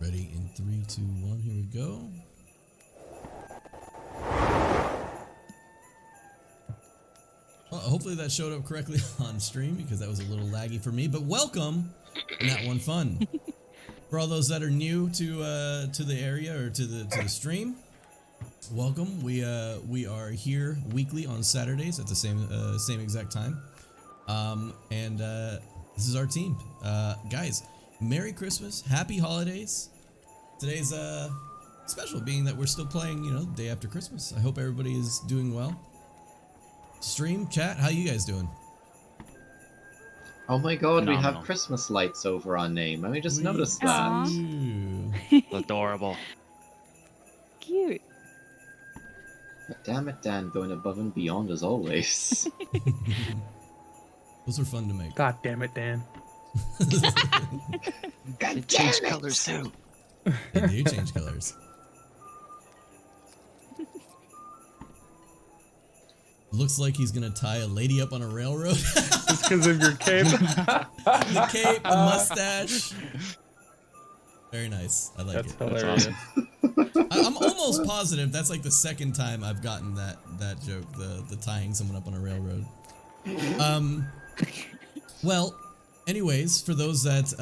Ready in 3, 2, 1, here we go. Well, hopefully that showed up correctly on stream because that was a little laggy for me, but welcome Nat1Fun. For all those that are new to the area or to the stream, welcome. We are here weekly on Saturdays at the same exact time. This is our team. Guys, Merry Christmas, Happy Holidays. Today's special, being that we're still playing, you know, the day after Christmas. I hope everybody is doing well. Stream, chat, how you guys doing? Oh my god, Phenomenal. we have Christmas lights over our name. Let me just notice that. Adorable. Cute. Damn it, Dan, going above and beyond as always. Those are fun to make. God damn it, Dan. It changed colors too. They do change colors. Looks like he's gonna tie a lady up on a railroad. Just because of your cape. The cape, the mustache. Very nice. I like That's it. hilarious. I'm almost positive that's like the second time I've gotten that joke, the tying someone up on a railroad. Well, anyways, for those that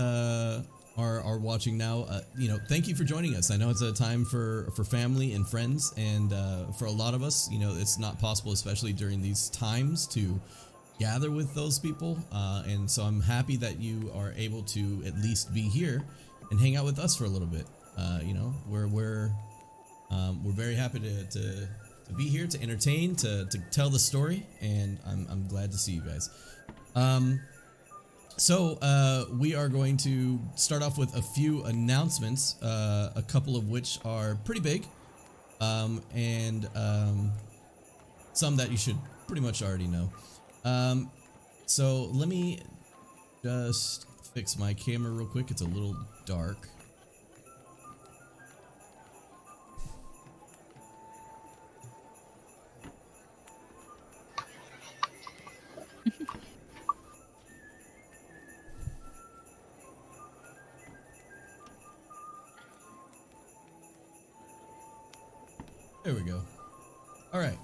are watching now, you know, thank you for joining us. I know it's a time for family and friends, and for a lot of us, you know, it's not possible, especially during these times, to gather with those people. And so I'm happy that you are able to at least be here and hang out with us for a little bit. You know, we're very happy to be here, to entertain, to tell the story, and I'm glad to see you guys. So we are going to start off with a few announcements, a couple of which are pretty big, and some that you should pretty much already know. So let me just fix my camera real quick. It's a little dark. There we go. All right.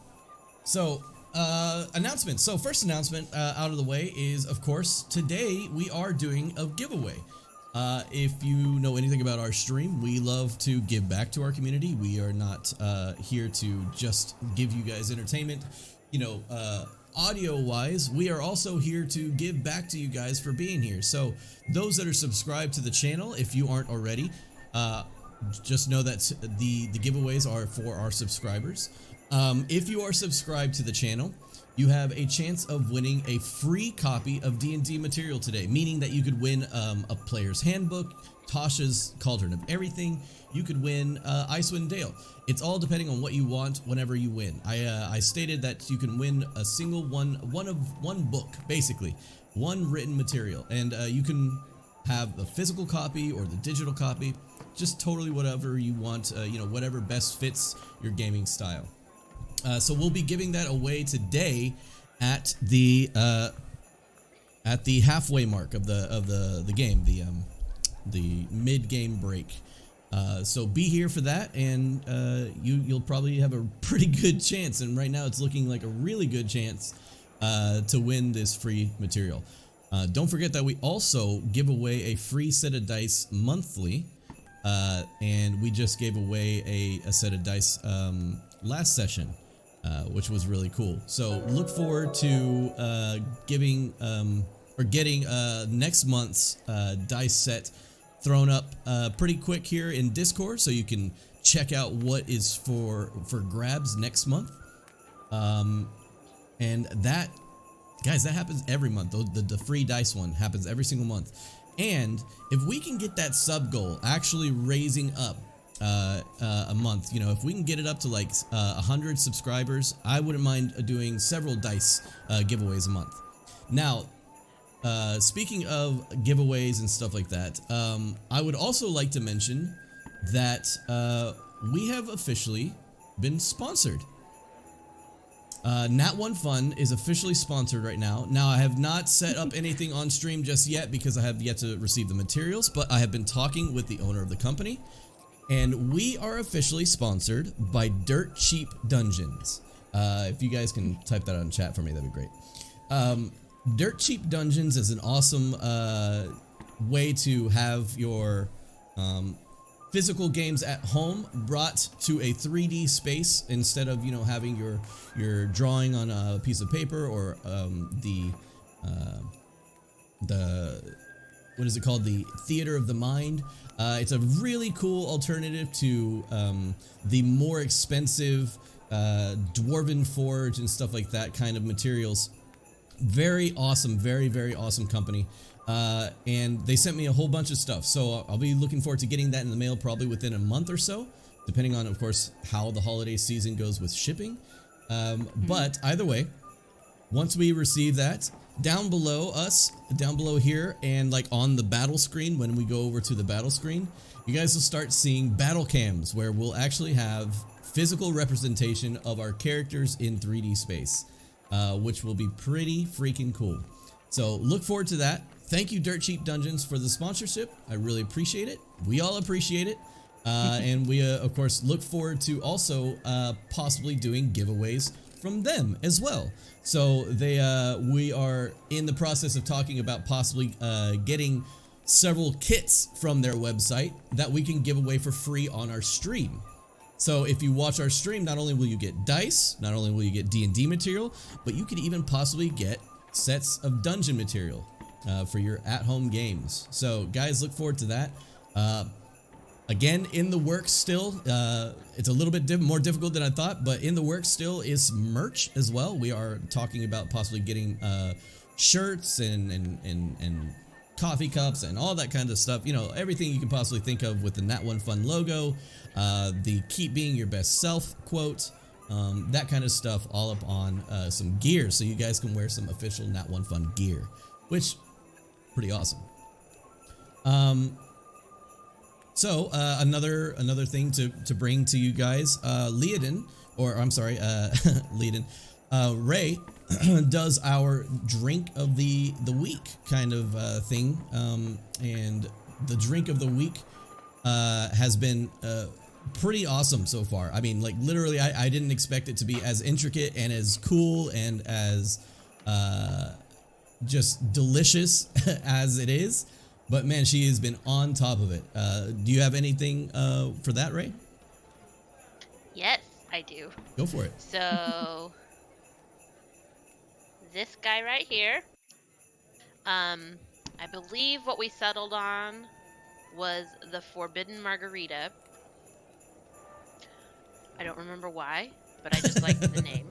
So, announcements. So, first announcement out of the way is, of course, today we are doing a giveaway. If you know anything about our stream, we love to give back to our community. We are not here to just give you guys entertainment, you know, audio-wise. We are also here to give back to you guys for being here. So, those that are subscribed to the channel, if you aren't already, just know that the giveaways are for our subscribers. If you are subscribed to the channel, you have a chance of winning a free copy of D&D material today, meaning that you could win a player's handbook, Tasha's Cauldron of Everything. You could win Icewind Dale. It's all depending on what you want whenever you win. I stated that you can win a single one book, basically, one written material, and you can have the physical copy or the digital copy. Just totally whatever you want, you know, whatever best fits your gaming style. So we'll be giving that away today at the halfway mark of the game, the mid game break. So be here for that, and you'll probably have a pretty good chance. And right now it's looking like a really good chance to win this free material. Don't forget that we also give away a free set of dice monthly. And we just gave away a set of dice last session, which was really cool. So look forward to getting next month's dice set thrown up pretty quick here in Discord, so you can check out what is for grabs next month. And that, guys, that happens every month. The free dice one happens every single month. And if we can get that sub goal actually raising up a month, you know, if we can get it up to like 100 subscribers, I wouldn't mind doing several dice giveaways a month. Now, speaking of giveaways and stuff like that, I would also like to mention that we have officially been sponsored. Nat1Fun is officially sponsored right now. Now, I have not set up anything on stream just yet because I have yet to receive the materials, but I have been talking with the owner of the company, and we are officially sponsored by Dirt Cheap Dungeons. If you guys can type that on chat for me, that'd be great. Dirt Cheap Dungeons is an awesome way to have your physical games at home brought to a 3D space instead of, you know, having your drawing on a piece of paper or the what is it called, the theater of the mind. It's a really cool alternative to the more expensive dwarven forge and stuff like that kind of materials. Very awesome, very awesome company. And they sent me a whole bunch of stuff, so I'll be looking forward to getting that in the mail probably within a month or so, depending on, of course, how the holiday season goes with shipping. But either way, once we receive that, down below here, and like on the battle screen, when we go over to the battle screen, you guys will start seeing battle cams where we'll actually have physical representation of our characters in 3D space, which will be pretty freaking cool. So look forward to that. Thank you, Dirt Cheap Dungeons, for the sponsorship. I really appreciate it. We all appreciate it. And we, of course, look forward to also possibly doing giveaways from them as well. So we are in the process of talking about possibly getting several kits from their website that we can give away for free on our stream. So if you watch our stream, not only will you get dice, not only will you get D&D material, but you could even possibly get sets of dungeon material for your at-home games. So guys, look forward to that. Again, in the works still. It's a little bit more difficult than I thought, but in the works still is merch as well. We are talking about possibly getting shirts and coffee cups and all that kind of stuff. You know, everything you can possibly think of with the Nat1Fun logo, the keep being your best self quote, that kind of stuff, all up on some gear, so you guys can wear some official Nat1Fun gear, which pretty awesome. So another thing to bring to you guys, Leodin, or I'm sorry, Leodin, Ray does our drink of the week kind of thing, and the drink of the week has been pretty awesome so far. I mean, like literally, I didn't expect it to be as intricate and as cool and as just delicious as it is. But man, she has been on top of it. Do you have anything for that, Ray? Yes, I do. Go for it. So this guy right here, I believe what we settled on was the Forbidden Margarita. I don't remember why, but I just liked the name.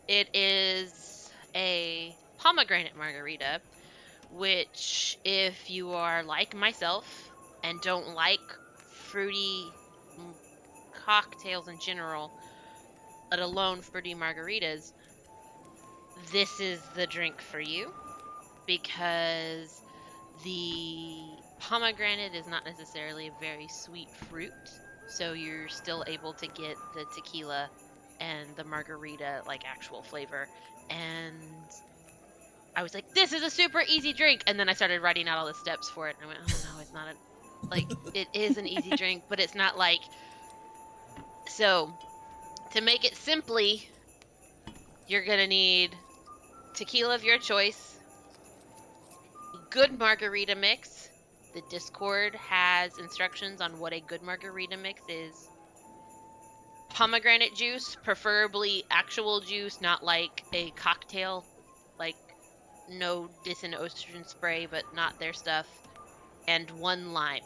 It is a pomegranate margarita, which if you are like myself and don't like fruity cocktails in general, let alone fruity margaritas, this is the drink for you, because the pomegranate is not necessarily a very sweet fruit, so you're still able to get the tequila and the margarita like actual flavor. And I was like, this is a super easy drink, and then I started writing out all the steps for it, and I went, oh no, it's not it is an easy drink, but it's not like. So to make it simply, you're gonna need tequila of your choice, good margarita mix. The Discord has instructions on what a good margarita mix is. Pomegranate juice, preferably actual juice, not like a cocktail, like no disinterested spray, but not their stuff. And 1 lime.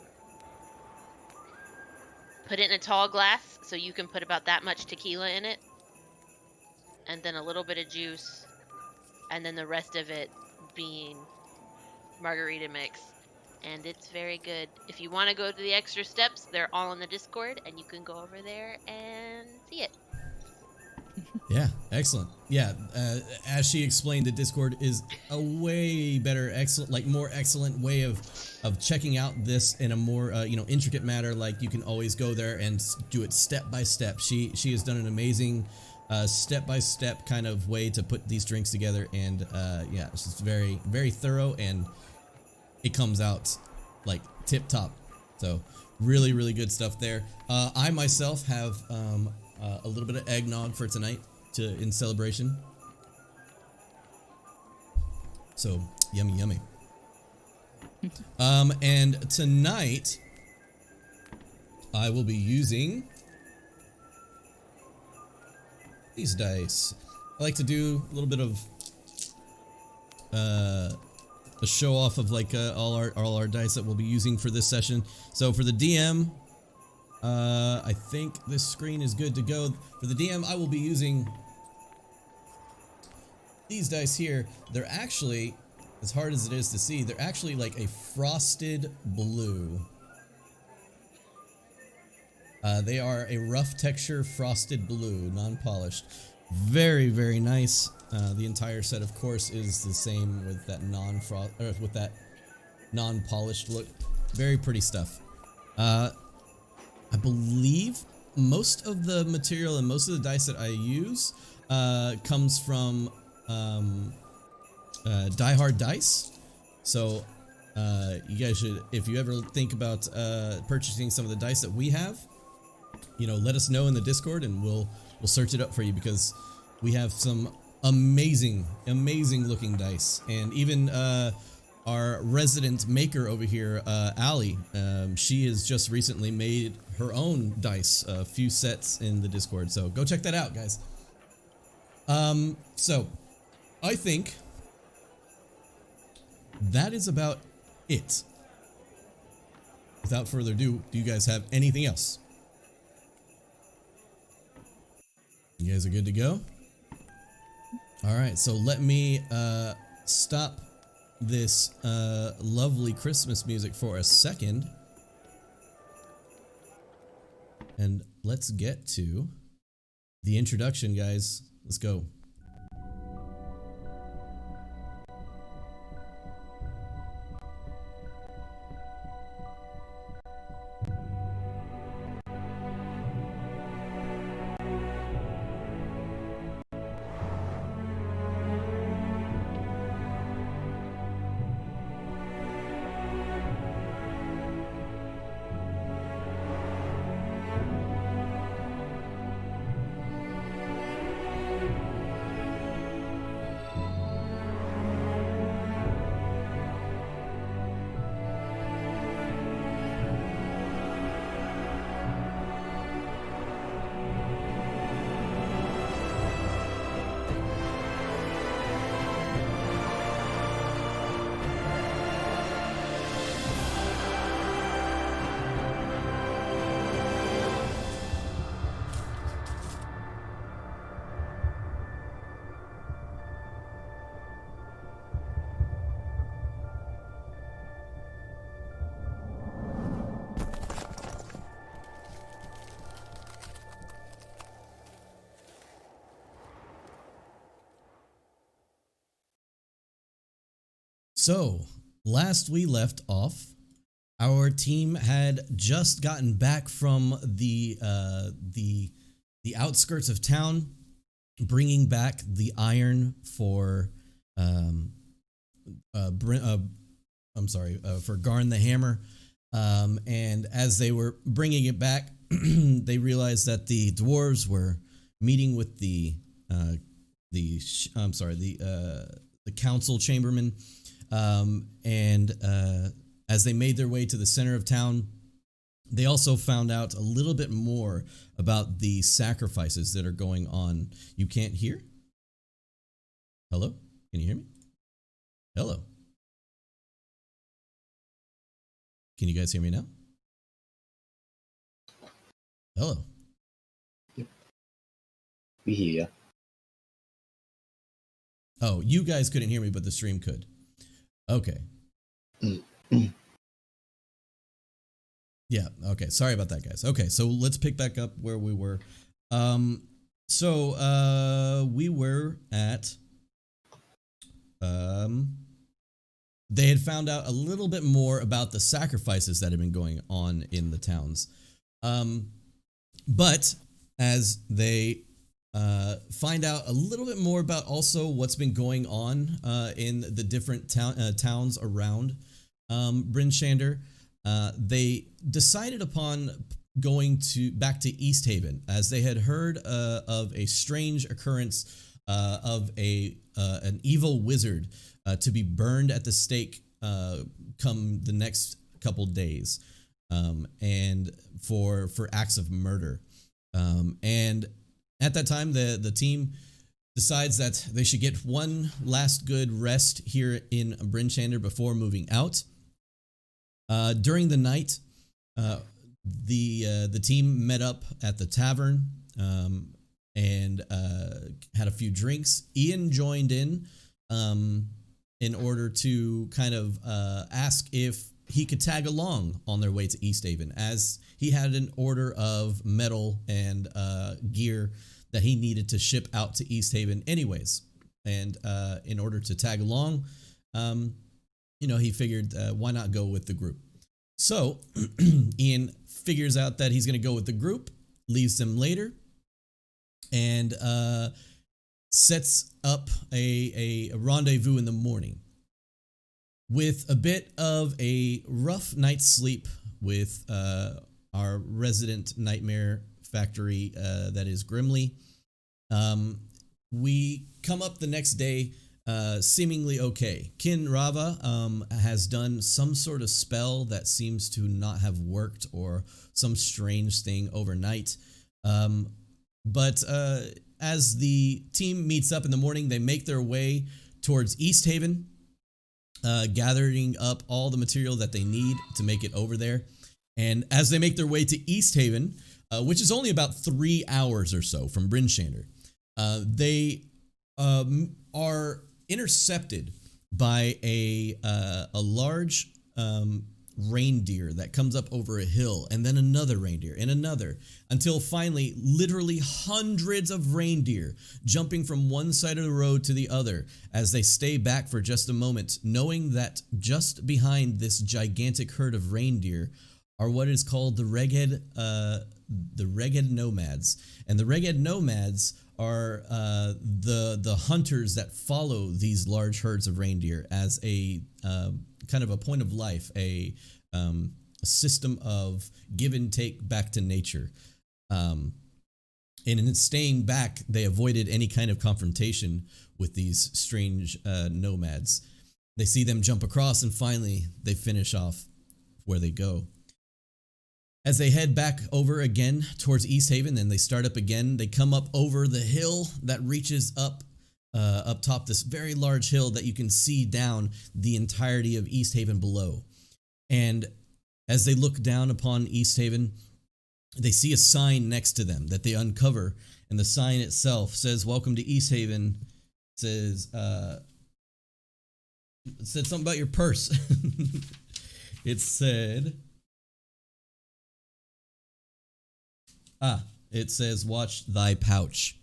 Put it in a tall glass so you can put about that much tequila in it. And then a little bit of juice. And then the rest of it being margarita mix. And it's very good. If you want to go to the extra steps, they're all in the Discord, and you can go over there and see it. Yeah, excellent. Yeah, as she explained, the Discord is a way better, excellent, like more excellent way of checking out this in a more intricate matter. Like you can always go there and do it step by step. She has done an amazing step by step kind of way to put these drinks together, and yeah, it's just very very thorough, and it comes out like tip top. So really really good stuff there. I myself have a little bit of eggnog for tonight in celebration. So yummy yummy. And tonight I will be using these dice. I like to do a little bit of a show off of like all our dice that we'll be using for this session. So for the DM, I think this screen is good to go. For the DM, I will be using these dice here. They're actually, as hard as it is to see, they're actually like a frosted blue. They are a rough texture frosted blue, non-polished. Very, very nice. The entire set, of course, is the same with that non-polished look. Very pretty stuff. I believe most of the material and most of the dice that I use comes from Die Hard Dice. So you guys should, if you ever think about purchasing some of the dice that we have, let us know in the Discord and we'll search it up for you, because we have some amazing looking dice. And even our resident maker over here, Allie, she has just recently made her own dice, a few sets in the Discord, so go check that out, guys. So I think that is about it. Without further ado, do you guys have anything else? You guys are good to go? Alright, so let me stop this lovely Christmas music for a second. And let's get to the introduction, guys. Let's go. So, last we left off, our team had just gotten back from the outskirts of town, bringing back the iron for for Garn the Hammer. And as they were bringing it back, they realized that the dwarves were meeting with the council chamberman. As they made their way to the center of town, they also found out a little bit more about the sacrifices that are going on. You can't hear? Hello? Can you hear me? Hello? Can you guys hear me now? Hello? Yep. We hear ya. Oh, you guys couldn't hear me, but the stream could. Okay. Yeah, okay. Sorry about that, guys. Okay, so let's pick back up where we were. So we were at they had found out a little bit more about the sacrifices that had been going on in the towns. But as they find out a little bit more about also what's been going on in the different towns around Bryn Shander, they decided upon going back to East Haven, as they had heard of a strange occurrence of an evil wizard to be burned at the stake come the next couple days, and for acts of murder. And at that time, the team decides that they should get one last good rest here in Bryn Shander before moving out. During the night, the team met up at the tavern and had a few drinks. Ian joined in order to kind of ask if he could tag along on their way to East Haven, as he had an order of metal and gear that he needed to ship out to East Haven anyways. And in order to tag along, he figured why not go with the group. So Ian figures out that he's going to go with the group, leaves them later, and sets up a rendezvous in the morning. With a bit of a rough night's sleep with our resident nightmare factory that is Grimly, we come up the next day seemingly okay. Kin Rava has done some sort of spell that seems to not have worked, or some strange thing overnight. But as the team meets up in the morning, they make their way towards East Haven, gathering up all the material that they need to make it over there. And as they make their way to East Haven, which is only about 3 hours or so from Bryn Shander, they are intercepted by a large reindeer that comes up over a hill, and then another reindeer and another, until finally literally hundreds of reindeer jumping from one side of the road to the other as they stay back for just a moment, knowing that just behind this gigantic herd of reindeer are what is called the Reghed nomads. And the Reghed nomads are the hunters that follow these large herds of reindeer as a kind of a point of life, a system of give and take back to nature. And in staying back, they avoided any kind of confrontation with these strange nomads. They see them jump across, and finally they finish off where they go. As they head back over again towards East Haven, and they start up again, they come up over the hill that reaches up top, this very large hill that you can see down the entirety of East Haven below. And as they look down upon East Haven, they see a sign next to them that they uncover, and the sign itself says, "Welcome to East Haven." It says, it said something about your purse. It said, it says, "Watch thy pouch."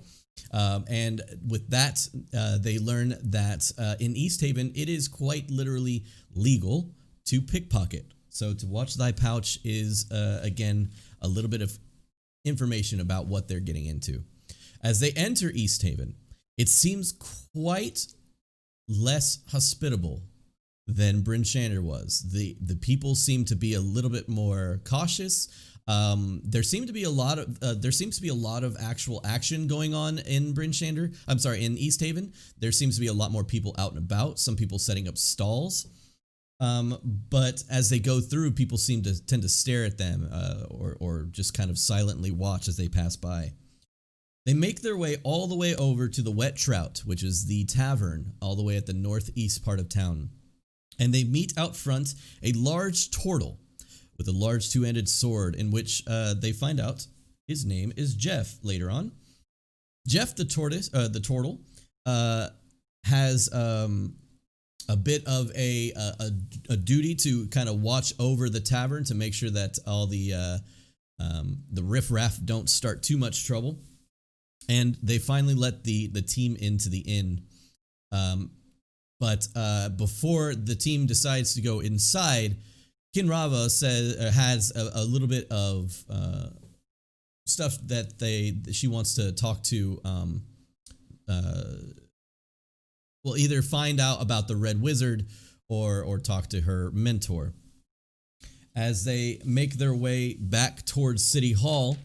And with that, they learn that in East Haven, it is quite literally legal to pickpocket. So to watch thy pouch is, again, a little bit of information about what they're getting into. As they enter East Haven, it seems quite less hospitable than Bryn Shander was. The people seem to be a little bit more cautious. There seems to be a lot of actual action going on in Bryn Shander. I'm sorry, in East Haven. There seems to be a lot more people out and about. Some people setting up stalls. But as they go through, people seem to tend to stare at them, or just kind of silently watch as they pass by. They make their way all the way over to the Wet Trout, which is the tavern all the way at the northeast part of town. And they meet out front a large turtle with a large two-handed sword, in which they find out his name is Jeff later on. Jeff the turtle has a bit of a duty to kind of watch over the tavern to make sure that all the riffraff don't start too much trouble. and they finally let the team into the inn. But before the team decides to go inside, Kinrava has a little bit of stuff that she wants to talk to. Well, either find out about the Red Wizard or talk to her mentor. As they make their way back towards City Hall,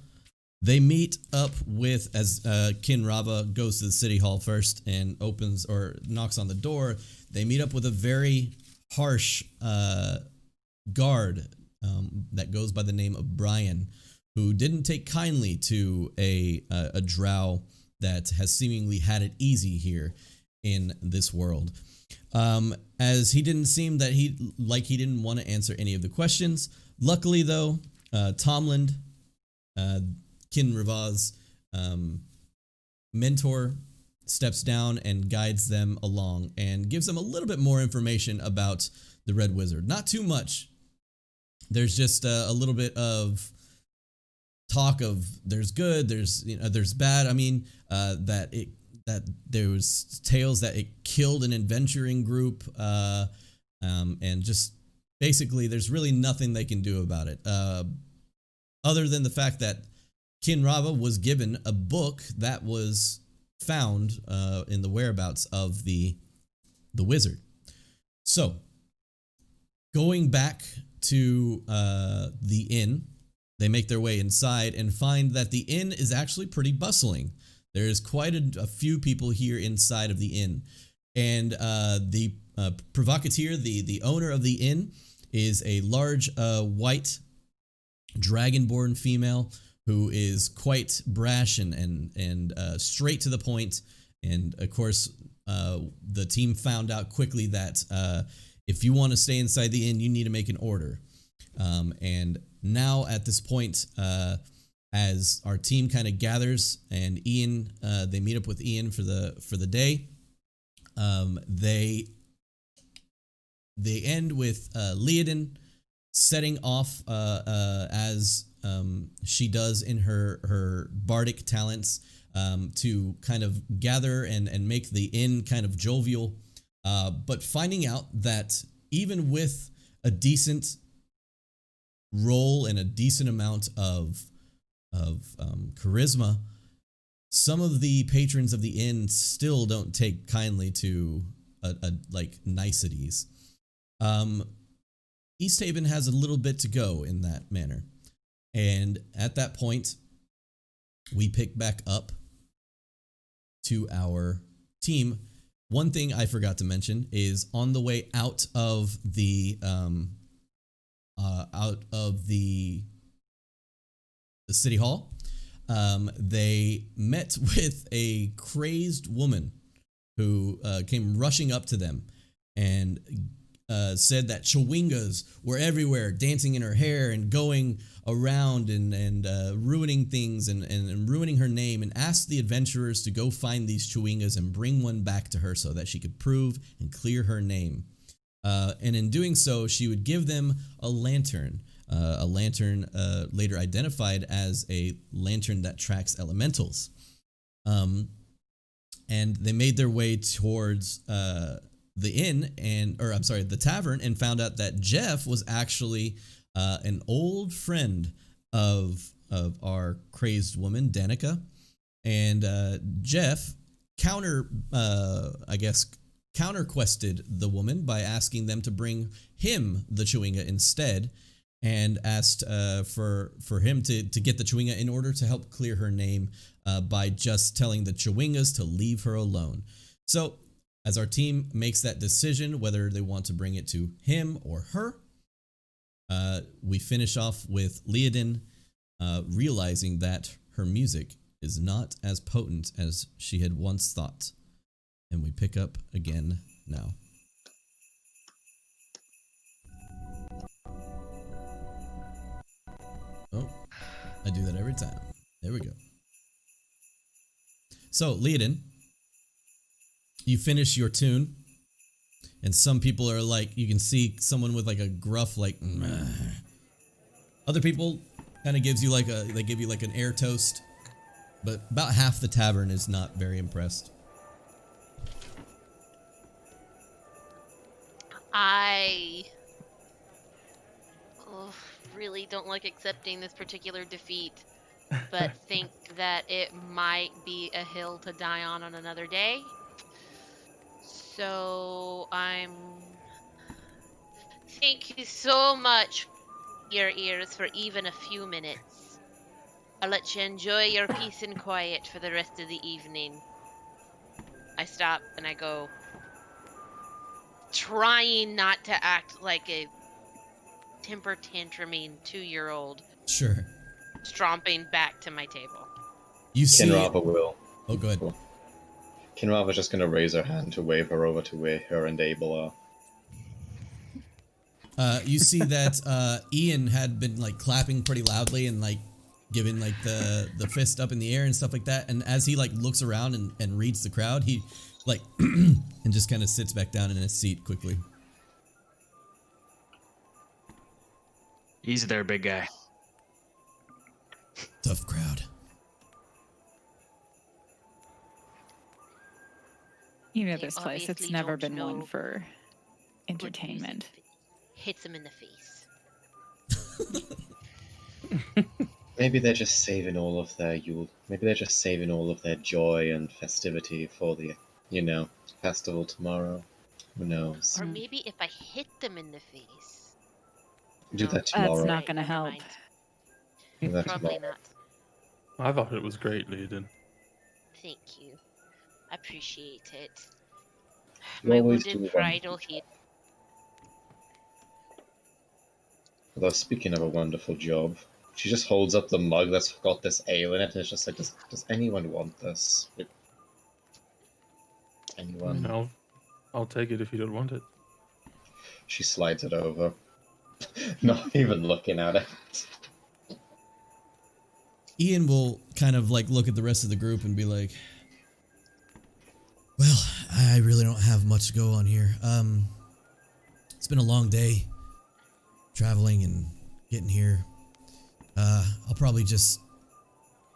they meet up with, as Kinrava goes to the City Hall first and opens or knocks on the door, they meet up with a very harsh guard that goes by the name of Brian, who didn't take kindly to a drow that has seemingly had it easy here in this world. As he didn't seem that he didn't want to answer any of the questions. Luckily, though, Tomlin, Kinrava's mentor, steps down and guides them along and gives them a little bit more information about the Red Wizard. Not too much. There's just a little bit of talk of there's good, there's bad. I mean, that there was tales that it killed an adventuring group, and just basically there's really nothing they can do about it, other than the fact that Kinrava was given a book that was found in the whereabouts of the wizard. So, going back to the inn, they make their way inside and find that the inn is actually pretty bustling. There's quite a few people here inside of the inn. And the provocateur, the owner of the inn, is a large white dragonborn female who is quite brash and straight to the point. And of course, the team found out quickly that if you want to stay inside the inn, you need to make an order. And now at this point, as our team kind of gathers and Ian, they meet up with Ian for the day. They end with Leodin setting off as she does in her bardic talents, to kind of gather and make the inn kind of jovial, but finding out that even with a decent role and a decent amount of charisma, some of the patrons of the inn still don't take kindly to like niceties. East Haven has a little bit to go in that manner, and at that point, we pick back up to our team. One thing I forgot to mention is on the way out of the city hall, they met with a crazed woman who came rushing up to them and said that chewingas were everywhere, dancing in her hair and going around and ruining things and ruining her name, and asked the adventurers to go find these chewingas and bring one back to her so that she could prove and clear her name. And in doing so, she would give them a lantern later identified as a lantern that tracks elementals. And they made their way towards the tavern, and found out that Jeff was actually an old friend of our crazed woman, Danica. And Jeff counter-quested the woman by asking them to bring him the chewinga instead, and asked for him to get the chewinga in order to help clear her name by just telling the chewingas to leave her alone. So, as our team makes that decision whether they want to bring it to him or her, we finish off with Leodin realizing that her music is not as potent as she had once thought. And we pick up again now. Oh, I do that every time. There we go. So, Leodin, you finish your tune, and some people are like, you can see someone with like a gruff, like, meh. Other people kind of gives you like they give you like an air toast, but about half the tavern is not very impressed. I really don't like accepting this particular defeat, but think that it might be a hill to die on another day. So thank you so much, your ears, for even a few minutes. I'll let you enjoy your peace and quiet for the rest of the evening. I stop and I go, trying not to act like a temper tantruming 2-year-old, Sure. stromping back to my table. You see. Kinrava will. Oh, good. Kinrava's just gonna raise her hand to wave her over to where her and Abel are. You see that Ian had been like clapping pretty loudly and like giving like the fist up in the air and stuff like that. And as he like looks around and reads the crowd, he like and just kind of sits back down in his seat quickly. Easy there, big guy. Tough crowd. You know They this place. It's obviously never don't been one know for good entertainment. music hits him in the face. Maybe they're just saving all of their Yule. Maybe they're just saving all of their joy and festivity for the, festival tomorrow. Who knows? Or maybe if I hit them in the face. Do No, that tomorrow. That's not right, going to never help. mind. Do that Probably tomorrow. not. I thought it was great, Leiden. Thank you. I appreciate it. You My always wounded do pride will wonderful heal. job. Although speaking of a wonderful job, she just holds up the mug that's got this ale in it, and it's just like, does anyone want this? Like, I mean, anyone? I'll take it if you don't want it. She slides it over, not even looking at it. Ian will kind of like look at the rest of the group and be like, well, I really don't have much to go on here. It's been a long day traveling and getting here. I'll probably just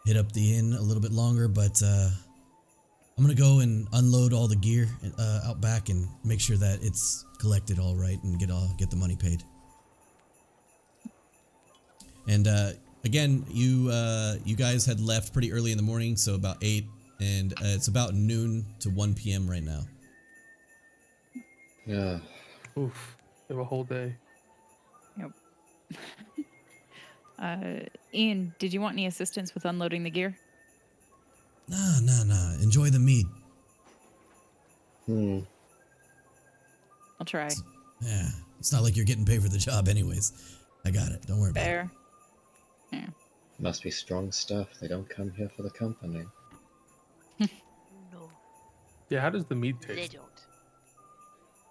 hit up the inn a little bit longer, but I'm gonna go and unload all the gear out back and make sure that it's collected all right and get the money paid. And again, you guys had left pretty early in the morning, so about 8, and it's about noon to 1 p.m. right now. Yeah. Oof. You have a whole day. Ian, did you want any assistance with unloading the gear? Nah. Enjoy the mead. I'll try. Yeah, it's not like you're getting paid for the job anyways. I got it. Don't worry about it. Fair. Yeah. Must be strong stuff. They don't come here for the company. No, Yeah, how does the meat they taste? don't.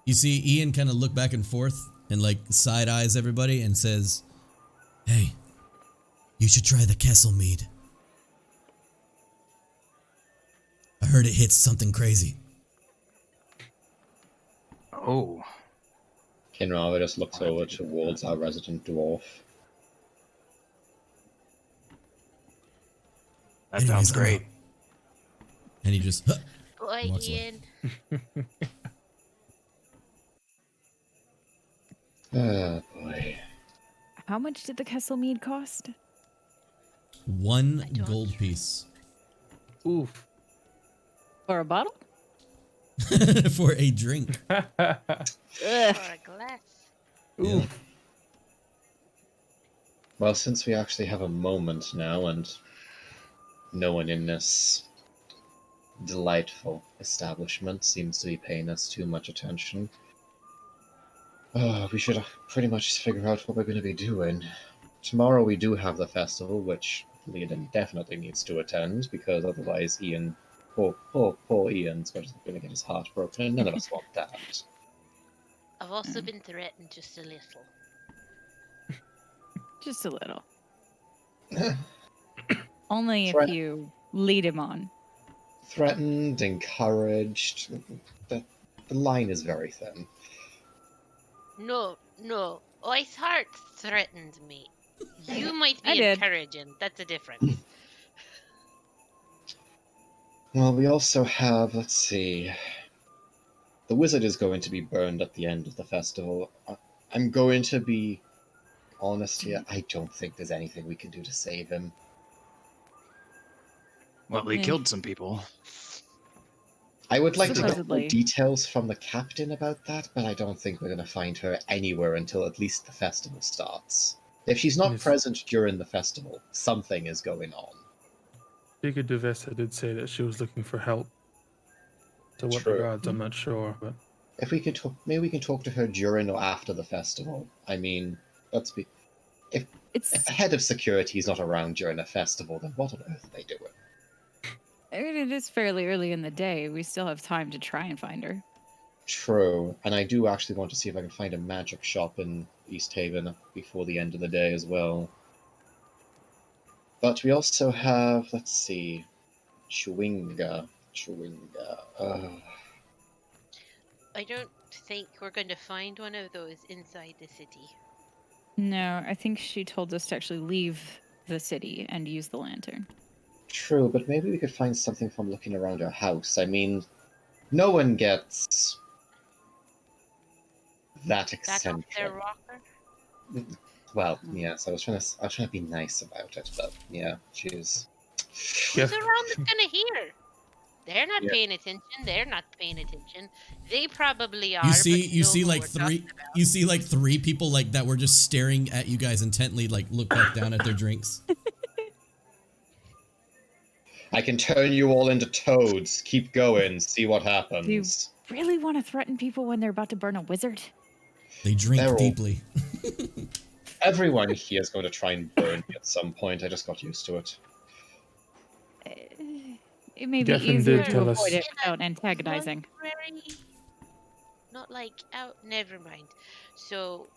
You see Ian kind of look back and forth and like side eyes everybody and says, hey, you should try the Kessel mead. I heard it hits something crazy. Oh, Kinrava just looks over towards our resident dwarf. that Anyways, sounds I'm great. out. And he just Boy, walks away. Ian. Ah, boy. How much did the Kessel mead cost? 1 don't. gold piece. Oof. For a bottle? For a drink. For a glass. Yeah. Oof. Well, since we actually have a moment now, and no one in this delightful establishment seems to be paying us too much attention, we should pretty much just figure out what we're going to be doing. Tomorrow we do have the festival, which Leiden definitely needs to attend, because otherwise Ian, poor Ian's going to get his heart broken, and none of us want that. I've also been threatened just a little. Just a little. Only if Threat- you lead him on. Threatened, encouraged. The line is very thin. No, Ice Heart threatened me. You might I be did. encouraging. That's a difference. Well, we also have, let's see. The wizard is going to be burned at the end of the festival. I'm going to be honest here. I don't think there's anything we can do to save him. Well, he Eh. killed some people. I would like to get more Supposedly. details from the captain about that, but I don't think we're going to find her anywhere until at least the festival starts. If she's not Yes. present during the festival, something is going on. Bigger Devessa did say that she was looking for help. To what True. regards, I'm not sure, but If we can talk, maybe we can talk to her during or after the festival. I mean, let's be. If It's a head of security is not around during a festival, then what on earth are they doing? I mean, it is fairly early in the day. We still have time to try and find her. True, and I do actually want to see if I can find a magic shop in East Haven before the end of the day as well. But we also have, let's see, Chewinga. I don't think we're going to find one of those inside the city. No, I think she told us to actually leave the city and use the lantern. True, but maybe we could find something from looking around her house. I mean, no one gets that Back off eccentric. their rocker. Well, yes, I was trying to be nice about it, but yeah, she's. Yeah. Who's around that's gonna hear? They're not Yeah. paying attention. They're not paying attention. They probably are. You but see know like what we're three, talking about. you see like three people like that were just staring at you guys intently, like look back down at their drinks. I can turn you all into toads. Keep going, see what happens. Really want to threaten people when they're about to burn a wizard? They drink They're all- deeply. Everyone here is going to try and burn me at some point. I just got used to it. It may be Geffen easier did to tell us- avoid it without antagonizing. Not like out. Never mind. So,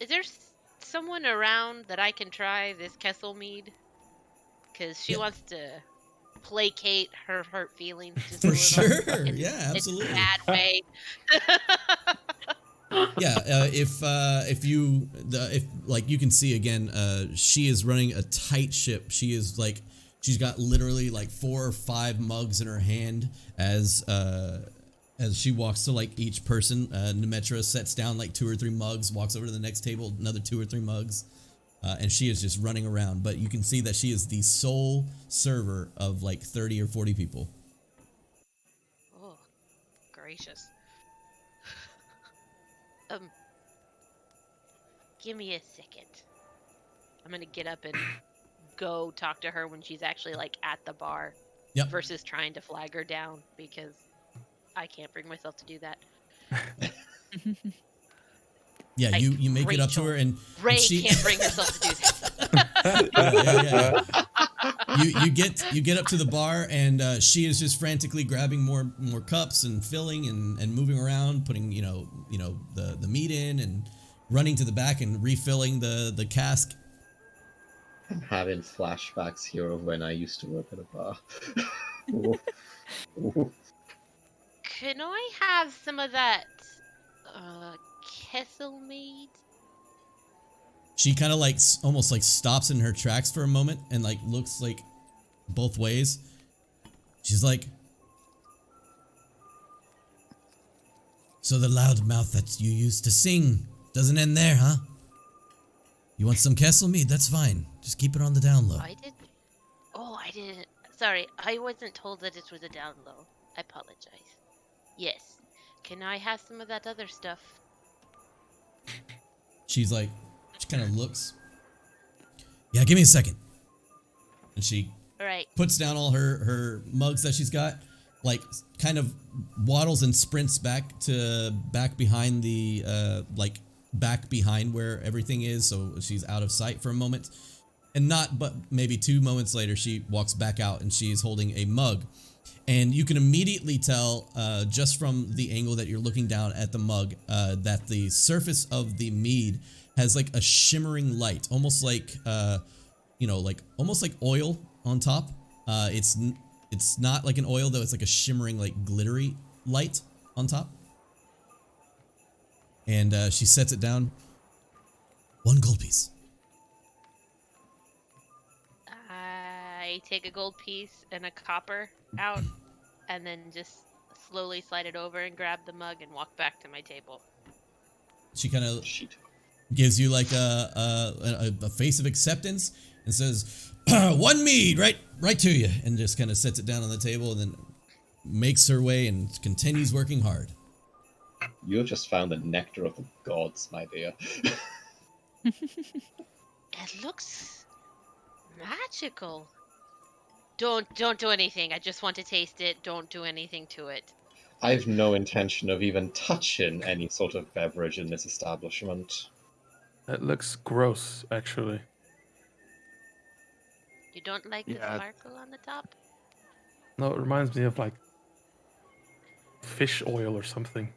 is there someone around that I can try this Kessel mead? Because she Yeah. wants to placate her hurt feelings. Just a For little. sure. In Yeah, a absolutely. bad way. Yeah, if you if like you can see again, she is running a tight ship. She is like she's got literally like 4 or 5 mugs in her hand as she walks to like each person. Nemetra sets down like 2 or 3 mugs, walks over to the next table, another 2 or 3 mugs, and she is just running around. But you can see that she is the sole server of like 30 or 40 people. Oh, gracious. Give me a second. I'm gonna get up and go talk to her when she's actually like at the bar. Yep. Versus trying to flag her down because I can't bring myself to do that. Yeah, Like you make it up to Rachel. her and Ray she can't bring herself to do that. you get up to the bar and she is just frantically grabbing more cups and filling and moving around, putting the meat in and running to the back and refilling the cask. I'm having flashbacks here of when I used to work at a bar. Ooh. Ooh. Can I have some of that Kessel mead? She kind of like almost like stops in her tracks for a moment and like looks like both ways. She's like, so the loud mouth that you used to sing doesn't end there, huh? You want some Kessel mead? That's fine. Just keep it on the down low. I did. Oh, I didn't. Sorry, I wasn't told that it was a down low. I apologize. Yes. Can I have some of that other stuff? She's like, she kind of looks. Yeah, give me a second. And she All right. puts down all her mugs that she's got, like kind of waddles and sprints back behind the back behind where everything is, so she's out of sight for a moment. And but maybe 2 moments later, she walks back out and she's holding a mug. And you can immediately tell, just from the angle that you're looking down at the mug, that the surface of the mead has like a shimmering light, almost like, almost like oil on top. It's not like an oil though; it's like a shimmering, like glittery light on top. And she sets it down. 1 gold piece. I I take a gold piece and a copper out, and then just slowly slide it over and grab the mug and walk back to my table. She kind of Shit. gives you like a face of acceptance and says, "One mead, right to you," and just kind of sets it down on the table and then makes her way and continues working hard. You have just found the nectar of the gods, my dear. It looks magical. Don't do anything. I just want to taste it. Don't do anything to it. I've no intention of even touching any sort of beverage in this establishment. That looks gross, actually. You don't like the Yeah. sparkle on the top? No, it reminds me of like fish oil or something.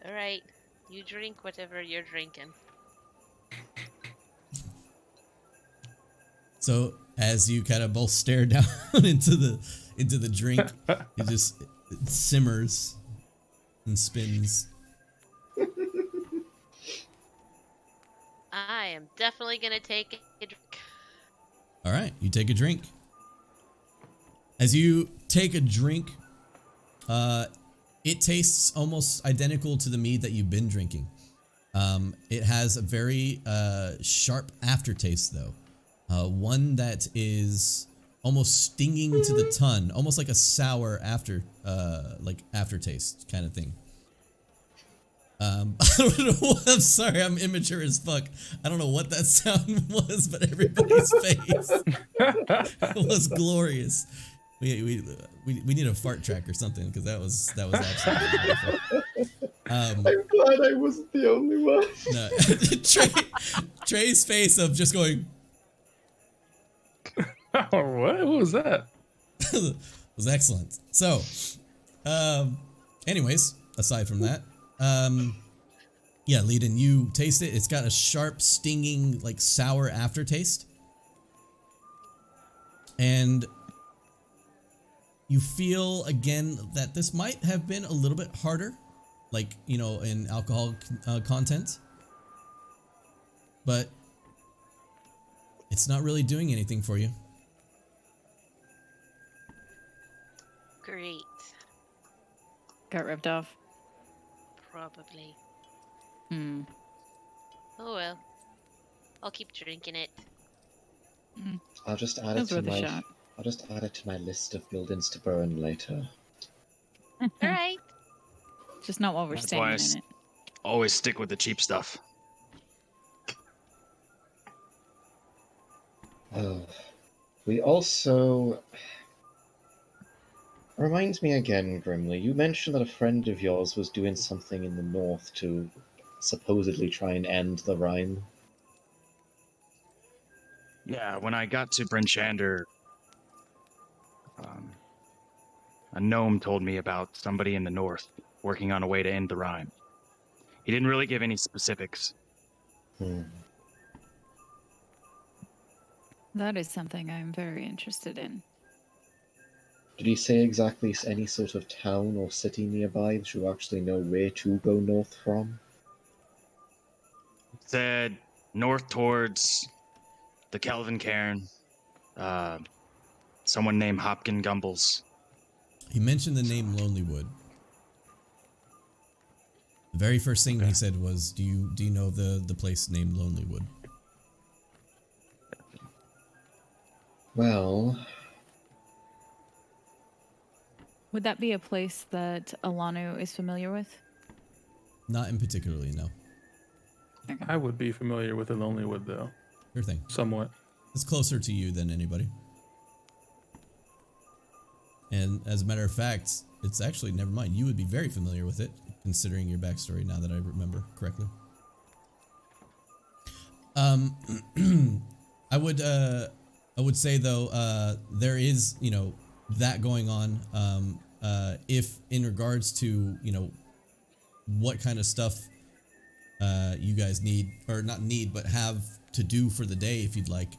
All right. You drink whatever you're drinking. So as you kind of both stare down into the drink, it simmers and spins. I am definitely gonna take a drink. All right, you take a drink. As you take a drink, it tastes almost identical to the mead that you've been drinking. It has a very sharp aftertaste, though. One that is almost stinging to the tongue, almost like a sour aftertaste kind of thing. I don't know. I'm sorry, I'm immature as fuck. I don't know what that sound was, but everybody's face was glorious. We need a fart track or something because that was absolutely beautiful. I'm glad I wasn't the only one. No, Trey's face of just going What was that? was excellent. So, anyways, aside from that, yeah, Leiden, you taste it. It's got a sharp, stinging, like sour aftertaste, and you feel again that this might have been a little bit harder, like, you know, in alcohol content, but it's not really doing anything for you. Great. Got ripped off. Probably. Oh well. I'll keep drinking it. I'll just add That was worth a shot. I'll just add it to my list of buildings to burn later. All right. Just not while we're That's why standing in it. Always stick with the cheap stuff. Oh. We also... Reminds me again, Grimly, you mentioned that a friend of yours was doing something in the north to supposedly try and end the Rime. Yeah, when I got to Bryn Shander, a gnome told me about somebody in the north working on a way to end the Rime. He didn't really give any specifics. That is something I'm very interested in. Did he say exactly any sort of town or city nearby that you actually know where to go north from? He said north towards the Kelvin Cairn, someone named Hopkin Gumbles. He mentioned the name Lonelywood. The very first thing he said was, "Do you know the place named Lonelywood?" Well... Would that be a place that Alanu is familiar with? Not in particularly, no. Okay. I would be familiar with the Lonelywood, though. Sure thing. Somewhat. It's closer to you than anybody. And as a matter of fact, it's actually, never mind, you would be very familiar with it, considering your backstory, now that I remember correctly. I would say though, there is, you know, that going on. If in regards to, you know, what kind of stuff you guys need, or not need, but have to do for the day, if you'd like,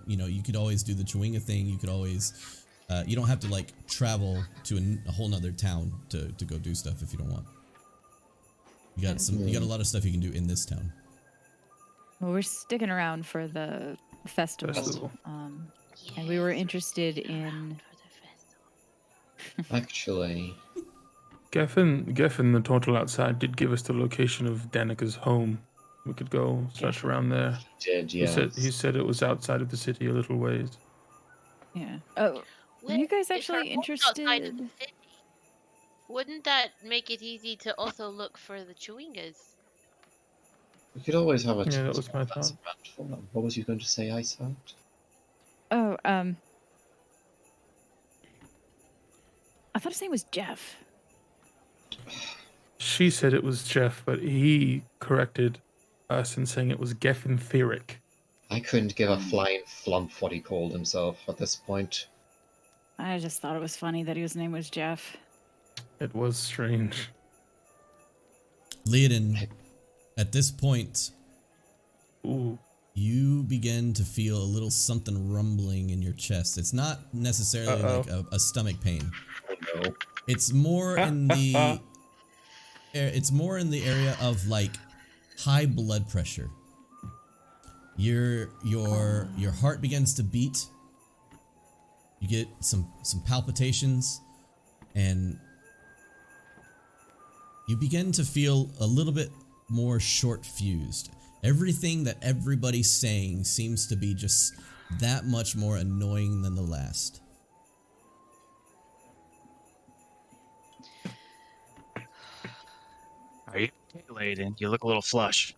you know, you could always do the Chewinga thing. You could always, you don't have to like travel to a whole nother town to go do stuff if you don't want. You got you got a lot of stuff you can do in this town. Well, we're sticking around for the festival. Festival. And we were Yes, interested looking around in. for the vessel. Actually, Geffen, the total outside, did give us the location of Danica's home. We could go search Geffen. around there. did He yes. said it was outside of the city a little ways. Yeah. Oh, Well, you guys if her actually home's outside of interested? the city, wouldn't that make it easy to also look for the Chewingas? We could always have a Yeah, that tour was my that's thought. around for them. What was you going to say, Iceheart? Oh, I thought his name was Jeff. She said it was Jeff, but he corrected us in saying it was Geffen Theric. I couldn't give a flying flump what he called himself at this point. I just thought it was funny that his name was Jeff. It was strange. Leodin, at this point, Ooh. you begin to feel a little something rumbling in your chest. It's not necessarily like a stomach pain. Oh no. It's more in the area of like high blood pressure. Your heart begins to beat. You get some palpitations, and you begin to feel a little bit more short fused. Everything that everybody's saying seems to be just that much more annoying than the last. Are you okay, Layden? You look a little flush.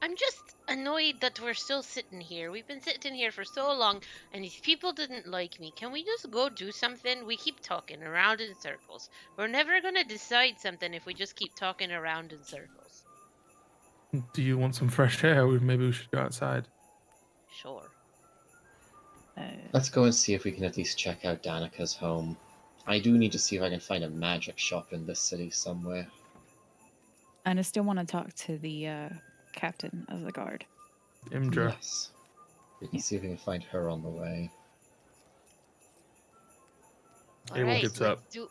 I'm just annoyed that we're still sitting here. We've been sitting here for so long, and these people didn't like me. Can we just go do something? We keep talking around in circles. We're never gonna decide something if we just keep talking around in circles. Do you want some fresh air? Maybe we should go outside. Sure. Let's go and see if we can at least check out Danica's home. I do need to see if I can find a magic shop in this city somewhere. And I still want to talk to the captain of the guard. Imdra. Yes. We can see if we can find her on the way. All Abel right, gets let's up. do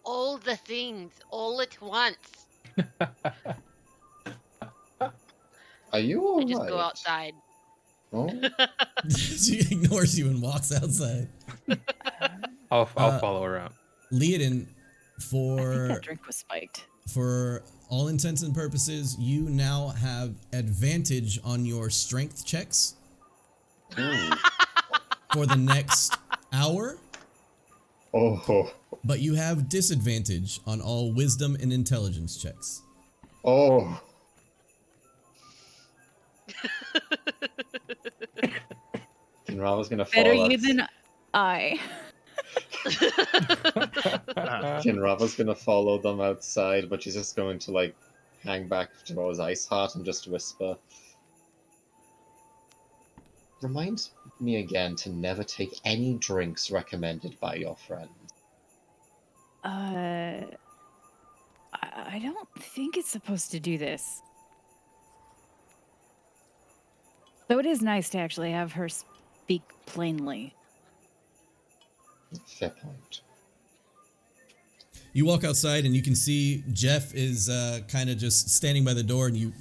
all the things all at once. Are you I alright? just go outside. Oh? She ignores you and walks outside. I'll follow her out. Leodin, I think for that drink was spiked. for all intents and purposes, you now have advantage on your strength checks Ooh. for the next hour, Oh. but you have disadvantage on all wisdom and intelligence checks. Oh. Kinrava's gonna Better fall you out. than I. Kinrava's gonna follow them outside, but she's just going to like hang back towards Iceheart and just whisper. Remind me again to never take any drinks recommended by your friend. I don't think it's supposed to do this. Though it is nice to actually have her speak plainly. Fair point. You walk outside and you can see Jeff is kind of just standing by the door, and you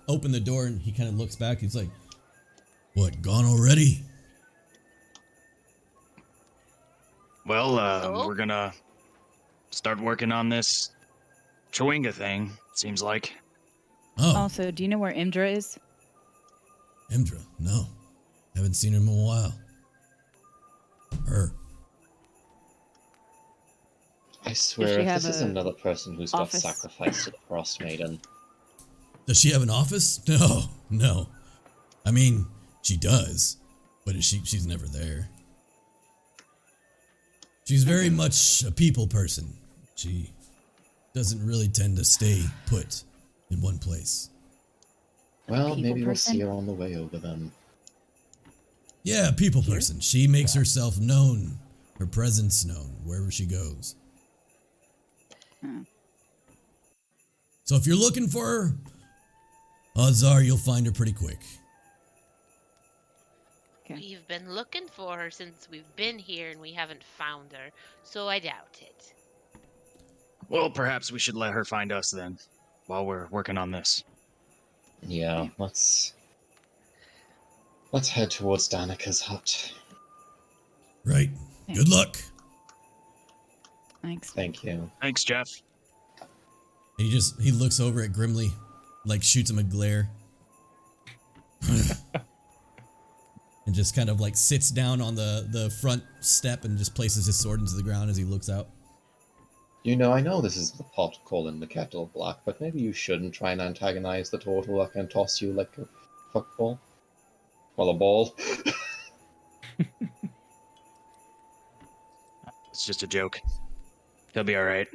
open the door and he kind of looks back. He's like, "What, gone already?" Well, So? we're gonna start working on this Chewinga thing, seems like. Oh, Also, do you know where Imdra is? Imdra, no. Haven't seen him in a while. Her. I swear, she if have this is a another person who's office? got sacrificed to the Frost Maiden. Does she have an office? No, no. I mean, she does, but she's never there. She's very much a people person. She doesn't really tend to stay put in one place. Well, People maybe we'll person? see her on the way over then. Yeah, people person. She makes herself known, her presence known, wherever she goes. Hmm. So if you're looking for her, odds are you'll find her pretty quick. Okay. We've been looking for her since we've been here and we haven't found her, so I doubt it. Well, perhaps we should let her find us then, while we're working on this. Yeah, let's Let's head towards Danica's hut. Right. Good luck. Thanks. Thank you. Thanks, Jeff. And he looks over at Grimly, like shoots him a glare. And just kind of like sits down on the front step and just places his sword into the ground as he looks out. You know, I know this is the pot calling the kettle black, but maybe you shouldn't try and antagonize the turtle that can toss you like a fuckball. Well, a ball. It's just a joke. He'll be all right.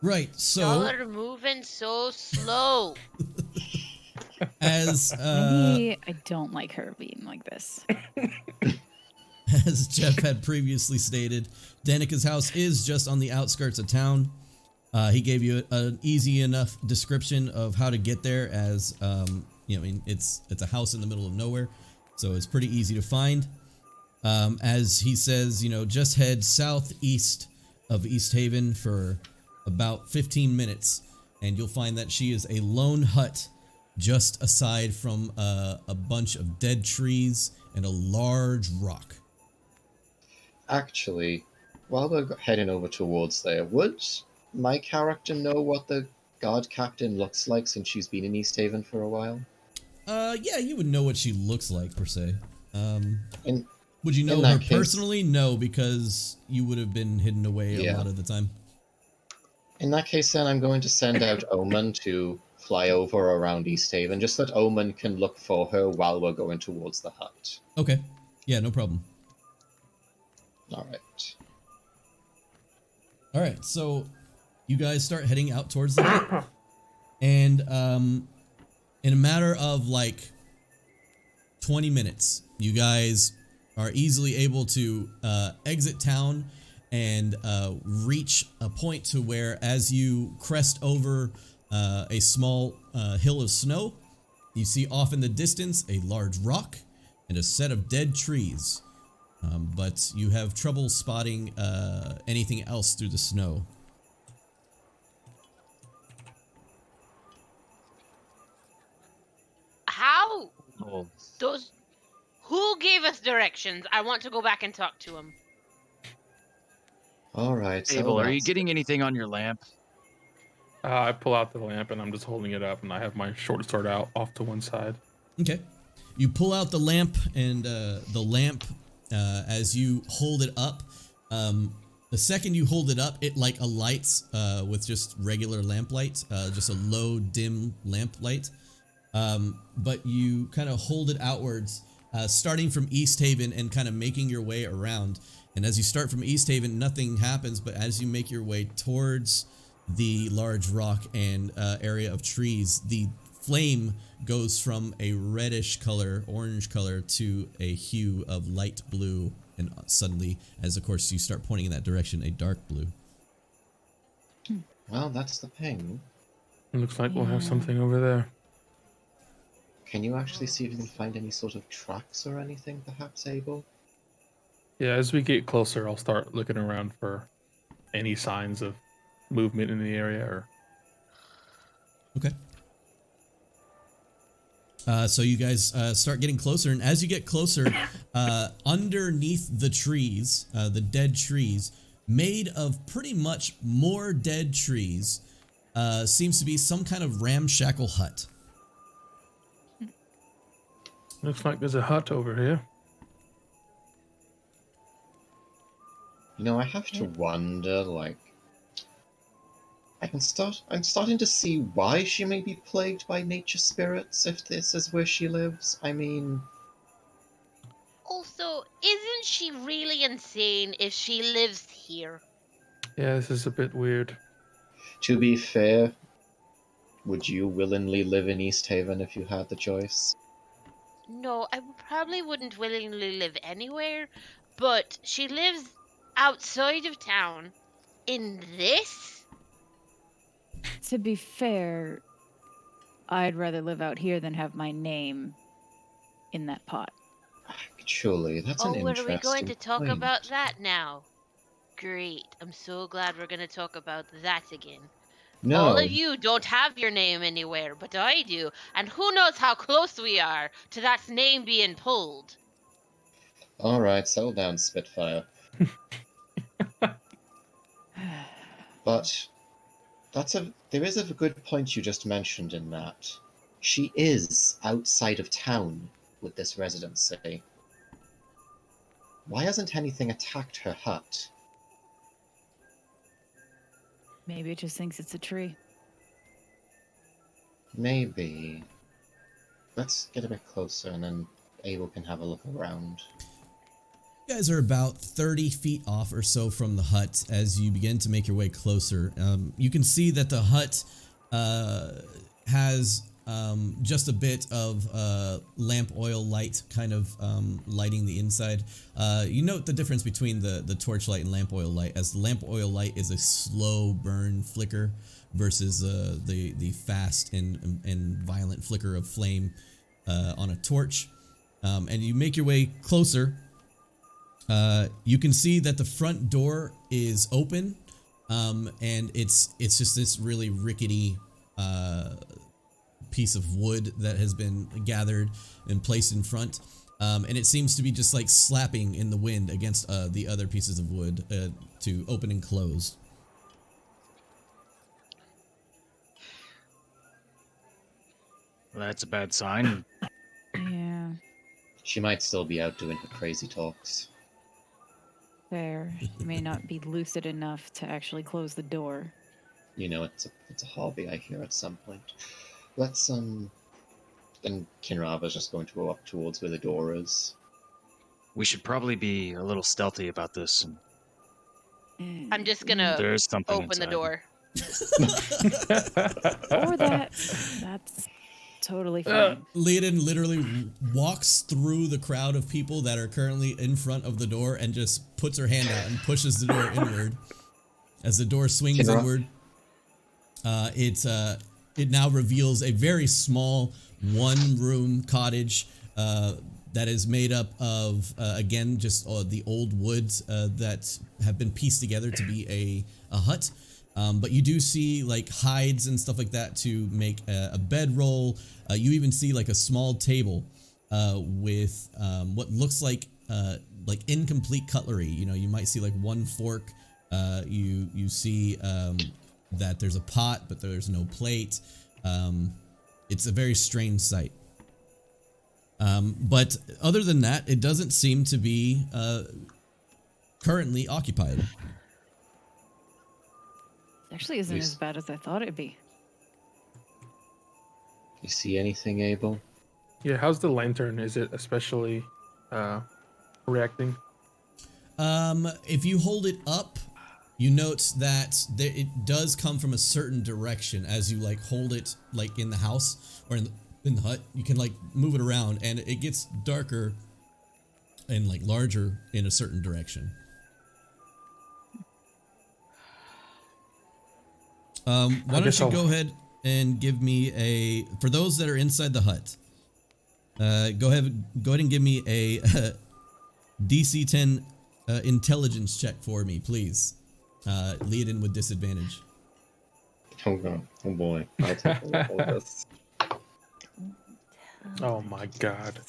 Right, Y'all so are moving so slow. as Maybe I don't like her being like this. as Jeff had previously stated, Danica's house is just on the outskirts of town. He gave you an easy enough description of how to get there, as you know, I mean, it's a house in the middle of nowhere, so it's pretty easy to find. As he says, you know, just head southeast of East Haven for about 15 minutes, and you'll find that she is a lone hut just aside from a bunch of dead trees and a large rock. Actually, while we're heading over towards there, would my character know what the guard captain looks like since she's been in East Haven for a while? Yeah, you would know what she looks like, per se. In, Would you know in her that case- personally? No, because you would have been hidden away a Yeah. lot of the time. in that case, then I'm going to send out Omen to fly over around East Haven, just so that Omen can look for her while we're going towards the hut. Okay. Yeah, no problem. Alright. Alright, so you guys start heading out towards the hut. And in a matter of like 20 minutes, you guys are easily able to exit town and reach a point to where, as you crest over a small hill of snow, you see off in the distance a large rock and a set of dead trees. But you have trouble spotting anything else through the snow. How Oh, does... Who gave us directions? I want to go back and talk to him. Alright, so Abel, are you that's- getting anything on your lamp? I pull out the lamp and I'm just holding it up, and I have my short sword out off to one side. Okay. You pull out the lamp, and the lamp, as you hold it up, the second you hold it up, it like alights with just regular lamp light, just a low, dim lamp light. But you kind of hold it outwards, starting from East Haven and kind of making your way around. And as you start from East Haven, nothing happens, but as you make your way towards the large rock and area of trees, the flame goes from a reddish color, orange color, to a hue of light blue, and suddenly, as of course you start pointing in that direction, a dark blue. Well, that's the thing. It looks like we'll have Yeah. something over there. Can you actually see if you can find any sort of tracks or anything, perhaps, Abel? Yeah, as we get closer, I'll start looking around for any signs of movement in the area. Or Okay. So you guys start getting closer, and as you get closer, underneath the trees, the dead trees, made of pretty much more dead trees, seems to be some kind of ramshackle hut. looks like there's a hut over here. You know, I have to wonder, like... I'm starting to see why she may be plagued by nature spirits, if this is where she lives. I mean... Also, isn't she really insane if she lives here? Yeah, this is a bit weird. To be fair, would you willingly live in East Haven if you had the choice? No, I probably wouldn't willingly live anywhere, but she lives outside of town in this? To be fair, I'd rather live out here than have my name in that pot. Actually, that's an Oh, interesting are we going to talk point. about that now? Great. I'm so glad we're going to talk about that again. No. All of you don't have your name anywhere, but I do. And who knows how close we are to that name being pulled. All right, settle down, Spitfire. But there is a good point you just mentioned in that. She is outside of town with this residency. Why hasn't anything attacked her hut? Maybe it just thinks it's a tree. Maybe. Let's get a bit closer and then Abel can have a look around. You guys are about 30 feet off or so from the hut as you begin to make your way closer. You can see that the hut has just a bit of lamp oil light kind of lighting the inside. You note the difference between the torchlight and lamp oil light, as the lamp oil light is a slow burn flicker versus the fast and violent flicker of flame on a torch. And you make your way closer. You can see that the front door is open, and it's just this really rickety piece of wood that has been gathered and placed in front, and it seems to be just like slapping in the wind against the other pieces of wood to open and close. Well, that's a bad sign. Yeah, She might still be out doing her crazy talks. fair. She may not be lucid enough to actually close the door. You know, it's a hobby I hear at some point. Let's and Kinrava's just going to go up towards where the door is. We should probably be a little stealthy about this. I'm just gonna There's something open the inside. door. Or that's totally fine. Leodin literally walks through the crowd of people that are currently in front of the door and just puts her hand out and pushes the door inward. As the door swings inward, it now reveals a very small one-room cottage that is made up of, again, just the old woods that have been pieced together to be a hut. But you do see like hides and stuff like that to make a bedroll. You even see like a small table with what looks like incomplete cutlery. You know, you might see like one fork. You see that there's a pot, but there's no plate. It's a very strange sight. But other than that, it doesn't seem to be currently occupied. Actually isn't as bad as I thought it'd be. You see anything, Abel? Yeah, how's the lantern? Is it especially reacting? If you hold it up, you note that it does come from a certain direction as you like hold it like in the house or in the hut. You can like move it around and it gets darker and like larger in a certain direction. Why don't you go ahead and give me for those that are inside the hut, go ahead and give me a DC 10 intelligence check for me, please. Leodin with disadvantage. Oh god. Oh boy. I'll take a look at this. Oh my god.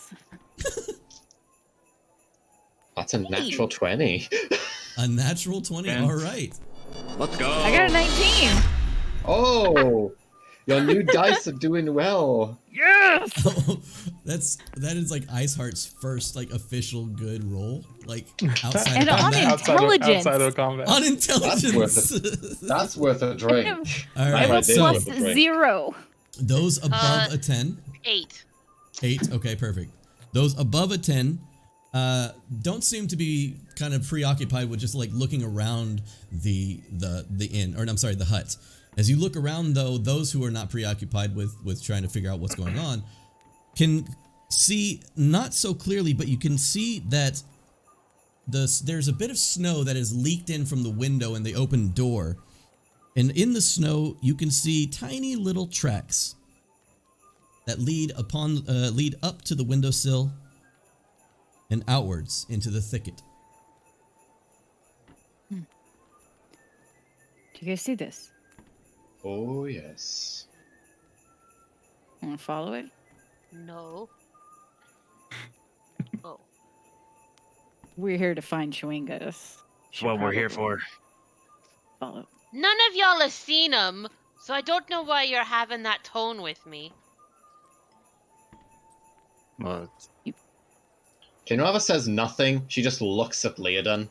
That's a natural 20. A natural 20. And- All right. Let's go. I got a 19. Oh! Your new dice are doing well. Yes. that is like Iceheart's first like official good roll, like outside And of on combat. intelligence. Outside of combat. On intelligence. That's worth a drink. All I right. have a right there So with a drink. 0. those above a 10, 8. 8. Okay, perfect. Those above a 10 don't seem to be kind of preoccupied with just like looking around the inn, or I'm sorry, the hut. As you look around, though, those who are not preoccupied with trying to figure out what's going on can see not so clearly, but you can see that there's a bit of snow that has leaked in from the window and the open door, and in the snow you can see tiny little tracks that lead up to the windowsill and outwards into the thicket. Do you guys see this? Oh, yes. Want to follow it? No. Oh. We're here to find Chewingas. That's Should what we're here probably for. Follow. None of y'all have seen him, so I don't know why you're having that tone with me. Well, Kinrava says nothing. She just looks at Leodon.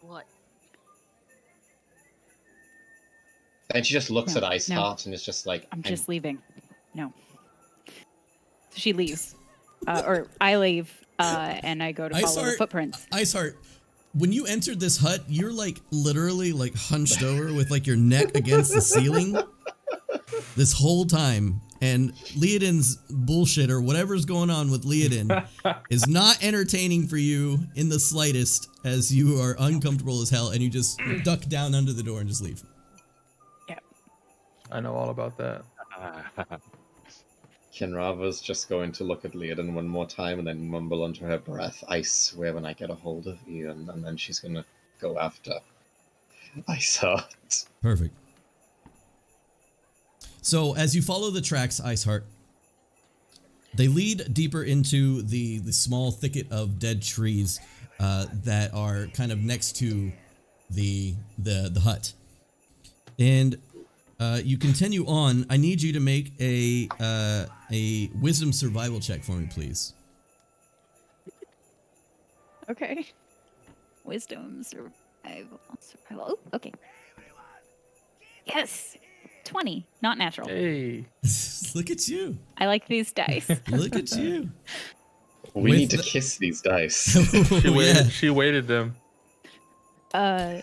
What? Then she just looks No, at Iceheart no. and is just like, I'm just leaving. No. So she leaves. Or I leave, and I go to follow the footprints. Iceheart, when you entered this hut, you're like literally like hunched over with like your neck against the ceiling this whole time. And Leodin's bullshit or whatever's going on with Leodin is not entertaining for you in the slightest, as you are uncomfortable as hell and you just duck down under the door and just leave. I know all about that. Kinrava's just going to look at Leodon one more time and then mumble under her breath, I swear when I get a hold of you, and then she's gonna go after Iceheart. Perfect. So as you follow the tracks, Iceheart, they lead deeper into the small thicket of dead trees that are kind of next to the hut. And you continue on. I need you to make a wisdom survival check for me, please. Okay. Wisdom, survival. Oh, okay. Yes. 20. Not natural. Hey. Look at you. I like these dice. Look at you. We With need to the- kiss these dice. She weighted them. I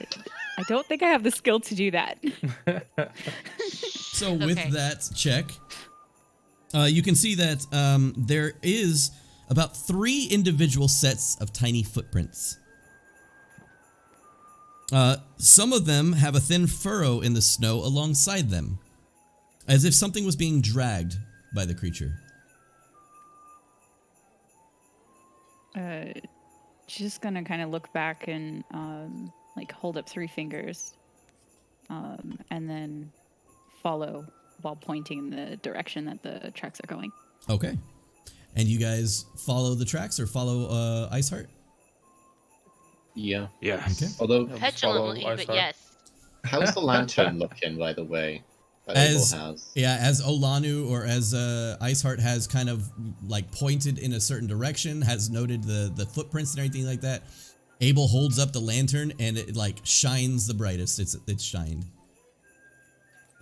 don't think I have the skill to do that. So with Okay. that check, you can see that there is about 3 individual sets of tiny footprints. Some of them have a thin furrow in the snow alongside them, as if something was being dragged by the creature. She's just gonna kind of look back and like hold up 3 fingers, and then follow while pointing in the direction that the tracks are going. Okay. And you guys follow the tracks or follow Iceheart? Yeah. yeah. Okay. Although, Petulantly, follow but Iceheart. yes. how's the lantern looking, by the way? That Abel has. Yeah, as Olanu or as Iceheart has kind of like pointed in a certain direction, has noted the footprints and everything like that. Abel holds up the lantern and it like shines the brightest. It's shined.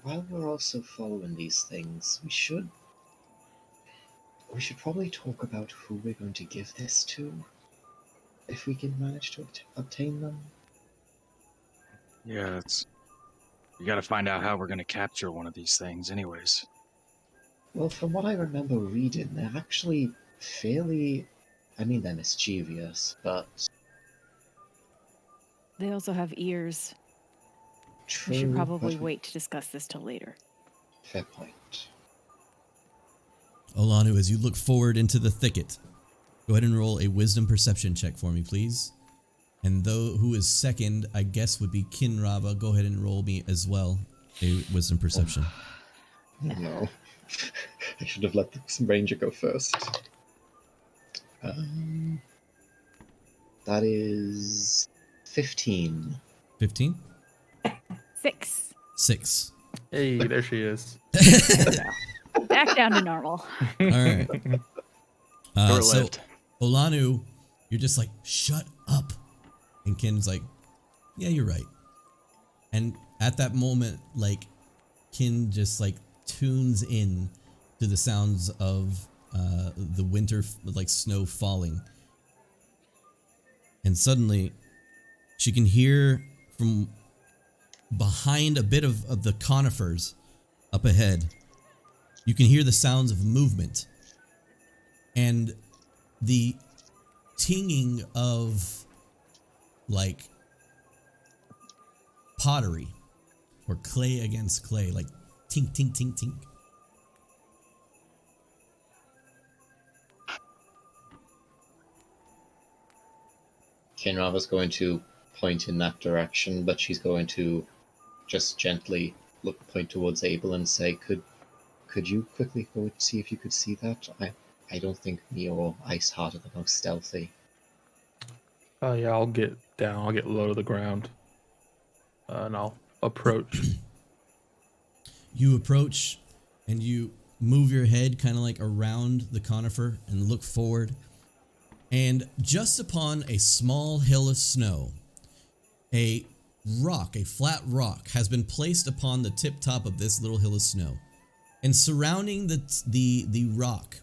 While we're also following these things, we should probably talk about who we're going to give this to, if we can manage to obtain them. Yeah, you gotta find out how we're gonna capture one of these things anyways. Well, from what I remember reading, they're actually fairly... I mean, they're mischievous, but... They also have ears. True, We should probably but wait to discuss this till later. Fair point. Olanu, as you look forward into the thicket, go ahead and roll a wisdom perception check for me, please. And who is second, I guess, would be Kinrava. Go ahead and roll me as well a wisdom perception. No. I should have let the ranger go first. That is 15. 15? 6. 6. Hey, there she is. Back down to normal. All right. So Short-lived. Olanu, you're just like, shut up. And Kin's like, yeah, you're right. And at that moment, like, Kin just like tunes in to the sounds of the winter, like snow falling. And suddenly, she can hear from behind a bit of the conifers up ahead, you can hear the sounds of movement and the tinging of like pottery or clay against clay, like tink, tink, tink, tink. Kinrava's going to point in that direction, but she's going to just gently point towards Abel and say, Could you quickly go see if you could see that? I don't think me or Ice Heart are the most stealthy. Oh yeah, I'll get down. I'll get low to the ground, and I'll approach. You approach, and you move your head kind of like around the conifer and look forward. And just upon a small hill of snow, a flat rock, has been placed upon the tip top of this little hill of snow. And surrounding the rock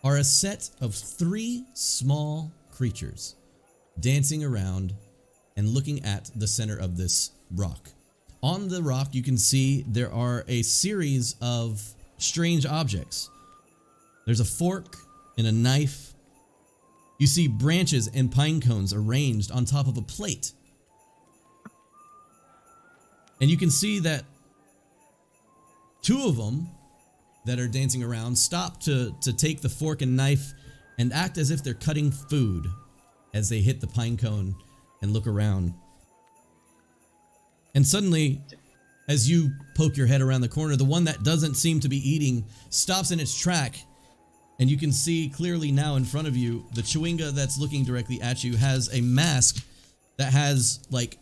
are a set of 3 small creatures dancing around and looking at the center of this rock. On the rock, you can see there are a series of strange objects. There's a fork and a knife. You see branches and pine cones arranged on top of a plate. And you can see that 2 of them that are dancing around stop to take the fork and knife and act as if they're cutting food as they hit the pine cone and look around. And suddenly, as you poke your head around the corner, the one that doesn't seem to be eating stops in its track, and you can see clearly now in front of you, the Chewinga that's looking directly at you has a mask that has like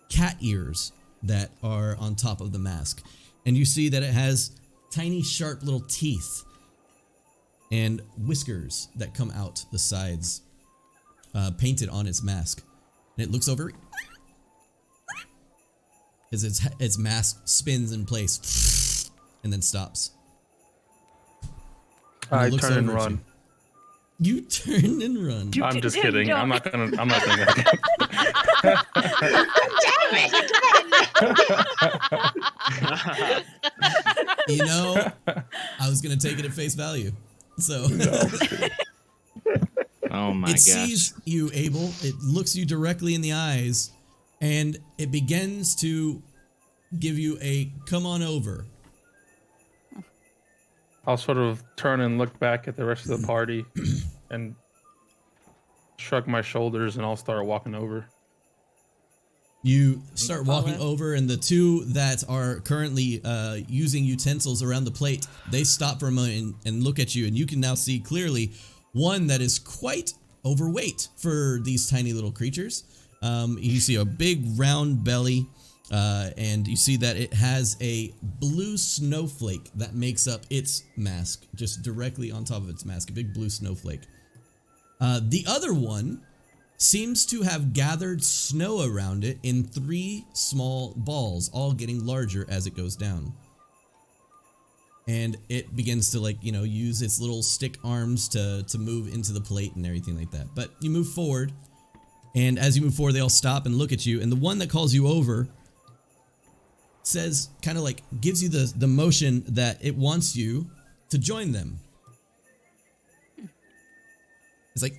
cat ears that are on top of the mask. And you see that it has tiny sharp little teeth and whiskers that come out the sides, painted on its mask. And it looks over as its mask spins in place and then stops. And I turn and run. You turn and run. I'm just kidding. I'm not gonna. Damn it! You know, I was gonna take it at face value. So Oh my it gosh. sees you, Abel. It looks you directly in the eyes, and it begins to give you a come on over. I'll sort of turn and look back at the rest of the party and shrug my shoulders, and I'll start walking over. You start walking over, and the 2 that are currently using utensils around the plate, they stop for a moment and look at you, and you can now see clearly one that is quite overweight for these tiny little creatures. You see a big round belly, and you see that it has a blue snowflake that makes up its mask, just directly on top of its mask, a big blue snowflake. The other one seems to have gathered snow around it in 3 small balls, all getting larger as it goes down. And it begins to, like, you know, use its little stick arms to move into the plate and everything like that. But you move forward, and as you move forward, they all stop and look at you, and the one that calls you over says, kind of like, gives you the motion that it wants you to join them. It's like,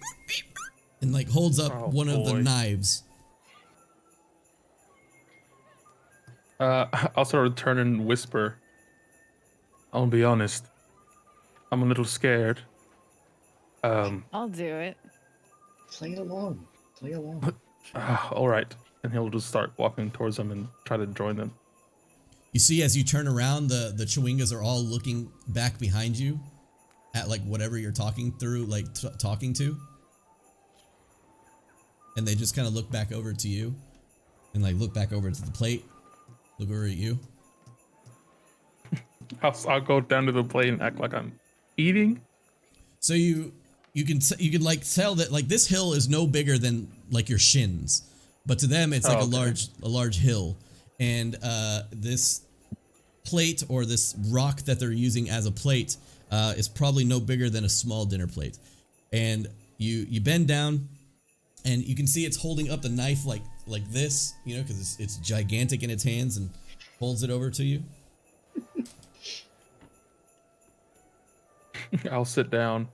and like holds up one of the knives. I'll sort of turn and whisper. I'll be honest. I'm a little scared. I'll do it. Play along. Play along. All right. And he'll just start walking towards them and try to join them. You see, as you turn around, the Chewingas are all looking back behind you at like whatever you're talking through, like talking to. And they just kind of look back over to you and like look back over to the plate, look over at you. I'll go down to the plate and act like I'm eating. So you can like tell that like this hill is no bigger than like your shins, but to them it's like a large hill, and this plate or this rock that they're using as a plate is probably no bigger than a small dinner plate. And you bend down, and you can see it's holding up the knife like this, you know, because it's gigantic in its hands, and holds it over to you. I'll sit down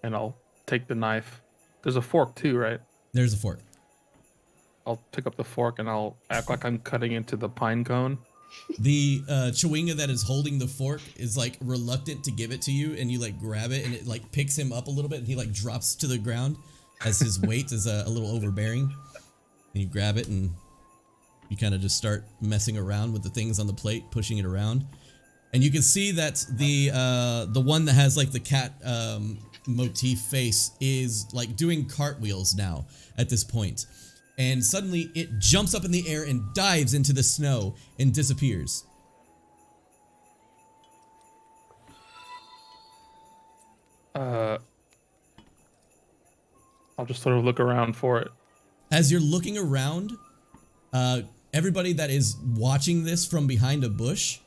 and I'll take the knife. There's a fork too, right? There's a fork. I'll pick up the fork and I'll act like I'm cutting into the pine cone. The Chewinga that is holding the fork is like reluctant to give it to you, and you like grab it, and it like picks him up a little bit, and he like drops to the ground as his weight is a little overbearing. And you grab it and you kind of just start messing around with the things on the plate, pushing it around. And you can see that the one that has like the cat motif face is like doing cartwheels now at this point. And suddenly it jumps up in the air and dives into the snow and disappears. I'll just sort of look around for it. As you're looking around, everybody that is watching this from behind a bush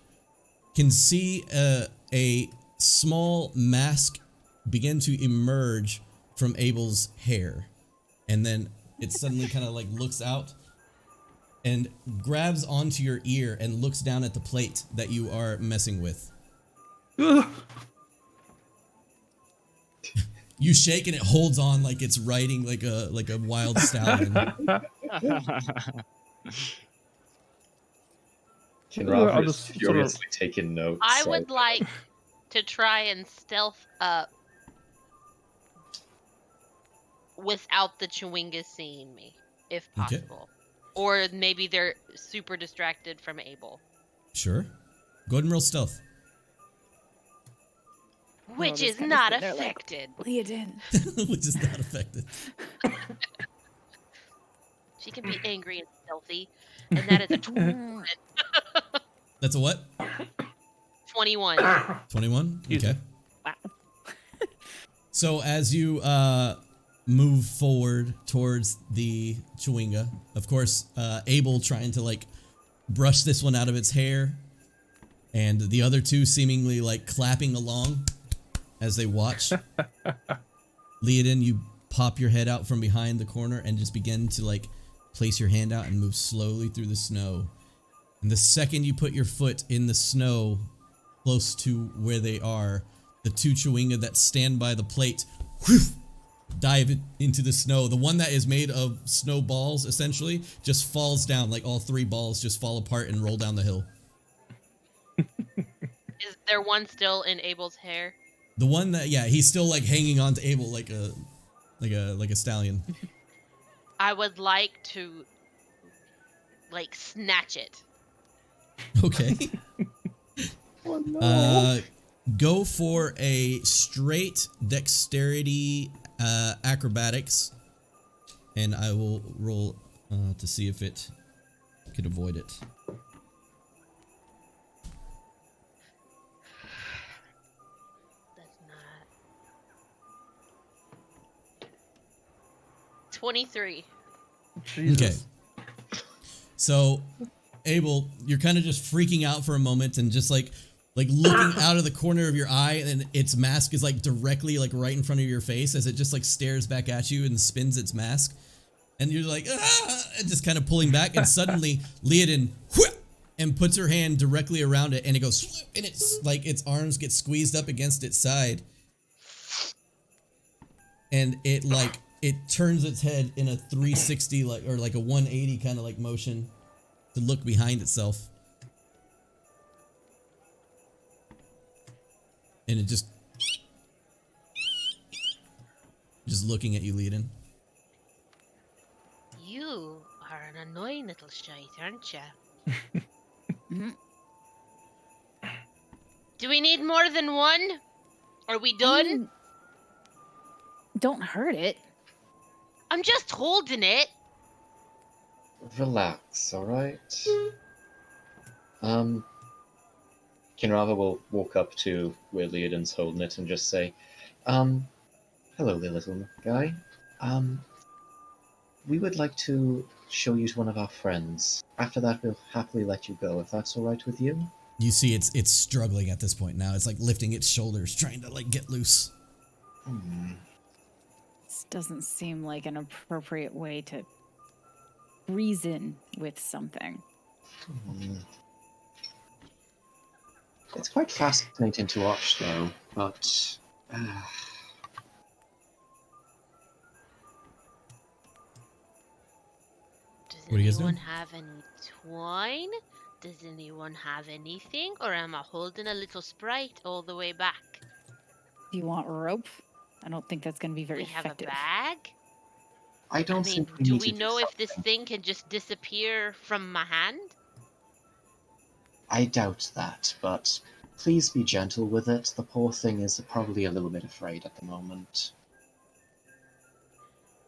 can see a small mask begin to emerge from Abel's hair. And then it suddenly kind of like looks out and grabs onto your ear and looks down at the plate that you are messing with. You shake and it holds on like it's riding like a wild stallion. Kinraver I'll is just sort of- furiously taking notes. I would like to try and stealth up without the Chewingas seeing me, if Okay. possible. Or maybe they're super distracted from Abel. Sure. Go ahead and roll stealth. Which just is kinda not sit there like- affected. Leodin. Which is not affected. She can be angry and stealthy. And that is a 21. That's a what? 21. 21? Excuse Okay. Wow. So as you move forward towards the Chewinga, of course, Abel trying to like brush this one out of its hair, and the other two seemingly like clapping along as they watch. Leodin, you pop your head out from behind the corner and just begin to like place your hand out and move slowly through the snow. And the second you put your foot in the snow close to where they are, the two Chewinga that stand by the plate whew, dive into the snow. The one that is made of snowballs essentially just falls down, like all three balls just fall apart and roll down the hill. Is there one still in Abel's hair? The one that, yeah, he's still like hanging on to Abel like a stallion. I would like to, like, snatch it. Okay. Oh, no. Go for a straight dexterity acrobatics, and I will roll to see if it could avoid it. That's not. 23. Jesus. Okay. So, Abel, you're kind of just freaking out for a moment and just like looking out of the corner of your eye, and its mask is like directly like right in front of your face as it just like stares back at you and spins its mask. And you're like, ah, and just kind of pulling back, and suddenly Leodin whoop, and puts her hand directly around it, and it goes swoop, and it's like its arms get squeezed up against its side. And it like it turns its head in a 360 like or like a 180 kind of like motion to look behind itself. And it just looking at you, Leodin. You are an annoying little shite, aren't you? Mhm. Do we need more than one? Are we done? I mean, don't hurt it. I'm just holding it. Relax, alright? Kinrava will walk up to where Leodin's holding it and just say, hello there, little guy. We would like to show you to one of our friends. After that, we'll happily let you go, if that's alright with you. You see it's struggling at this point now. It's like lifting its shoulders, trying to like get loose. This doesn't seem like an appropriate way to reason with something. It's quite fascinating to watch, though, but... Does What are you guys anyone doing? have any twine? Does anyone have anything? Or am I holding a little sprite all the way back? Do you want rope? I don't think that's going to be very We have a effective. bag? I I don't mean, think we do need we to do know if this something. thing can just disappear from my hand? I doubt that, but please be gentle with it. The poor thing is probably a little bit afraid at the moment.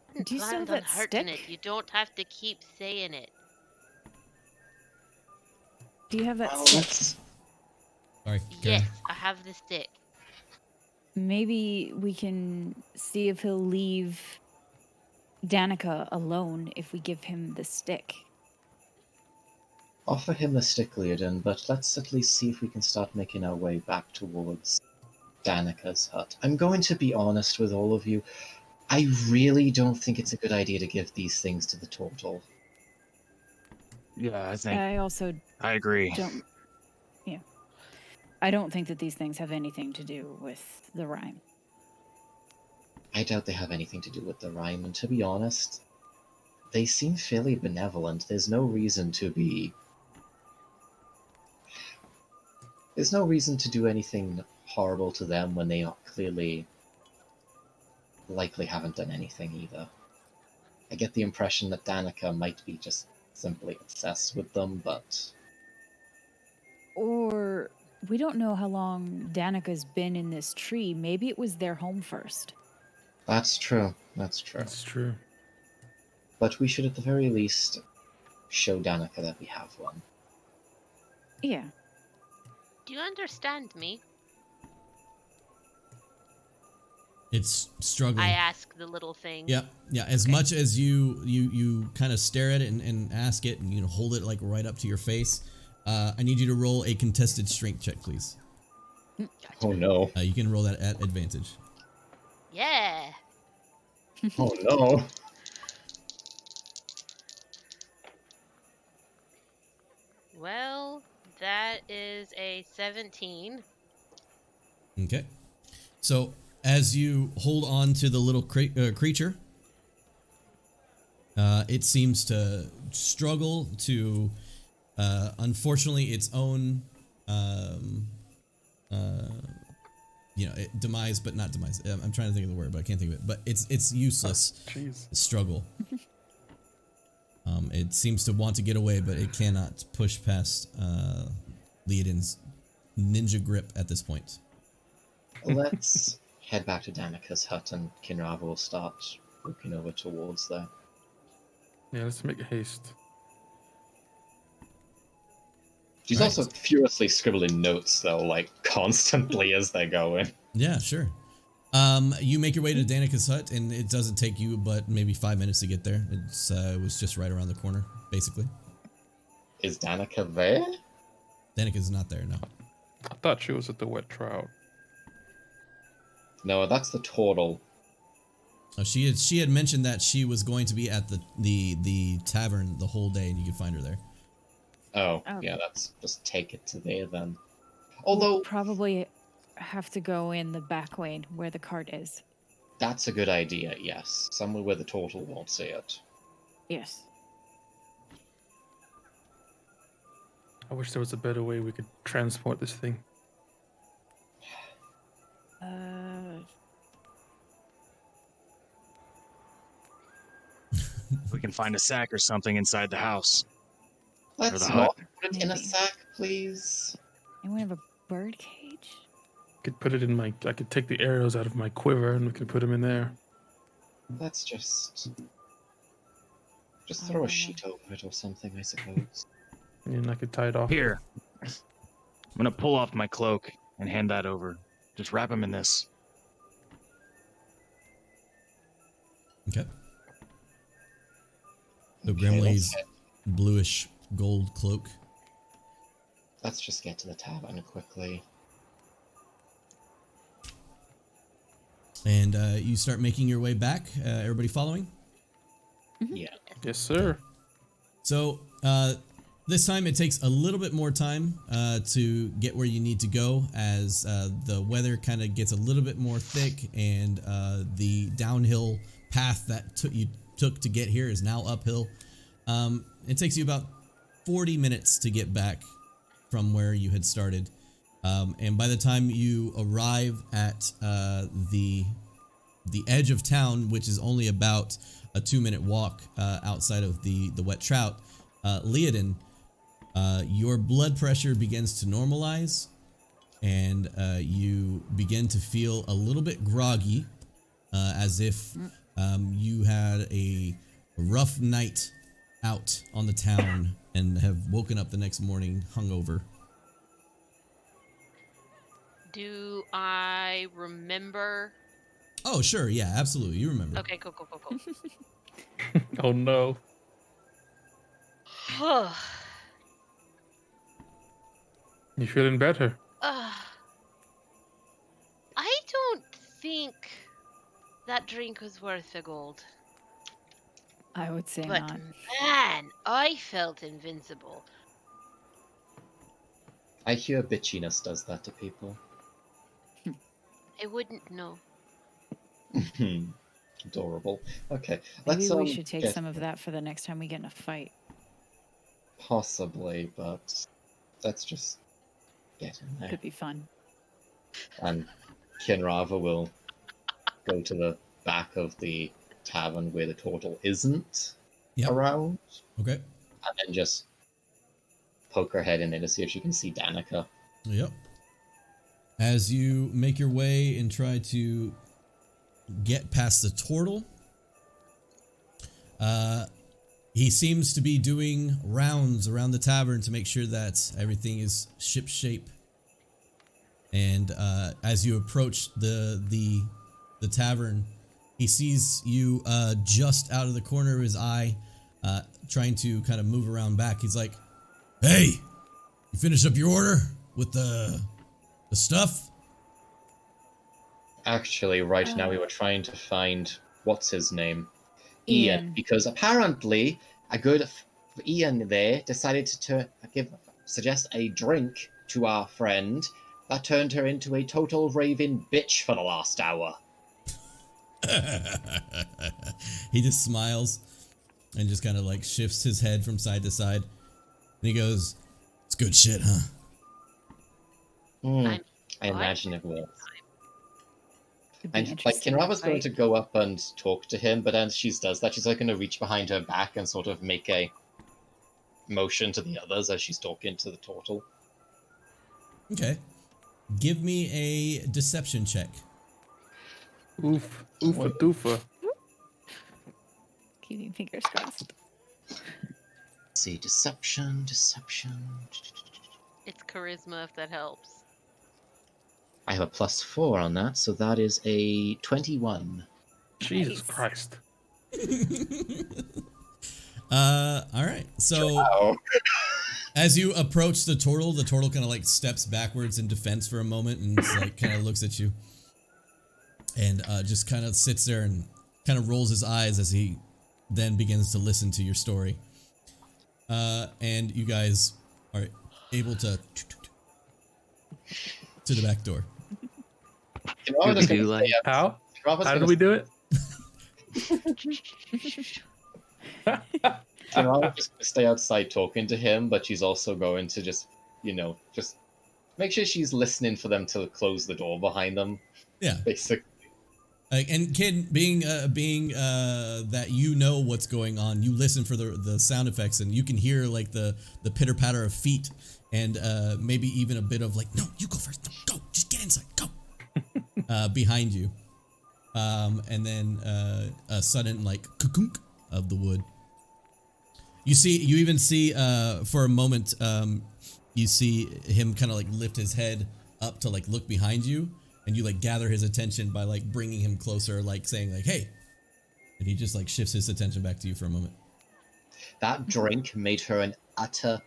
I hadn't Do you still have planned on that hurting stick? it. You don't have to keep saying it. Do you have that Well, stick? let's... Sorry, Karen. Yes, I have the stick. Maybe we can see if he'll leave Danica alone if we give him the stick. offer him the stick, Leodin, but let's at least see if we can start making our way back towards Danica's hut. I'm going to be honest with all of you. I really don't think it's a good idea to give these things to the turtle. Yeah, I think I also I agree. don't. Yeah. I don't think that these things have anything to do with the rhyme. I doubt they have anything to do with the rhyme, and to be honest, they seem fairly benevolent. There's no reason to be... There's no reason to do anything horrible to them when they are clearly... likely haven't done anything either. I get the impression that Danica might be just simply obsessed with them, but... Or we don't know how long Danica's been in this tree. Maybe it was their home first. That's true, that's true. That's true. But we should at the very least show Danica that we have one. Yeah. Do you understand me? It's struggling. I ask the little thing. Yeah, yeah. As Okay. much as you kind of stare at it and ask it, and hold it like right up to your face. I need you to roll a contested strength check, please. Oh no. You can roll that at advantage. Yeah. Oh no. Well, that is a 17. Okay. So as you hold on to the little creature, it seems to struggle to, unfortunately, its own, demise, but not demise. I'm trying to think of the word, but I can't think of it. But it's useless Jeez. struggle. It seems to want to get away, but it cannot push past Leodin's ninja grip at this point. Let's head back to Danica's hut and Kinrava will start looking over towards there. Yeah, let's make haste. She's Right. also furiously scribbling notes, though, like, constantly as they're going. Yeah, sure. You make your way to Danica's hut, and it doesn't take you but maybe 5 minutes to get there. It was just right around the corner, basically. Is Danica there? Danica's not there, no. I thought she was at the wet trout. No, that's the turtle. Oh, she had mentioned that she was going to be at the tavern the whole day, and you could find her there. Oh, Oh. yeah, that's just take it to there then. Although, Probably have to go in the back lane where the cart is. that's a good idea, yes. Somewhere where the turtle won't see it. Yes. I wish there was a better way we could transport this thing. We can find a sack or something inside the house. Let's the not hut. put it in a Maybe. sack, please. Anyone have a bird cage? Could put it in my. I could take the arrows out of my quiver and we could put them in there. Let's just I throw don't a know. sheet over it or something, I suppose. And I could tie it off. Here. I'm gonna pull off my cloak and hand that over. Just wrap him in this. Okay. So Okay, Grimley's let's bluish gold cloak. Let's just get to the tavern quickly. And you start making your way back. Everybody following? Yeah. Yes, sir. So this time it takes a little bit more time to get where you need to go, as the weather kind of gets a little bit more thick, and the downhill path that you took to get here is now uphill. It takes you about 40 minutes to get back from where you had started. And by the time you arrive at the the edge of town, which is only about a 2-minute walk outside of the Wet Trout, Leodin, your blood pressure begins to normalize, and you begin to feel a little bit groggy, as if you had a rough night out on the town and have woken up the next morning hungover. Do I remember? Oh, sure. Yeah, absolutely. You remember. Okay, cool. Oh no. You feeling better? I don't think that drink was worth the gold. I would say But not. man, I felt invincible. I hear bitchiness does that to people. I wouldn't know. Adorable. Okay, Maybe let's we should take get some of that for the next time we get in a fight. possibly, but let's just get in there. Could be fun. And Kinrava will go to the back of the tavern where the turtle isn't Yep. around, Okay. and then just poke her head in there to see if she can see Danica. Yep. As you make your way and try to get past the turtle, he seems to be doing rounds around the tavern to make sure that everything is shipshape. And as you approach the tavern, he sees you just out of the corner of his eye, trying to kind of move around back. He's like, "Hey, you finished up your order with the stuff?" Actually, right now we were trying to find what's his name, Ian. because apparently a good Ian there decided to suggest a drink to our friend that turned her into a total raving bitch for the last hour. He just smiles and just kind of like shifts his head from side to side. And he goes, "It's good shit, huh?" I imagine it will. Could be And like interesting to Kinrava's going fight. to go up and talk to him, but then she does that. She's like going to reach behind her back and sort of make a motion to the others as she's talking to the turtle. Okay. Give me a deception check. Oof. Oofa doofa. Keeping fingers crossed. Let's see, deception. It's charisma if that helps. I have a +4 on that, so that is a 21. Jesus Nice. Christ. All right. So Wow. as you approach the turtle kind of like steps backwards in defense for a moment and just, like kind of looks at you and just kind of sits there and kind of rolls his eyes as he then begins to listen to your story. And you guys are able to the back door. Kinrava's do gonna like- stay out- How? Kinrava's How gonna did we do it? Kinrava's just going to stay outside talking to him, but she's also going to just make sure she's listening for them to close the door behind them, Yeah. basically. And kid, being that you know what's going on, you listen for the sound effects and you can hear like the pitter patter of feet and maybe even a bit of like, "No, you go first. No, go, just get inside, go," behind you. And then a sudden like kunk of the wood. You even see for a moment, you see him kind of like lift his head up to like look behind you, and you like gather his attention by like bringing him closer, like saying like, "Hey," and he just like shifts his attention back to you for a moment. That drink made her an utter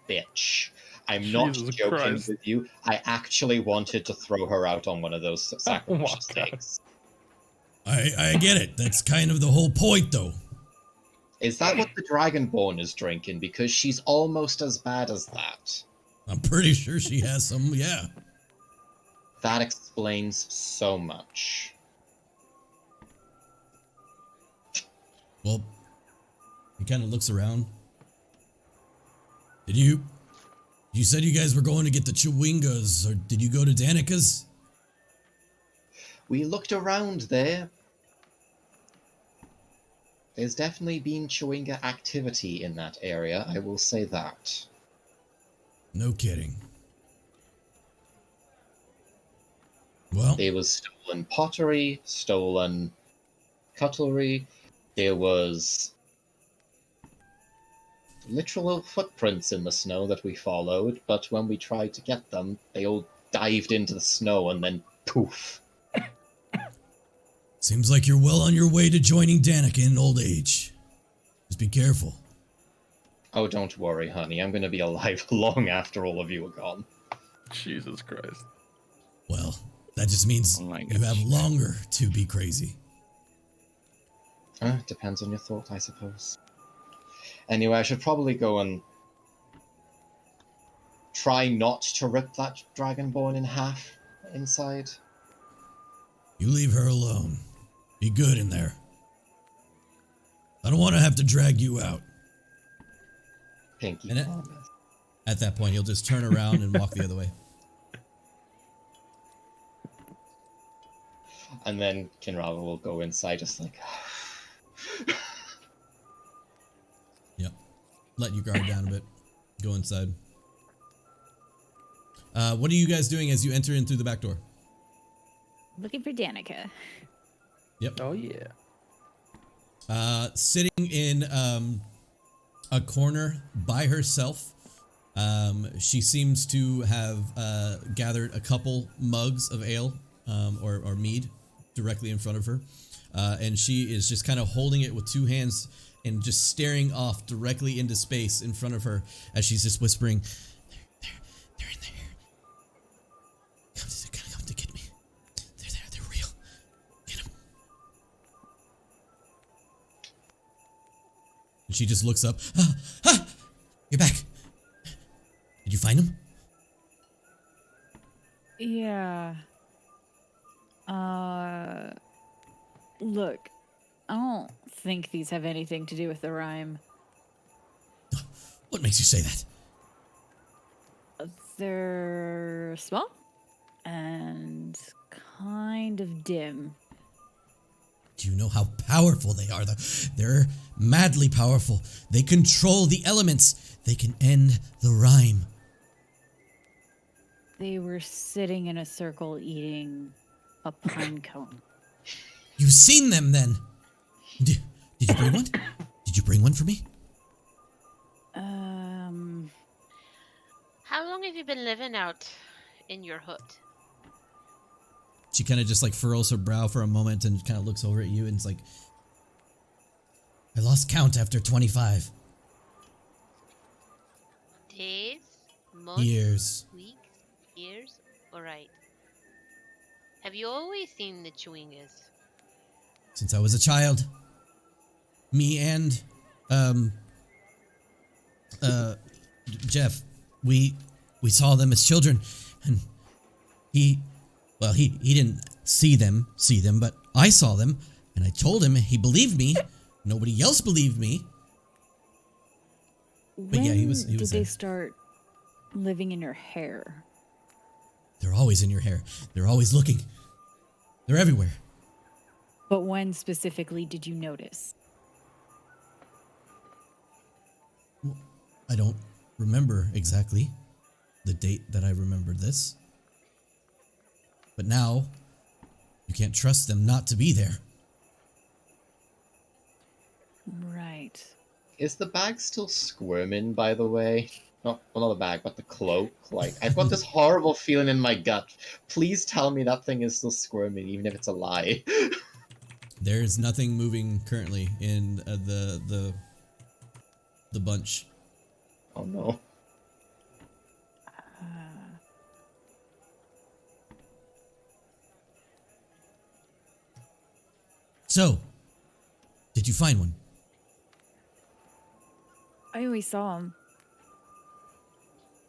bitch. I'm not Jesus joking Christ. with you. I actually wanted to throw her out on one of those sacrificial God. stakes. I get it. That's kind of the whole point, though. Is that what the Dragonborn is drinking? Because she's almost as bad as that. I'm pretty sure she has some. Yeah. That explains so much. Well, he kind of looks around. You said you guys were going to get the Chewingas, or did you go to Danica's? We looked around there. There's definitely been Chewinga activity in that area, I will say that. No kidding. Well, There was stolen pottery, stolen cutlery, there was literal footprints in the snow that we followed, but when we tried to get them, they all dived into the snow and then poof. seems like you're well on your way to joining Danica in old age. Just be careful. Oh, don't worry, honey. I'm going to be alive long after all of you are gone. Jesus Christ. Well, that just means Oh my you gosh. have longer to be crazy. Depends on your thought, I suppose. Anyway, I should probably go and try not to rip that dragonborn in half inside. You leave her alone. Be good in there. I don't want to have to drag you out. Pinky And it- promise. At that point, he'll just turn around and walk the other way. And then Kinrava will go inside just like... Yep. Let you guard down a bit. Go inside. What are you guys doing as you enter in through the back door? Looking for Danica. Yep. Oh yeah. Sitting in a corner by herself. She seems to have gathered a couple mugs of ale or mead directly in front of her. And she is just kind of holding it with two hands and just staring off directly into space in front of her as she's just whispering, they're in there. Come to get me. They're there, they're real. Get them. And she just looks up. You're back. Did you find him? Yeah. Look, I don't think these have anything to do with the Rime. What makes you say that? They're small and kind of dim. Do you know how powerful they are? They're madly powerful. They control the elements. They can end the Rime. They were sitting in a circle eating a pine cone. You've seen them then? Did you bring one? Did you bring one for me? How long have you been living out in your hut? She kind of just like furrows her brow for a moment and kind of looks over at you and it's like, I lost count after 25 Days? Months? years. Weeks? Years? Alright. Have you always seen the Chewingas? Since I was a child. Me and, Jeff, we saw them as children, and he didn't see them, but I saw them, and I told him, he believed me. Nobody else believed me. But yeah, he was When did there. they start living in your hair? They're always in your hair. They're always looking. They're everywhere. But when specifically did you notice? I don't remember exactly the date that I remembered this. But now, you can't trust them not to be there. Right. Is the bag still squirming, by the way? Not the bag, but the cloak. Like, I've got this horrible feeling in my gut. Please tell me that thing is still squirming, even if it's a lie. There's nothing moving currently in the bunch. Oh no. So, did you find one? I always saw him.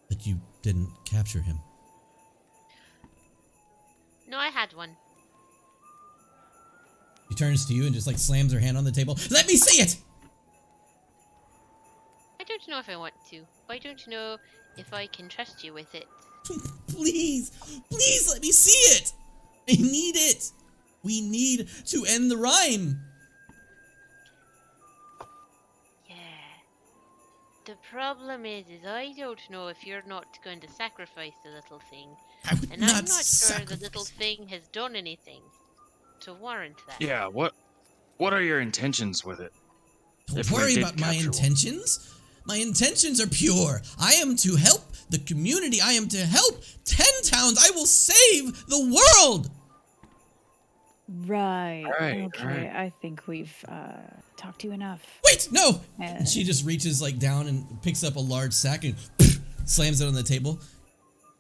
But you didn't capture him. No, I had one. She turns to you and just like slams her hand on the table. Let me see it! I don't know if I want to. I don't know if I can trust you with it. Please, please let me see it! I need it! We need to end the Rime! The problem is I don't know if you're not going to sacrifice the little thing. I would And I'm not not sure the little sacrifice. thing has done anything to warrant that. Yeah, what are your intentions with it? Don't If we worry did about my capture one. intentions. My intentions are pure. I am to help the community. I am to help 10 towns. I will save the world. Right. Right, Okay. right. I think we've talked to you enough. Wait, no. And Uh, she just reaches like down and picks up a large sack and slams it on the table.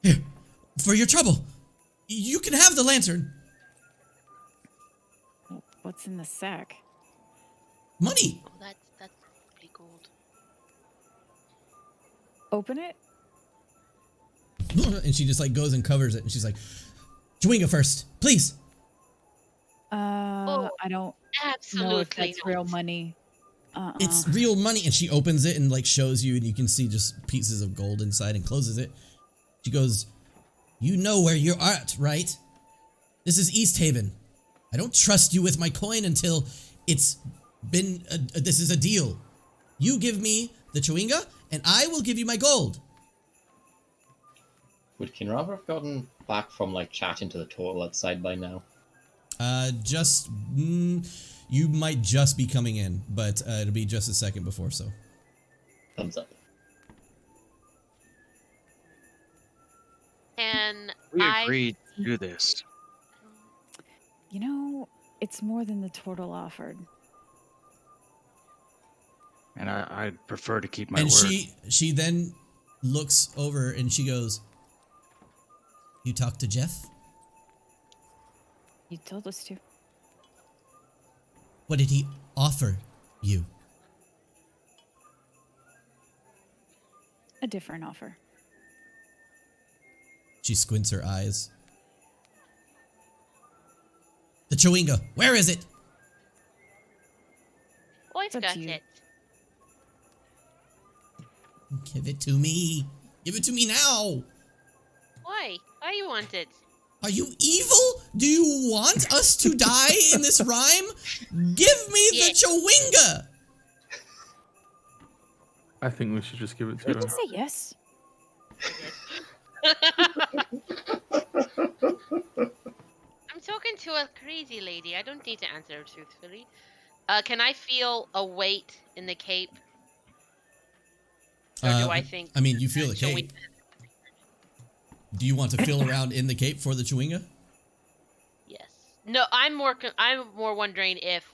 Here, for your trouble. You can have the lantern. What's in the sack? Money. Oh, that's pretty gold. Open it? And she just like goes and covers it and she's like, Chewinga first, please. I don't know if Absolutely that's real not. money. It's real money. And she opens it and like shows you and you can see just pieces of gold inside and closes it. She goes, you know where you're at, right? This is East Haven. I don't trust you with my coin until it's been, this is a deal. You give me the Chewinga and I will give you my gold. Would Kinrava have gotten back from like chatting to the total outside by now? You might just be coming in, but it'll be just a second before so. Thumbs up. And We I agreed to do this. You know, it's more than the turtle offered. And I'd prefer to keep my And word. she then looks over and she goes, you talked to Jeff? You told us to. What did he offer you? A different offer. She squints her eyes. The Chewinga, where is it? I've up got to you. it. Give it to me. Give it to me now. Why? Why you want it? Are you evil? Do you want us to die in this rhyme? Give me the Yes. Chewinga. I think we should just give it to You him. can say yes. I'm talking to a crazy lady. I don't need to answer truthfully. Can I feel a weight in the cape? Or do I think? I mean, you feel the Chewinga- cape. Do you want to feel around in the cape for the Chewinga? Yes. No, I'm more wondering if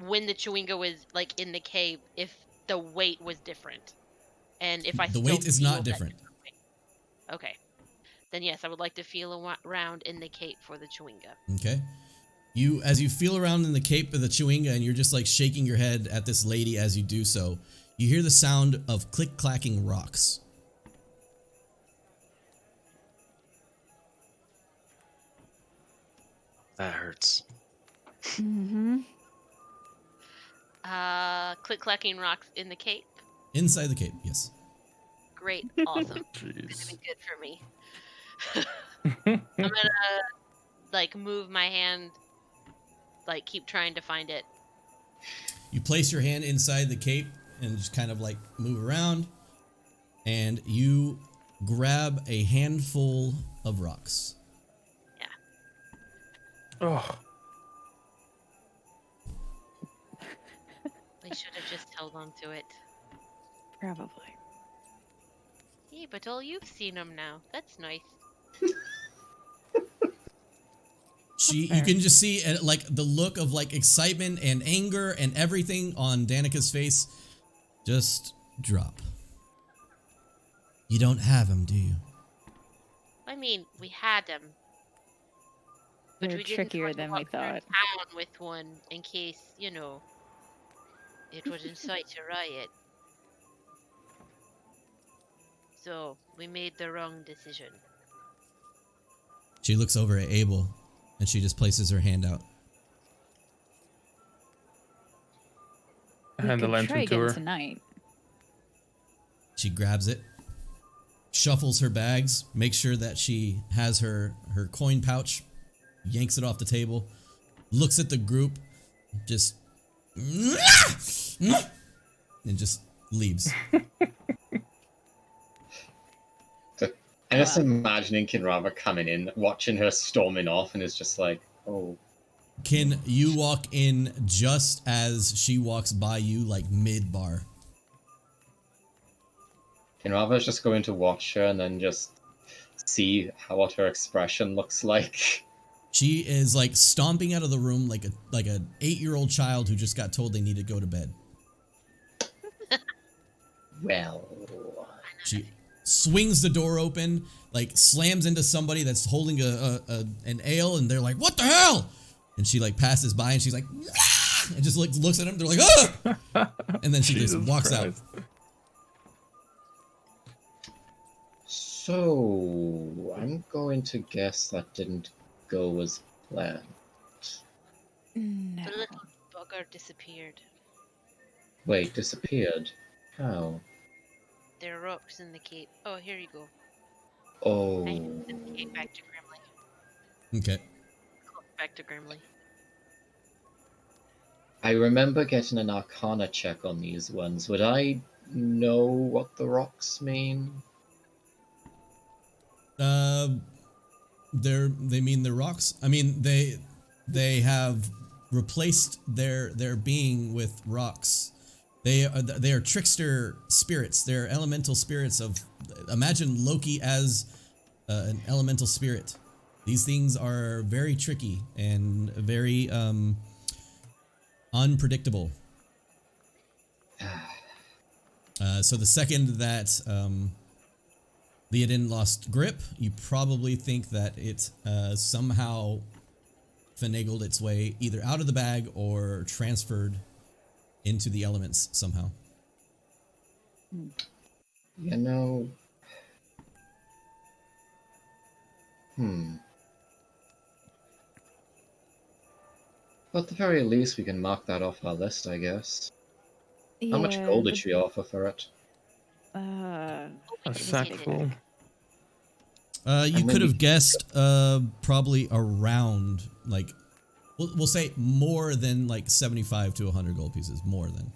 when the Chewinga was like in the cape, if the weight was different, and if I The still weight is feel not that different. weight. Okay. Then yes, I would like to feel around in the cape for the Chewinga. Okay. As you feel around in the cape of the Chewinga and you're just like shaking your head at this lady as you do so, you hear the sound of click-clacking rocks. That hurts. Mm-hmm. Click clacking rocks in the cape. Inside the cape, yes. Great, awesome. Jeez. That'd be good for me. I'm gonna like move my hand, like keep trying to find it. You place your hand inside the cape and just kind of like move around, and you grab a handful of rocks. Oh, I should have just held on to it. Probably. Yeah, but all you've seen them now. That's nice. You fair. can just see like the look of like excitement and anger and everything on Danica's face just drop. You don't have him, do you? I mean, we had them. But They're we didn't trickier want to than we walk through thought. town with one in case, you know, it would incite a riot. So we made the wrong decision. She looks over at Abel and she just places her hand out. I hand the We could try lantern to again her. tonight. She grabs it, shuffles her bags, makes sure that she has her coin pouch, yanks it off the table, looks at the group, just and just leaves. I'm just imagining Kinrava coming in, watching her storming off, and is just like, oh. Kin, you walk in just as she walks by you, like mid-bar. Kinrava's just going to watch her and then just see what her expression looks like. She is like stomping out of the room like an 8-year-old child who just got told they need to go to bed. Well, She swings the door open, like slams into somebody that's holding an ale, and they're like, "What the hell?" And she like passes by, and she's like, "Ah!" and just looks at them. They're like, "Ah!" And then she just Jesus walks Christ. out. so I'm going to guess that didn't go as planned. No. The little bugger disappeared. Wait, disappeared? How? There are rocks in the cape. Oh, here you go. Oh. I sent the cape back to Grimly. Okay. Back to Grimly. I remember getting an Arcana check on these ones. Would I know what the rocks mean? They mean they're rocks. I mean they have replaced their being with rocks. They are trickster spirits. They're elemental spirits of. Imagine Loki as an elemental spirit. These things are very tricky and very unpredictable. So the second that Leodin lost grip, you probably think that it somehow finagled its way either out of the bag or transferred into the elements somehow. You know... Well, at the very least, we can mark that off our list, I guess. Yeah, How much gold did she offer for it? A It's sack taken. full. You could have guessed probably around like we'll say more than like 75 to 100 gold pieces, more than.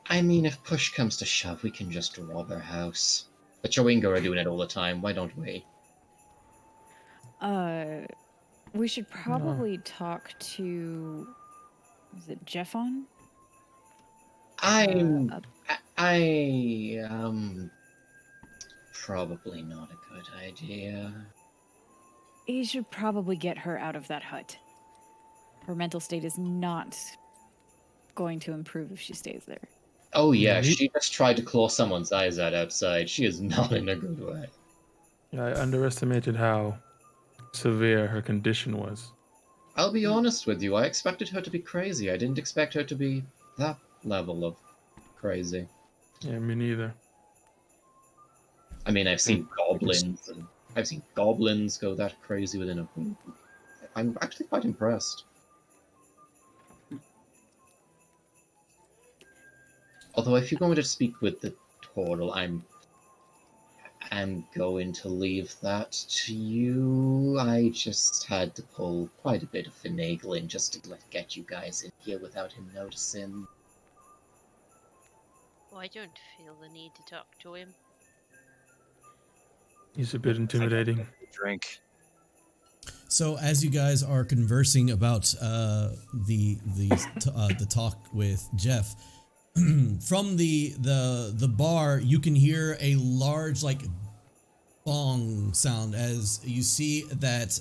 I mean, if push comes to shove, we can just rob her house. The Chowinga are doing it all the time, why don't we? We should probably talk to. Is it Jeffon? Probably not a good idea. He should probably get her out of that hut. Her mental state is not going to improve if she stays there. Oh yeah, Yeah, she just tried to claw someone's eyes out outside. She is not in a good way. Yeah, I underestimated how severe her condition was. I'll be honest with you, I expected her to be crazy. I didn't expect her to be that level of crazy. Yeah, me neither. I mean, I've seen goblins, and I've seen goblins go that crazy within a week. I'm actually quite impressed. Although, if you're going to speak with the turtle, I'm going to leave that to you. I just had to pull quite a bit of finagling just to get you guys in here without him noticing. Oh, I don't feel the need to talk to him. He's a bit intimidating. Drink. So as you guys are conversing about the talk with Jeff, from the bar, you can hear a large like bong sound as you see that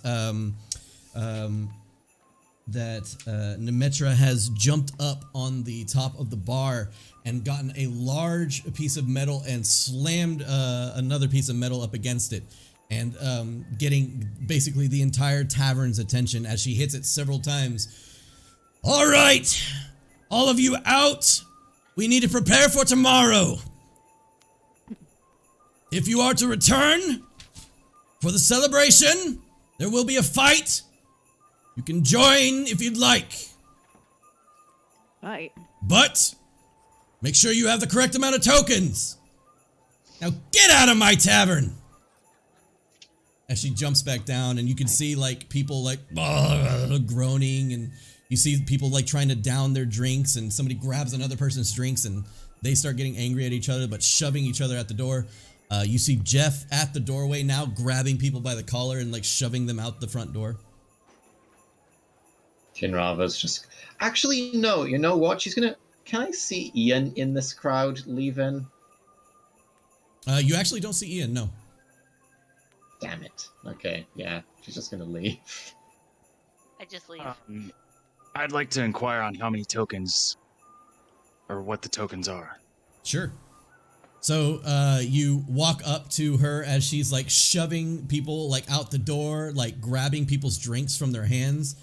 Nemetra has jumped up on the top of the bar and gotten a large piece of metal and slammed another piece of metal up against it, and getting basically the entire tavern's attention as she hits it several times. All right, all of you out. We need to prepare for tomorrow. If you are to return for the celebration, there will be a fight. You can join if you'd like. Right. But make sure you have the correct amount of tokens. Now get out of my tavern. as she jumps back down, and you can see like people like groaning, and you see people like trying to down their drinks, and somebody grabs another person's drinks and they start getting angry at each other but shoving each other at the door. You see Jeff at the doorway now grabbing people by the collar and like shoving them out the front door. Kinrava's just... Actually, no, you know what? She's gonna... Can I see Ian in this crowd leaving? You actually don't see Ian, no. Damn it. Okay, yeah, she's just gonna leave. I just leave. I'd like to inquire on how many tokens, or what the tokens are. Sure. So you walk up to her as she's like shoving people like out the door, like grabbing people's drinks from their hands.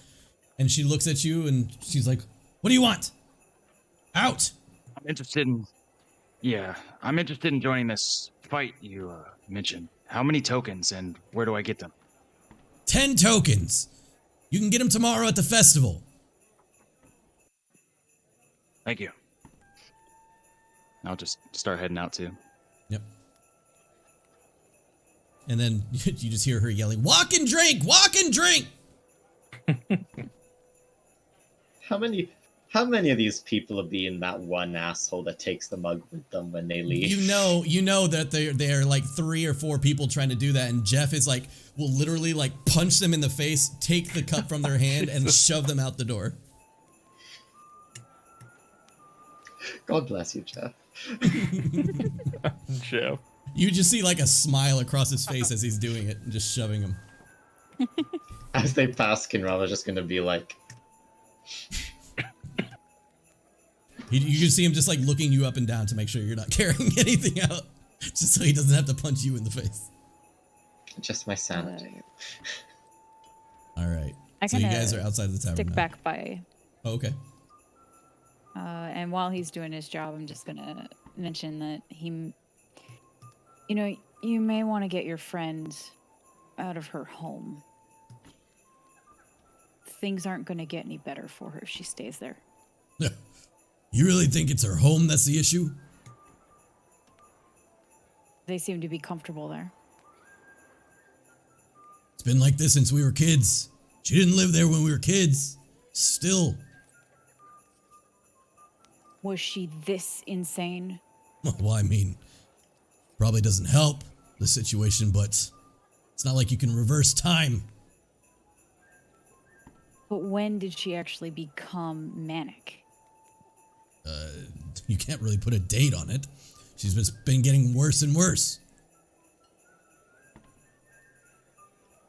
And she looks at you and she's like, "What do you want? Out!" I'm interested in joining this fight you mentioned. How many tokens and where do I get them? 10 tokens. You can get them tomorrow at the festival. Thank you. I'll just start heading out too. Yep. And then you just hear her yelling, "Walk and drink! Walk and drink!" How many of these people are being that one asshole that takes the mug with them when they leave? You know that they're like 3 or 4 people trying to do that, and Jeff is like, will literally like punch them in the face, take the cup from their hand, and shove them out the door. God bless you, Jeff. Jeff. You just see like a smile across his face as he's doing it and just shoving him. As they pass, Kinrava's just gonna be like... You can see him just like looking you up and down to make sure you're not carrying anything out, just so he doesn't have to punch you in the face. Just my sanity. All right. I So you kinda guys are outside of the tavern Stick now. back by. Oh, okay. And while he's doing his job, I'm just gonna mention that you may want to get your friend out of her home. Things aren't gonna get any better for her if she stays there. You really think it's her home that's the issue? They seem to be comfortable there. It's been like this since we were kids. She didn't live there when we were kids. Still. Was she this insane? Well, I mean, probably doesn't help the situation, but it's not like you can reverse time. But when did she actually become manic? You can't really put a date on it. She's just been getting worse and worse.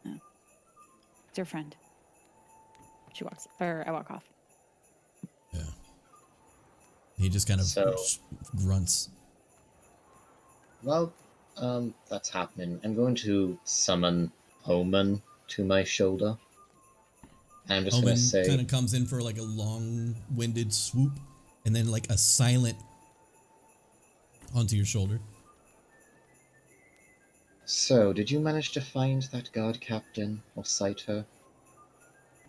It's your friend. I walk off. Yeah. He just kind of So- grunts. Well, that's happening. I'm going to summon Omen to my shoulder. And I'm just Omen gonna say... kind of comes in for like a long-winded swoop, and then like a silent onto your shoulder. So, did you manage to find that guard captain or sight her?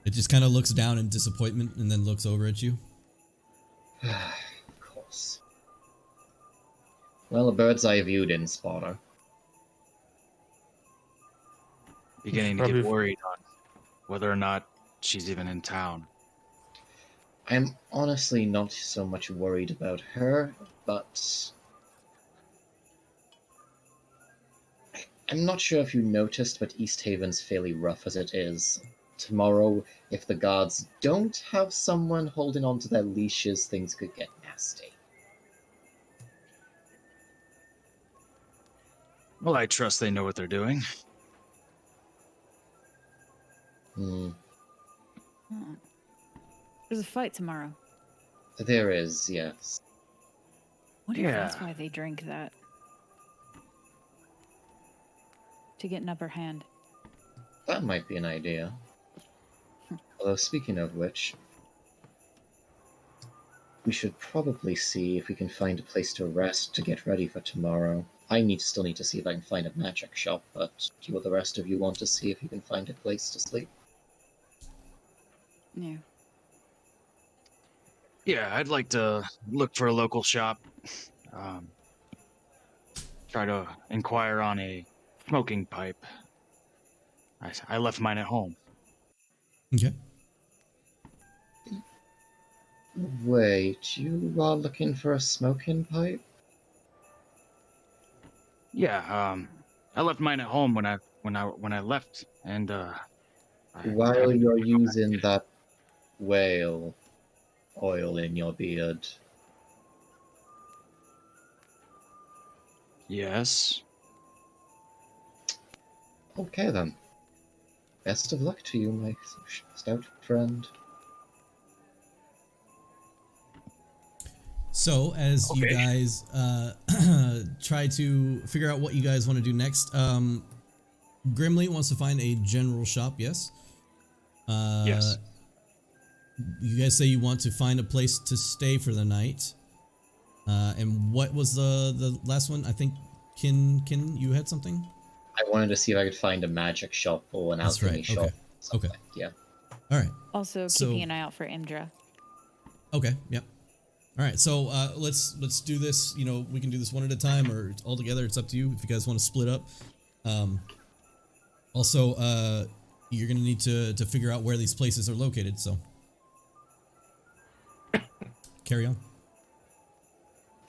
It just kind of looks down in disappointment and then looks over at you. Of course. Well, a bird's eye view didn't spot her. Beginning to Probably- get worried on whether or not she's even in town. I'm honestly not so much worried about her, but... I'm not sure if you noticed, but East Haven's fairly rough as it is. Tomorrow, if the guards don't have someone holding onto their leashes, things could get nasty. Well, I trust they know what they're doing. Hmm. There's a fight tomorrow. There is, yes. What if that's Yeah. why they drink that? To get an upper hand. That might be an idea. Although, speaking of which, we should probably see if we can find a place to rest to get ready for tomorrow. I still need to see if I can find a magic shop, but do the rest of you want to see if you can find a place to sleep? Yeah. Yeah, I'd like to look for a local shop. Try to inquire on a smoking pipe. I left mine at home. Okay. Wait, you are looking for a smoking pipe? Yeah, I left mine at home when I left, and I While haven't you're been able to go back. using that whale oil in your beard, Yes. okay then. Best of luck to you, my stout friend. So, as you Okay. guys try to figure out what you guys want to do next, Grimly wants to find a general shop, yes? Yes. You guys say you want to find a place to stay for the night. And what was the last one? I think Kin, you had something? I wanted to see if I could find a magic shop or an That's alchemy right, shop. okay. Something. Okay. Yeah. All right. Also, So- keeping an eye out for Imdra. Okay, yep. All right, so let's do this. You know, we can do this one at a time or all together. It's up to you if you guys want to split up. Also, you're gonna need to figure out where these places are located. So, carry on.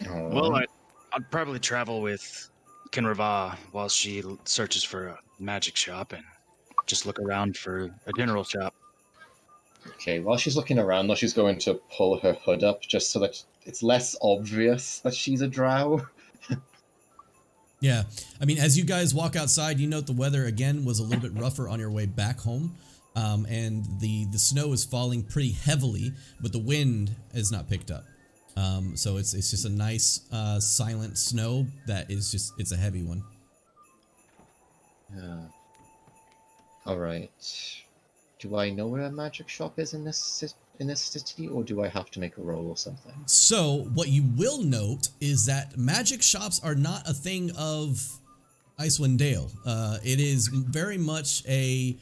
Well, Alright. I'd probably travel with Kinrava while she searches for a magic shop and just look around for a general shop. Okay, while she's looking around, though, she's going to pull her hood up just so that it's less obvious that she's a drow. Yeah, I mean, as you guys walk outside, you note the weather again was a little bit rougher on your way back home, and the snow is falling pretty heavily, but the wind has not picked up. So it's just a nice silent snow that is just it's a heavy one. Yeah. Alright. Do I know where a magic shop is in this city, or do I have to make a roll or something? So what you will note is that magic shops are not a thing of Icewind Dale. It is very much a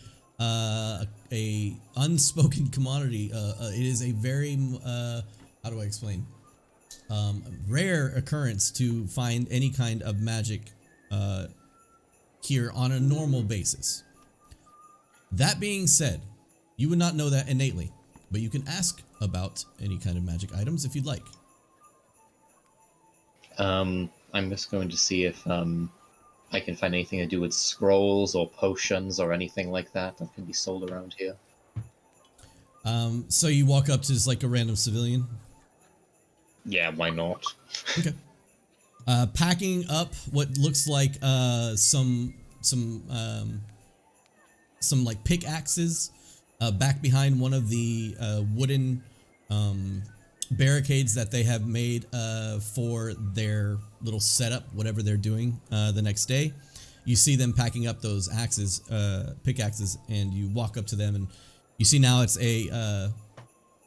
unspoken commodity. It is a very how do I explain? Rare occurrence to find any kind of magic here on a normal basis. That being said, you would not know that innately, but you can ask about any kind of magic items if you'd like. I'm just going to see if I can find anything to do with scrolls or potions or anything like that that can be sold around here. So you walk up to just like a random civilian. Yeah, why not? Okay. Packing up what looks like some like pickaxes back behind one of the wooden barricades that they have made for their little setup, whatever they're doing the next day. You see them packing up those axes, pickaxes, and you walk up to them, and you see now it's a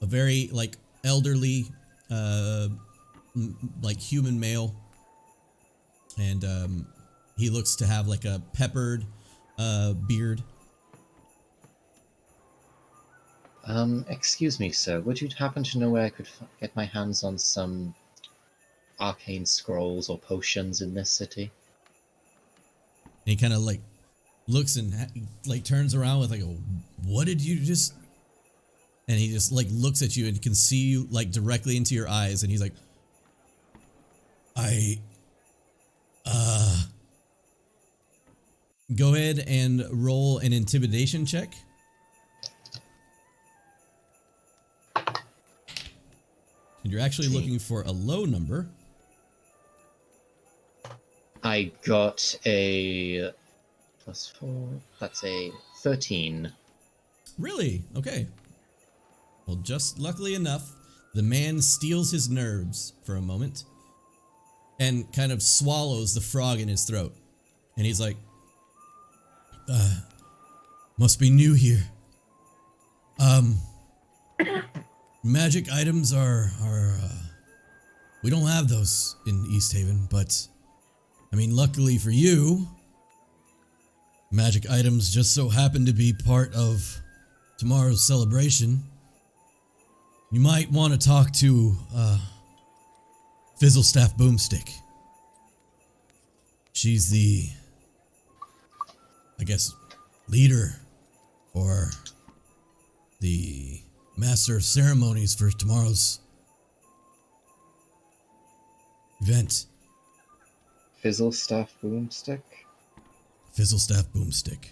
very like elderly, like human male, and he looks to have like a peppered beard. Excuse me, sir. Would you happen to know where I could get my hands on some arcane scrolls or potions in this city? And he kind of like looks and like turns around with like a, what did you just? And he just like looks at you and can see you like directly into your eyes, and he's like, go ahead and roll an intimidation check. And you're actually looking for a low number. I got a +4. That's a 13. Really? Okay. Well, just luckily enough, the man steals his nerves for a moment and kind of swallows the frog in his throat. And he's like, must be new here. Magic items are we don't have those in East Haven, but I mean, luckily for you, magic items just so happen to be part of tomorrow's celebration. You might want to talk to Fizzlestaff Boomstick. She's the, I guess, leader or the master of ceremonies for tomorrow's event. Fizzlestaff Boomstick? Fizzlestaff Boomstick.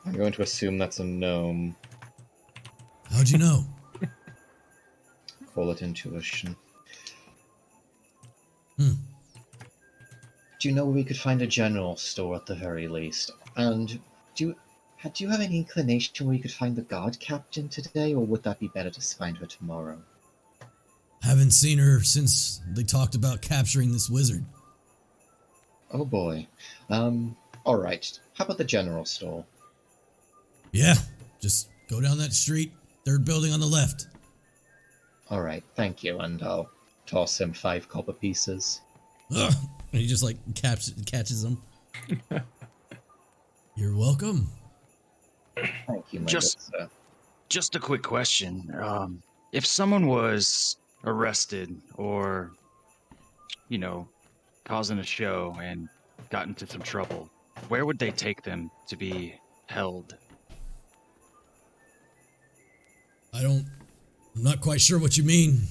I'm going to assume that's a gnome. How'd you know? Call it intuition. Hmm. Do you know where we could find a general store at the very least? And do you have any inclination where you could find the guard captain today, or would that be better to find her tomorrow? Haven't seen her since they talked about capturing this wizard. Oh boy. Alright. How about the general store? Yeah, just go down that street, third building on the left. Alright, thank you, and I'll toss him 5 copper pieces. Ugh, and he just like catches them. You're welcome. Thank you, my Just- good sir. Just a quick question. If someone was arrested or, you know, causing a show and got into some trouble, where would they take them to be held? I'm not quite sure what you mean.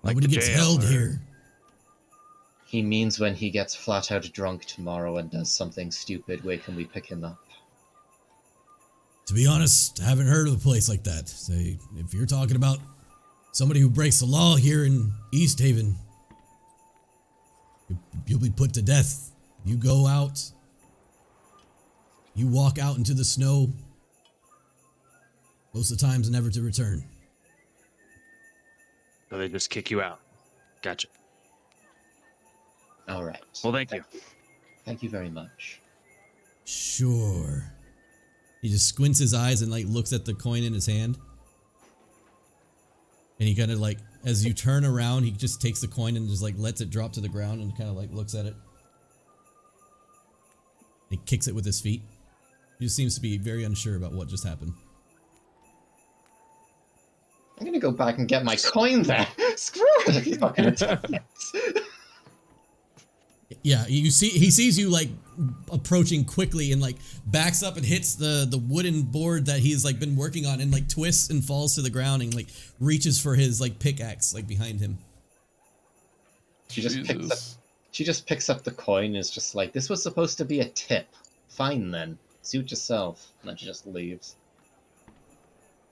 Like Nobody the gets jail held or- here. He means when he gets flat out drunk tomorrow and does something stupid, where can we pick him up? To be honest, I haven't heard of a place like that. Say, if you're talking about somebody who breaks the law here in East Haven, you'll be put to death. You go out, you walk out into the snow, most of the times never to return. So they just kick you out. Gotcha. Alright. Well, thank you. Thank you very much. Sure. He just squints his eyes and like looks at the coin in his hand. And he kind of like, as you turn around, he just takes the coin and just like lets it drop to the ground and kind of like looks at it. He kicks it with his feet. He just seems to be very unsure about what just happened. I'm gonna go back and get my coin then! Screw it if he's not gonna take it! Yeah, he sees you like approaching quickly and like backs up and hits the wooden board that he's like been working on and like twists and falls to the ground and like reaches for his like pickaxe like behind him. She just Jesus. picks up the coin and is just like, this was supposed to be a tip. Fine then. Suit yourself. And then she just leaves.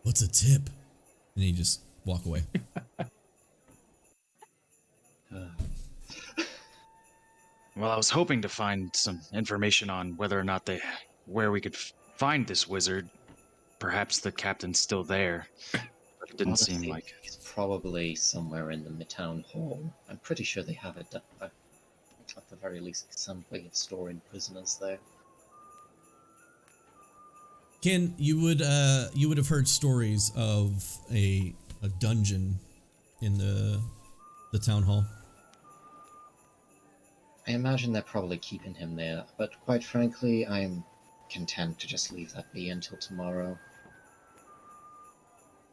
What's a tip? And he just walk away. Well, I was hoping to find some information on whether or not where we could find this wizard. Perhaps the captain's still there. Didn't seem Honestly, like. he's probably somewhere in the Midtown Hall. I'm pretty sure they have it at the very least some way of storing prisoners there. Ken, you would have heard stories of a dungeon in the town hall. I imagine they're probably keeping him there, but quite frankly, I'm content to just leave that be until tomorrow.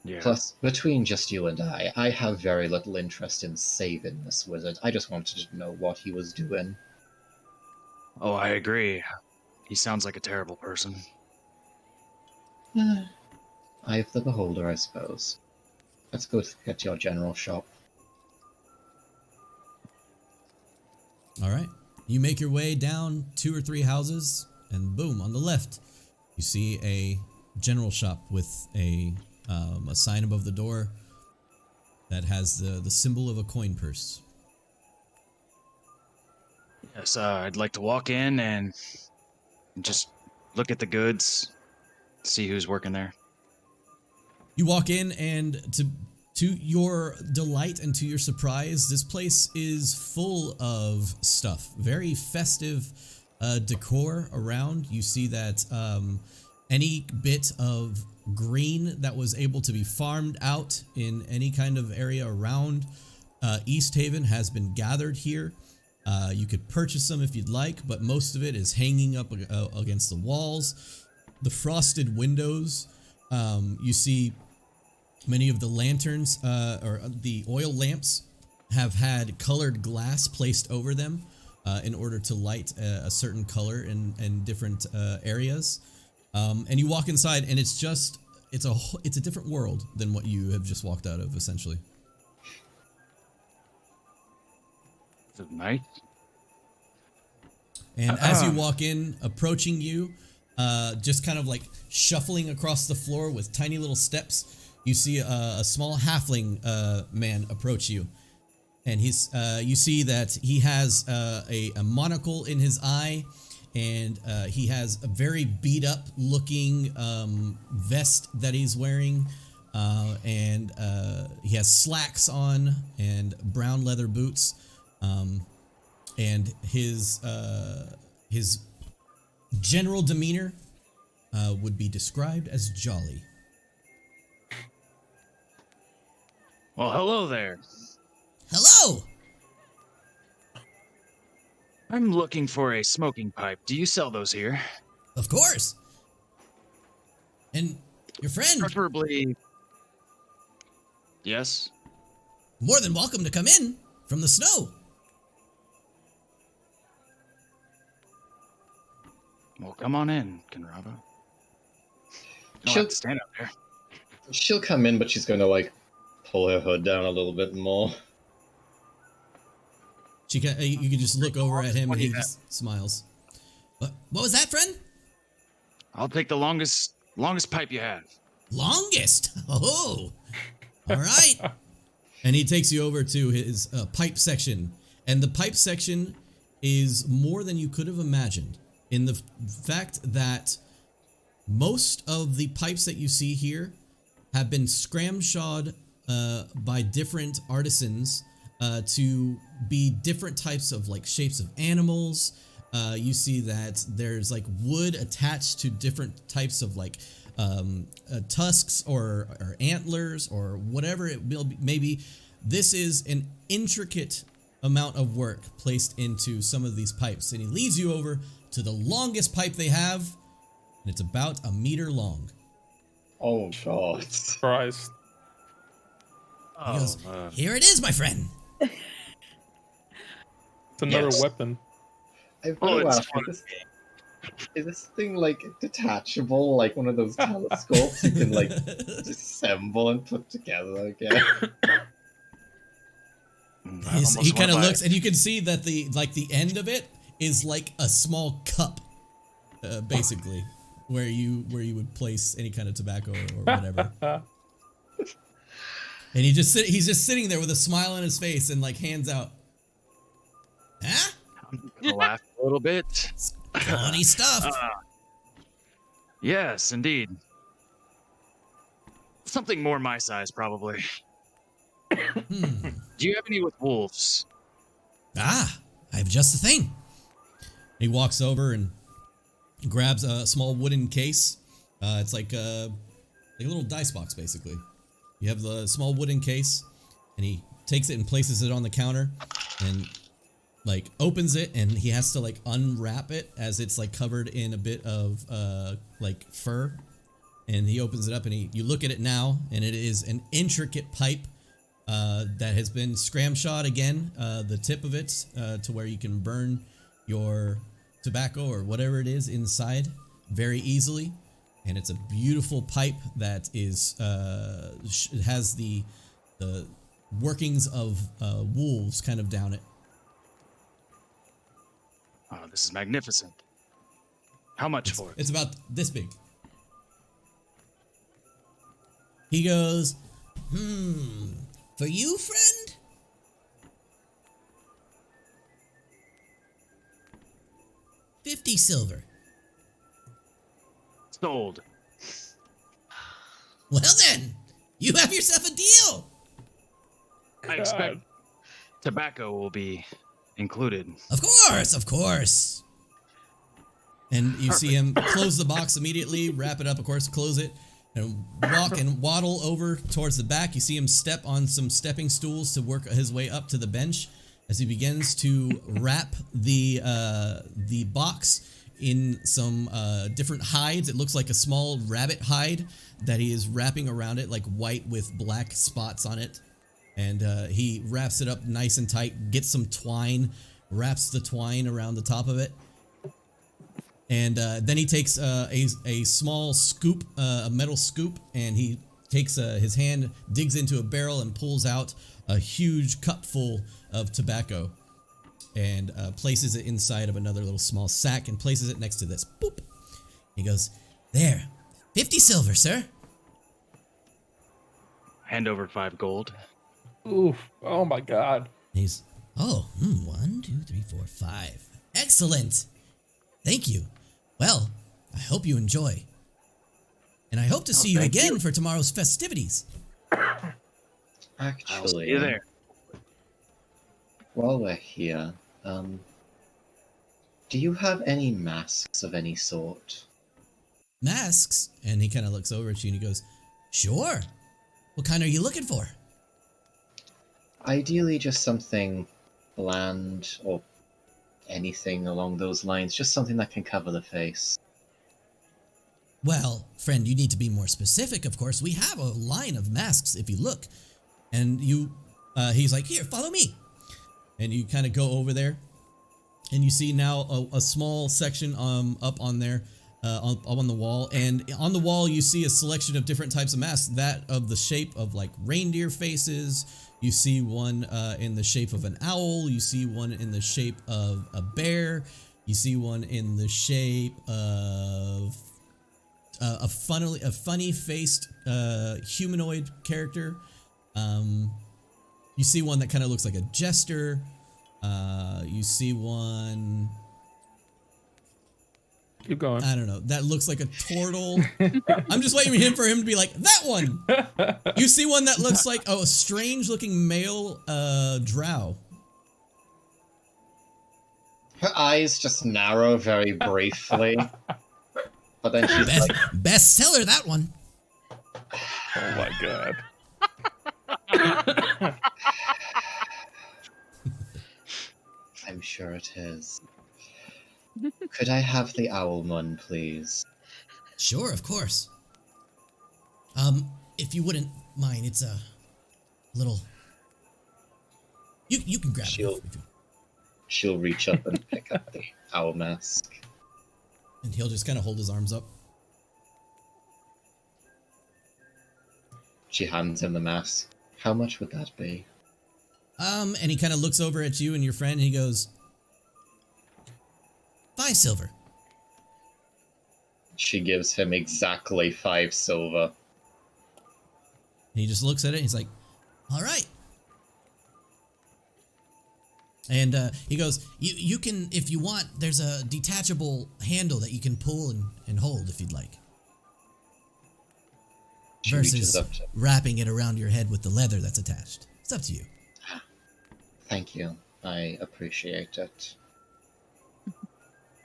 Yeah. Plus, between just you and I have very little interest in saving this wizard. I just wanted to know what he was doing. Oh, I agree. He sounds like a terrible person. Eye of the beholder, I suppose. Let's go get to your general shop. All right. You make your way down 2 or 3 houses, and boom, on the left, you see a general shop with a sign above the door that has the symbol of a coin purse. Yes, I'd like to walk in and just look at the goods, see who's working there. You walk in, and to your delight and to your surprise, this place is full of stuff. Very festive decor around. You see that any bit of green that was able to be farmed out in any kind of area around East Haven has been gathered here. You could purchase some if you'd like, but most of it is hanging up against the walls. The frosted windows, you see many of the lanterns or the oil lamps have had colored glass placed over them in order to light a certain color in different areas. And you walk inside, and it's a different world than what you have just walked out of, essentially. Is it nice? And as you walk in, approaching you, just kind of like shuffling across the floor with tiny little steps, you see a small halfling man approach you. And you see that he has a monocle in his eye, and he has a very beat up looking vest that he's wearing, and he has slacks on and brown leather boots, and his general demeanor would be described as jolly. Well, hello there. Hello! I'm looking for a smoking pipe. Do you sell those here? Of course. And your friend, Preferably. Yes? more than welcome to come in from the snow. Well, come on in, Kenraba. You don't She'll- have to stand up there. She'll come in, but she's going to, like, pull her hood down a little bit more. You can just look over at him and he Yeah. just smiles. What was that, friend? I'll take the longest pipe you have. Longest. Oh, all right. And he takes you over to his pipe section, and the pipe section is more than you could have imagined. In the fact that most of the pipes that you see here have been scramshawed by different artisans to be different types of like shapes of animals. You see that there's like wood attached to different types of like tusks or antlers or whatever it may be. This is an intricate amount of work placed into some of these pipes, and he leads you over to the longest pipe they have, and it's about 1 meter long. Oh, God. Christ. He goes, "Here it is, my friend." It's another Yes. weapon. I've Oh, got to it's ask, is this thing, like, detachable, like one of those telescopes you can, like, disassemble and put together again? He kind of looks, and you can see that the end of it is like a small cup, basically, where you would place any kind of tobacco or whatever. And he's just sitting there with a smile on his face and like hands out. Huh? I'm gonna laugh a little bit. Quality stuff. Yes, indeed. Something more my size, probably. Hmm. Do you have any with wolves? Ah, I have just the thing. He walks over and grabs a small wooden case. It's like a little dice box, basically. You have the small wooden case, and he takes it and places it on the counter, and like opens it, and he has to like unwrap it as it's like covered in a bit of like fur. And he opens it up, and you look at it now, and it is an intricate pipe that has been scramshawed again, the tip of it to where you can burn your tobacco or whatever it is inside very easily. And it's a beautiful pipe that is has the workings of wolves kind of down it. Oh, this is magnificent. How much for it? It's about this big. He goes, for you, friend? $50 silver. Sold. Well then, you have yourself a deal. I expect tobacco will be included. Of course. And you see him close the box immediately, wrap it up, of course, close it, and walk and waddle over towards the back. You see him step on some stepping stools to work his way up to the bench as he begins to wrap the box in some different hides. It looks like a small rabbit hide that he is wrapping around it, like white with black spots on it. And he wraps it up nice and tight, gets some twine, wraps the twine around the top of it. And then he takes a small scoop, a metal scoop, and he takes his hand, digs into a barrel, and pulls out a huge cup full of tobacco, and places it inside of another little small sack, and places it next to this. Boop. He goes, "There, 50 silver, sir." Hand over 5 gold. Oof. Oh my god. He's, 1, 2, 3, 4, 5. Excellent. Thank you. Well, I hope you enjoy. And I hope to see you thank again you. for tomorrow's festivities. I'll see Actually, you there. while we're here, do you have any masks of any sort? Masks? And he kind of looks over at you and he goes, "Sure. What kind are you looking for?" Ideally, just something bland or anything along those lines. Just something that can cover the face. Well, friend, you need to be more specific, of course. We have a line of masks if you look. And he's like, "Here, follow me." And you kind of go over there. And you see now a small section up on there, up on the wall. And on the wall, you see a selection of different types of masks. That of the shape of like reindeer faces. You see one in the shape of an owl. You see one in the shape of a bear. You see one in the shape of a funny-faced humanoid character. You see one that kind of looks like a jester. You see one, Keep going. I don't know, that looks like a turtle. I'm just waiting for him to be like, "That one!" You see one that looks like a strange-looking male drow. Her eyes just narrow very briefly. But then she's like, Bestseller, that one. Oh my god. I'm sure it is. Could I have the owl one, please? Sure, of course. If you wouldn't mind, it's a little. You can grab She'll- it. If you... She'll reach up and pick up the owl mask. And he'll just kind of hold his arms up. She hands him the mask. How much would that be? And he kind of looks over at you and your friend, and he goes, 5 silver. She gives him exactly 5 silver. And he just looks at it and he's like, "All right." And he goes, you can, if you want, there's a detachable handle that you can pull and hold if you'd like. She reaches Versus up to wrapping it around your head with the leather that's attached. It's up to you. Thank you. I appreciate it.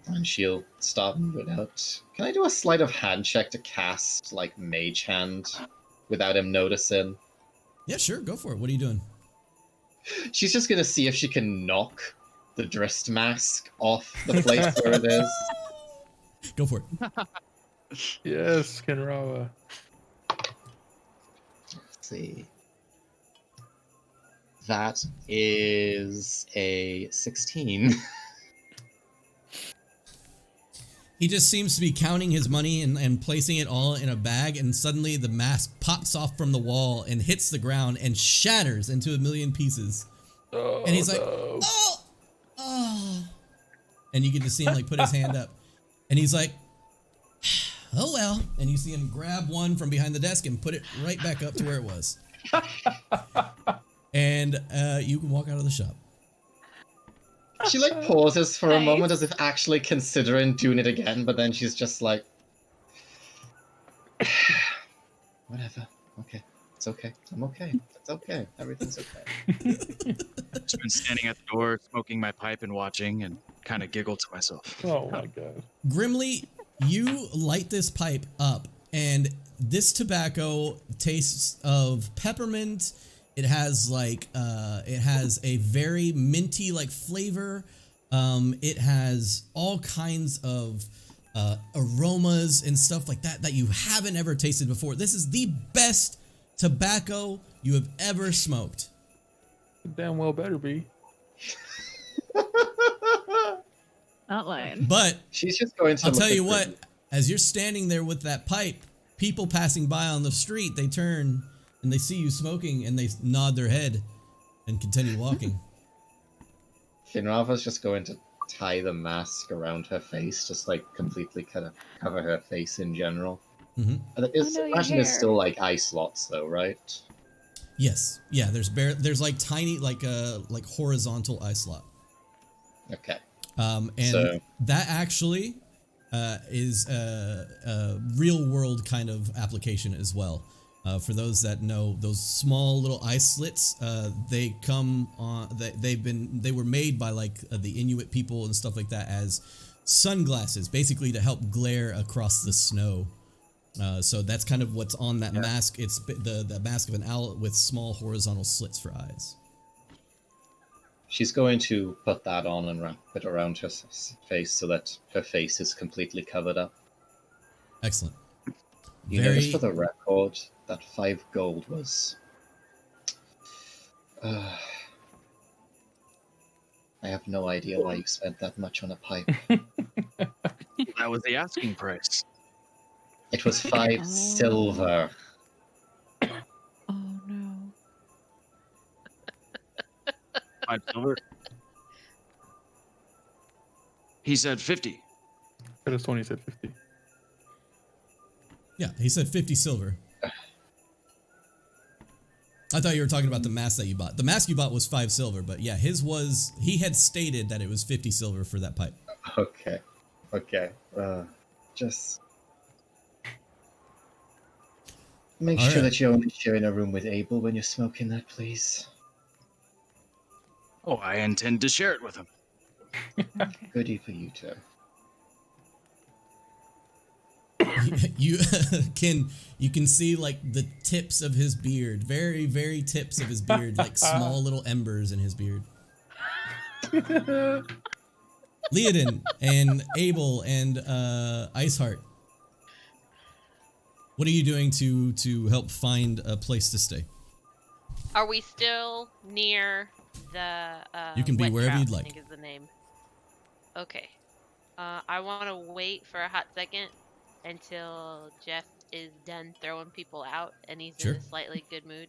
And she'll stop and put out. Can I do a sleight of hand check to cast, like, Mage Hand without him noticing? Yeah, sure, go for it. What are you doing? She's just gonna see if she can knock the Drist mask off the place where it is. Go for it. Yes, Kenrawa. Let's see. That is a 16. He just seems to be counting his money and placing it all in a bag, and suddenly the mask pops off from the wall and hits the ground and shatters into a million pieces. Oh, And he's like, no. oh. And you get to see him like put his hand up. And he's like, "Oh well." And you see him grab one from behind the desk and put it right back up to where it was. And you can walk out of the shop. She like pauses for a Nice. moment as if actually considering doing it again, but then she's just like, whatever. Okay. It's okay. I'm okay. It's okay. Everything's okay. Just been standing at the door, smoking my pipe and watching, and kind of giggled to myself. Oh my god. Grimly, you light this pipe up, and this tobacco tastes of peppermint. It has like it has a very minty like flavor. It has all kinds of aromas and stuff like that you haven't ever tasted before. This is the best tobacco you have ever smoked. Damn well better be. Not lying. But She's just going to. I'll look tell at you what, Ruby. as you're standing there with that pipe, people passing by on the street, they turn and they see you smoking and they nod their head and continue walking. Finrava's just going to tie the mask around her face, just like completely kind of cover her face in general. Mm-hmm. Imagine it's still like eye slots though, right? Yes. Yeah, there's like tiny, like horizontal eye slot. Okay. And So- that actually is a real world kind of application as well. For those that know, those small little eye slits, they come on. They were made by like the Inuit people and stuff like that as sunglasses, basically to help glare across the snow. So that's kind of what's on that mask. It's the mask of an owl with small horizontal slits for eyes. She's going to put that on and wrap it around her face so that her face is completely covered up. Excellent. You know, just for the record, that 5 gold was... I have no idea why you spent that much on a pipe. That was the asking price. It was 5 silver. Oh no. 5 silver. He said 50. Could have sworn he said 50. Yeah, he said 50 silver. I thought you were talking about the mask that you bought. The mask you bought was 5 silver, but yeah, he had stated that it was 50 silver for that pipe. Okay. Just... Make All sure right. that you're only sharing a room with Abel when you're smoking that, please. Oh, I intend to share it with him. Goodie for you two. You can see like the tips of his beard, very, very tips of his beard, like small little embers in his beard. Leodin and Abel and Iceheart, what are you doing to help find a place to stay? Are we still near the You can be wet wherever trap, you'd like. I think is the name. Okay. I want to wait for a hot second until Jeff is done throwing people out and he's Sure. in a slightly good mood.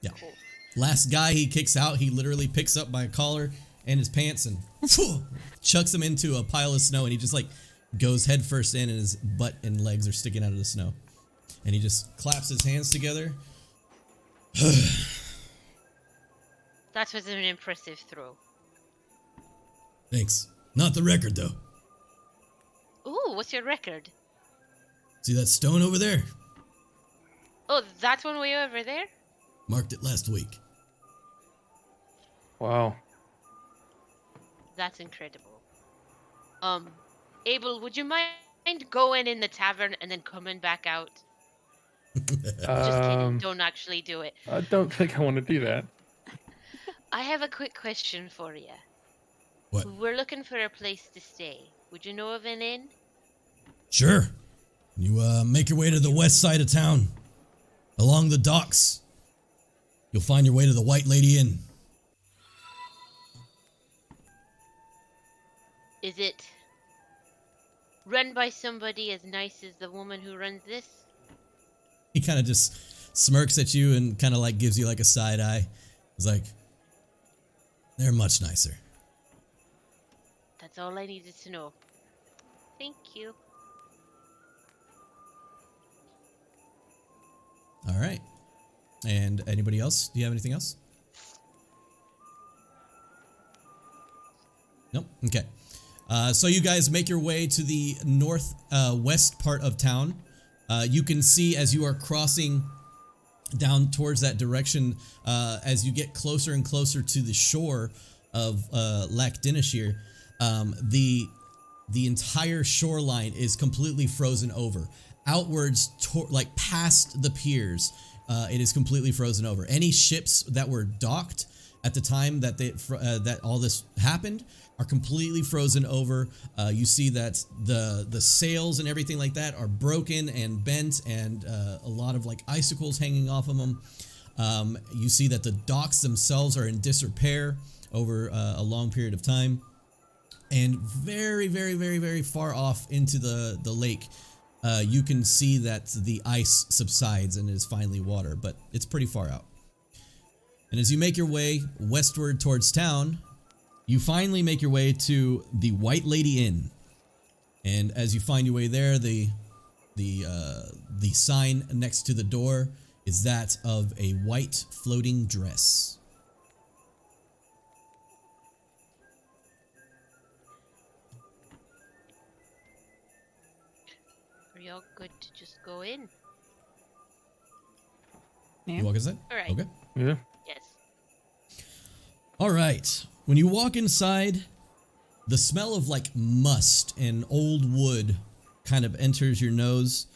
Yeah. Cool. Last guy he kicks out, he literally picks up by a collar and his pants and chucks him into a pile of snow, and he just like goes head first in, and his butt and legs are sticking out of the snow. And he just claps his hands together. That was an impressive throw. Thanks. Not the record though. Ooh, what's your record? See that stone over there? Oh, that one way over there? Marked it last week. Wow. That's incredible. Abel, would you mind going in the tavern and then coming back out? Just kidding. Don't actually do it. I don't think I want to do that. I have a quick question for you. What? We're looking for a place to stay. Would you know of an inn? Sure. You make your way to the west side of town. Along the docks. You'll find your way to the White Lady Inn. Is it run by somebody as nice as the woman who runs this? He kind of just smirks at you and kind of like gives you like a side eye. He's like, they're much nicer. That's all I needed to know. Thank you. All right. And anybody else? Do you have anything else? Nope. Okay. So you guys make your way to the west part of town. You can see as you are crossing down towards that direction, as you get closer and closer to the shore of Lac Dinashir, the entire shoreline is completely frozen over. Outwards, like past the piers, it is completely frozen over. Any ships that were docked at the time that that all this happened are completely frozen over. You see that the sails and everything like that are broken and bent, and a lot of like icicles hanging off of them. You see that the docks themselves are in disrepair over a long period of time. And very, very, very, very far off into the lake, you can see that the ice subsides and is finally water, but it's pretty far out. And as you make your way westward towards town, you finally make your way to the White Lady Inn. And as you find your way there, the sign next to the door is that of a white floating dress. Are y'all good to just go in? Yeah. You walk inside? All right. Okay. Yeah. Yes. All right. When you walk inside, the smell of like must and old wood kind of enters your nose.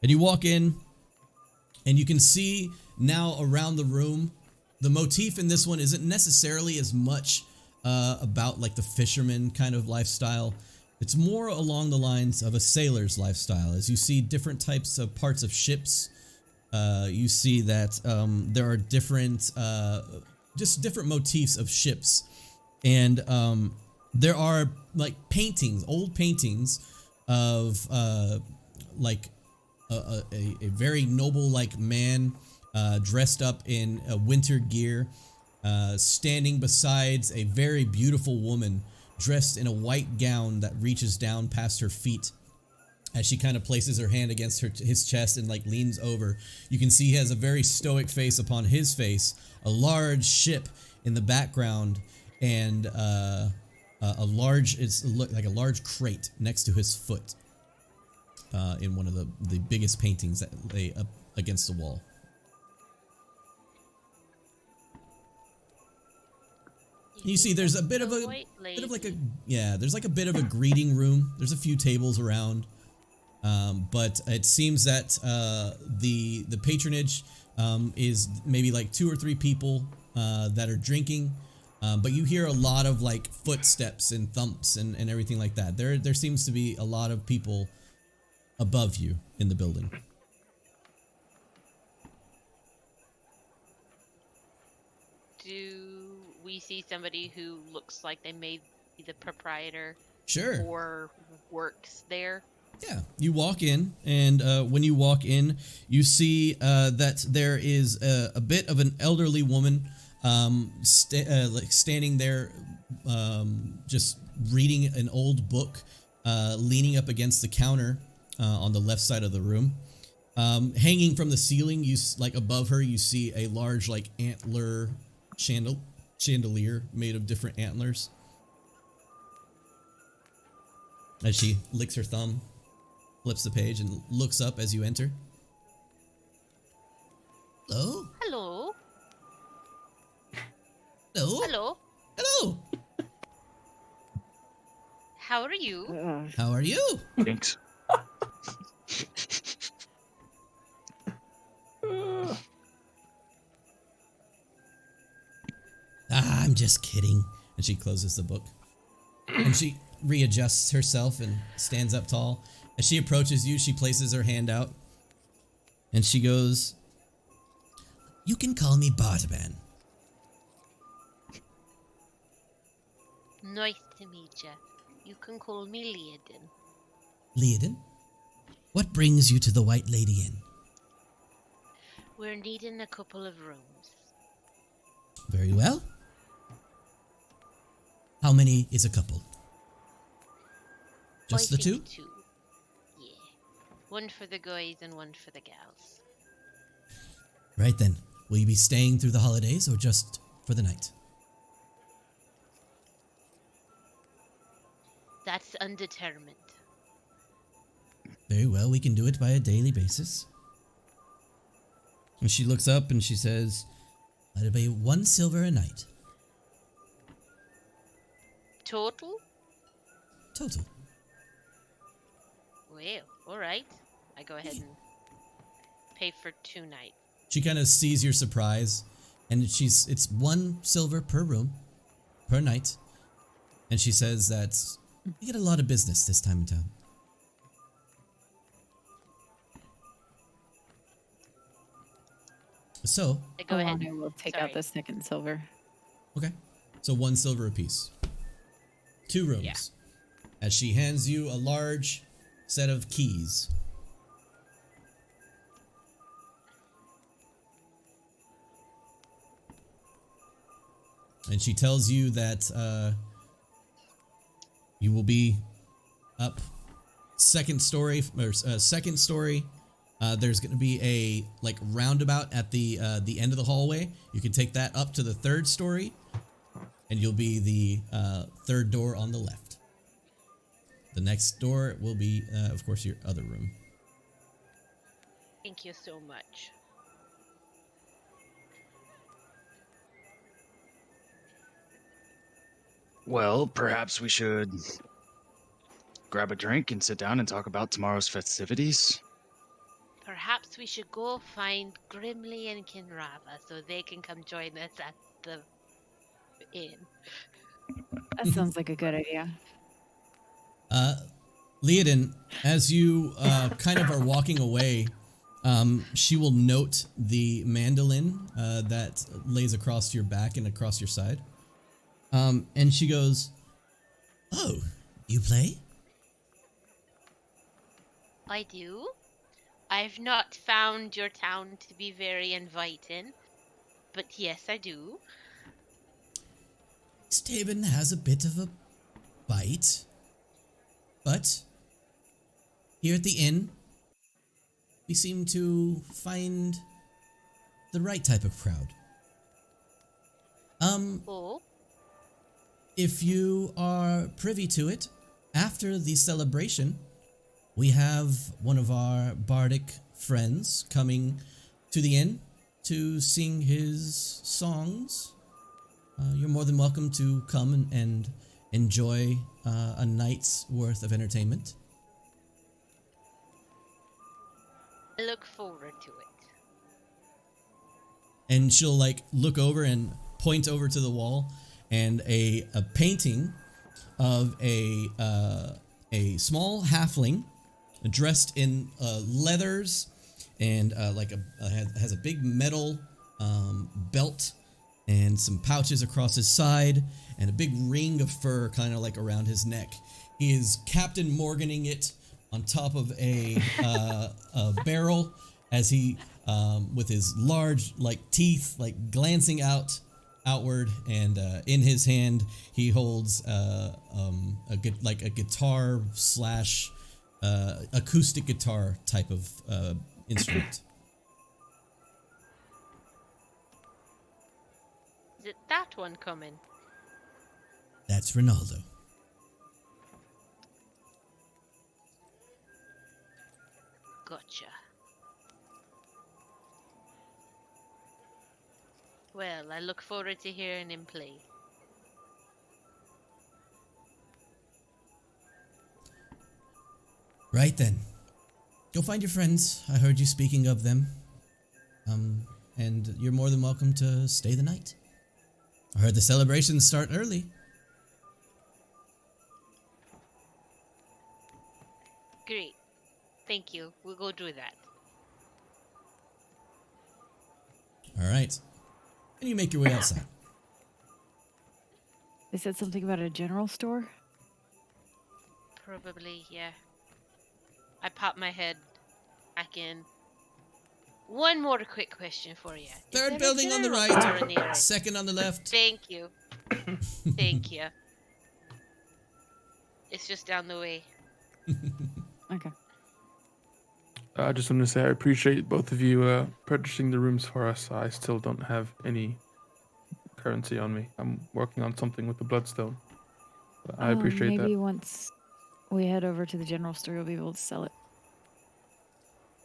And you walk in and you can see now around the room, the motif in this one isn't necessarily as much about like the fisherman kind of lifestyle. It's more along the lines of a sailor's lifestyle. As you see different types of parts of ships, you see that there are different, just different motifs of ships. And there are like paintings, old paintings of like a very noble like man dressed up in a winter gear, standing beside a very beautiful woman dressed in a white gown that reaches down past her feet. As she kind of places her hand against his chest and like leans over, you can see he has a very stoic face upon his face, a large ship in the background, and it's like a large crate next to his foot in one of the biggest paintings that lay up against the wall. You see, there's a bit of a there's like a bit of a greeting room. There's a few tables around, but it seems that the patronage is maybe like 2 or 3 people that are drinking, but you hear a lot of like footsteps and thumps and everything like that. There seems to be a lot of people above you in the building. Do we see somebody who looks like they may be the proprietor Sure. or works there? Yeah, you walk in, and when you walk in, you see that there is a bit of an elderly woman like standing there, just reading an old book, leaning up against the counter on the left side of the room. Hanging from the ceiling, like above her, you see a large like antler chandelier made of different antlers. As she licks her thumb, flips the page, and looks up as you enter. Hello? Hello? Hello? Hello? Hello? How are you? How are you? Thanks. I'm just kidding. And she closes the book. And she readjusts herself and stands up tall. As she approaches you, she places her hand out. And she goes, "You can call me Bartaban." Nice to meet you. You can call me Leodin. Leodin? What brings you to the White Lady Inn? We're needing a couple of rooms. Very well. How many is a couple? Just I the think 2? 2. Yeah. One for the guys and one for the gals. Right then. Will you be staying through the holidays or just for the night? That's undetermined. Very well, we can do it by a daily basis. And she looks up and she says, "That'll be 1 silver a night. Total? Total." Well, alright. I go ahead and pay for 2 nights. She kind of sees your surprise, and it's 1 silver per room, per night. And she says that we get a lot of business this time in town. So, I go ahead. Alana will take Sorry. out the second silver. okay. So 1 silver apiece. 2 rooms. Yeah. as she hands you a large set of keys. And she tells you that you will be up second story. There's going to be a like roundabout at the end of the hallway. You can take that up to the third story, and you'll be the third door on the left. The next door will be, of course, your other room. Thank you so much. Well, perhaps we should grab a drink and sit down and talk about tomorrow's festivities. Perhaps we should go find Grimly and Kinrava so they can come join us at the inn. That sounds like a good idea. Leodin, as you kind of are walking away, she will note the mandolin that lays across your back and across your side. And she goes, "Oh, you play?" I do. I've not found your town to be very inviting, but yes, I do. Staben has a bit of a bite, but here at the inn, we seem to find the right type of crowd. Oh, If you are privy to it, after the celebration, we have one of our bardic friends coming to the inn to sing his songs. You're more than welcome to come and enjoy a night's worth of entertainment. I look forward to it. And she'll like look over and point over to the wall, and a painting of a small halfling dressed in leathers and has a big metal belt and some pouches across his side and a big ring of fur kind of like around his neck. He is Captain Morganing it on top of a barrel as he with his large like teeth like glancing outward, and in his hand he holds a guitar slash acoustic guitar type of instrument. Is it that one coming? That's Ronaldo. Gotcha. Well, I look forward to hearing him play. Right then. Go find your friends. I heard you speaking of them. And you're more than welcome to stay the night. I heard the celebrations start early. Great. Thank you. We'll go do that. All right. And you make your way outside. They said something about a general store. Probably, yeah. I pop my head back in. One more quick question for you. Is there Third a building on the general store right, near it? second on the left. Thank you. Thank you. It's just down the way. Okay. I just want to say I appreciate both of you purchasing the rooms for us. I still don't have any currency on me. I'm working on something with the bloodstone. But I appreciate maybe that. once we head over to the general store, you'll be able to sell it.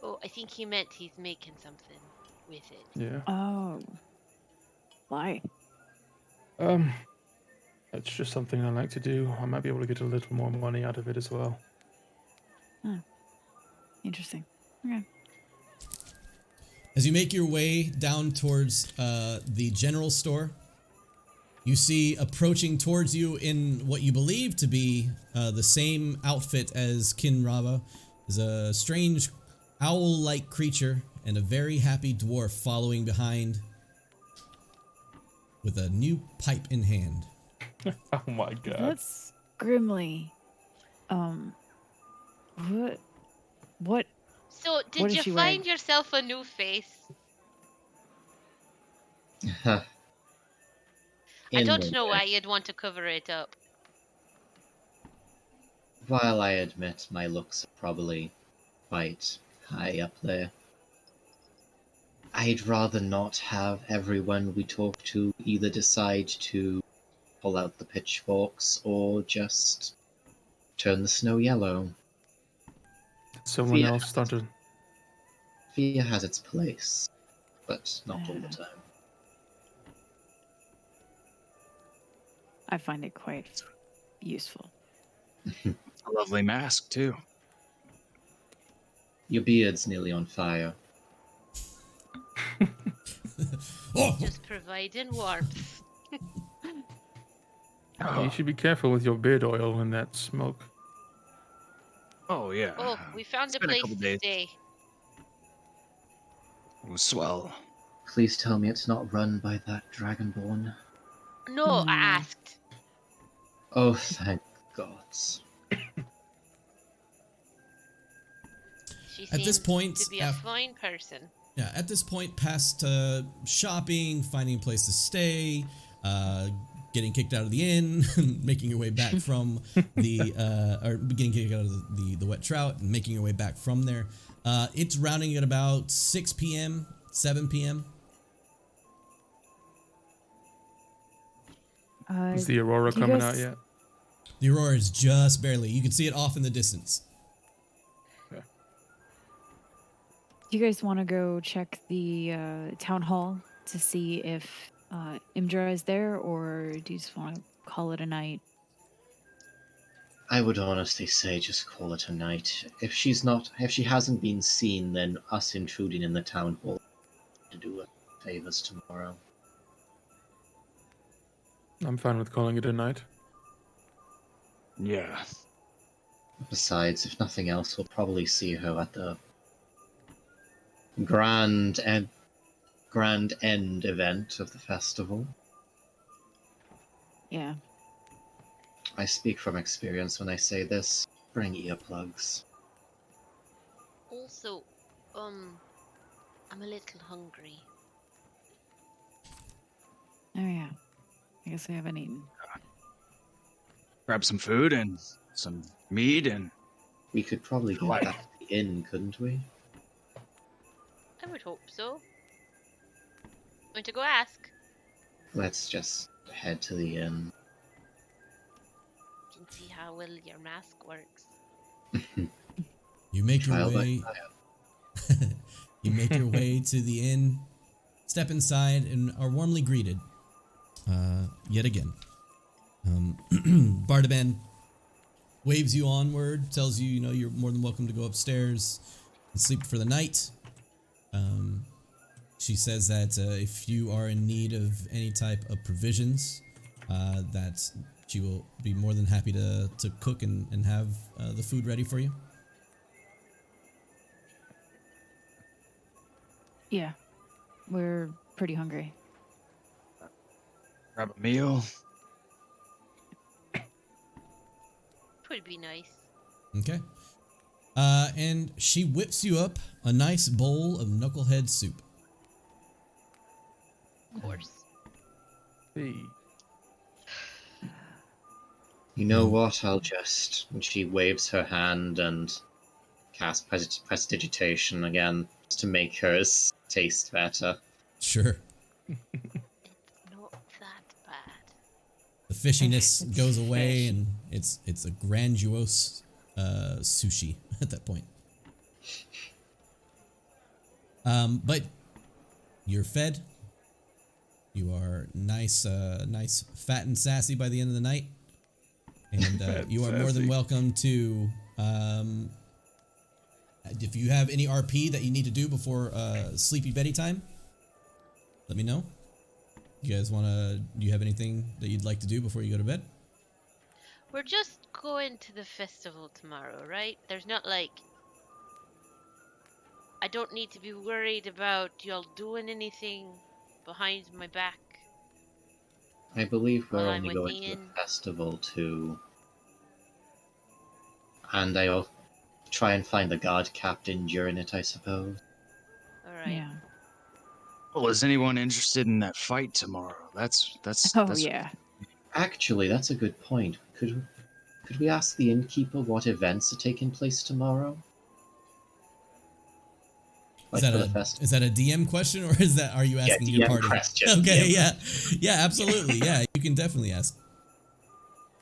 Oh, I think he meant he's making something with it. Yeah. Oh. Why? It's just something I like to do. I might be able to get a little more money out of it as well. Interesting. Okay. As you make your way down towards the general store, you see approaching towards you in what you believe to be the same outfit as Kinrava is a strange owl-like creature and a very happy dwarf following behind with a new pipe in hand. Oh my god. That's Grimly. Um, what So, What did is you she wearing? find yourself a new face? I In don't a know why way. you'd want to cover it up. While I admit my looks are probably quite high up there, I'd rather not have everyone we talk to either decide to pull out the pitchforks or just turn the snow yellow. Someone Fear, else started. fear has its place, but not all the time. I find it quite useful. A lovely mask, too. Your beard's nearly on fire. Oh, Just providing warmth. You should be careful with your beard oil and that smoke. Oh, yeah. Oh, we found It's a been a place couple to days. stay. It was swell. Please tell me it's not run by that Dragonborn. No, I No. asked. Oh, thank gods. She At this seems point, to be a fine person. yeah, at this point, past shopping, finding a place to stay, getting kicked out of the inn, making your way back from the, or getting kicked out of the wet trout, and making your way back from there. It's rounding at about 6 p.m., 7 p.m. Is the aurora do you coming guys- out yet? The aurora is just barely. You can see it off in the distance. Do you guys want to go check the town hall to see if Imdra is there, or do you just want to call it a night? I would honestly say just call it a night. If she hasn't been seen, then us intruding in the town hall to do her favors tomorrow. I'm fine with calling it a night. Yeah. Besides, if nothing else, we'll probably see her at the grand end event of the festival. Yeah. I speak from experience when I say this. Bring earplugs. Also, I'm a little hungry. Oh yeah. I guess I haven't eaten. Grab some food and some meat and We could probably get Right. that at the inn, couldn't we? I would hope so. Going to go ask. Let's just head to the inn. Can see how well your mask works. You make your Trial by way. fire. You make your way to the inn, step inside, and are warmly greeted. Yet again. Bardaban waves you onward, tells you, you know, you're more than welcome to go upstairs and sleep for the night. She says that if you are in need of any type of provisions, that she will be more than happy to cook and have the food ready for you. Yeah. We're pretty hungry. grab a meal. Would be nice. Okay. And she whips you up a nice bowl of knucklehead soup. Of course. Hey. You know what? I'll just. And she waves her hand and cast prestidigitation again, just to make hers taste better. Sure. It's not that bad. The fishiness It's goes away, fish. and it's a grandiose sushi at that point. But you're fed. You are nice, nice, fat and sassy by the end of the night, and you are more than sassy. welcome to. If you have any RP that you need to do before sleepy Betty time, let me know. You guys do you have anything that you'd like to do before you go to bed? We're just going to the festival tomorrow, right? There's not like. I don't need to be worried about y'all doing anything behind my back. I believe we're While I'm only with going to Ian. the festival to And I'll try and find the guard captain during it, I suppose. All right. Yeah. Well, is anyone interested in that fight tomorrow? That's Oh yeah. Actually, that's a good point. Could we ask the innkeeper what events are taking place tomorrow? Is Like that for a the festival? is that a DM question, or is that, are you asking your DM party? question, Okay, DM. yeah, absolutely, yeah. You can definitely ask.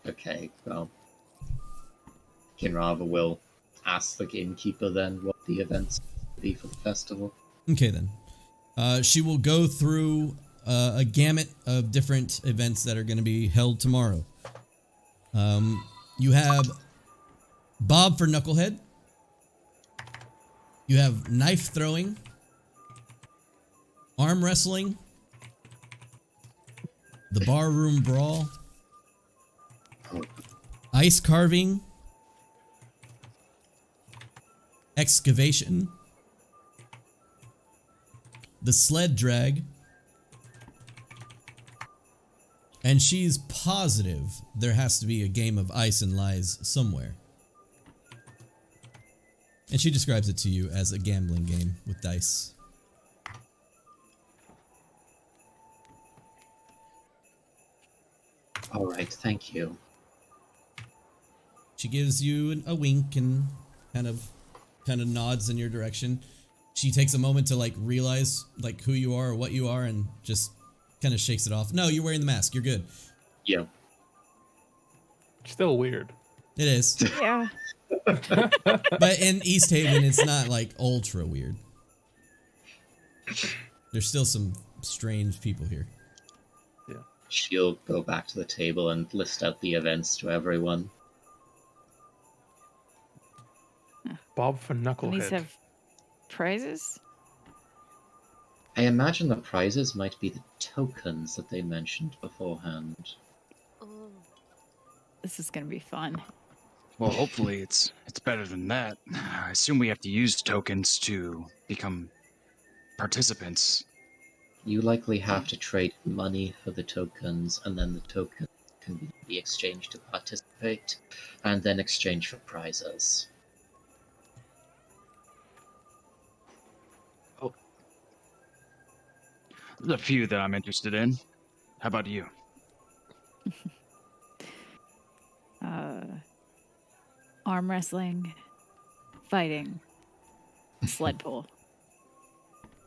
Okay, well, Kinrava will ask the innkeeper then what the events will be for the festival. Okay then. She will go through a gamut of different events that are going to be held tomorrow. You have Bob for Knucklehead. You have knife throwing, arm wrestling, the barroom brawl, ice carving, excavation, the sled drag, and she's positive there has to be a game of ice and lies somewhere. And she describes it to you as a gambling game with dice. All right, thank you. She gives you a wink and kind of nods in your direction. She takes a moment to like realize like who you are or what you are and just kind of shakes it off. No, you're wearing the mask. You're good. Yeah. Still weird. It is. Yeah. But in East Haven, it's not like ultra weird. There's still some strange people here. She'll go back to the table and list out the events to everyone. Bob for At least Knucklehead. have prizes. I imagine the prizes might be the tokens that they mentioned beforehand. Ooh. This is gonna be fun. Well, hopefully it's better than that. I assume we have to use tokens to become participants. You likely have to trade money for the tokens, and then the tokens can be exchanged to participate, and then exchange for prizes. There's a few that I'm interested in. How about you? Arm wrestling, fighting, sled pull.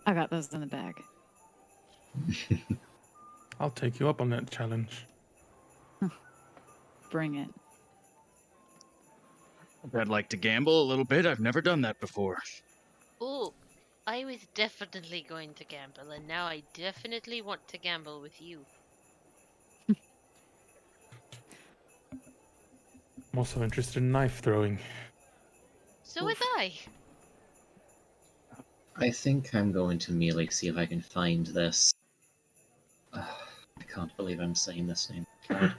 I got those in the bag. I'll take you up on that challenge. Bring it. I'd like to gamble a little bit. I've never done that before. Ooh. I was definitely going to gamble, and now I definitely want to gamble with you. I'm also interested in knife throwing. So was I. I think I'm going to melee see if I can find this. I can't believe I'm saying this name. God.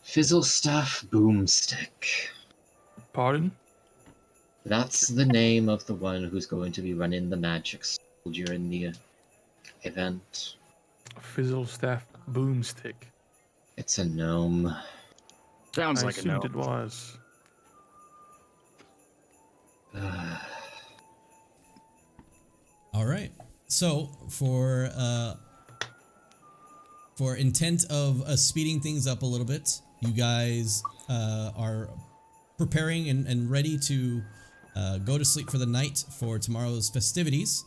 Fizzlestaff Boomstick. Pardon? That's the name of the one who's going to be running the magic school during the event. Fizzlestaff Boomstick. It's a gnome. Sounds I like a assumed no. it was. All right. So for intent of speeding things up a little bit, you guys are preparing and ready to go to sleep for the night for tomorrow's festivities.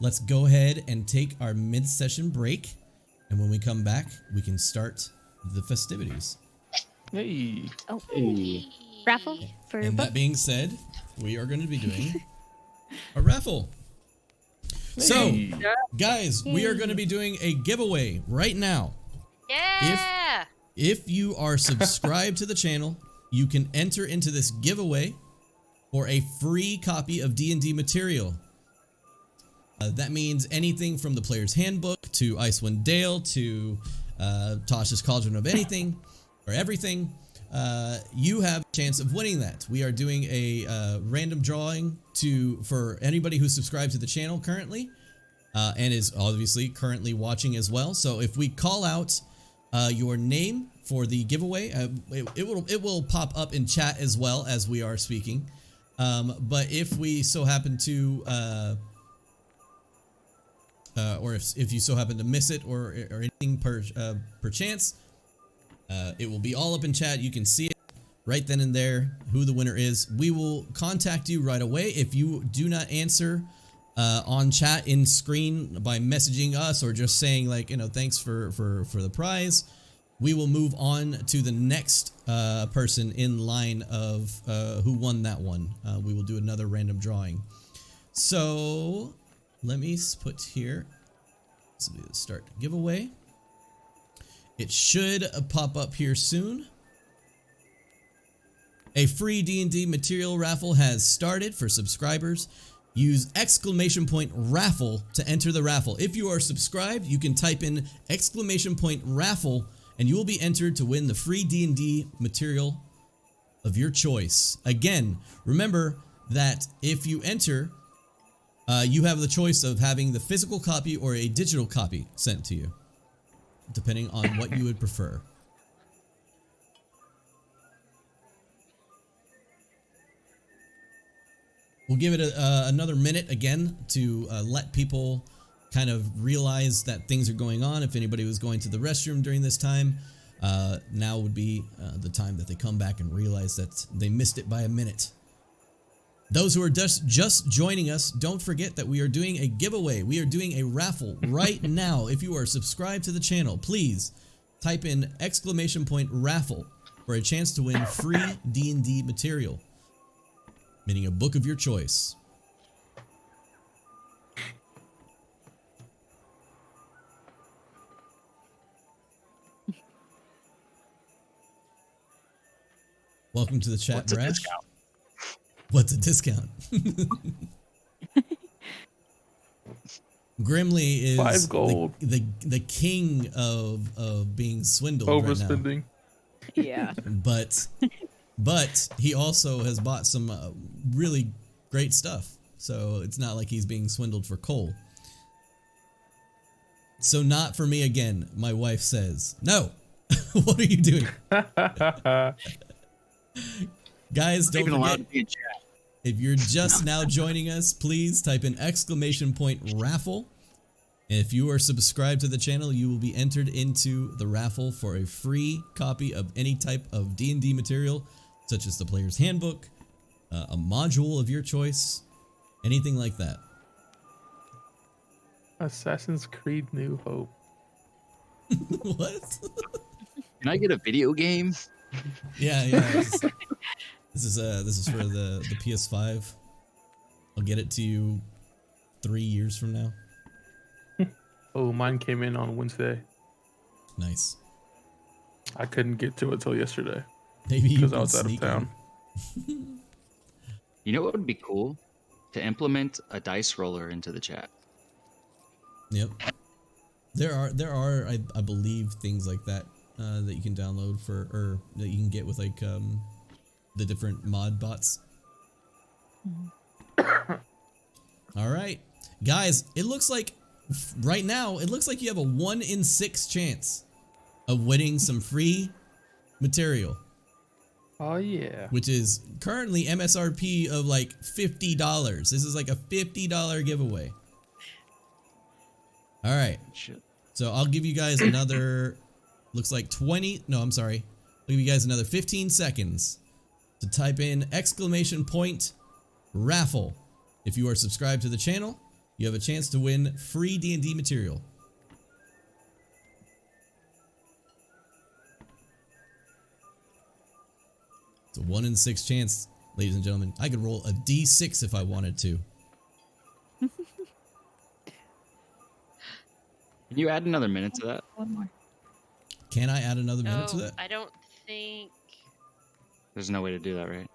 Let's go ahead and take our mid-session break, and when we come back, we can start the festivities. Hey. Oh, Hey. raffle for And book. that being said, we are going to be doing a raffle. So, Hey. guys, we are going to be doing a giveaway right now. Yeah! If you are subscribed to the channel, you can enter into this giveaway for a free copy of D&D material. That means anything from the player's handbook to Icewind Dale to Tasha's Cauldron of anything or everything. You have a chance of winning that. We are doing a random drawing for anybody who's subscribed to the channel currently and is obviously currently watching as well. So if we call out your name for the giveaway. It will pop up in chat as well as we are speaking. But if we so happen to, or if you so happen to miss it or anything per chance, it will be all up in chat. You can see it right then and there who the winner is. We will contact you right away if you do not answer on chat in screen by messaging us or just saying like, you know, thanks for the prize. We will move on to the next person in line of who won that one. We will do another random drawing. So let me put here. So let's start giveaway. It should pop up here soon. A free D&D material raffle has started for subscribers. Use !raffle to enter the raffle. If you are subscribed, you can type in !raffle and you will be entered to win the free D&D material of your choice. Again, remember that if you enter, you have the choice of having the physical copy or a digital copy sent to you, depending on what you would prefer. We'll give it another minute again to let people kind of realize that things are going on. If anybody was going to the restroom during this time, now would be the time that they come back and realize that they missed it by a minute. Those who are just joining us, don't forget that we are doing a giveaway. We are doing a raffle right now. If you are subscribed to the channel, please type in !raffle for a chance to win free D&D material, meaning a book of your choice. Welcome to the chat, What's a Brash. discount? What's a discount? Grimly is 5 gold. the king of being swindled right Overspending. Yeah. now. But he also has bought some really great stuff. So it's not like he's being swindled for coal. So not for me again, my wife says. No. What are you doing? Guys, don't Even allowed to forget, be in chat. if you're just now joining us, please type in !raffle. And if you are subscribed to the channel, you will be entered into the raffle for a free copy of any type of D&D material, such as the player's handbook, a module of your choice, anything like that. Assassin's Creed New Hope. What? Can I get a video game? Yeah. This is for the PS5. I'll get it to you 3 years from now. Oh, mine came in on Wednesday. Nice. I couldn't get to it till yesterday Maybe you because I can was out of sneak town. You know what would be cool? To implement a dice roller into the chat. Yep. There are I believe things like that that you can download for, or that you can get with like the different mod bots. All right, guys, it looks like right now it looks like you have a 1 in 6 chance of winning some free material, Oh yeah. which is currently MSRP of like $50. This is like a $50 giveaway. All right. Shit. So I'll give you guys another, looks like 20, no, I'm sorry. I'll give you guys another 15 seconds to type in !raffle. If you are subscribed to the channel, you have a chance to win free D&D material. It's a 1 in 6 chance, ladies and gentlemen. I could roll a D6 if I wanted to. Can you add another minute to that? One more. Can I add another minute to No, that? I don't think. There's no way to do that, right?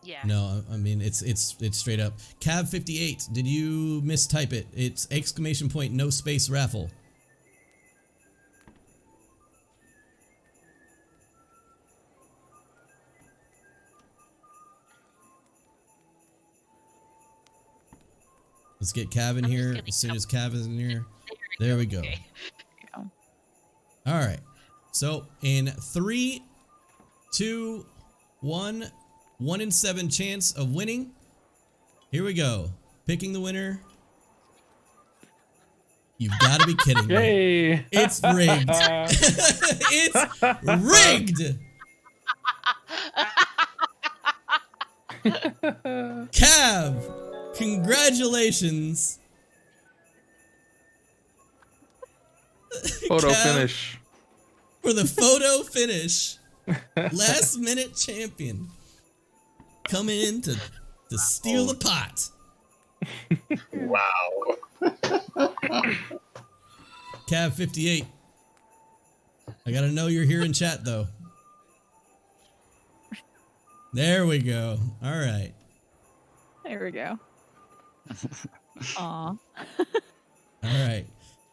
Yeah. No, I mean it's straight up. Cav58, did you mistype it? It's !no space raffle. Let's get Cav in I'm just here. getting As soon up. as Cav is in here, there we go. Okay. All right. So in 3, 2, 1, 1 in 7 chance of winning. Here we go. Picking the winner. You've got to be kidding me. Yay! It's rigged. It's rigged. Cav, congratulations. Photo Cav, finish. for the photo finish. Last minute champion. Coming in to steal the pot. Wow. Cav 58. I gotta know you're here in chat though. There we go. All right. There we go. Aw. All right.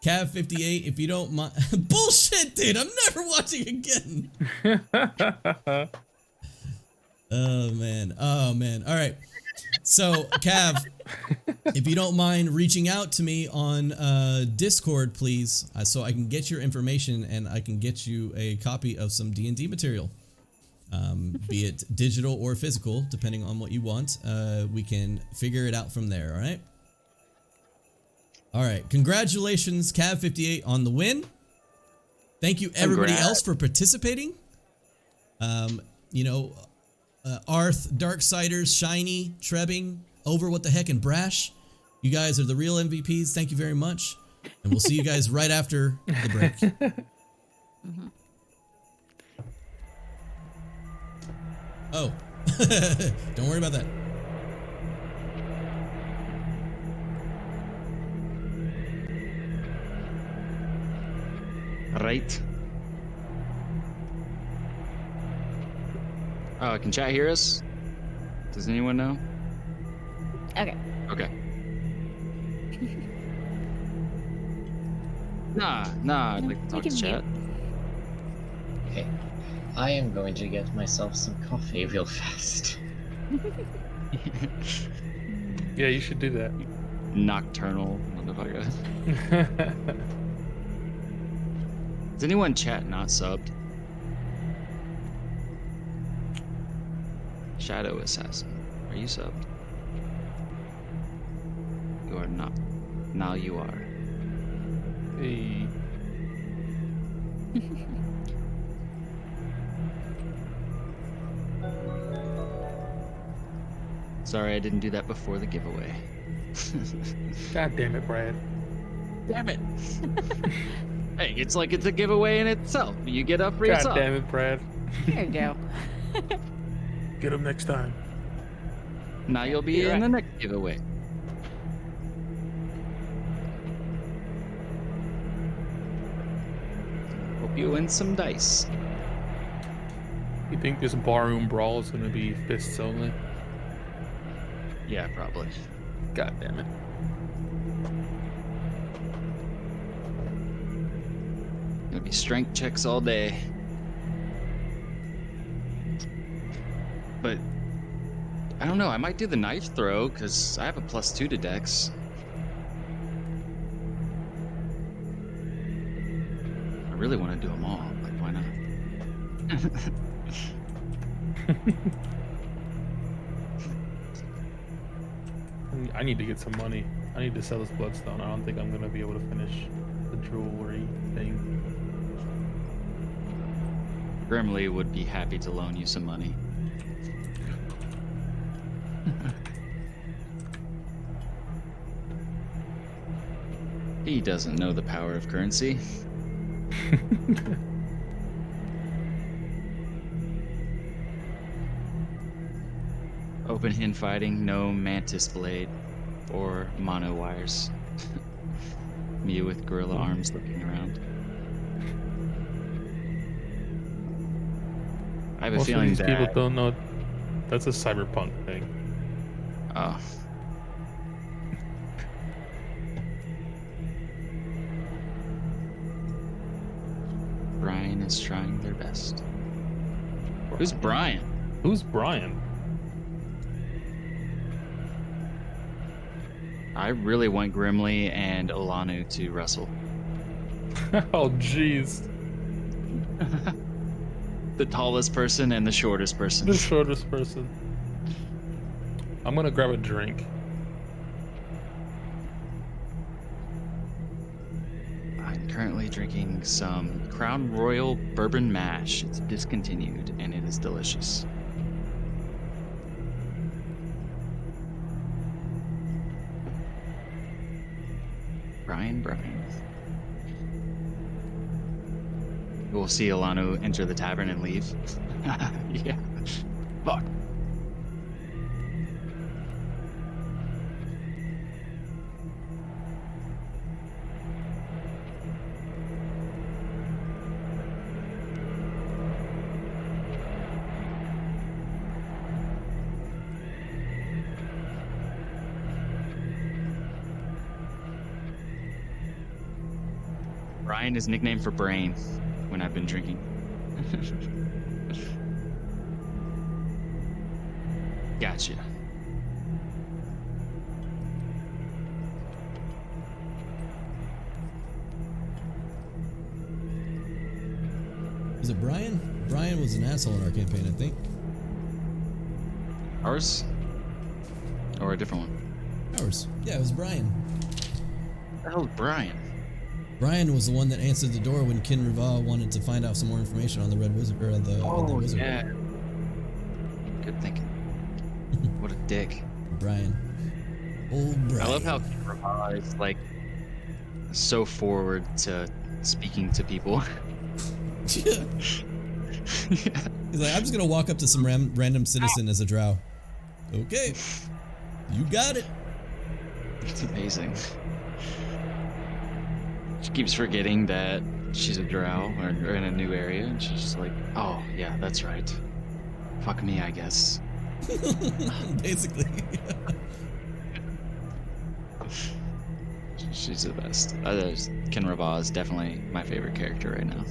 Cav 58, if you don't mind. Bullshit, dude. I'm never watching again. Oh, man. Oh, man. All right. So, Cav, if you don't mind reaching out to me on Discord, please, so I can get your information and I can get you a copy of some D&D material. Be it digital or physical, depending on what you want. We can figure it out from there, all right? All right. Congratulations, Cav58, on the win. Thank you, everybody else, for participating. You know, Arth, Darksiders, Shiny, Trebbing, Over What the Heck, and Brash. You guys are the real MVPs. Thank you very much. And we'll see you guys right after the break. Mm-hmm. Oh, don't worry about that. Right. Can chat hear us? Does anyone know? Okay. Okay. Nah, I'd like to talk to can chat. Okay. I am going to get myself some coffee real fast. Yeah, you should do that. Nocturnal motherfucker. Is anyone chat not subbed? Shadow Assassin, are you subbed? You are not. Now you are. Hey. Sorry, I didn't do that before the giveaway. God damn it, Brad. Damn it! Hey, it's like it's a giveaway in itself. You get up for God yourself. damn it, Brad. There you go. Get him next time. Now you'll be You're in right. the next giveaway. Hope you win some dice. You think this barroom brawl is gonna be fists only? Yeah, probably. God damn it. It'll be strength checks all day. But I don't know, I might do the knife throw because I have a +2 to dex. I really want to do them all, but why not? I need to get some money. I need to sell this bloodstone. I don't think I'm gonna be able to finish the jewelry thing. Grimly would be happy to loan you some money. He doesn't know the power of currency. Open hand fighting, no mantis blade or mono wires. Me with gorilla arms looking around. I have a Most of feeling these people that. don't know that's a cyberpunk thing. Oh. Brian is trying their best. Who's Brian? Who's Brian? I really want Grimly and Olanu to wrestle. Oh, jeez. The tallest person and the shortest person. The shortest person. I'm gonna grab a drink. I'm currently drinking some Crown Royal Bourbon Mash. It's discontinued and it is delicious. Brian. We'll see Alanu enter the tavern and leave. Yeah. Fuck. Brian is nicknamed for brain when I've been drinking. Gotcha. Is it Brian? Brian was an asshole in our campaign, I think. Ours? Or a different one? Ours. Yeah, it was Brian. What the hell is Brian? Brian was the one that answered the door when Kin Rival wanted to find out some more information on the Red Wizard, or on the Wizard. Yeah. Good thinking. What a dick. Brian. Old Brian. I love how Kin Rival is like so forward to speaking to people. Yeah. He's like, I'm just gonna walk up to some random citizen as a drow. Okay, you got it. It's amazing. She keeps forgetting that she's a drow or in a new area, and she's just like, oh, yeah, that's right. Fuck me, I guess. Basically. She's the best. Kin Rival is definitely my favorite character right now.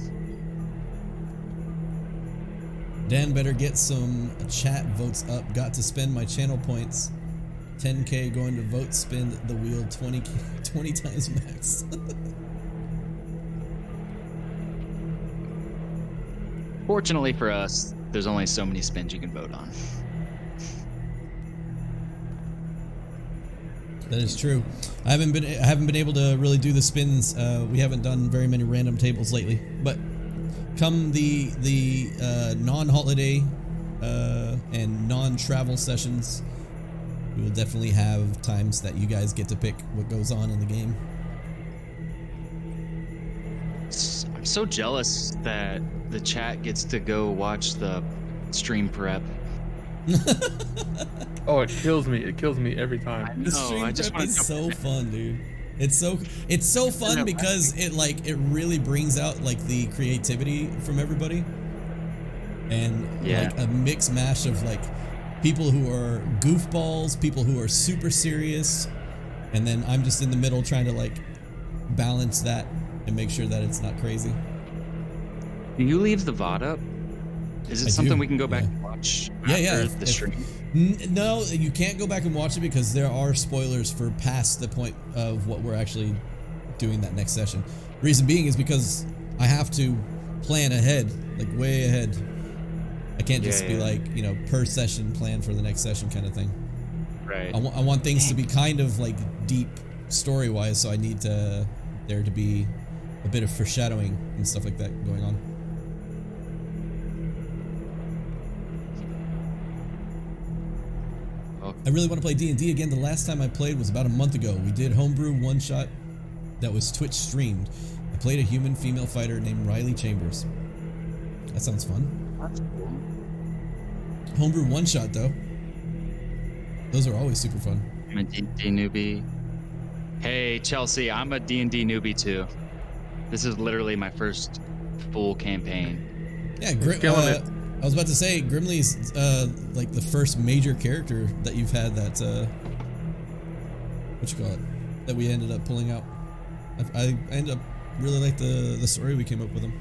Dan better get some chat votes up. Got to spend my channel points. 10k going to vote, spin the wheel 20 times max. Fortunately for us, there's only so many spins you can vote on. That is true. I haven't been able to really do the spins. We haven't done very many random tables lately. But come the non-holiday and non-travel sessions, we will definitely have times that you guys get to pick what goes on in the game. I'm so jealous that the chat gets to go watch the stream prep. Oh, it kills me. It kills me every time. The stream prep is so fun, dude. It's so fun because it really brings out like the creativity from everybody, and like a mix mash of like people who are goofballs, people who are super serious, and then I'm just in the middle trying to like balance that and make sure that it's not crazy. Do you leave the VOD up? Is it something we can go back and watch after the stream? No, you can't go back and watch it because there are spoilers for past the point of what we're actually doing that next session. Reason being is because I have to plan ahead, like way ahead. I can't just be like, you know, per session plan for the next session kind of thing. Right. I want things to be kind of like deep story-wise, so I need there to be a bit of foreshadowing and stuff like that going on. I really want to play D&D again. The last time I played was about a month ago. We did homebrew one-shot that was Twitch streamed. I played a human female fighter named Riley Chambers. That sounds fun. That's cool. Homebrew one-shot though. Those are always super fun. I'm a D&D newbie. Hey, Chelsea, I'm a D&D newbie too. This is literally my first full campaign. Yeah, I was about to say, Grimly's like the first major character that you've had that, that we ended up pulling out. I ended up really like the story we came up with him.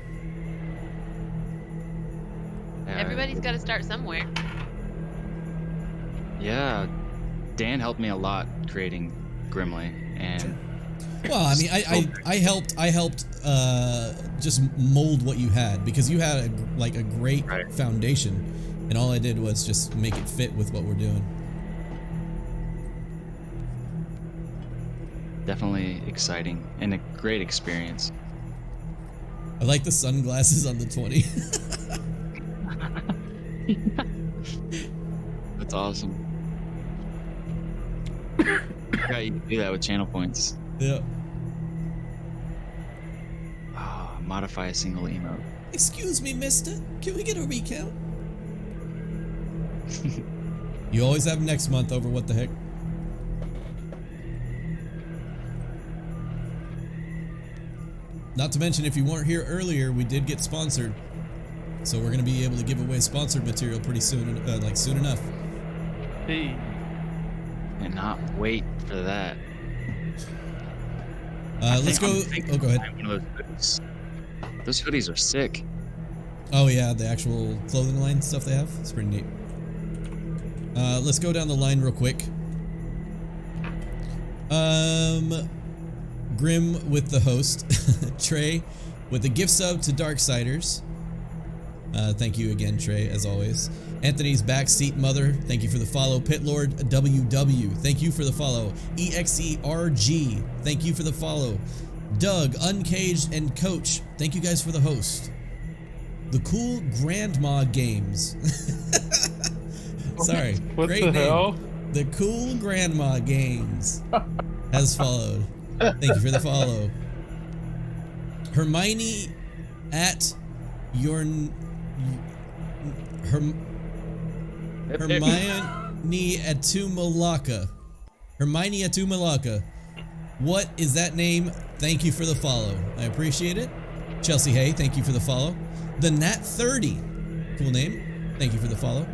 Everybody's got to start somewhere. Yeah, Dan helped me a lot creating Grimly, and Well, I mean, I helped just mold what you had, because you had a great Right. foundation, and all I did was just make it fit with what we're doing. Definitely exciting and a great experience. I like the sunglasses on the 20. That's awesome. Yeah, you can do that with channel points. Yeah. Modify a single emote. Excuse me, mister. Can we get a recount? You always have next month over what the heck. Not to mention, if you weren't here earlier, we did get sponsored. So we're going to be able to give away sponsored material pretty soon, like soon enough. Hey. And not wait for that. Let's go. Oh, go ahead. One of those hoodies. Those hoodies are sick. Oh yeah, the actual clothing line stuff they have. It's pretty neat. Let's go down the line real quick. Grim with the host. Trey with the gift sub to Darksiders. Thank you again, Trey, as always. Anthony's backseat mother, thank you for the follow. Pitlord WW, thank you for the follow. EXERG, thank you for the follow. Doug, Uncaged, and Coach, thank you guys for the host. The Cool Grandma Games. Sorry, What great the name. hell? The Cool Grandma Games has followed. Thank you for the follow. Hermione at your Hermione Atumalaka. Hermione Atumalaka. What is that name? Thank you for the follow. I appreciate it. Chelsea Hay, thank you for the follow. The Nat30. Cool name. Thank you for the follow.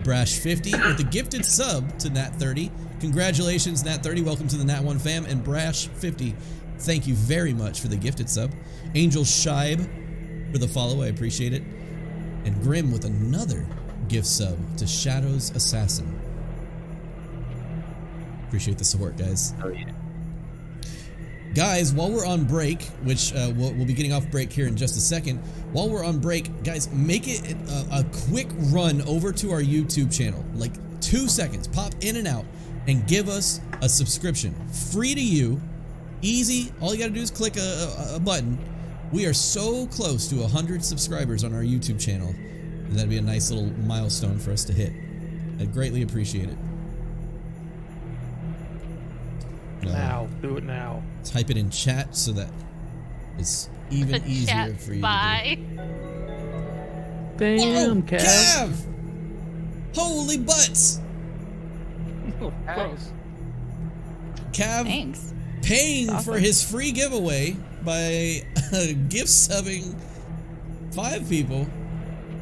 Brash50 with the gifted sub to Nat30. Congratulations, Nat30. Welcome to the Nat1 fam. And Brash50, thank you very much for the gifted sub. Angel Scheib for the follow. I appreciate it. And Grim with another gift sub to Shadow's Assassin. Appreciate the support, guys. Oh yeah. Guys, while we're on break, which we'll be getting off break here in just a second. While we're on break, guys, make it a quick run over to our YouTube channel. Like 2 seconds. Pop in and out and give us a subscription. Free to you. Easy. All you got to do is click a button. We are so close to 100 subscribers on our YouTube channel. And that'd be a nice little milestone for us to hit. I'd greatly appreciate it. Now. Do it now. Type it in chat so that it's even easier Chat for you spy. to do. Damn, Whoa, Cav! Holy butts! Close. Cav Thanks. paying That's for awesome. his free giveaway by gift subbing 5 people.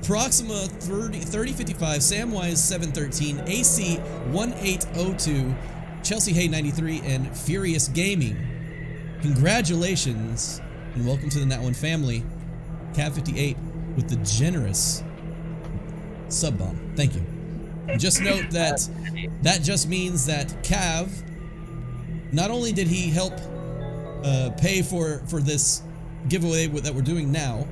Proxima 3055, Samwise 713, AC 1802, Chelsea Hay 93, and Furious Gaming. Congratulations and welcome to the Nat1 family. Cav 58 with the generous sub bomb. Thank you. And just note that that just means that Cav, not only did he help pay for this giveaway that we're doing now,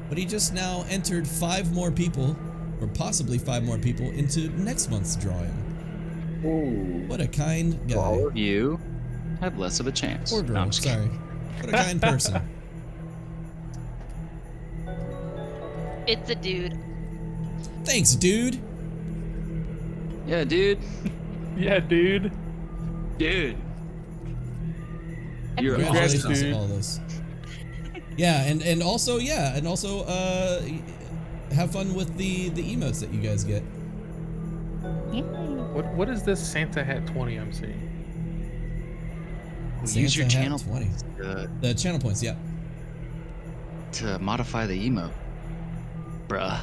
but he just now entered 5 more people, or possibly 5 more people, into next month's drawing. Ooh. What a kind guy. All of you have less of a chance. Or No, girl, I'm just kidding. sorry. What a kind person. It's a dude. Thanks, dude. Yeah, dude. Yeah, dude. Dude. You're Congratulations awesome. to dude. all this. Yeah, and also have fun with the emotes that you guys get. What is this Santa Hat 20 I'm seeing? Use your Santa Hat channel 20. points The channel points, yeah. to modify the emote. Bruh.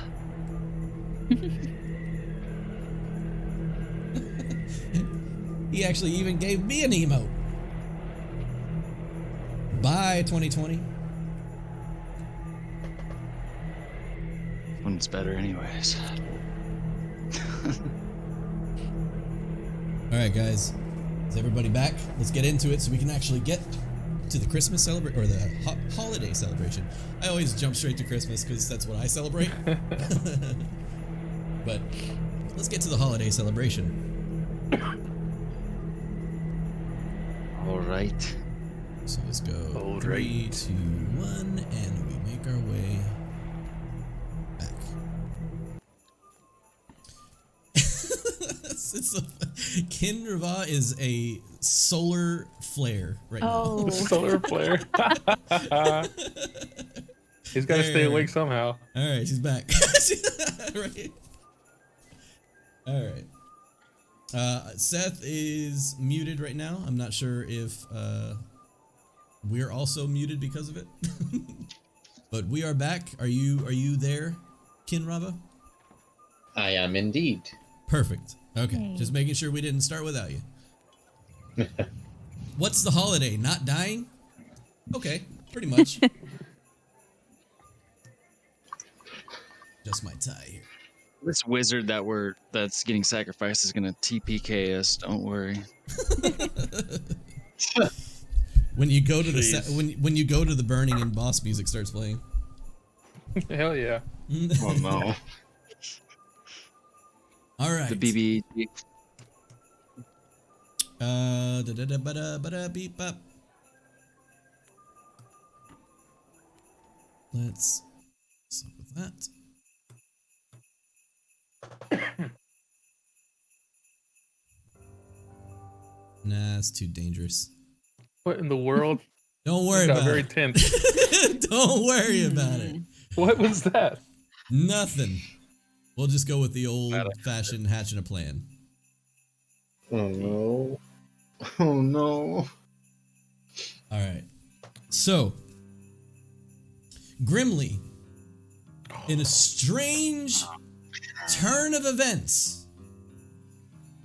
He actually even gave me an emote. Bye, 2020. One's better anyways. All right, guys. Is everybody back? Let's get into it so we can actually get to the Christmas celebration or the holiday celebration. I always jump straight to Christmas because that's what I celebrate. But let's get to the holiday celebration. All right. So let's go. All 3, right. 2, 1, and we make our way back. Kinrava is a solar flare right Oh. Solar flare. He's got to stay There. awake somehow. now. All right, she's back. Right. All right. Seth is muted right now. I'm not sure if we're also muted because of it. But we are back. Are you there, Kinrava? I am indeed. Perfect. Okay, Hey. just making sure we didn't start without you. What's the holiday? Not dying? Okay, pretty much. Just my tie here. This wizard that's getting sacrificed is gonna TPK us. Don't worry. When you go to the Jeez. when you go to the burning and boss music starts playing. Hell yeah. Oh no. All right. The BB. Beep up. Let's stop with that. Nah, it's too dangerous. What in the world? Don't worry Got about very it. tense. Don't worry about it. What was that? Nothing. We'll just go with the old-fashioned hatching a plan. Oh no. Oh no. All right. So, Grimly, in a strange turn of events,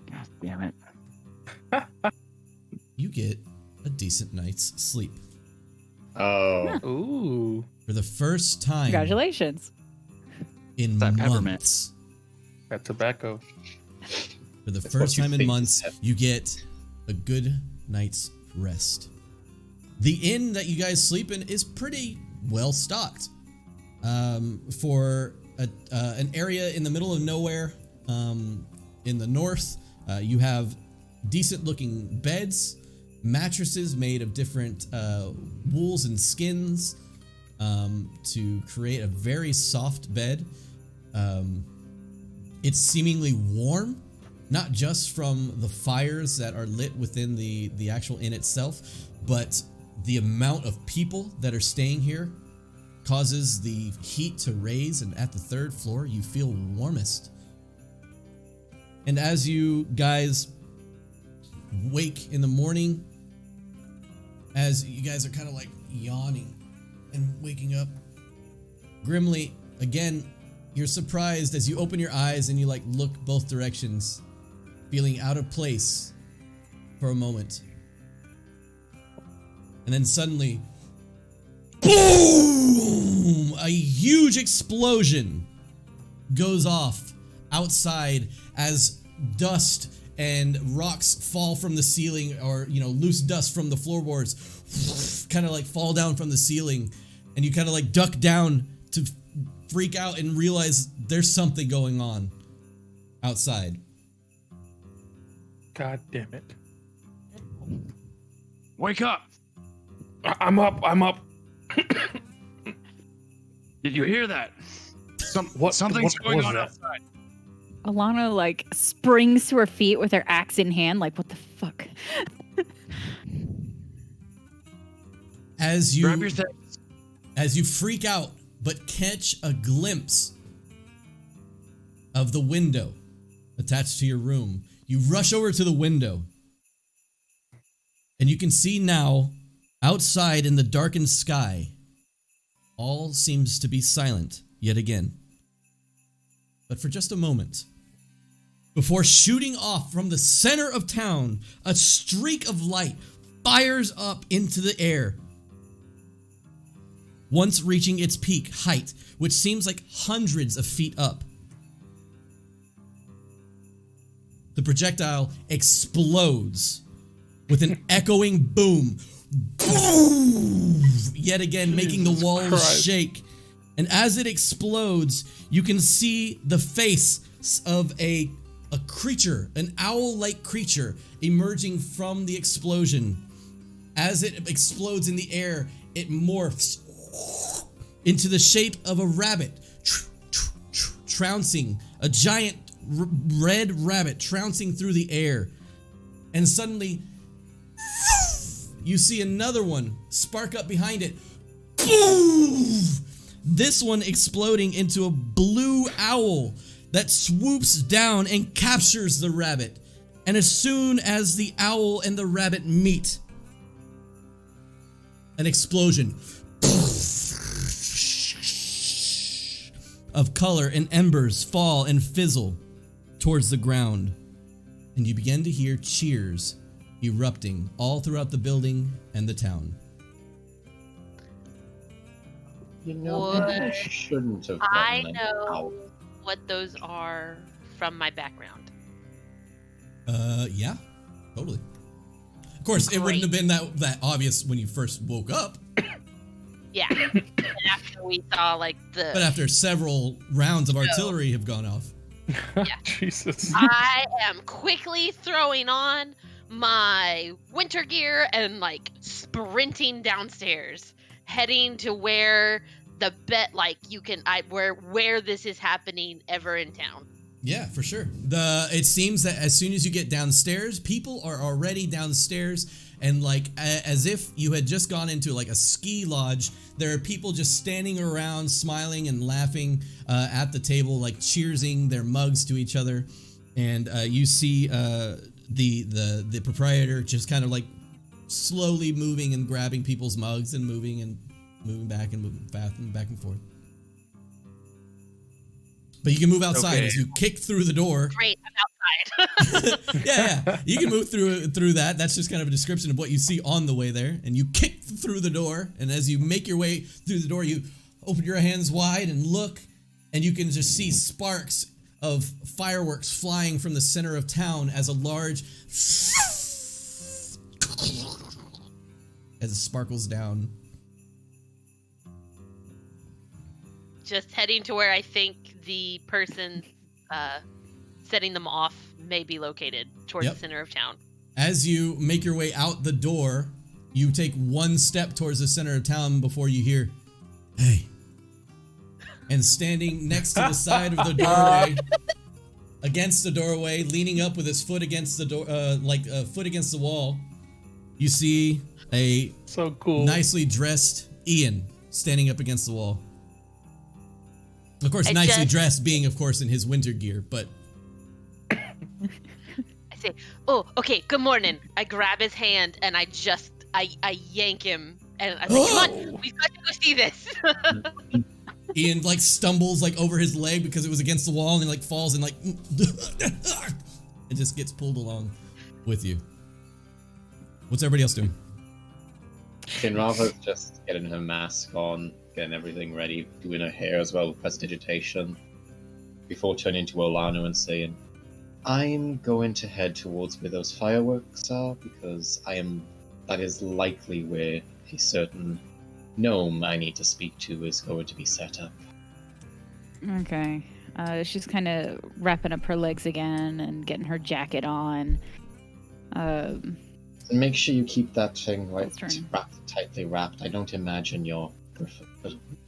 God damn it. you get a decent night's sleep Oh. Ooh. for the first time Congratulations. in That peppermint. months. That tobacco. For the That's first what you time in think, months, Seth. you get a good night's rest. The inn that you guys sleep in is pretty well stocked. For an area in the middle of nowhere, in the north, you have decent looking beds, mattresses made of different wools and skins to create a very soft bed. It's seemingly warm, not just from the fires that are lit within the actual inn itself, but the amount of people that are staying here causes the heat to raise, and at the third floor you feel warmest. And as you guys wake in the morning, as you guys are kind of like yawning and waking up, Grimly, again, you're surprised as you open your eyes and you like look both directions, feeling out of place for a moment. And then suddenly, boom! A huge explosion goes off outside as dust and rocks fall from the ceiling, or loose dust from the floorboards kind of like fall down from the ceiling, and you kind of like duck down to freak out and realize there's something going on outside. God damn it. Wake up! I'm up. I'm up. Did you hear that? Something's what going was on that? outside. Alana like springs to her feet with her axe in hand, like, what the fuck? As Grab you your things. as you freak out but catch a glimpse of the window attached to your room, you rush over to the window and you can see now outside in the darkened sky, all seems to be silent yet again. But for just a moment, before shooting off from the center of town, a streak of light fires up into the air, once reaching its peak height, which seems like hundreds of feet up. The projectile explodes with an echoing boom. Boom! Yet again, making the Jesus walls Christ. shake. And as it explodes, you can see the face of a creature, an owl-like creature, emerging from the explosion. As it explodes in the air, it morphs into the shape of a rabbit, trouncing, a giant red rabbit trouncing through the air. And suddenly, you see another one spark up behind it. Boom! This one exploding into a blue owl that swoops down and captures the rabbit. And as soon as the owl and the rabbit meet, an explosion of color and embers fall and fizzle towards the ground. And you begin to hear cheers erupting all throughout the building and the town. You know, Would I shouldn't have I gotten them know out. what those are from my background? Yeah, totally. Of course, it wouldn't have Great. been that obvious when you first woke up, Yeah. And after we saw like but the after several rounds of artillery have gone off. Jesus. I am quickly throwing on my winter gear and like sprinting downstairs, heading to where the where this is happening ever in town. Yeah, for sure. It seems that as soon as you get downstairs, people are already downstairs, and like as if you had just gone into like a ski lodge, there are people just standing around, smiling and laughing at the table, like cheersing their mugs to each other. And you see the proprietor just kind of like slowly moving and grabbing people's mugs and moving back and moving back and forth. But you can move outside Okay. as you kick through the door. Great, I'm outside. Yeah. You can move through that. That's just kind of a description of what you see on the way there. And you kick through the door, and as you make your way through the door, you open your hands wide and look, and you can just see sparks of fireworks flying from the center of town as a large as it sparkles down. Just heading to where I think the person setting them off may be located, towards Yep. the center of town. As you make your way out the door, you take one step towards the center of town before you hear, "Hey." And standing next to the side of the doorway, against the doorway, leaning up with his foot against the door, like a foot against the wall, you see a So cool. nicely dressed Ian standing up against the wall. Of course, I nicely just- dressed being, of course, in his winter gear, but I say, "Oh, okay, good morning." I grab his hand and I yank him and I say, "Come on, we've got to go see this." Ian like stumbles like over his leg because it was against the wall and he like falls and like it just gets pulled along with you. What's everybody else doing? Kinrava's just getting her mask on, getting everything ready, doing her hair as well with prestidigitation, before turning to Olano and saying, "I'm going to head towards where those fireworks are, because that is likely where a certain gnome I need to speak to is going to be set up." Okay. She's kind of wrapping up her legs again and getting her jacket on. And make sure you keep that thing That's right. tightly wrapped. I don't imagine your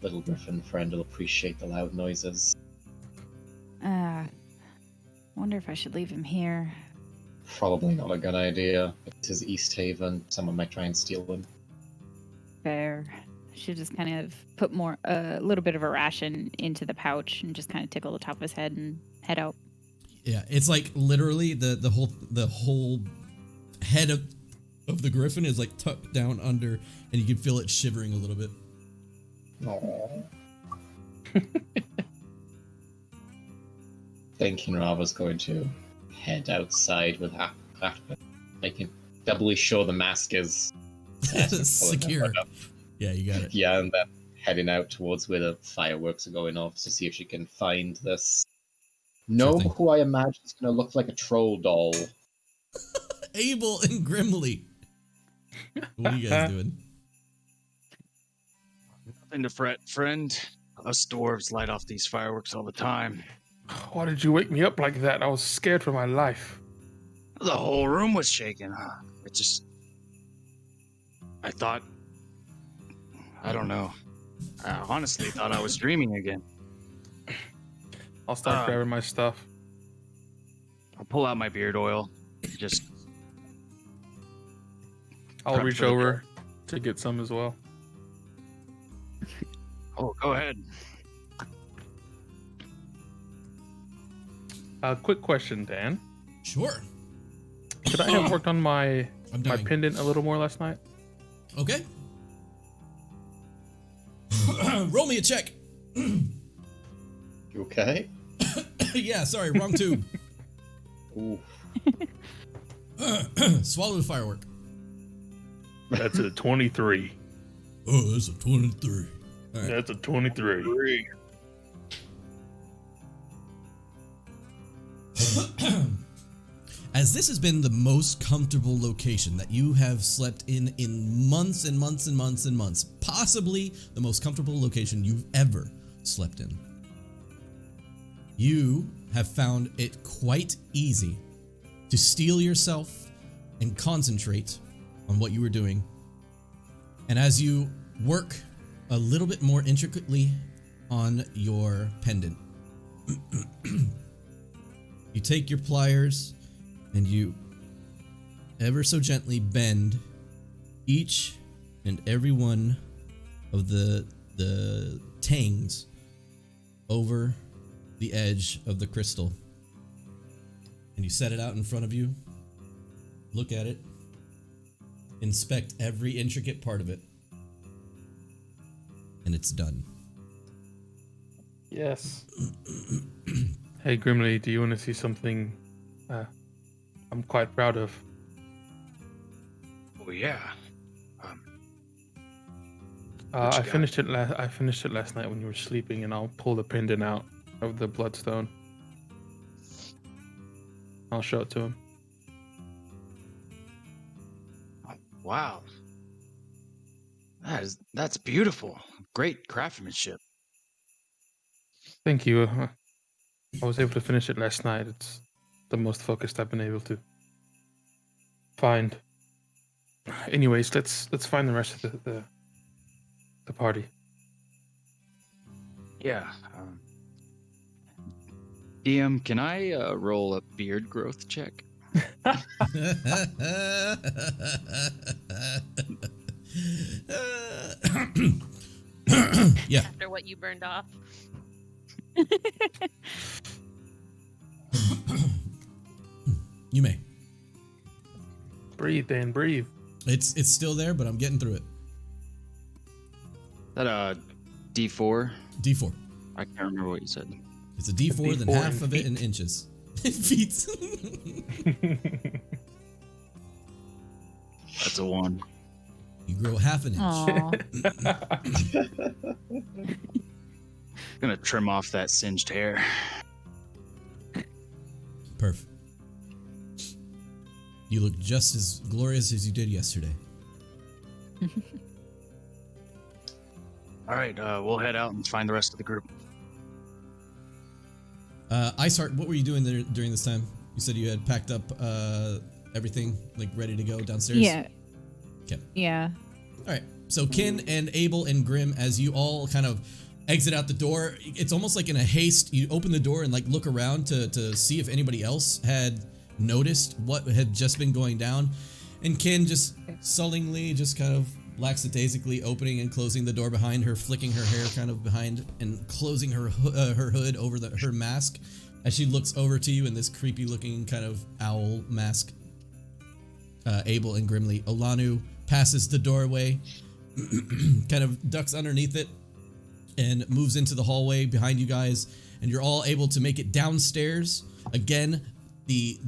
little griffin friend will appreciate the loud noises. Wonder if I should leave him here. Probably not a good idea. It's his East Haven. Someone might try and steal him. Fair. She just kind of put a little bit of a ration into the pouch and just kind of tickle the top of his head and head out. Yeah, it's like literally the whole head of the griffin is like tucked down under, and you can feel it shivering a little bit. Aww. Thinking Rava's going to head outside with Hrathgar, making doubly sure the mask is Secure. Yeah, you got it. Yeah, and then heading out towards where the fireworks are going off to see if she can find this gnome thing. who I imagine is going to look like a troll doll. Abel and Grimly. What are you guys doing? Nothing to fret, friend. Us dwarves light off these fireworks all the time. Why did you wake me up like that? I was scared for my life. The whole room was shaking. I thought, I don't know. I honestly thought I was dreaming again. I'll start grabbing my stuff. I'll pull out my beard oil. Just. I'll prep reach for the over to get some as well. Oh, go ahead. Quick question, Dan. Sure. Could I have worked on my I'm my dying. pendant a little more last night? Okay. Roll me a check. You okay? Yeah, sorry, wrong tube. Ooh. Swallow the firework. That's a 23. Oh, that's a 23. All right. That's a 23. As this has been the most comfortable location that you have slept in months and months and months and months, possibly the most comfortable location you've ever slept in, you have found it quite easy to steel yourself and concentrate on what you were doing. And as you work a little bit more intricately on your pendant, you take your pliers and you ever so gently bend each and every one of the tangs over the edge of the crystal. And you set it out in front of you, look at it, inspect every intricate part of it, and it's done. Yes. Hey, Grimly, do you want to see something I'm quite proud of? Oh, yeah. I finished it last night when you were sleeping, and I'll pull the pendant out of the bloodstone. I'll show it to him. Wow. That's beautiful. Great craftsmanship. Thank you. I was able to finish it last night. It's the most focused I've been able to find. Anyways, let's find the rest of the party. Yeah. DM, can I roll a beard growth check? Yeah. After what you burned off. You may. Breathe, Dan, breathe. It's still there, but I'm getting through it. Is that a D4? D4. I can't remember what you said. It's a D4, then D4 half in of it in inches. Feet. That's a 1. You grow half an inch. Aw. Gonna trim off that singed hair. Perfect. You look just as glorious as you did yesterday. All right, we'll head out and find the rest of the group. Iceheart, what were you doing there during this time? You said you had packed up everything, like ready to go downstairs? Yeah. Okay. Yeah. All right. So Kin and Abel and Grim, as you all kind of exit out the door, it's almost like in a haste. You open the door and like look around to see if anybody else had noticed what had just been going down. And Kin just sullenly, just kind of lackadaisically opening and closing the door behind her, flicking her hair kind of behind and closing her hood over her mask as she looks over to you in this creepy looking kind of owl mask. Abel and Grimly. Olanu passes the doorway, kind of ducks underneath it, and moves into the hallway behind you guys, and you're all able to make it downstairs. Again, the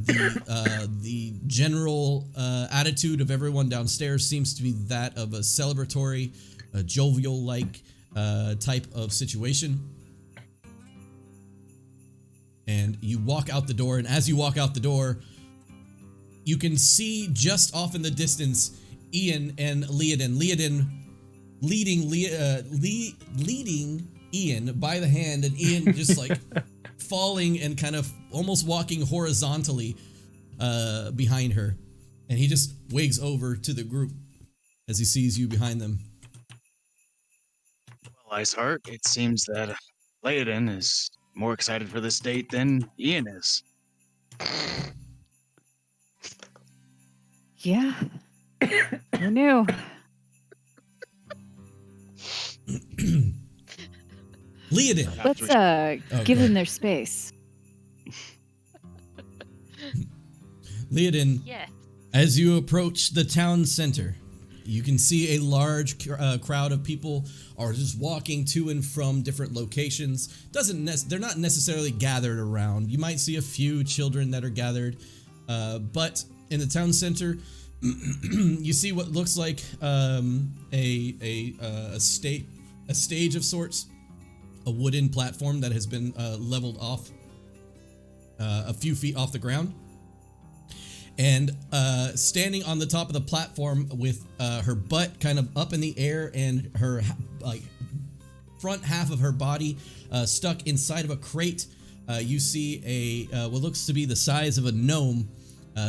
general attitude of everyone downstairs seems to be that of a celebratory, a jovial-like type of situation. And you walk out the door, and as you walk out the door, you can see just off in the distance Ian and Leodin. Leodin leading Ian by the hand, and Ian just like falling and kind of almost walking horizontally behind her. And he just wags over to the group as he sees you behind them. Well, Iceheart, it seems that Laodin is more excited for this date than Ian is. Yeah. Who knew? Leodin. Let's give them their space. Leodin, Yes. as you approach the town center, you can see a large crowd of people are just walking to and from different locations. They're not necessarily gathered around. You might see a few children that are gathered, but in the town center, you see what looks like a stage of sorts, a wooden platform that has been leveled off a few feet off the ground. And standing on the top of the platform with her butt kind of up in the air and her like front half of her body stuck inside of a crate, you see a what looks to be the size of a gnome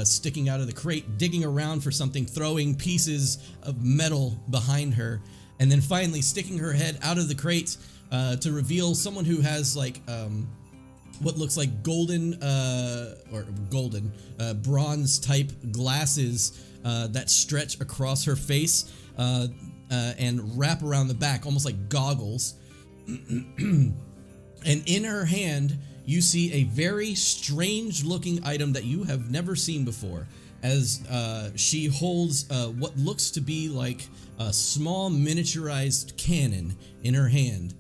sticking out of the crate, digging around for something, throwing pieces of metal behind her, and then finally sticking her head out of the crate to reveal someone who has like what looks like bronze type glasses that stretch across her face and wrap around the back, almost like goggles. And in her hand, you see a very strange looking item that you have never seen before, as she holds what looks to be like a small miniaturized cannon in her hand.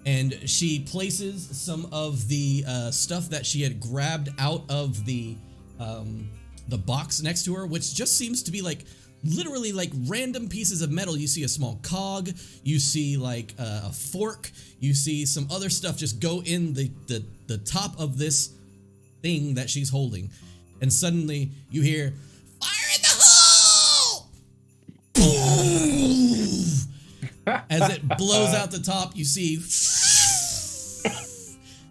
And she places some of the stuff that she had grabbed out of the box next to her, which just seems to be like literally like random pieces of metal. You see a small cog, you see like a fork, you see some other stuff just go in the top of this thing that she's holding. And suddenly you hear, "Fire in the hole!" As it blows out the top, you see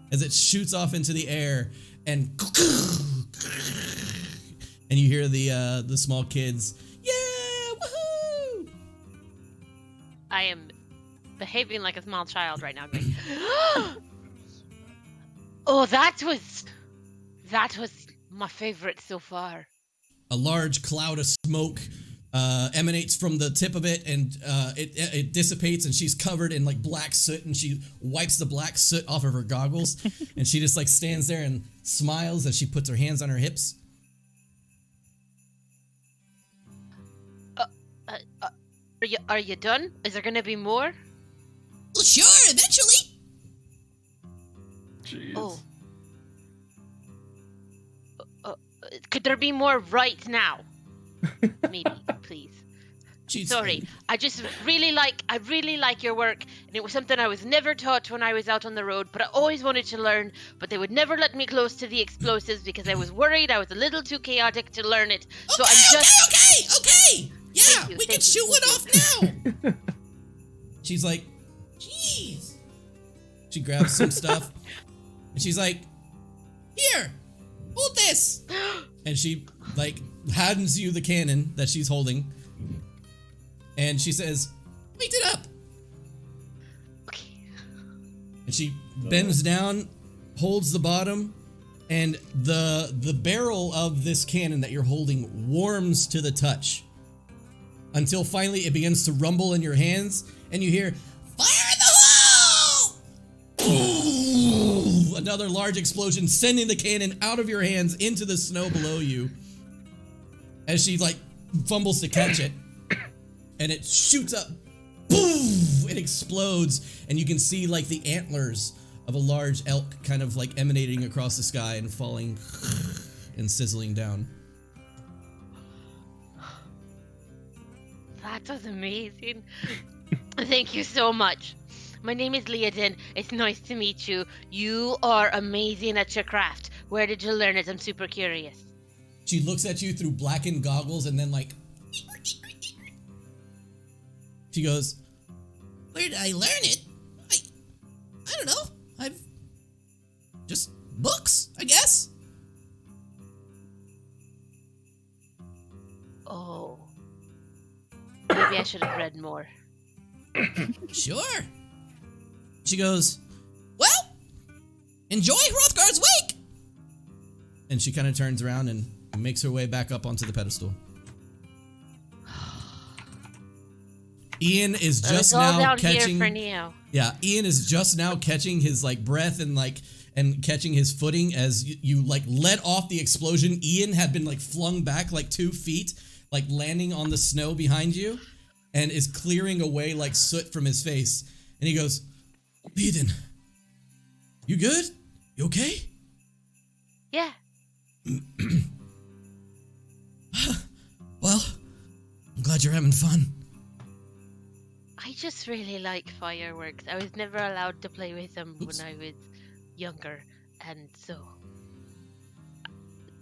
as it shoots off into the air, and you hear the small kids, "Yeah, woohoo!" I am behaving like a small child right now. Going, oh, that was my favorite so far. A large cloud of smoke emanates from the tip of it, and it dissipates, and she's covered in like black soot, and she wipes the black soot off of her goggles, and she just like stands there and smiles as she puts her hands on her hips. Are you done? Is there gonna be more? Well, sure, eventually. Jeez. Oh. Could there be more right now? Maybe, please. Sorry, I really like your work, and it was something I was never taught when I was out on the road, but I always wanted to learn, but they would never let me close to the explosives because I was worried I was a little too chaotic to learn it. So I'm just... Okay. Yeah, we can shoot one off now. She's like, "Jeez." She grabs some stuff, and she's like, "Here, hold this." And she like hands you the cannon that she's holding, and she says, "Light it up." Okay. And she bends down, holds the bottom, and the barrel of this cannon that you're holding warms to the touch, until finally it begins to rumble in your hands, and you hear, "Fire in the hole!" Another large explosion, sending the cannon out of your hands into the snow below you. As she like fumbles to catch it, and it shoots up. Boom! It explodes, and you can see like the antlers of a large elk kind of like emanating across the sky and falling and sizzling down. That was amazing. Thank you so much. My name is Leodin. It's nice to meet you. You are amazing at your craft. Where did you learn it? I'm super curious. She looks at you through blackened goggles and then like she goes, "Where did I learn it? I don't know. I've just books, I guess." Oh. Maybe I should have read more. Sure. She goes, "Well, enjoy Hrathgar's wake." And she kind of turns around and makes her way back up onto the pedestal. Ian is Well, just it's all now down catching. here for now. Yeah, Ian is just now catching his like breath and catching his footing as you like let off the explosion. Ian had been like flung back like 2 feet, like landing on the snow behind you, and is clearing away like soot from his face. And he goes, "Leiden, you good? You okay?" Yeah. "Well, I'm glad you're having fun." I just really like fireworks. I was never allowed to play with them Oops. when I was younger, and so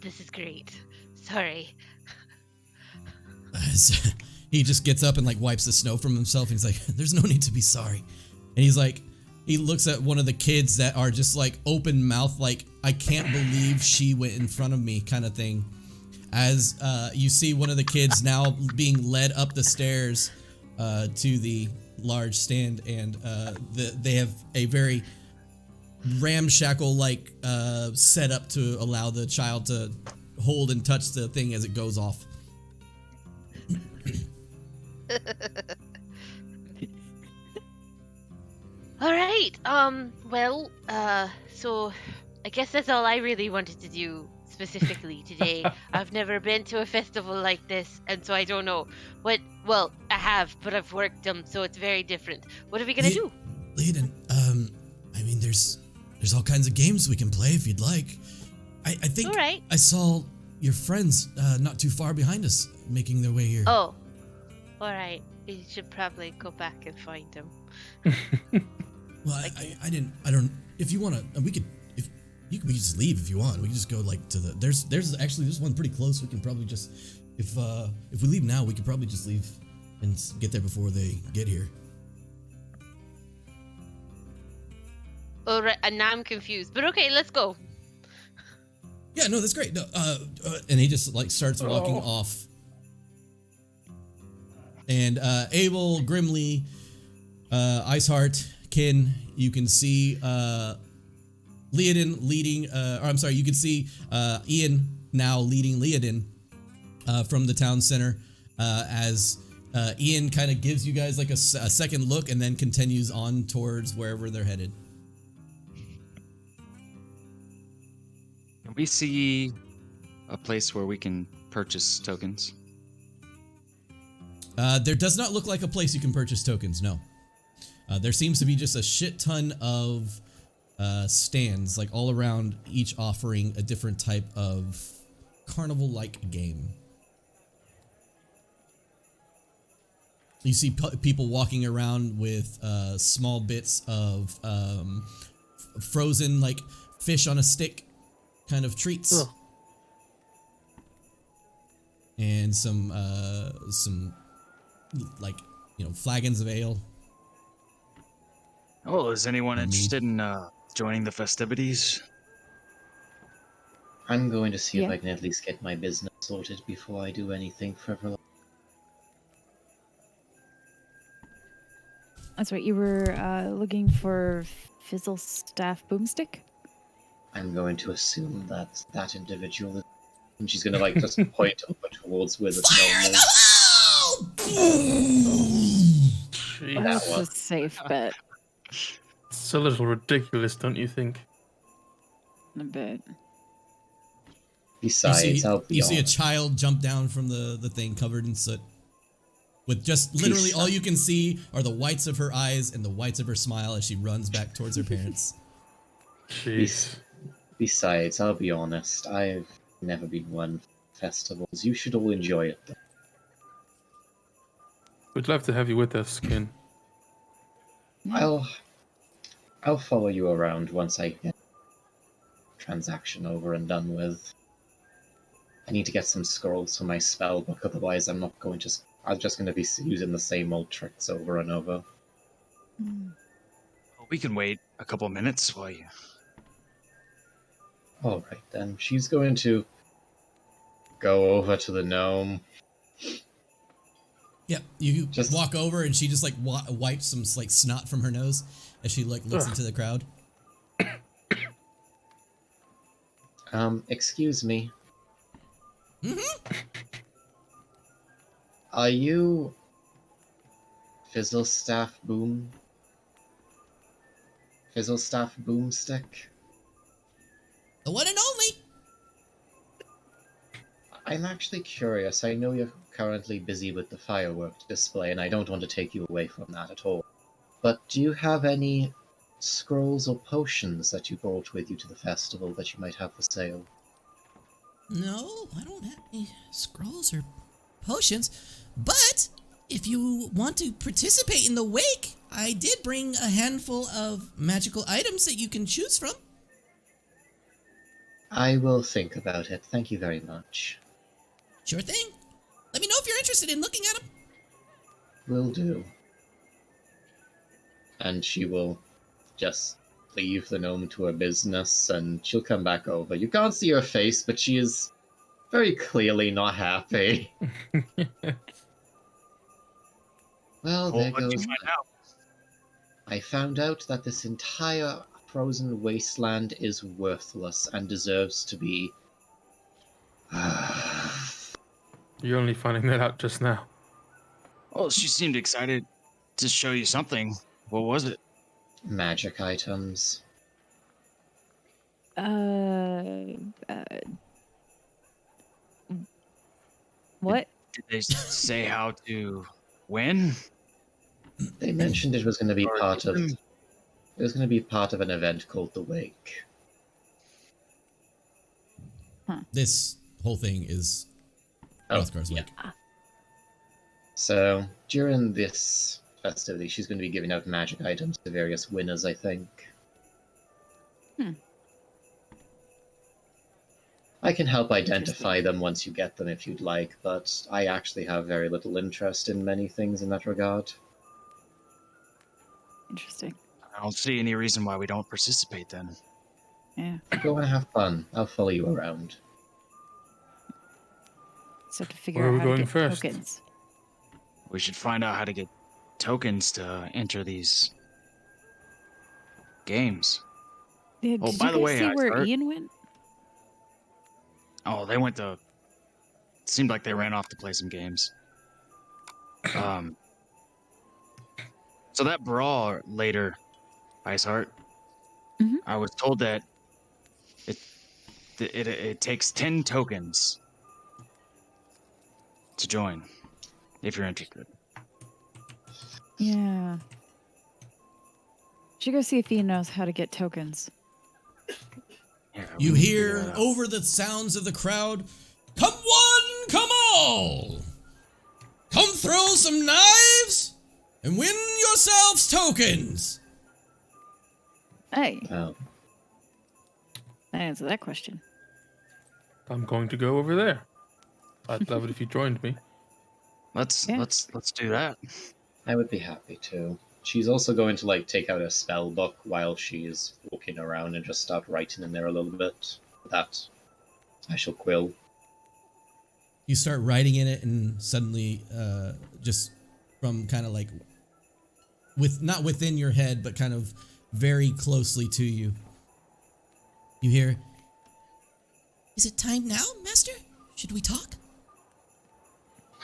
this is great. Sorry. He just gets up and like wipes the snow from himself. And he's like, "There's no need to be sorry." And he's like, he looks at one of the kids that are just like open mouth, like, "I can't believe she went in front of me," kind of thing. As you see one of the kids now being led up the stairs to the large stand, and they have a very ramshackle like setup to allow the child to hold and touch the thing as it goes off. All right. Well, so I guess that's all I really wanted to do specifically today. I've never been to a festival like this, and so I don't know what. Well, I have, but I've worked them, so it's very different. What are we gonna do? Leiden, I mean, there's all kinds of games we can play if you'd like. I think All right. I saw your friends not too far behind us making their way here. Oh, all right. You should probably go back and find them. Well, I don't. If you want to, we could. If you could, we could just leave if you want. We could just go like to the. There's one pretty close. We can probably just, if we leave now, we could probably just leave and get there before they get here. All right, and now I'm confused. But okay, let's go. Yeah, no, that's great. No, and he just like starts walking off. And Abel, Grimly, Iceheart, Kin, you can see Leodin leading, or I'm sorry, you can see Ian now leading Leodin from the town center as Ian kind of gives you guys like a second look and then continues on towards wherever they're headed. Can we see a place where we can purchase tokens? There does not look like a place you can purchase tokens, no. There seems to be just a shit ton of stands, like all around, each offering a different type of carnival-like game. You see people walking around with small bits of frozen, like fish on a stick kind of treats. Ugh. And some like, flagons of ale. Oh, is anyone Mead. interested in joining the festivities? I'm going to see if Yeah. I can at least get my business sorted before I do anything frivolous. That's right. You were looking for Fizzlestaff Boomstick? I'm going to assume that that individual is... And she's going to, like, just point over towards where the Fire in the snow hole! Jeez. That's one. a safe bet. It's a little ridiculous, don't you think? A bit. Besides, I'll be You see a honest. child jump down from the thing covered in soot. With just literally all you can see are the whites of her eyes and the whites of her smile as she runs back towards her parents. Jeez. Besides, I'll be honest, I've never been one for festivals. You should all enjoy it, though. We'd love to have you with us, Kin. I'll follow you around once I get transaction over and done with. I need to get some scrolls for my spell book, otherwise I'm just going to be using the same old tricks over and over. Well, we can wait a couple minutes while you. Alright then, she's going to go over to the gnome. Yeah, you Just- walk over and she just like wipes some like snot from her nose as she like looks Ugh. into the crowd. Excuse me. Mm-hmm. Are you Fizzlestaff Boomstick? The one and only. I'm actually curious. I know you're currently busy with the fireworks display, and I don't want to take you away from that at all. But do you have any scrolls or potions that you brought with you to the festival that you might have for sale? No, I don't have any scrolls or potions. But if you want to participate in the wake, I did bring a handful of magical items that you can choose from. I will think about it. Thank you very much. Sure thing. Let me know if you're interested in looking at them. Will do. And she will just leave the gnome to her business, and she'll come back over. You can't see her face, but she is very clearly not happy. Well, there What'd you goes. find out? I found out that this entire frozen wasteland is worthless and deserves to be. You're only finding that out just now. Well, she seemed excited to show you something. What was it? Magic items. What? Did they say how to win? They mentioned it was going to be Or part of. them? It was going to be part of an event called the Wake. This whole thing is Hrathgar's yeah. wake. So during this festivity, she's going to be giving out magic items to various winners, I think. I can help identify them once you get them if you'd like, but I actually have very little interest in many things in that regard. Interesting. I don't see any reason why we don't participate then. Yeah. Go and have fun. I'll follow you around. Just have to figure Where are out we how to going get first? tokens. We should find out how to get tokens to enter these games. Yeah, Oh, did by you the guys way, see where Iceheart. Ian went? Oh, they went to. Seemed like they ran off to play some games. So that brawl later, Iceheart. Mhm. I was told that it takes 10 tokens to join, if you're interested. Yeah. Should go see if Ian knows how to get tokens. Yeah, we You need to figure hear that out. over the sounds of the crowd, "Come one, come all! Come throw some knives and win yourselves tokens!" Hey, Oh, that answered that question. I'm going to go over there. I'd love it if you joined me. Let's Yeah. let's do that. I would be happy to. She's also going to take out a spell book while she's walking around and just start writing in there a little bit. That special quill. You start writing in it, and suddenly, just from kind of like not within your head, but kind of very closely to you, you hear, "Is it time now, Master? Should we talk?"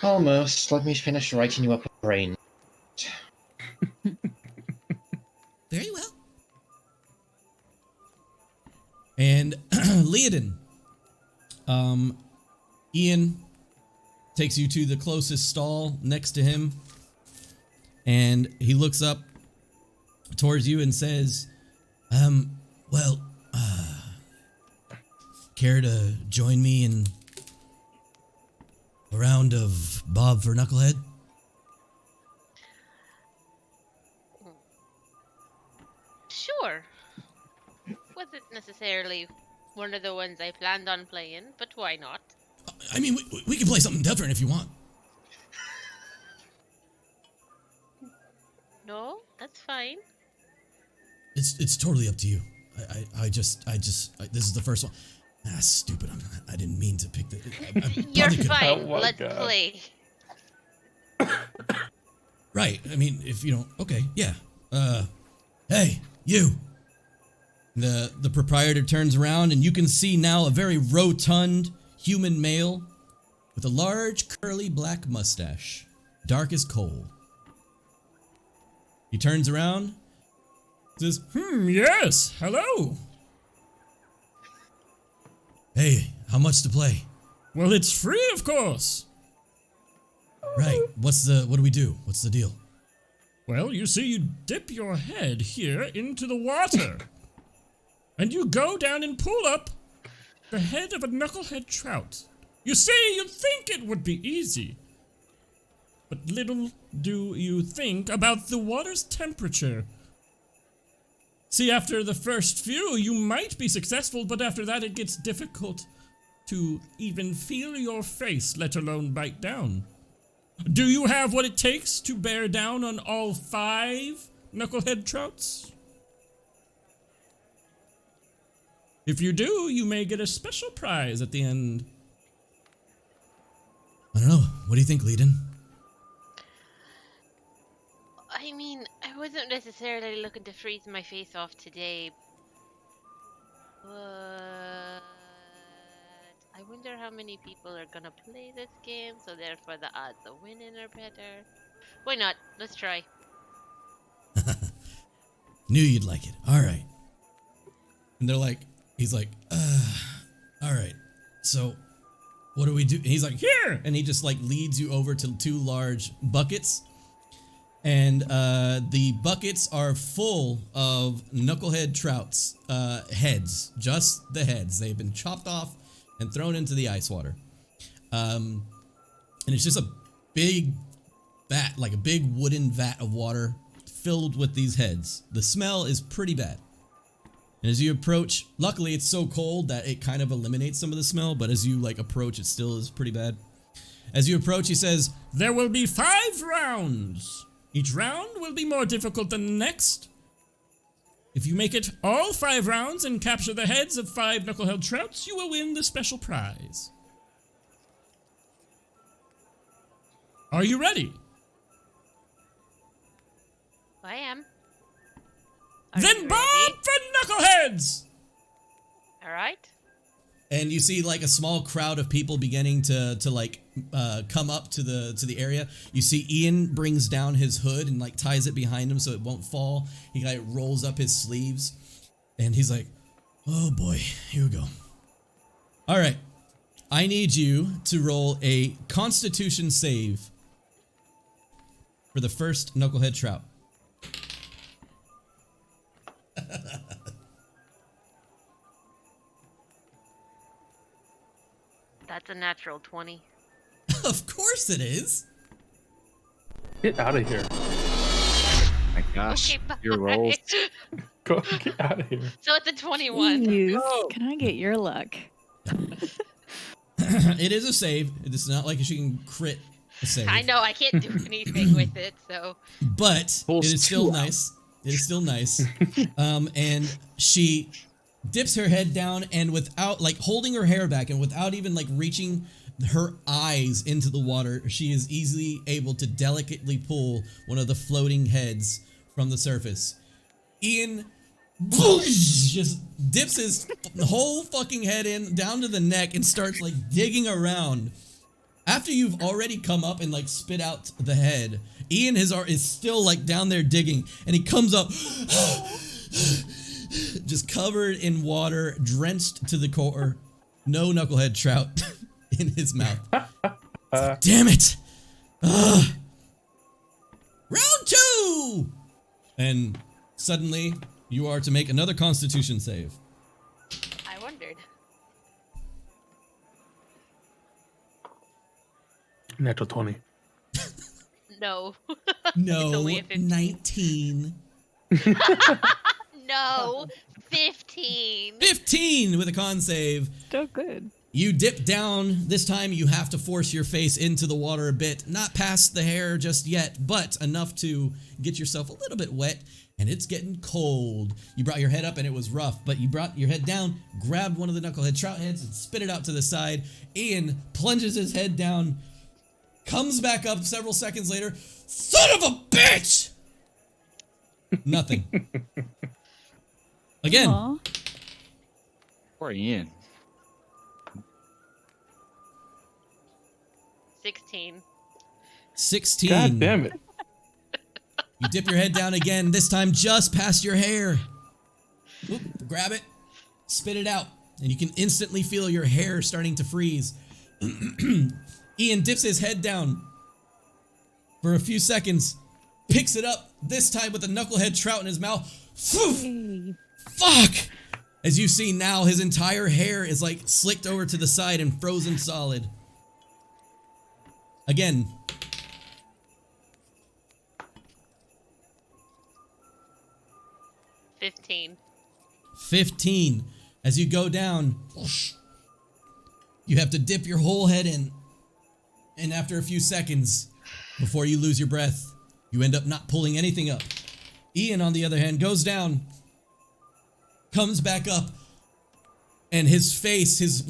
Almost. Let me finish writing you up a brain. Very well. And Leodin, Ian takes you to the closest stall next to him, and he looks up towards you and says, well, care to join me in a round of Bob for Knucklehead? Sure. Wasn't necessarily one of the ones I planned on playing, but why not? I mean, we can play something different if you want. No, that's fine. It's totally up to you. I just this is the first one. Ah, stupid. I didn't mean to pick the. You're probably could've- fine. Oh my Let's God. play. Right. I mean, if you don't. Okay. Yeah. Hey, you. The proprietor turns around and you can see now a very rotund human male with a large curly black mustache, dark as coal. He turns around, says, yes, hello. Hey, how much to play? Well, it's free, of course. Right, what do we do? What's the deal? Well, you see, you dip your head here into the water. And you go down and pull up the head of a knucklehead trout. You see, you'd think it would be easy. But little do you think about the water's temperature. See, after the first few, you might be successful, but after that it gets difficult to even feel your face, let alone bite down. Do you have what it takes to bear down on all 5 knucklehead trouts? If you do, you may get a special prize at the end. I don't know. What do you think, Leiden? I mean, I wasn't necessarily looking to freeze my face off today, but I wonder how many people are gonna play this game, so therefore the odds of winning are better. Why not? Let's try. Knew you'd like it. All right. And he's like, all right. So what do we do? And he's like, here. And he just like leads you over to 2 large buckets. And the buckets are full of knucklehead trouts, heads, just the heads. They've been chopped off and thrown into the ice water. And it's just a big vat, like a big wooden vat of water filled with these heads. The smell is pretty bad. And as you approach, luckily it's so cold that it kind of eliminates some of the smell, but as you like approach, it still is pretty bad. As you approach, he says, there will be 5 rounds. Each round will be more difficult than the next. If you make it all 5 rounds and capture the heads of 5 knucklehead trouts, you will win the special prize. Are you ready? I am. Are Then you bob ready? for knuckleheads! All right. And you see like a small crowd of people beginning to come up to the area. You see Ian brings down his hood and like ties it behind him so it won't fall. He like rolls up his sleeves and he's like, oh boy, here we go. All right, I need you to roll a Constitution save for the first knucklehead trout. That's a natural 20. Of course it is. Get out of here. My gosh, Okay, your bye. rolls. Go get out of here. So it's a 21. Jeez, can I get your luck? It is a save. It's not like she can crit a save. I know I can't do anything with it, so But Pulls it is still 2 out. nice. It is still nice. And she dips her head down and without like holding her hair back and without even like reaching her eyes into the water, she is easily able to delicately pull one of the floating heads from the surface. Ian just dips his whole fucking head in down to the neck and starts like digging around. After you've already come up and like spit out the head, Ian is still like down there digging, and he comes up just covered in water, drenched to the core, no knucklehead trout in his mouth. Damn it! Ugh. Round 2! And suddenly you are to make another Constitution save. I wondered. Natural 20. No. No, only a 15. 19. No. 15. 15 with a con save. Still good. You dip down. This time you have to force your face into the water a bit. Not past the hair just yet, but enough to get yourself a little bit wet. And it's getting cold. You brought your head up and it was rough, but you brought your head down, grabbed one of the knucklehead trout heads and spit it out to the side. Ian plunges his head down, comes back up several seconds later. Son of a bitch! Nothing. Again. Aw. Poor Ian. 16. 16. God damn it. You dip your head down again, this time just past your hair. Oop, grab it, spit it out, and you can instantly feel your hair starting to freeze. Ian dips his head down for a few seconds, picks it up, this time with a knucklehead trout in his mouth. Hey. Fuck! As you see now, his entire hair is like slicked over to the side and frozen solid. Again. 15. 15. As you go down, you have to dip your whole head in. And after a few seconds, before you lose your breath, you end up not pulling anything up. Ian, on the other hand, goes down, comes back up, and his face, his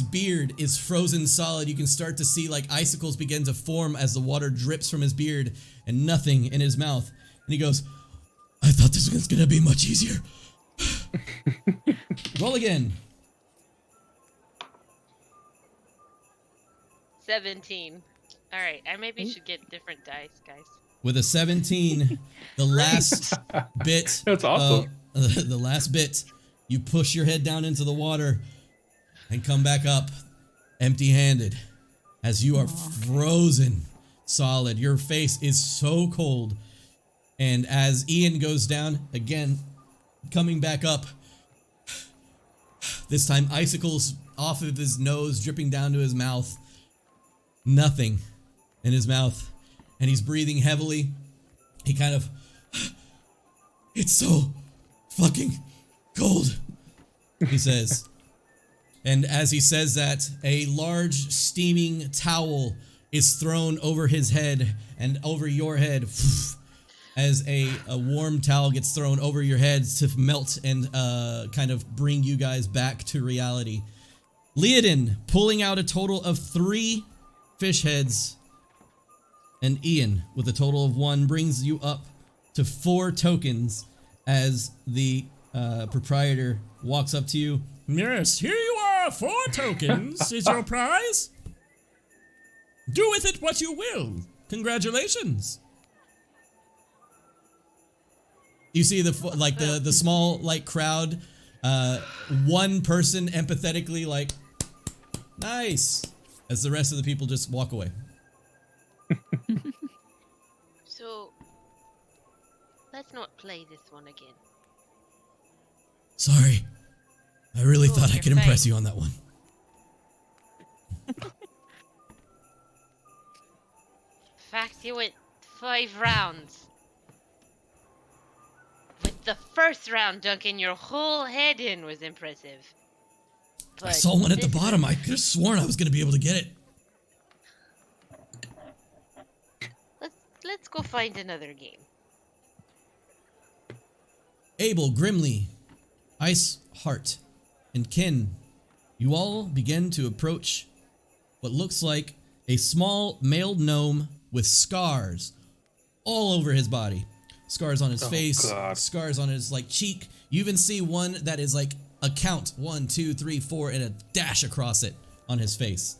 beard is frozen solid. You can start to see like icicles begin to form as the water drips from his beard, and nothing in his mouth. And he goes, I thought this was gonna be much easier. Roll again. 17. All right, I maybe should get different dice, guys. With a 17, the last bit. That's awesome. The last bit, you push your head down into the water and come back up empty-handed as you are frozen solid. Your face is so cold. And as Ian goes down, again, coming back up, this time icicles off of his nose, dripping down to his mouth. Nothing in his mouth. And he's breathing heavily. He kind of, it's so fucking cold, he says. And as he says that, a large steaming towel is thrown over his head and over your head. As a warm towel gets thrown over your heads to melt and kind of bring you guys back to reality. Leodin pulling out a total of 3 fish heads, and Ian with a total of 1 brings you up to 4 tokens as the proprietor walks up to you. Yes, here you are, 4 tokens is your prize. Do with it what you will. Congratulations. You see the small crowd, one person empathetically like, nice, as the rest of the people just walk away. So, let's not play this one again. Sorry, I really Oh, thought I you're could impress fine. you on that one. In fact, you went 5 rounds. With the first round dunking your whole head in was impressive. I But saw one at the this- bottom. I could have sworn I was going to be able to get it. Let's go find another game. Abel, Grimly, Ice Heart, and Kin, you all begin to approach what looks like a small male gnome with scars all over his body. Scars on his face, God. scars on his cheek. You even see one that is like a count, 1, 2, 3, 4, and a dash across it on his face.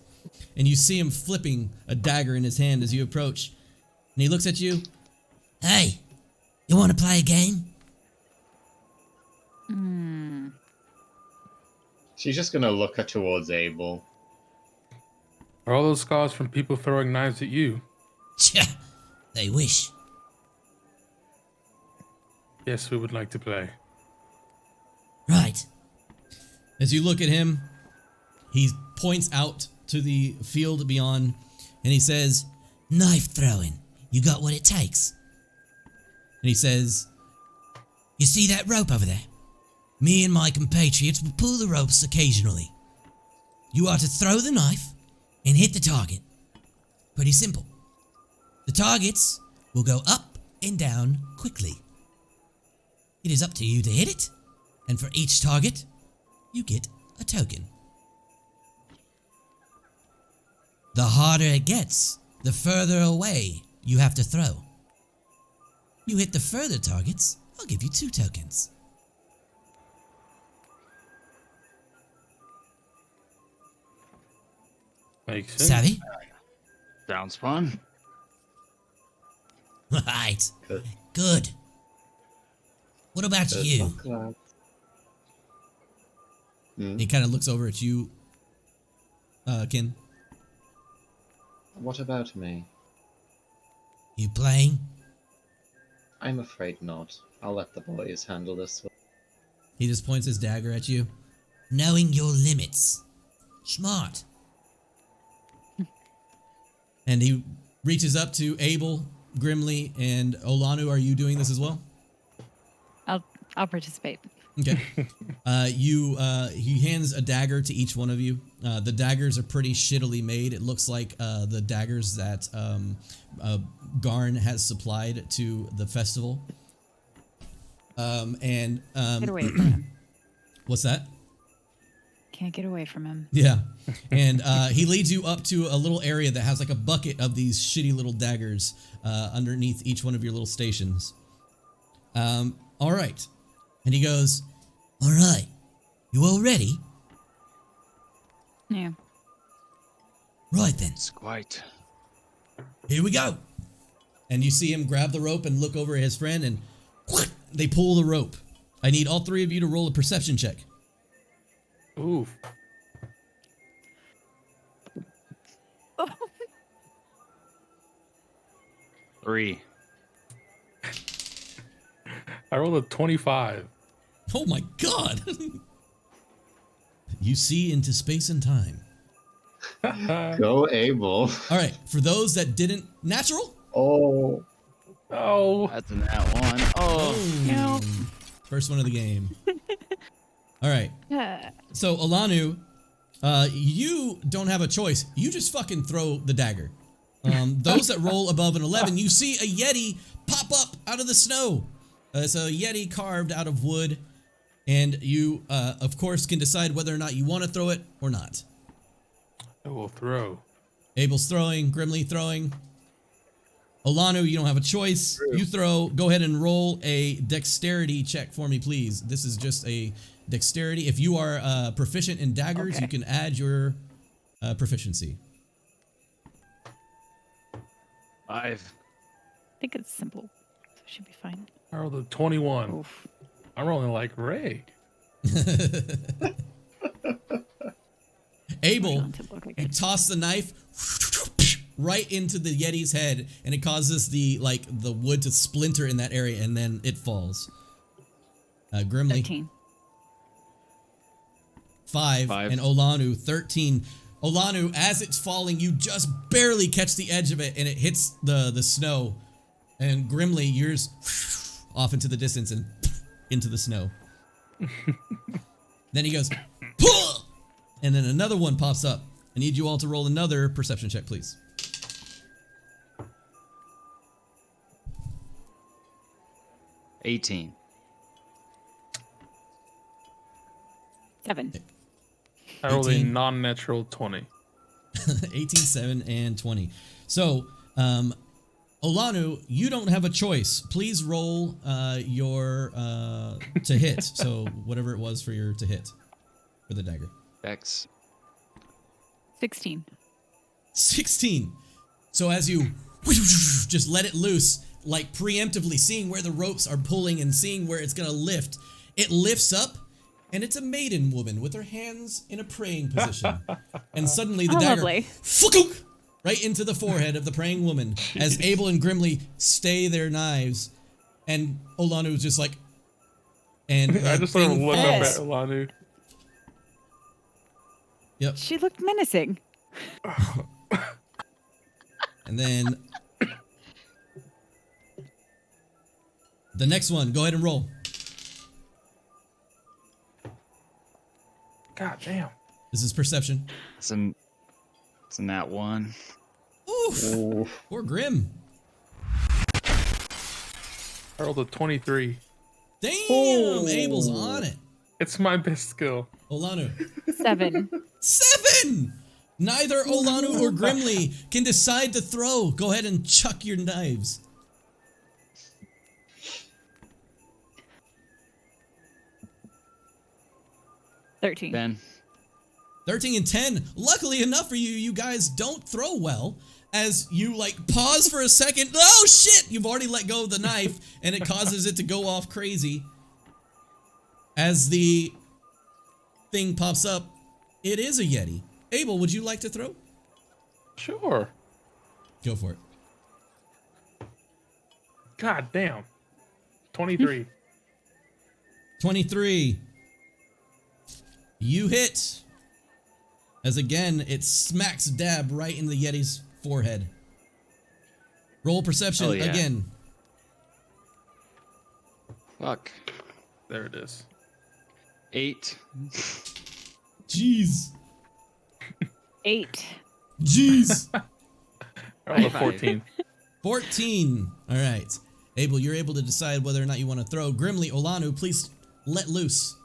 And you see him flipping a dagger in his hand as you approach. And he looks at you. Hey, you want to play a game? She's just gonna look towards Abel. Are all those scars from people throwing knives at you? Tja, they wish. Yes, we would like to play. Right. As you look at him, he points out to the field beyond, and he says, knife throwing. You got what it takes. And he says, you see that rope over there? Me and my compatriots will pull the ropes occasionally. You are to throw the knife and hit the target. Pretty simple. The targets will go up and down quickly. It is up to you to hit it, and for each target, you get a token. The harder it gets, the further away you have to throw. You hit the further targets, I'll give you 2 tokens. Makes sense. Savvy? Sounds fun. Right. Good. Good. What about Good you? luck, lads. He kind of looks over at you, Ken. What about me? You playing? I'm afraid not. I'll let the boys handle this one. He just points his dagger at you. Knowing your limits. Smart. And he reaches up to Abel, Grimly, and Olanu. Are you doing this as well? I'll participate. Okay. He hands a dagger to each one of you. The daggers are pretty shittily made. It looks like the daggers that Garn has supplied to the festival. Get away from him. What's that? Can't get away from him. Yeah. And he leads you up to a little area that has like a bucket of these shitty little daggers underneath each one of your little stations. All right. And he goes, all right, you all ready? Yeah. Right then, It's quite. here we go. And you see him grab the rope and look over at his friend, and they pull the rope. I need all 3 of you to roll a perception check. Ooh. Three. I rolled a 25. Oh my god! You see into space and time. Go, Abel. All right, for those that didn't... Natural? Oh. Oh. That's a Nat1. Oh. No. First one of the game. All right. Yeah. So, Alanu, you don't have a choice. You just fucking throw the dagger. Those that roll above an 11, you see a Yeti pop up out of the snow. It's a Yeti carved out of wood. And you, of course, can decide whether or not you want to throw it or not. I will throw. Abel's throwing, Grimly throwing. Olanu, you don't have a choice. You throw. Go ahead and roll a dexterity check for me, please. This is just a dexterity. If you are proficient in daggers, Okay. you can add your proficiency. 5. I think it's simple. So it should be fine. I rolled a 21. Oof. I'm rolling like Ray. Abel, Doesn't look like you it. toss the knife right into the Yeti's head, and it causes the wood to splinter in that area, and then it falls. Grimly, 13. 5, Five. and Olanu 13. Olanu, as it's falling, you just barely catch the edge of it, and it hits the snow. And Grimly, yours off into the distance and into the snow. Then he goes, "Puh!" And then another one pops up. I need you all to roll another perception check, please. 18. 7. I rolled a 18. non-natural 20. 18, 7, and 20. So, Olanu, you don't have a choice. Please roll your to hit. So whatever it was for your to hit for the dagger. X. 16. 16. So as you just let it loose, like preemptively seeing where the ropes are pulling and seeing where it's gonna lift, it lifts up, and it's a maiden woman with her hands in a praying position. And suddenly the Oh, dagger lovely. fuck, right into the forehead of the praying woman as Abel and Grimly stay their knives, and Olanu is just like, and I the just sort of thing look up at falls. Olanu. Yep. She looked menacing. And then the next one, go ahead and roll. God damn. This is perception. It's a nat 1. Oof. Oof. Poor Grim. I rolled a 23. Damn, Oh. Abel's on it. It's my best skill. Olanu. 7. 7! Neither Olanu or Grimly can decide to throw. Go ahead and chuck your knives. $13. 10. 13 and 10. Luckily enough for you, you guys don't throw well. As you like pause for a second. Oh shit! You've already let go of the knife and it causes it to go off crazy. As the thing pops up, it is a Yeti. Abel, would you like to throw? Sure. Go for it. God damn. 23. 23. You hit. As again, it smacks dab right in the Yeti's forehead. Roll perception Oh, yeah. again. Fuck. There it is. 8. Jeez. 8. Jeez. I rolled a High five. 14. 14. All right. Abel, you're able to decide whether or not you want to throw. Grimly, Olanu, please let loose.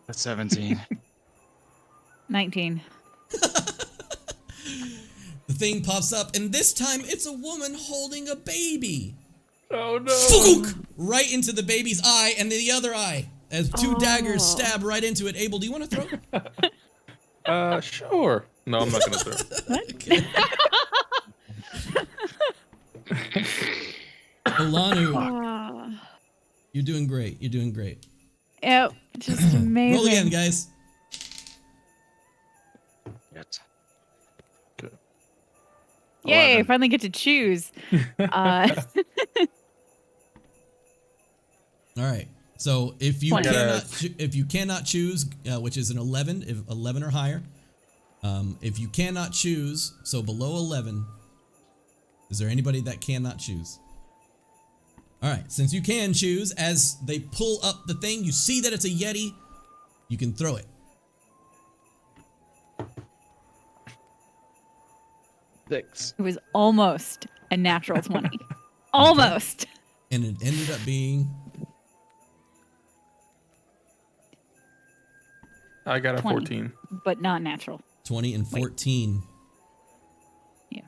That's 17. 19. The thing pops up, and this time it's a woman holding a baby. Oh no. Fook! Right into the baby's eye and the other eye. As two daggers Oh. stab right into it. Abel, do you want to throw? Sure. No, I'm not gonna throw. Okay. Olanu, Ah. you're doing great. You're doing great. Yep. Just amazing. Roll again, guys. Yet. Yay, I 11. finally get to choose. All right. So if you 20. cannot choose, which is an 11, if 11 or higher, if you cannot choose, so below 11, is there anybody that cannot choose? All right. Since you can choose, as they pull up the thing, you see that it's a Yeti. You can throw it. 6. It was almost a natural 20. Almost. And it ended up being I got a 20. 14. But not natural. 20 and 14. Yeah.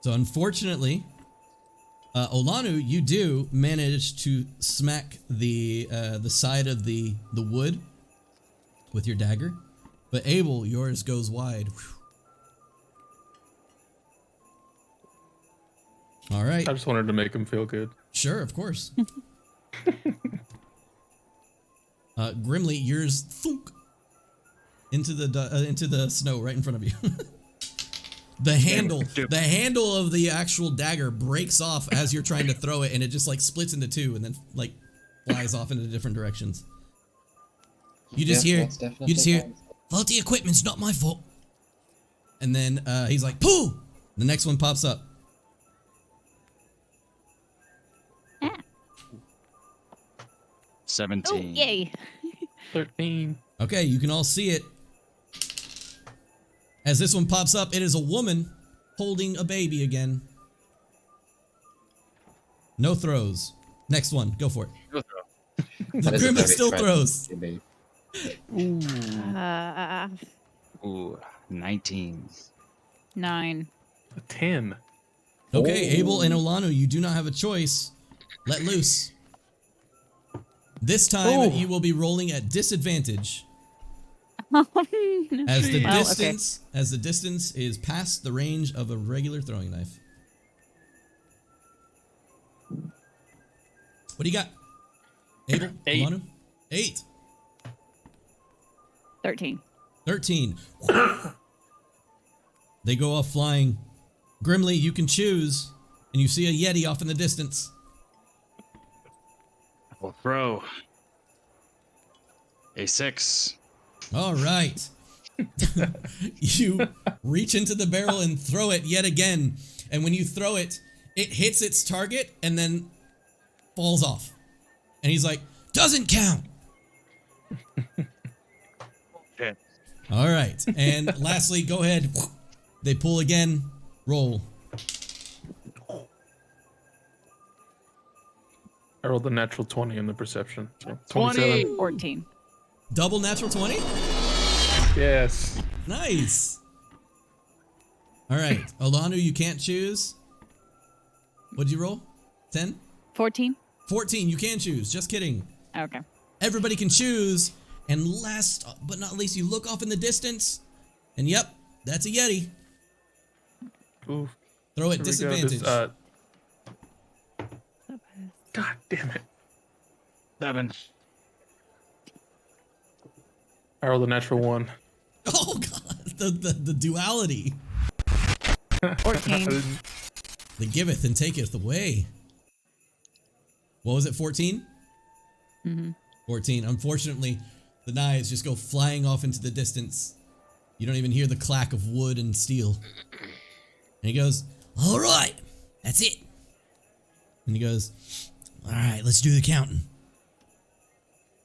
So unfortunately, Olanu, you do manage to smack the side of the wood with your dagger, but Abel, yours goes wide. Whew. All right, I just wanted to make him feel good. sure, of course. Grimly, yours thunk into the snow right in front of you. The handle of the actual dagger breaks off as you're trying to throw it, and it just like splits into two, and then like flies off into different directions. You just Yes, hear, that's definitely you just hear, fine. faulty equipment's not my fault. And then he's like, pooh! The next one pops up. Ah. 17. Oh, yay. 13. Okay, you can all see it. As this one pops up, it is a woman holding a baby again. No throws. Next one, go for it. Go throw. The That is a Grimace very still threatening throws. to me. Ooh, 19. 9. A 10. Okay, Oh. Abel and Olanu, you do not have a choice. Let loose. This time, Oh. you will be rolling at disadvantage. Oh, As the Oh, okay. distance is past the range of a regular throwing knife. What do you got? Abel? 8. Olanu? 8. 13. 13. They go off flying. Grimly, you can choose, and you see a Yeti off in the distance. We'll throw. A 6. All right. You reach into the barrel and throw it yet again. And when you throw it, it hits its target and then falls off. And he's like, doesn't count. Okay. All right. And lastly, go ahead. They pull again. Roll. I rolled a natural 20 in the perception. So 20! 27. 14. Double natural 20? Yes. Nice. All right. Olanu, you can't choose. What'd you roll? 10? 14? 14, you can choose. Just kidding. Okay. Everybody can choose. And last but not least, you look off in the distance. And yep, that's a Yeti. Ooh. Throw it Here we go. disadvantage. This, God damn it. 7. I rolled a natural 1. Oh god, the duality. 14. The giveth and taketh away. What was it, 14? Mm-hmm. 14. Unfortunately, the knives just go flying off into the distance. You don't even hear the clack of wood and steel. And he goes, all right, that's it. And he goes, all right, let's do the counting.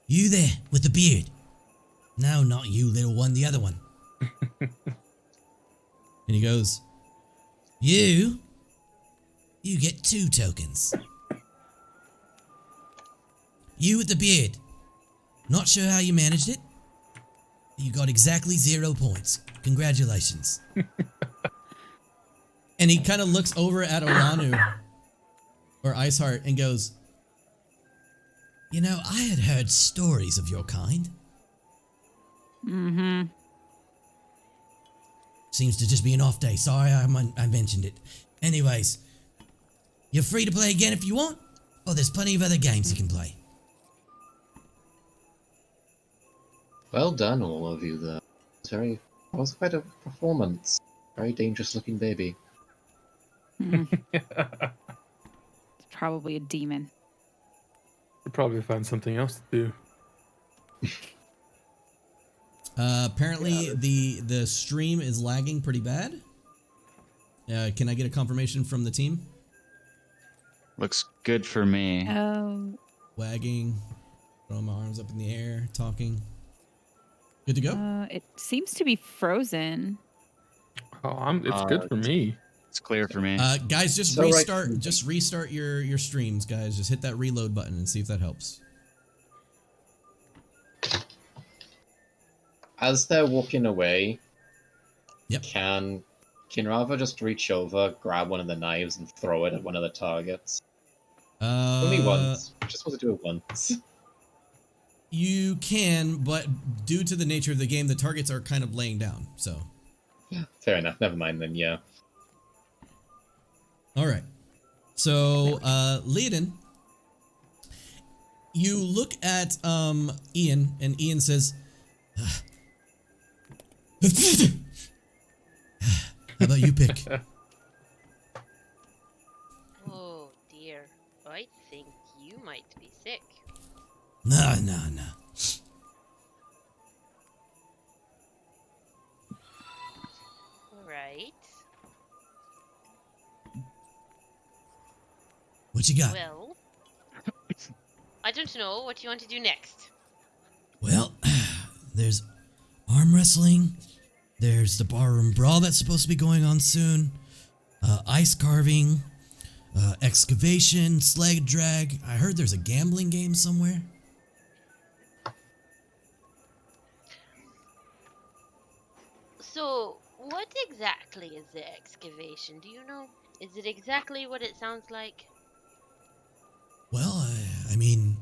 You there with the beard. No, not you, little one, the other one. And he goes, you get 2 tokens. You with the beard. Not sure how you managed it. You got exactly 0 points. Congratulations. And he kind of looks over at Olanu or Iceheart and goes, you know, I had heard stories of your kind. Mm-hmm. Seems to just be an off day. Sorry I mentioned it. Anyways, you're free to play again if you want, or there's plenty of other games you can play. Well done, all of you. There, that was quite a performance. Very dangerous looking baby. It's probably a demon. We'll probably find something else to do. Apparently the stream is lagging pretty bad. Can I get a confirmation from the team? Looks good for me. Oh. Wagging, throwing my arms up in the air, talking. Good to go? It seems to be frozen. Oh, it's good for me. It's clear for me. Guys, just So restart. right- Just restart your streams, guys. Just hit that reload button and see if that helps. As they're walking away, Yep. can Rava just reach over, grab one of the knives, and throw it at one of the targets? Only once. Just want to do it once. You can, but due to the nature of the game, the targets are kind of laying down. So, Fair enough. Never mind then. Yeah. all right. So, Leodin, you look at Ian, and Ian says, "How about you pick?" Oh dear. I think you might be sick. No. Alright. What you got? Well, I don't know. What do you want to do next? Well, there's arm wrestling. There's the barroom brawl that's supposed to be going on soon. Ice carving. Excavation. Sled drag. I heard there's a gambling game somewhere. So, what exactly is the excavation? Do you know? Is it exactly what it sounds like? Well, I mean,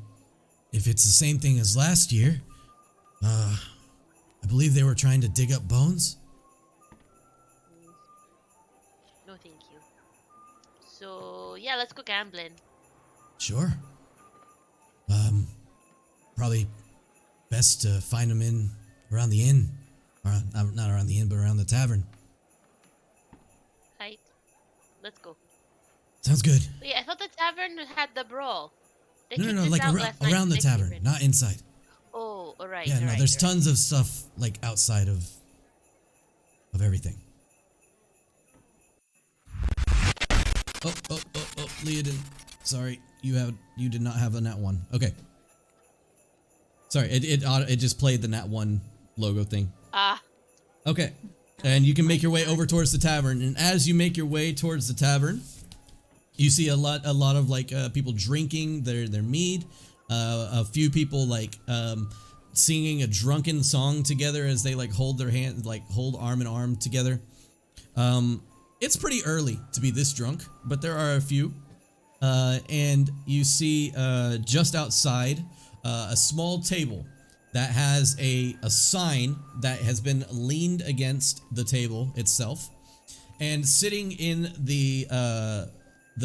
if it's the same thing as last year, I believe they were trying to dig up bones. No, thank you. So, yeah, let's go gambling. Sure. Probably best to find them in around the inn. Not around the inn, but around the tavern. Right. Let's go. Sounds good. Wait, I thought the tavern had the brawl. They No, kicked no, us like out last night around the for tavern, secret. not inside. Oh, alright. Yeah, no, alright, there's alright. tons of stuff like outside of everything. Oh, Leodin. Sorry, you did not have a Nat1. Okay. Sorry, it just played the Nat1 logo thing. Ah, Okay. And you can make your way over towards the tavern. And as you make your way towards the tavern, you see a lot of like people drinking their mead. A few people like singing a drunken song together as they like hold their hand, like hold arm in arm together. It's pretty early to be this drunk, but there are a few. And you see just outside a small table that has a sign that has been leaned against the table itself, and sitting in the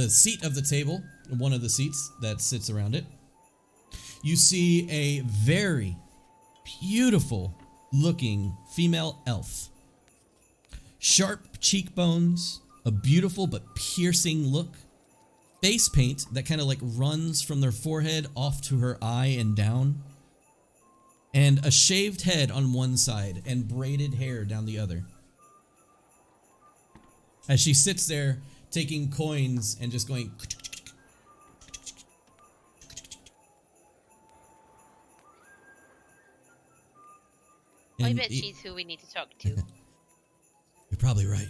seat of the table, one of the seats that sits around it, you see a very beautiful looking female elf. Sharp cheekbones, a beautiful but piercing look, face paint that kind of like runs from their forehead off to her eye and down, and a shaved head on one side and braided hair down the other. As she sits there taking coins and just going. I And bet she's who we need to talk to. You're probably right.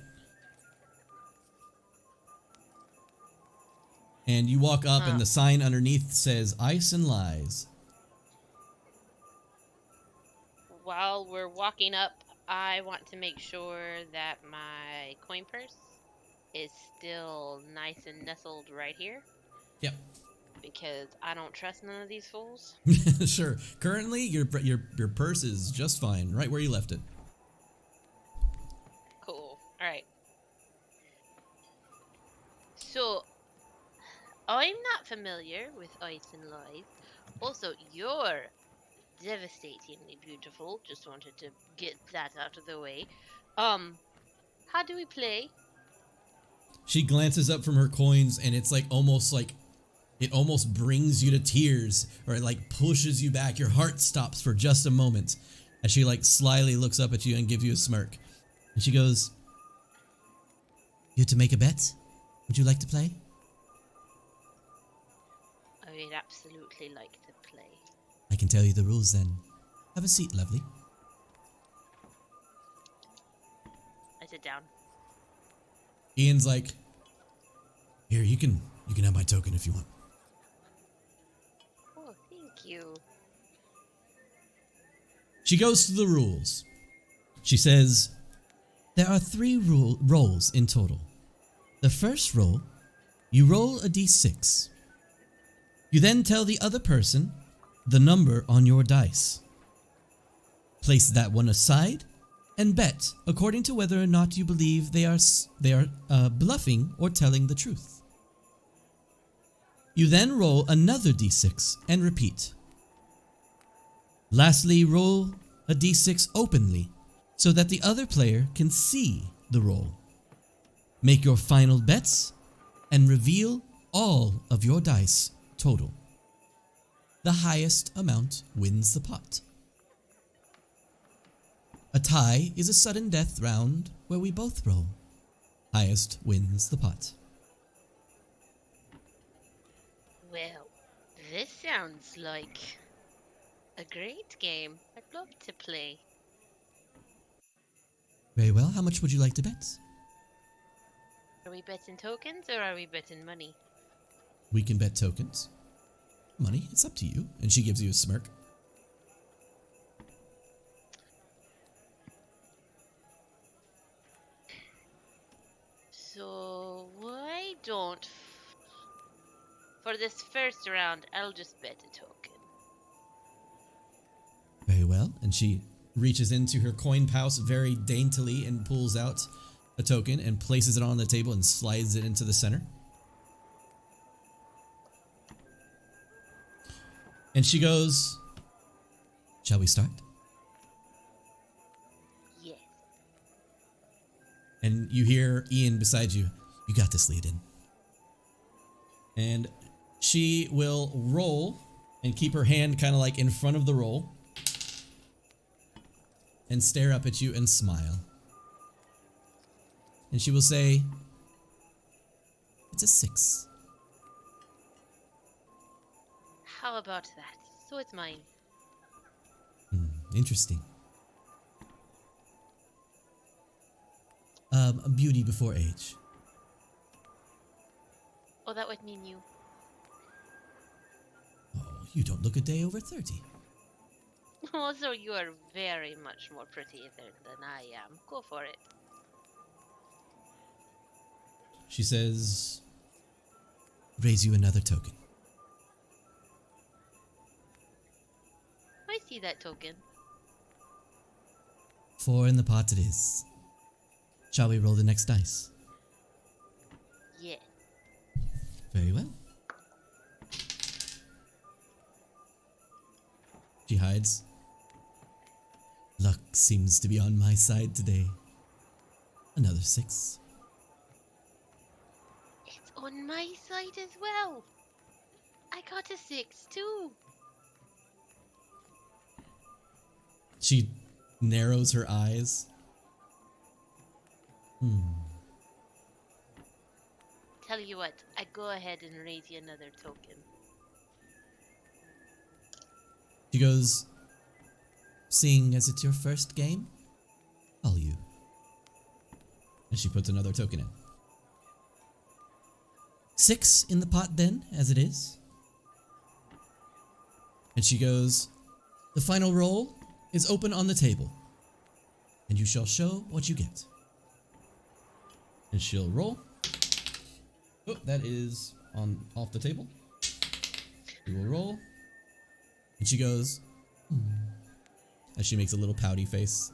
And you walk up and the sign underneath says Ice and Lies. While we're walking up, I want to make sure that my coin purse is still nice and nestled right here. Yep. Because I don't trust none of these fools. Sure. Currently, your purse is just fine, right where you left it. Cool. All right. So, I'm not familiar with Ice and Lies. Also, you're devastatingly beautiful. Just wanted to get that out of the way. How do we play? She glances up from her coins, and it's like almost like it almost brings you to tears, or it like pushes you back. Your heart stops for just a moment as she like slyly looks up at you and gives you a smirk. And she goes, "You to make a bet? Would you like to play?" I would absolutely like to play. I can tell you the rules then. Have a seat, lovely. I sit down. Ian's like, "Here, you can have my token if you want." Oh, thank you. She goes through the rules. She says, there are 3 rolls in total. The first roll, you roll a d6. You then tell the other person the number on your dice. Place that one aside and bet according to whether or not you believe they are bluffing or telling the truth. You then roll another d6 and repeat. Lastly, roll a d6 openly so that the other player can see the roll. Make your final bets and reveal all of your dice total. The highest amount wins the pot. A tie is a sudden death round where we both roll. Highest wins the pot. Well, this sounds like a great game. I'd love to play. Very well, how much would you like to bet? Are we betting tokens or are we betting money? We can bet tokens. Money, it's up to you. And she gives you a smirk. So, why don't... For this first round, I'll just bet a token. Very well. And she reaches into her coin pouch very daintily and pulls out a token and places it on the table and slides it into the center. And she goes, shall we start? Yes. And you hear Ian beside you. You got this, Leodin. And she will roll and keep her hand kind of like in front of the roll and stare up at you and smile. And she will say, it's a 6. How about that? So it's mine. Interesting. beauty before age. Oh, that would mean you. Oh, you don't look a day over 30. Also, you are very much more pretty than I am. Go for it. She says, raise you another token. I see that token. 4 in the pot it is. Shall we roll the next dice? Yeah. Very well. She hides. Luck seems to be on my side today. Another 6. It's on my side as well. I got a 6 too. She narrows her eyes. Tell you what, I go ahead and raise you another token. She goes, seeing as it's your first game, I'll you. And she puts another token in. 6 in the pot then, as it is. And she goes, the final roll is open on the table, and you shall show what you get. And she'll roll. Oh, that is off the table. She will roll. And she goes, as she makes a little pouty face.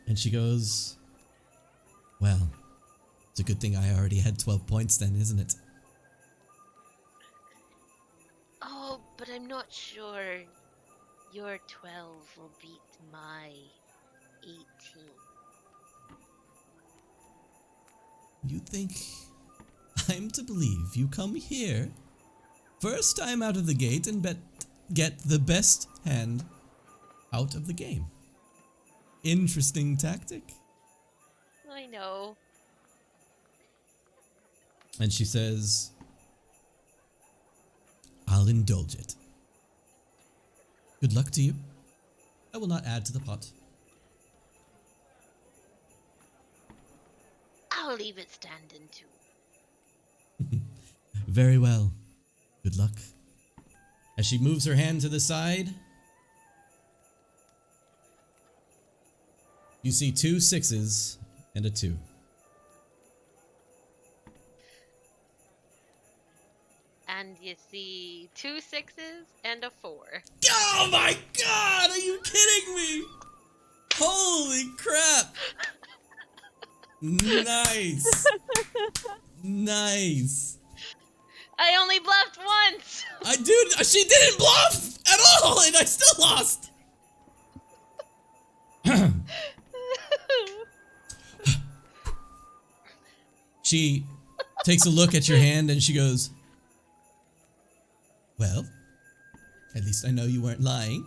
And she goes, well, it's a good thing I already had 12 points then, isn't it? Oh, but I'm not sure your 12 will beat my 18. You think I'm to believe you come here, first time out of the gate, and get the best hand out of the game? Interesting tactic. I know. And she says, I'll indulge it. Good luck to you. I will not add to the pot. I'll leave it standing too. Very well. Good luck. As she moves her hand to the side, you see 2 6s and a 2. And you see 2 6s and a 4. Oh my god, are you kidding me? Holy crap. Nice. Nice. I only bluffed once! She didn't bluff at all, and I still lost. She takes a look at your hand and she goes, well, at least I know you weren't lying.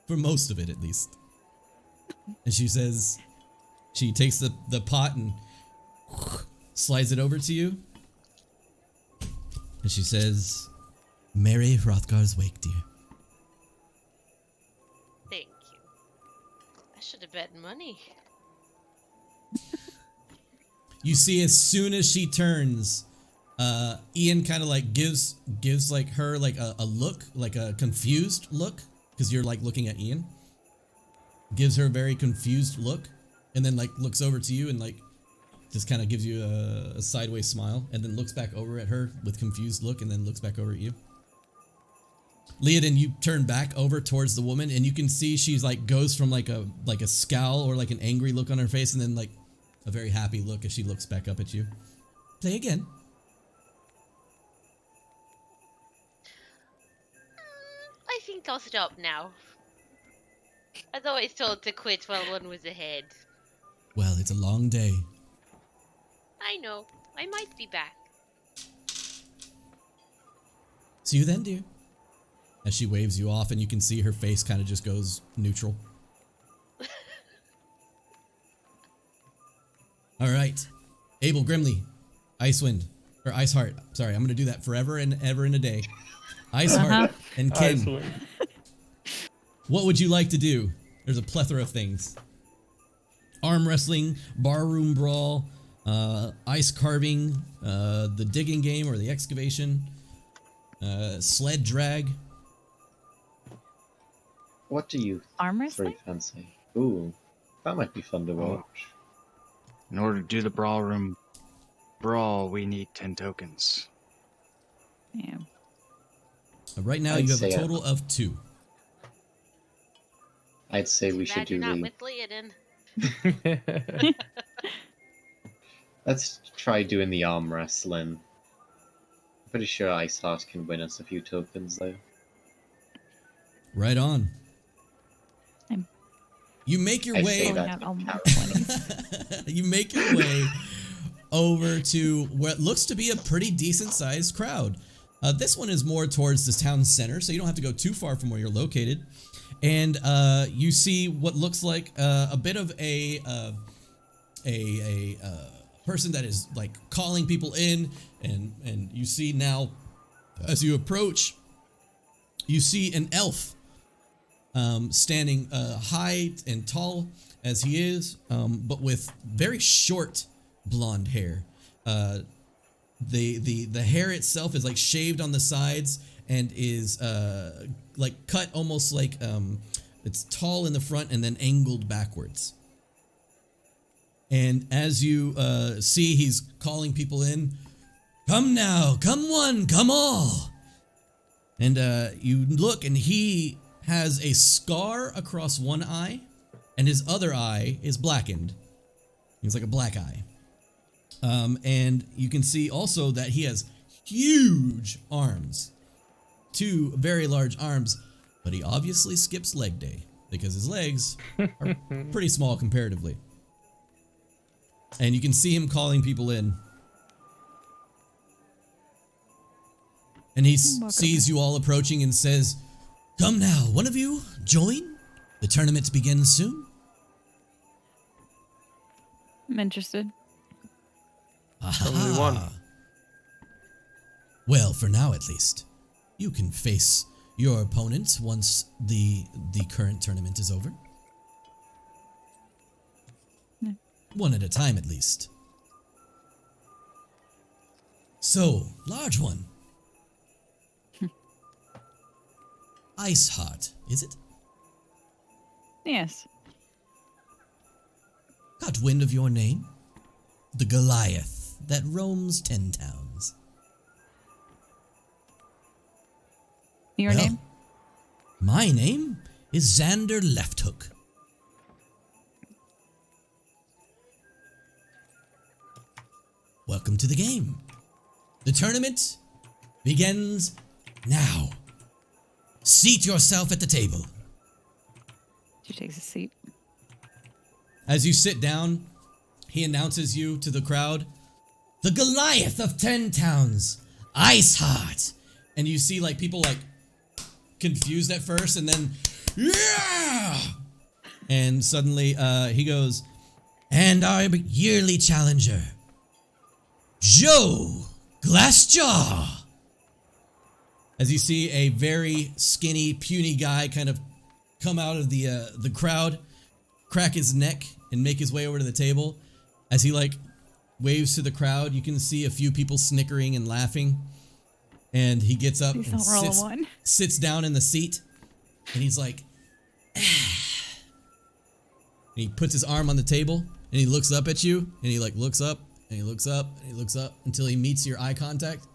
For most of it, at least. And she says, she takes the pot and slides it over to you. And she says, Merry Hrathgar's wake, dear. Thank you. I should have bet money. You see, as soon as she turns, Ian kind of like gives like her like a look, like a confused look, because you're like looking at Ian. Gives her a very confused look, and then like looks over to you and like just kind of gives you a sideways smile, and then looks back over at her with confused look, and then looks back over at you. Leodin, you turn back over towards the woman, and you can see she's like goes from like a scowl or like an angry look on her face, and then like a very happy look as she looks back up at you. Play again. I think I'll stop now. I was always told to quit while one was ahead. Well, it's a long day. I know. I might be back. See you then, dear. As she waves you off, and you can see her face kind of just goes neutral. All right. Abel Grimley, Icewind, or Iceheart. Sorry, I'm going to do that forever and ever in a day. Iceheart and Kin. What would you like to do? There's a plethora of things. Arm wrestling, barroom brawl, ice carving, the digging game or the excavation, sled drag. What do you Arm three wrestling? fancy? Ooh, that might be fun to Oh. watch. In order to do the ballroom brawl, we need 10 tokens. Yeah. Right now I'd you have a say, total of 2. I'd say we should Glad you're do not the. with Leodin. Let's try doing the arm wrestling. I'm pretty sure Iceheart can win us a few tokens though. Right on. I'm You make your I way. say pulling that out all my with 20s. You make your way over to what looks to be a pretty decent sized crowd. This one is more towards the town center, so you don't have to go too far from where you're located. And you see what looks like a bit of a person that is like calling people in, and you see now as you approach, you see an elf standing high and tall as he is, but with very short blonde hair. The hair itself is like shaved on the sides and is like cut almost like it's tall in the front and then angled backwards. And as you see, he's calling people in. Come now, come one, come all. And you look, and he has a scar across one eye, and his other eye is blackened. He's like a black eye. And you can see also that he has huge arms. 2 very large arms, but he obviously skips leg day because his legs are pretty small comparatively. And you can see him calling people in. And he sees you all approaching and says, "Come now, one of you, join. The tournament begins soon." I'm interested. Only one. Aha. Well, for now at least. You can face your opponent once the current tournament is over. Yeah. One at a time at least. So, large one. Iceheart, is it? Yes. Got wind of your name? The Goliath that roams 10 towns. Your Well, name? My name is Xander Lefthook. Welcome to the game. The tournament begins now. Seat yourself at the table. She takes a seat. As you sit down, he announces you to the crowd. The Goliath of 10 towns, Iceheart. And you see like people like confused at first and then, yeah! And suddenly he goes, and our yearly challenger, Joe Glassjaw. As you see a very skinny, puny guy kind of come out of the crowd, crack his neck, and make his way over to the table. As he like waves to the crowd, you can see a few people snickering and laughing. And he gets up Please and don't roll a 1. sits down in the seat, and he's like, ah. And he puts his arm on the table, and he looks up at you, and he like looks up, and he looks up, and he looks up until he meets your eye contact,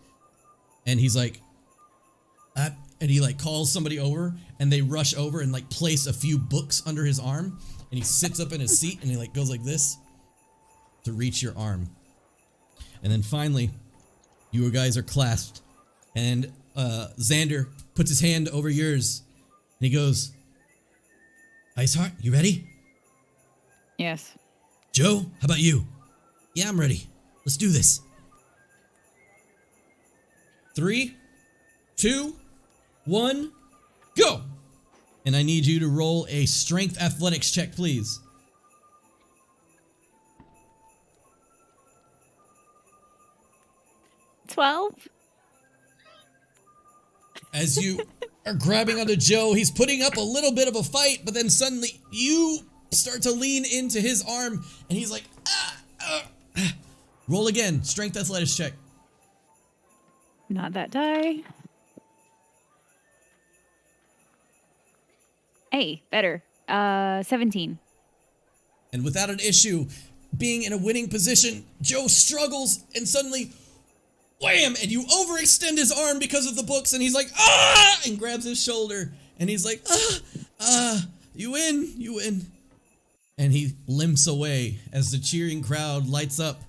and he's like, and he like calls somebody over, and they rush over and like place a few books under his arm, and he sits up in his seat, and he like goes like this to reach your arm, and then finally, you guys are clasped. And Xander puts his hand over yours, and he goes, Iceheart, you ready? Yes. Joe, how about you? Yeah, I'm ready. Let's do this. 3, 2, 1, go! And I need you to roll a strength athletics check, please. 12? As you are grabbing onto Joe. He's putting up a little bit of a fight, but then suddenly you start to lean into his arm, and he's like, Roll again. Strength athletics check. Not that die. Hey, better. 17. And without an issue, being in a winning position, Joe struggles and suddenly, wham! And you overextend his arm because of the books, and he's like, ah! And grabs his shoulder, and he's like, you win, you win. And he limps away as the cheering crowd lights up.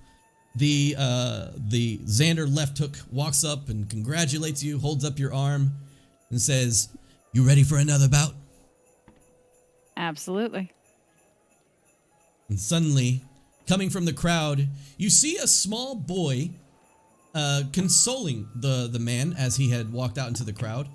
The Xander left hook walks up and congratulates you, holds up your arm, and says, you ready for another bout? Absolutely. And suddenly, coming from the crowd, you see a small boy consoling the man as he had walked out into the crowd.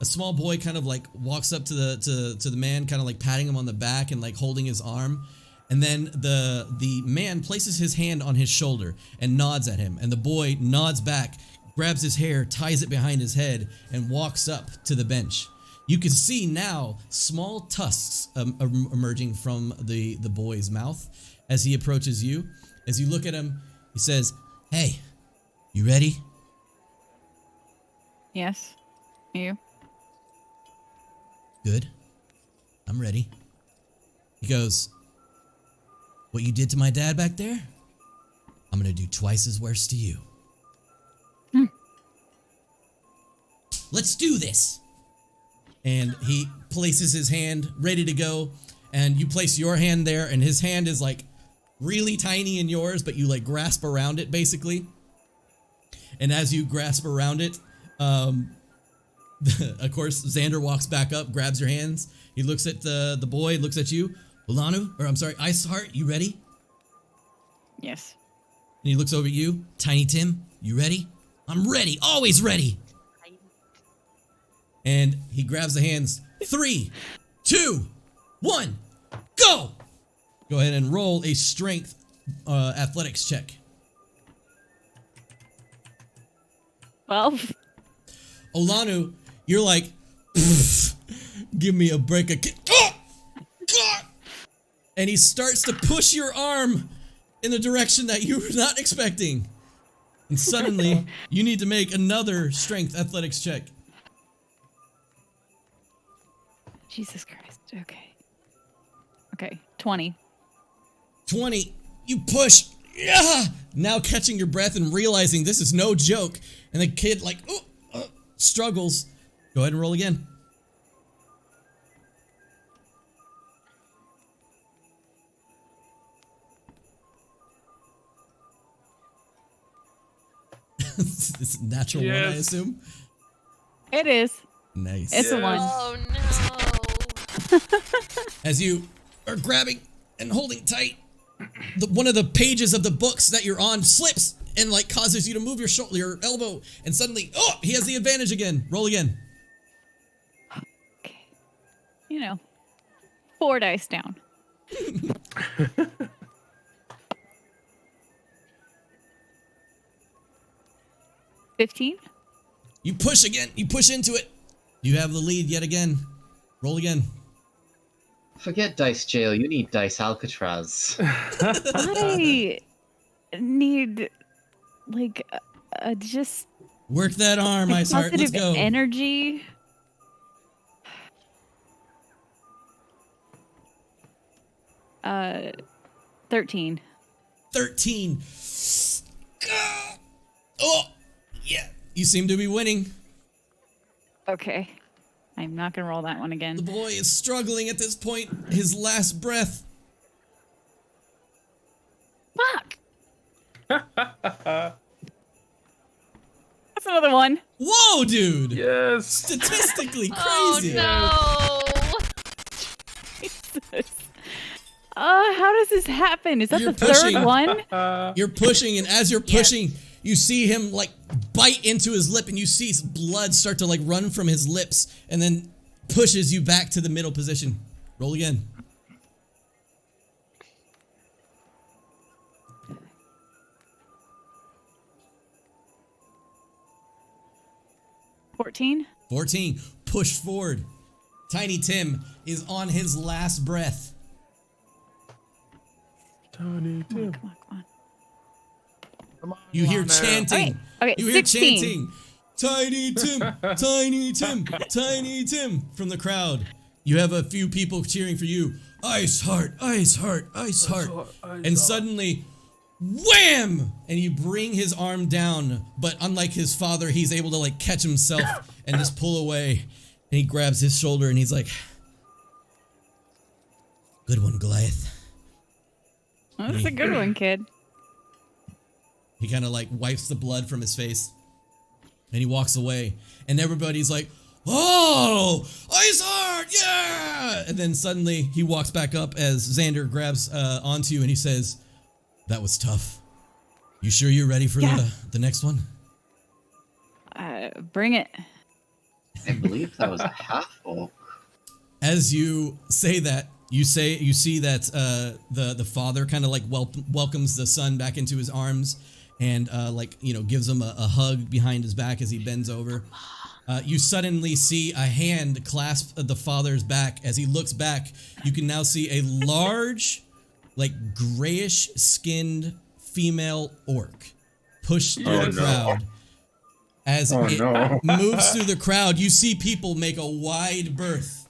A small boy kind of like walks up to the man, kind of like patting him on the back and like holding his arm. And then the man places his hand on his shoulder and nods at him. And the boy nods back, grabs his hair, ties it behind his head, and walks up to the bench. You can see now small tusks emerging from the boy's mouth as he approaches you. As you look at him, he says, hey, you ready? Yes. You? Good. I'm ready. He goes, what you did to my dad back there, I'm gonna do twice as worse to you. Let's do this. And he places his hand ready to go, and you place your hand there, and his hand is like really tiny in yours, but you like grasp around it basically. And as you grasp around it, of course, Xander walks back up, grabs your hands. He looks at the boy, looks at you. Iceheart, you ready? Yes. And he looks over at you. Tiny Tim, you ready? I'm ready, always ready. And he grabs the hands. 3, 2, 1, go! Go ahead and roll a strength athletics check. 12. Olanu, you're like, give me a break. And he starts to push your arm in the direction that you were not expecting. And suddenly, you need to make another strength athletics check. Jesus Christ. Okay. Okay. 20. 20. You push. Yeah! Now catching your breath and realizing this is no joke. And the kid like struggles. Go ahead and roll again. It's a natural one, I assume. It is. Nice. It's a 1. Oh no. As you are grabbing and holding tight, one of the pages of the books that you're on slips and like causes you to move your shoulder, your elbow, and suddenly, he has the advantage again. Roll again. Okay. 4 dice down. 15. You push again. You push into it. You have the lead yet again. Roll again. Forget Dice Jail, you need Dice Alcatraz. I need, like, just Work that arm, Iceheart. Let's positive go. energy. Uh, 13. 13. Oh, yeah. You seem to be winning. Okay. I'm not gonna roll that one again. The boy is struggling at this point. His last breath. Fuck! That's another one. Whoa, dude. Yes. Statistically Oh crazy. no. Jesus. How does this happen? Is that You're the pushing. third one? You're pushing, and as you're pushing, you see him like bite into his lip, and you see blood start to like run from his lips, and then pushes you back to the middle position. Roll again. $14. 14. pushed forward. Tiny Tim is on his last breath. Tiny Come on, Tim. come on, come on. Come on, You hear Lana. chanting. Okay, You hear 16. chanting. Tiny Tim, Tiny Tim, Tiny Tim from the crowd. You have a few people cheering for you. Ice Heart, Ice Heart, Ice Heart. And suddenly, wham! And you bring his arm down, but unlike his father, he's able to like catch himself and just pull away. And he grabs his shoulder and he's like, good one, Goliath. Oh, that's a good one, kid. He kind of like wipes the blood from his face and he walks away. And everybody's like, oh, Ice Heart, yeah! And then suddenly he walks back up as Xander grabs onto you and he says, that was tough. You sure you're ready for the next one? Bring it. I believe that was a half full. As you say that, you see that the father kind of like welcomes the son back into his arms and like, you know, gives him a hug behind his back as he bends over. You suddenly see a hand clasp the father's back. As he looks back, you can now see a large, like grayish skinned female orc push through the crowd. As it moves through the crowd, you see people make a wide berth.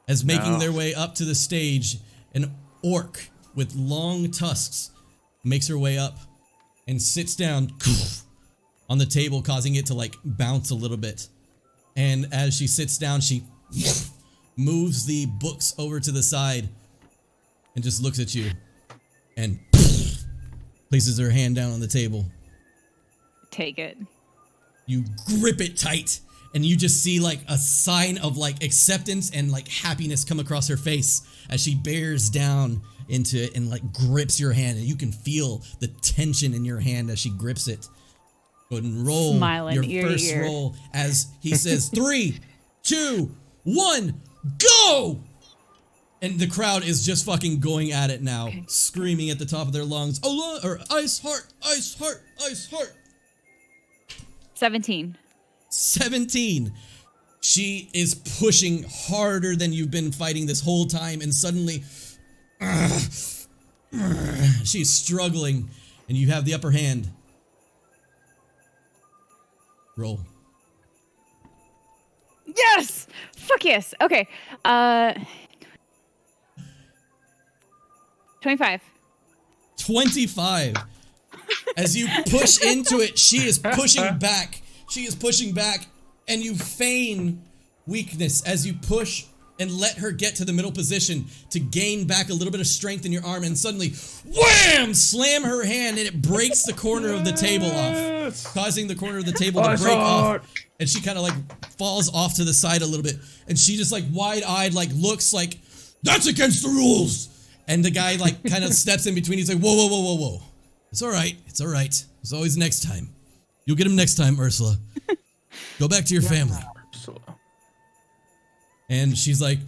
As making their way up to the stage, an orc with long tusks makes her way up and sits down on the table, causing it to like bounce a little bit. And as she sits down, she moves the books over to the side and just looks at you and places her hand down on the table. Take it. You grip it tight and you just see like a sign of like acceptance and like happiness come across her face as she bears down into it and like grips your hand, and you can feel the tension in your hand as she grips it. Go ahead and roll Smiling your ear to first ear. roll as he says 3, 2, 1, go! And the crowd is just fucking going at it now, screaming at the top of their lungs, "Oh, or Ice Heart, Ice Heart, Ice Heart." 17. 17. She is pushing harder than you've been fighting this whole time, and suddenly she's struggling, and you have the upper hand. Roll. Yes! Fuck yes! Okay. 25. 25. As you push into it, she is pushing back. She is pushing back, and you feign weakness as you push and let her get to the middle position to gain back a little bit of strength in your arm, and suddenly, wham! Slam her hand, and it breaks the corner of the table off, causing the corner of the table to break off. And she kind of like falls off to the side a little bit, and she just like wide-eyed like looks like, that's against the rules. And the guy like kind of steps in between. He's like, whoa, whoa, whoa, whoa, whoa. It's all right. It's all right. There's always next time. You'll get him next time, Ursula. Go back to your family. Ursula. And she's like,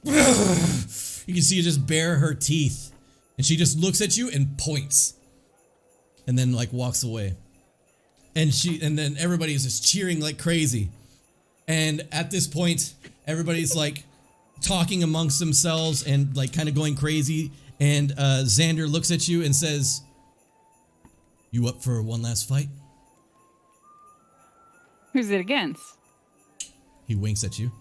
you can see her just bare her teeth. And she just looks at you and points. And then like walks away. And then everybody is just cheering like crazy. And at this point, everybody's like talking amongst themselves and like kind of going crazy. And Xander looks at you and says, you up for one last fight? Who's it against? He winks at you.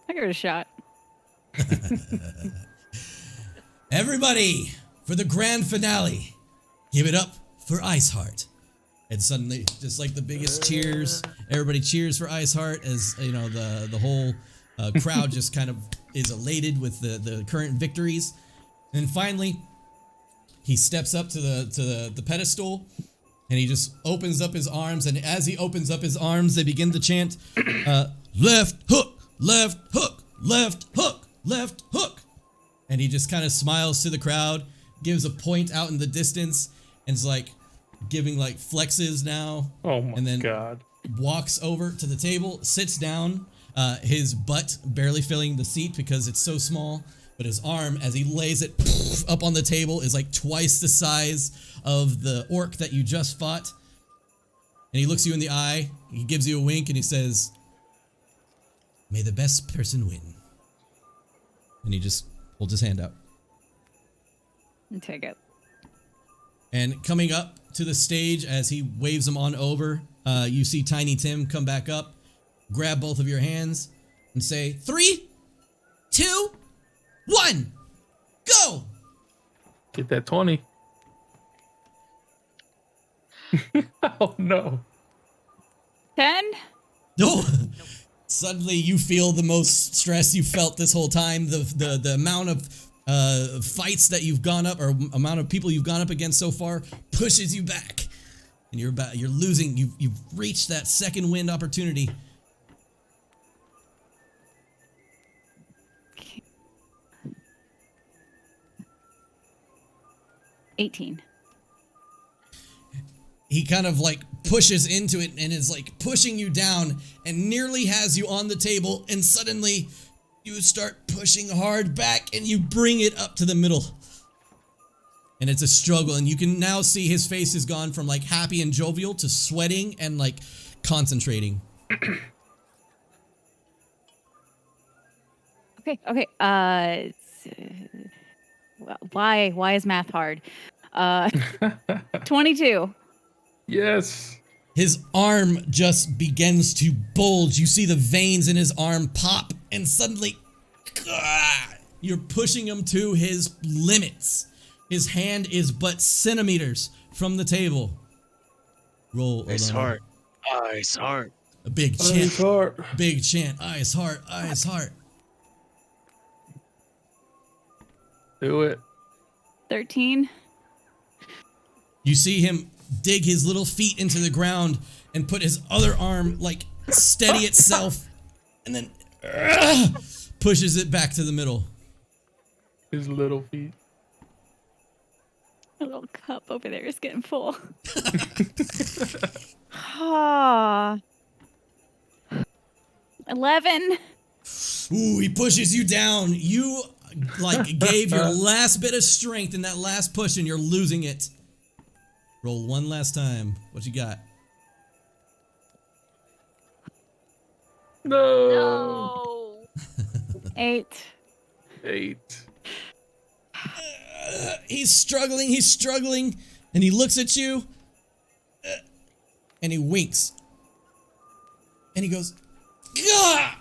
I give it a shot. Everybody, for the grand finale, give it up for Iceheart. And suddenly, just like the biggest cheers, everybody cheers for Iceheart as, you know, the whole crowd just kind of is elated with the current victories. And finally, he steps up to the pedestal, and he just opens up his arms, and as he opens up his arms, they begin to chant, left hook, left hook, left hook, left hook. And he just kind of smiles to the crowd, gives a point out in the distance, and is like giving like flexes now. Oh my and then god. walks over to the table, sits down, his butt barely filling the seat because it's so small, but his arm, as he lays it up on the table, is like twice the size of the orc that you just fought. And he looks you in the eye, he gives you a wink, and he says, "May the best person win." And he just holds his hand out. And take it. And coming up to the stage as he waves them on over, you see Tiny Tim come back up, grab both of your hands, and say, 3, 2, 1, go! Get that 20. Oh no. 10? No! Suddenly you feel the most stress you felt this whole time. The amount of fights that you've gone up, or amount of people you've gone up against so far, pushes you back. And you're losing, you've reached that second wind opportunity. Okay. 18. He kind of like pushes into it and is like pushing you down and nearly has you on the table, and suddenly you start pushing hard back and you bring it up to the middle. And it's a struggle, and you can now see his face has gone from like happy and jovial to sweating and like concentrating. Okay. Why is math hard? 22. Yes. His arm just begins to bulge. You see the veins in his arm pop, and suddenly you're pushing him to his limits. His hand is but centimeters from the table. Roll. Ice heart. Ice heart. A big chant. Ice heart. Big chant. Ice heart. Ice heart. Do it. 13. You see him dig his little feet into the ground and put his other arm like steady itself, and then pushes it back to the middle. His little feet. A little cup over there is getting full. Ah. 11. Ooh, he pushes you down. You like gave your last bit of strength in that last push, and you're losing it. Roll one last time. What you got? No. No. 8. 8. He's struggling, and he looks at you, and he winks. And he goes, "Gah!"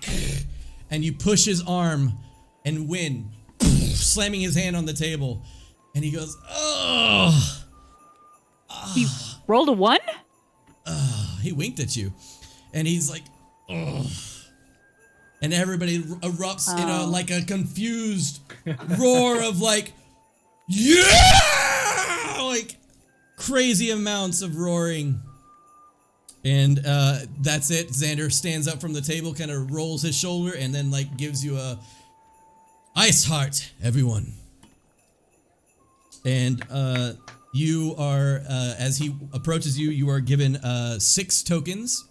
And you push his arm and win, slamming his hand on the table. And he goes, "Oh." You rolled a 1? He winked at you, and he's like, "Oh." And everybody erupts in a like a confused roar of like, "Yeah!" Like crazy amounts of roaring. And that's it. Xander stands up from the table, kind of rolls his shoulder, and then like gives you a ice heart, everyone. And you are, as he approaches you, you are given 6 tokens.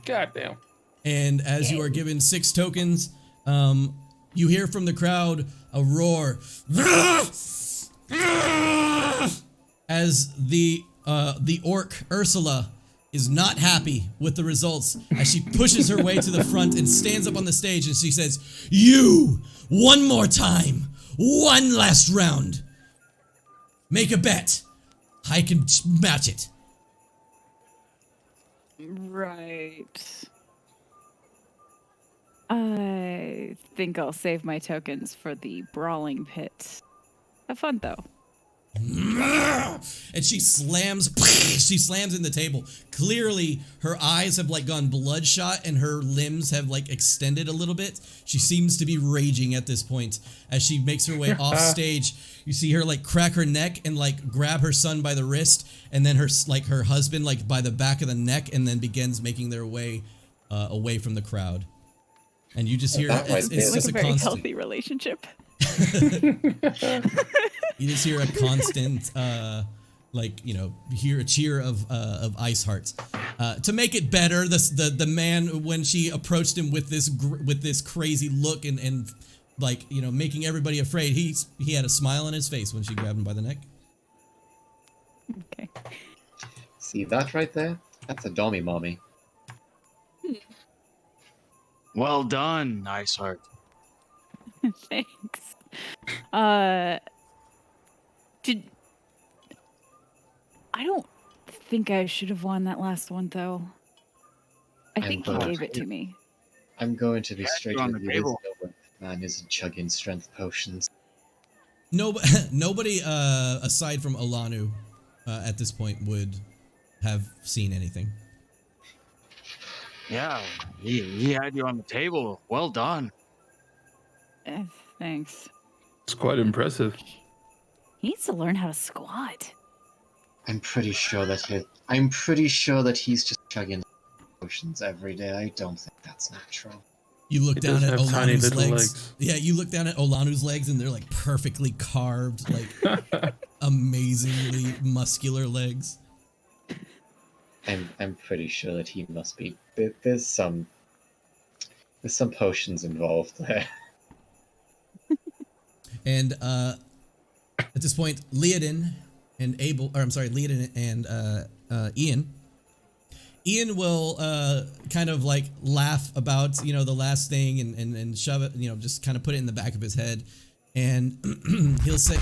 Goddamn. And as you are given 6 tokens, you hear from the crowd a roar as the orc Ursula is not happy with the results as she pushes her way to the front and stands up on the stage, and she says, "You, one more time, one last round. Make a bet. I can match it." Right. I think I'll save my tokens for the brawling pit. Have fun though. And she slams in the table. Clearly her eyes have like gone bloodshot and her limbs have like extended a little bit. She seems to be raging at this point. As she makes her way off stage, you see her like crack her neck and like grab her son by the wrist, and then her husband like by the back of the neck, and then begins making their way away from the crowd. And you just hear it's It's just like a a very constant. healthy relationship. You just hear a constant, hear a cheer of ice hearts. To make it better, the man, when she approached him with this crazy look and making everybody afraid, he had a smile on his face when she grabbed him by the neck. Okay. See that right there? That's a dommy mommy. Well done, Iceheart. Thanks. Uh, did I don't think I should have won that last one though. I I'm think he going gave it to me. I'm going to be Yeah, straight you're on with the you. table. This man isn't chugging strength potions. Nobody aside from Alanu at this point would have seen anything. Yeah, he had you on the table. Well done. Eh, thanks. It's quite impressive. He needs to learn how to squat. I'm pretty sure that he's just chugging potions every day. I don't think that's natural. You look He down does at have tiny Olanu's little legs. legs. Yeah, you look down at Olanu's legs and they're like perfectly carved, like amazingly muscular legs. I'm pretty sure that he must be. There's some potions involved there. And at this point, Leodin and Leodin and Ian. Ian will kind of like laugh about, the last thing and shove it, just kind of put it in the back of his head. And he'll say,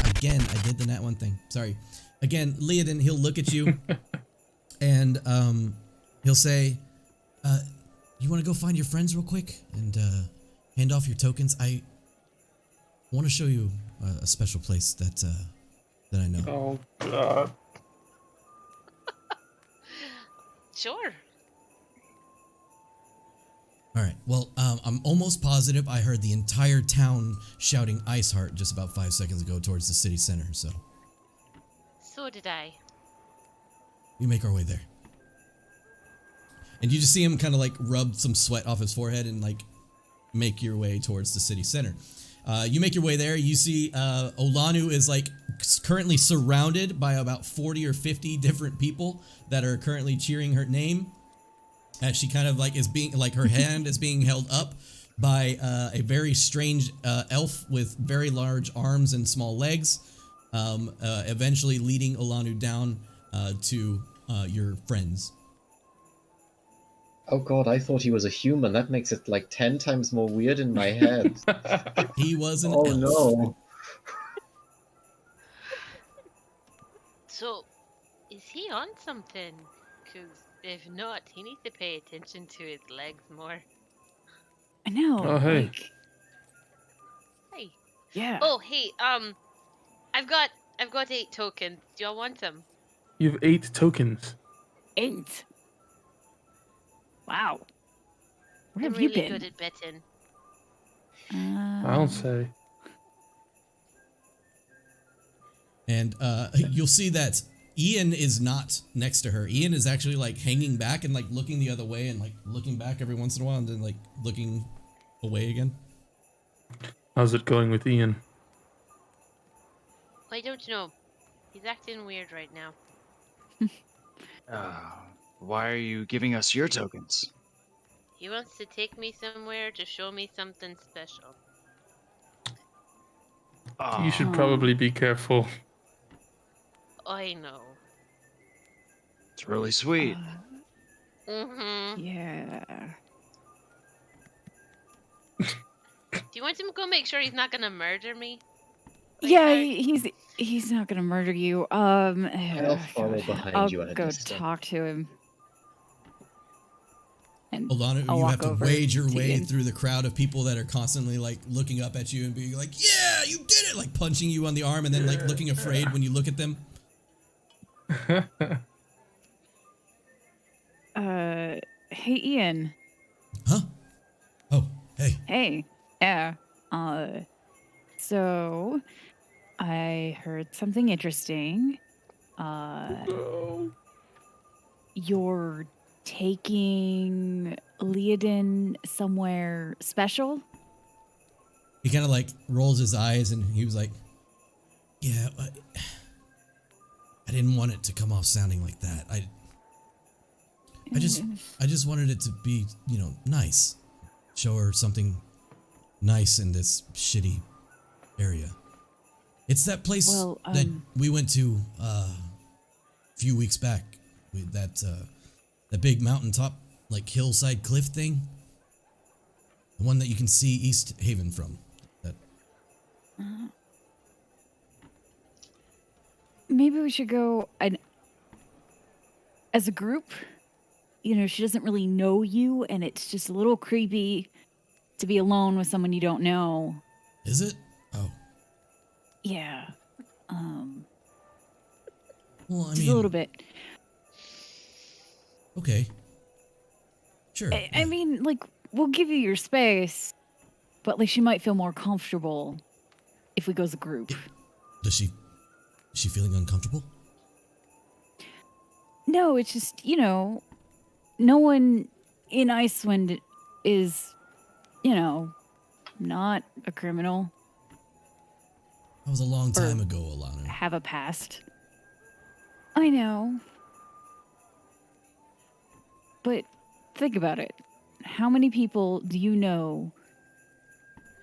again, I did the Nat1 thing. Sorry. Again, Leodin, he'll look at you and he'll say, you want to go find your friends real quick and hand off your tokens? I want to show you a special place that I know. Oh god. Sure. All right. Well, I'm almost positive I heard the entire town shouting Iceheart just about 5 seconds ago towards the city center. So So did I. we make our way there. And you just see him kind of like rub some sweat off his forehead and like make your way towards the city center. You make your way there. You see Olanu is like currently surrounded by about 40 or 50 different people that are currently cheering her name. As she kind of like is being like her hand is being held up by a very strange elf with very large arms and small legs, eventually leading Olanu down to your friends. Oh god, I thought he was a human. That makes it like 10 times more weird in my head. He was an Oh elf. no. So, is he on something? Because if not, he needs to pay attention to his legs more. I know. Oh, hey. Like, Hey. yeah. Oh, hey. I've got 8 tokens. Do y'all want them? You have 8 tokens. 8. Wow. Where I'm have you really been? good at betting. I'll say. And you'll see that Ian is not next to her. Ian is actually like hanging back and like looking the other way and like looking back every once in a while and then like looking away again. How's it going with Ian? I don't know. He's acting weird right now. Why are you giving us your tokens? He wants to take me somewhere to show me something special. You should probably be careful. I know. It's really sweet. Mm-hmm. Yeah. Do you want him to go make sure he's not gonna murder me? Yeah, Like, he's not gonna murder you. I'll follow God. behind I'll you at a go distance. talk to him. And Olanu, I'll you walk have to over wade your to way Ian. through the crowd of people that are constantly like looking up at you and being like, yeah, you did it, like punching you on the arm and then like looking afraid when you look at them. Hey Ian. Huh? Oh, hey. Hey. Yeah. So I heard something interesting. You're taking Leodin somewhere special? He kind of like rolls his eyes and he was like, yeah, I didn't want it to come off sounding like that. I just wanted it to be, nice. Show her something nice in this shitty area. It's that place that we went to a few weeks back. That That big mountaintop, like hillside cliff thing. The one that you can see East Haven from. That. Maybe we should go as a group. You know, she doesn't really know you, and it's just a little creepy to be alone with someone you don't know. Is it? Oh. Yeah. Well, I Just mean, a little bit. Okay. Sure. I mean, like, we'll give you your space, but like, she might feel more comfortable if we go as a group. Is she feeling uncomfortable? No, it's just, you know, no one in Icewind is, you know, not a criminal. That was a long time ago, Alana. Have a past. I know. But think about it. How many people do you know,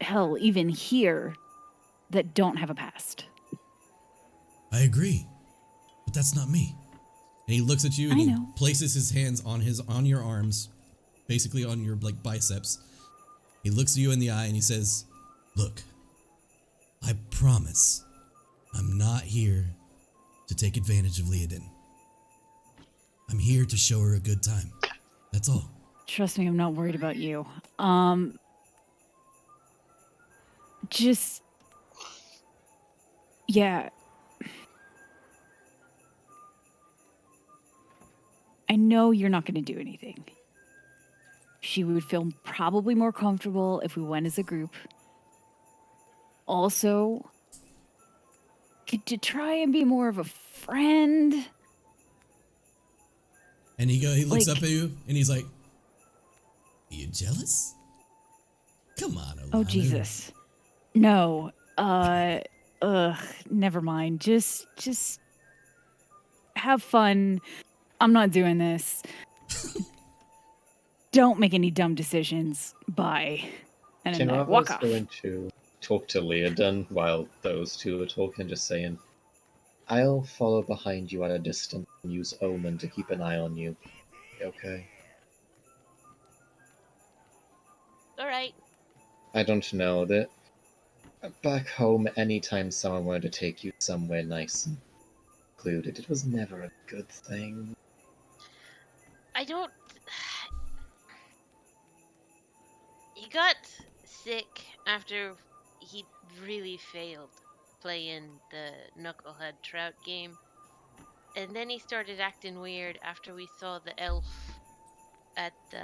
hell, even here, that don't have a past? I agree. But that's not me. And he looks at you and I he know. places his hands on your arms, basically on your like biceps. He looks you in the eye and he says, "Look, I promise I'm not here to take advantage of Leodin. I'm here to show her a good time. That's all." Trust me, I'm not worried about you. Just, yeah. I know you're not going to do anything. She would feel probably more comfortable if we went as a group. Also, could you try and be more of a friend? And he looks Like- up at you and he's like, "Are you jealous? Come on, Alana." Oh, Jesus. No. Never mind. Just have fun. I'm not doing this. Don't make any dumb decisions. Bye. And then I walk Kinrava's off. going to talk to Leodin while those two are talking, just saying, "I'll follow behind you at a distance and use Omen to keep an eye on you. Okay?" All right. I don't know that back home, anytime someone wanted to take you somewhere nice and secluded, it was never a good thing. I don't. He got sick after he really failed playing the Knucklehead Trout game. And then he started acting weird after we saw the elf at the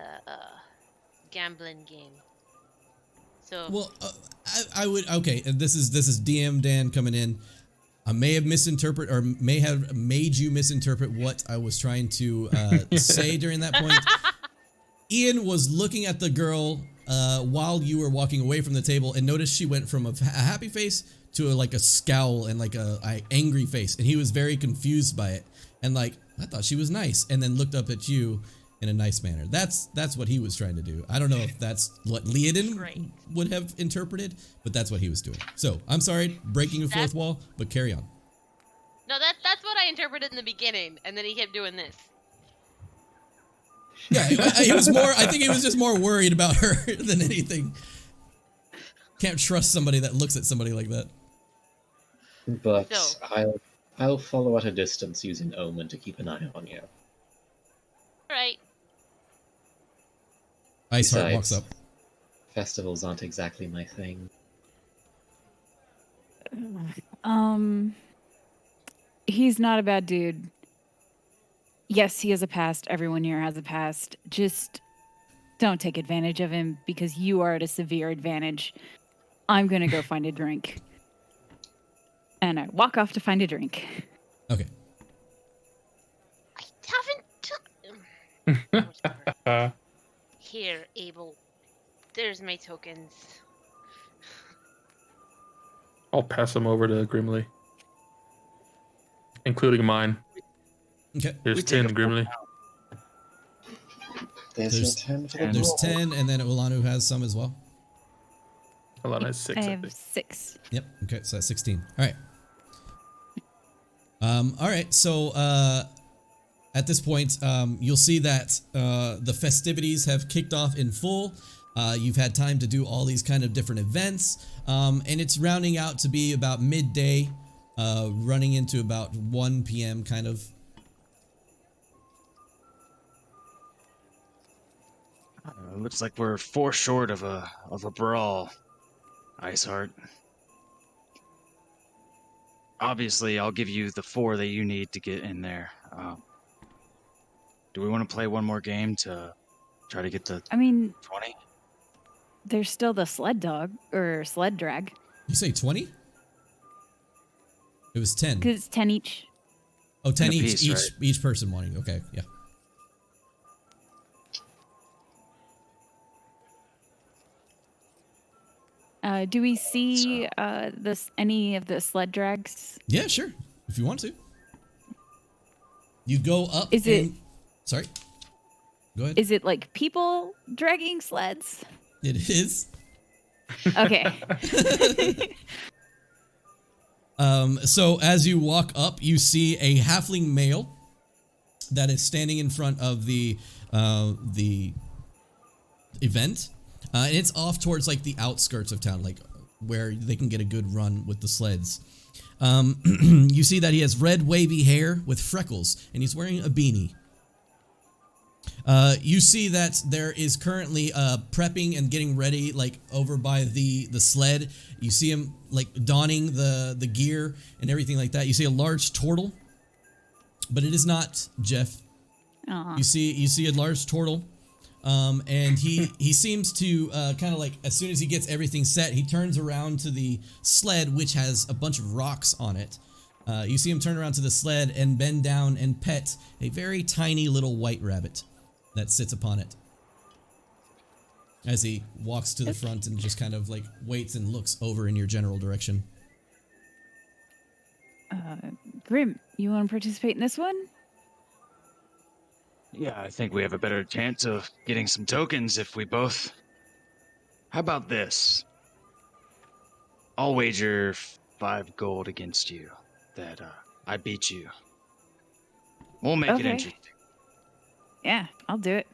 gambling game. So Well, I would, okay, and this is DM Dan coming in. I may have misinterpreted or may have made you misinterpret what I was trying to say during that point. Ian was looking at the girl while you were walking away from the table and noticed she went from a happy face to like a scowl and like a angry face, and he was very confused by it and like, I thought she was nice, and then looked up at you in a nice manner. That's what he was trying to do. I don't know if that's what Leodin Great. would have interpreted, but that's what he was doing. So I'm sorry, breaking a fourth wall, but carry on. no, that's what I interpreted in the beginning, and then he kept doing this. Yeah, he was more. I think he was just more worried about her than anything. Can't trust somebody that looks at somebody like that. But So- I'll follow at a distance using Omen to keep an eye on you. All right. Iceheart Besides, walks up. Festivals aren't exactly my thing. He's not a bad dude. Yes, he has a past. Everyone here has a past. Just don't take advantage of him because you are at a severe advantage. I'm going to go find a drink. And I walk off to find a drink. Okay. I haven't took. Here, Abel. There's my tokens. I'll pass them over to Grimly, including mine. Okay. Here's We take 10, Grimly. There's your There's- 10 for the There's roll. 10, and then Ulanu has some as well. Alana has 6, I I have think. 6. Yep. Okay, so that's 16. All right. All right. So, at this point, you'll see that the festivities have kicked off in full. You've had time to do all these kind of different events, and it's rounding out to be about midday, running into about 1 p.m. kind of. Looks like we're 4 short of a brawl, Iceheart. Obviously, I'll give you the 4 that you need to get in there. Do we want to play one more game to try to get the I mean, 20? there's still the sled dog or sled drag You say 20? It was 10. because it's 10 each. Oh, 10 And a each, piece, each person wanting. Okay, yeah. Do we see any of the sled drags? Yeah, sure. If you want to. You go up. Is it- Sorry. Go ahead. Is it like people dragging sleds? It is. Okay. So as you walk up, you see a halfling male that is standing in front of the event. And it's off towards like the outskirts of town, like where they can get a good run with the sleds. You see that he has red wavy hair with freckles, and he's wearing a beanie. You see that there is currently prepping and getting ready, like over by the sled. You see him like donning the gear and everything like that. You see a large turtle, but it is not Jeff. Aw. You see a large turtle, and he seems to kind of like, as soon as he gets everything set, he turns around to the sled, which has a bunch of rocks on it. You see him turn around to the sled and bend down and pet a very tiny little white rabbit that sits upon it, as he walks to the front and just kind of like waits and looks over in your general direction. Grim, you want to participate in this one? Yeah, I think we have a better chance of getting some tokens if we both... How about this? I'll wager 5 gold against you that I beat you. We'll make it Okay. interesting. Yeah, I'll do it.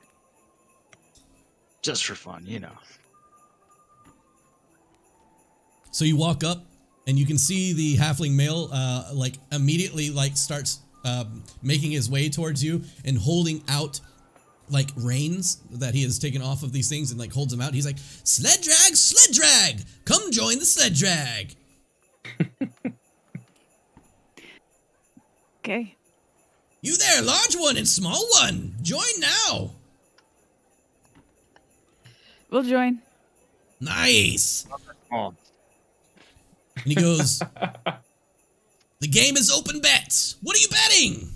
Just for fun, you know. So you walk up and you can see the halfling male like immediately like starts making his way towards you and holding out like reins that he has taken off of these things and like holds them out. He's like, sled drag, come join the sled drag. Okay. You there, large one and small one, join now. We'll join. Nice. Oh, And he goes, the game is open bets. What are you betting?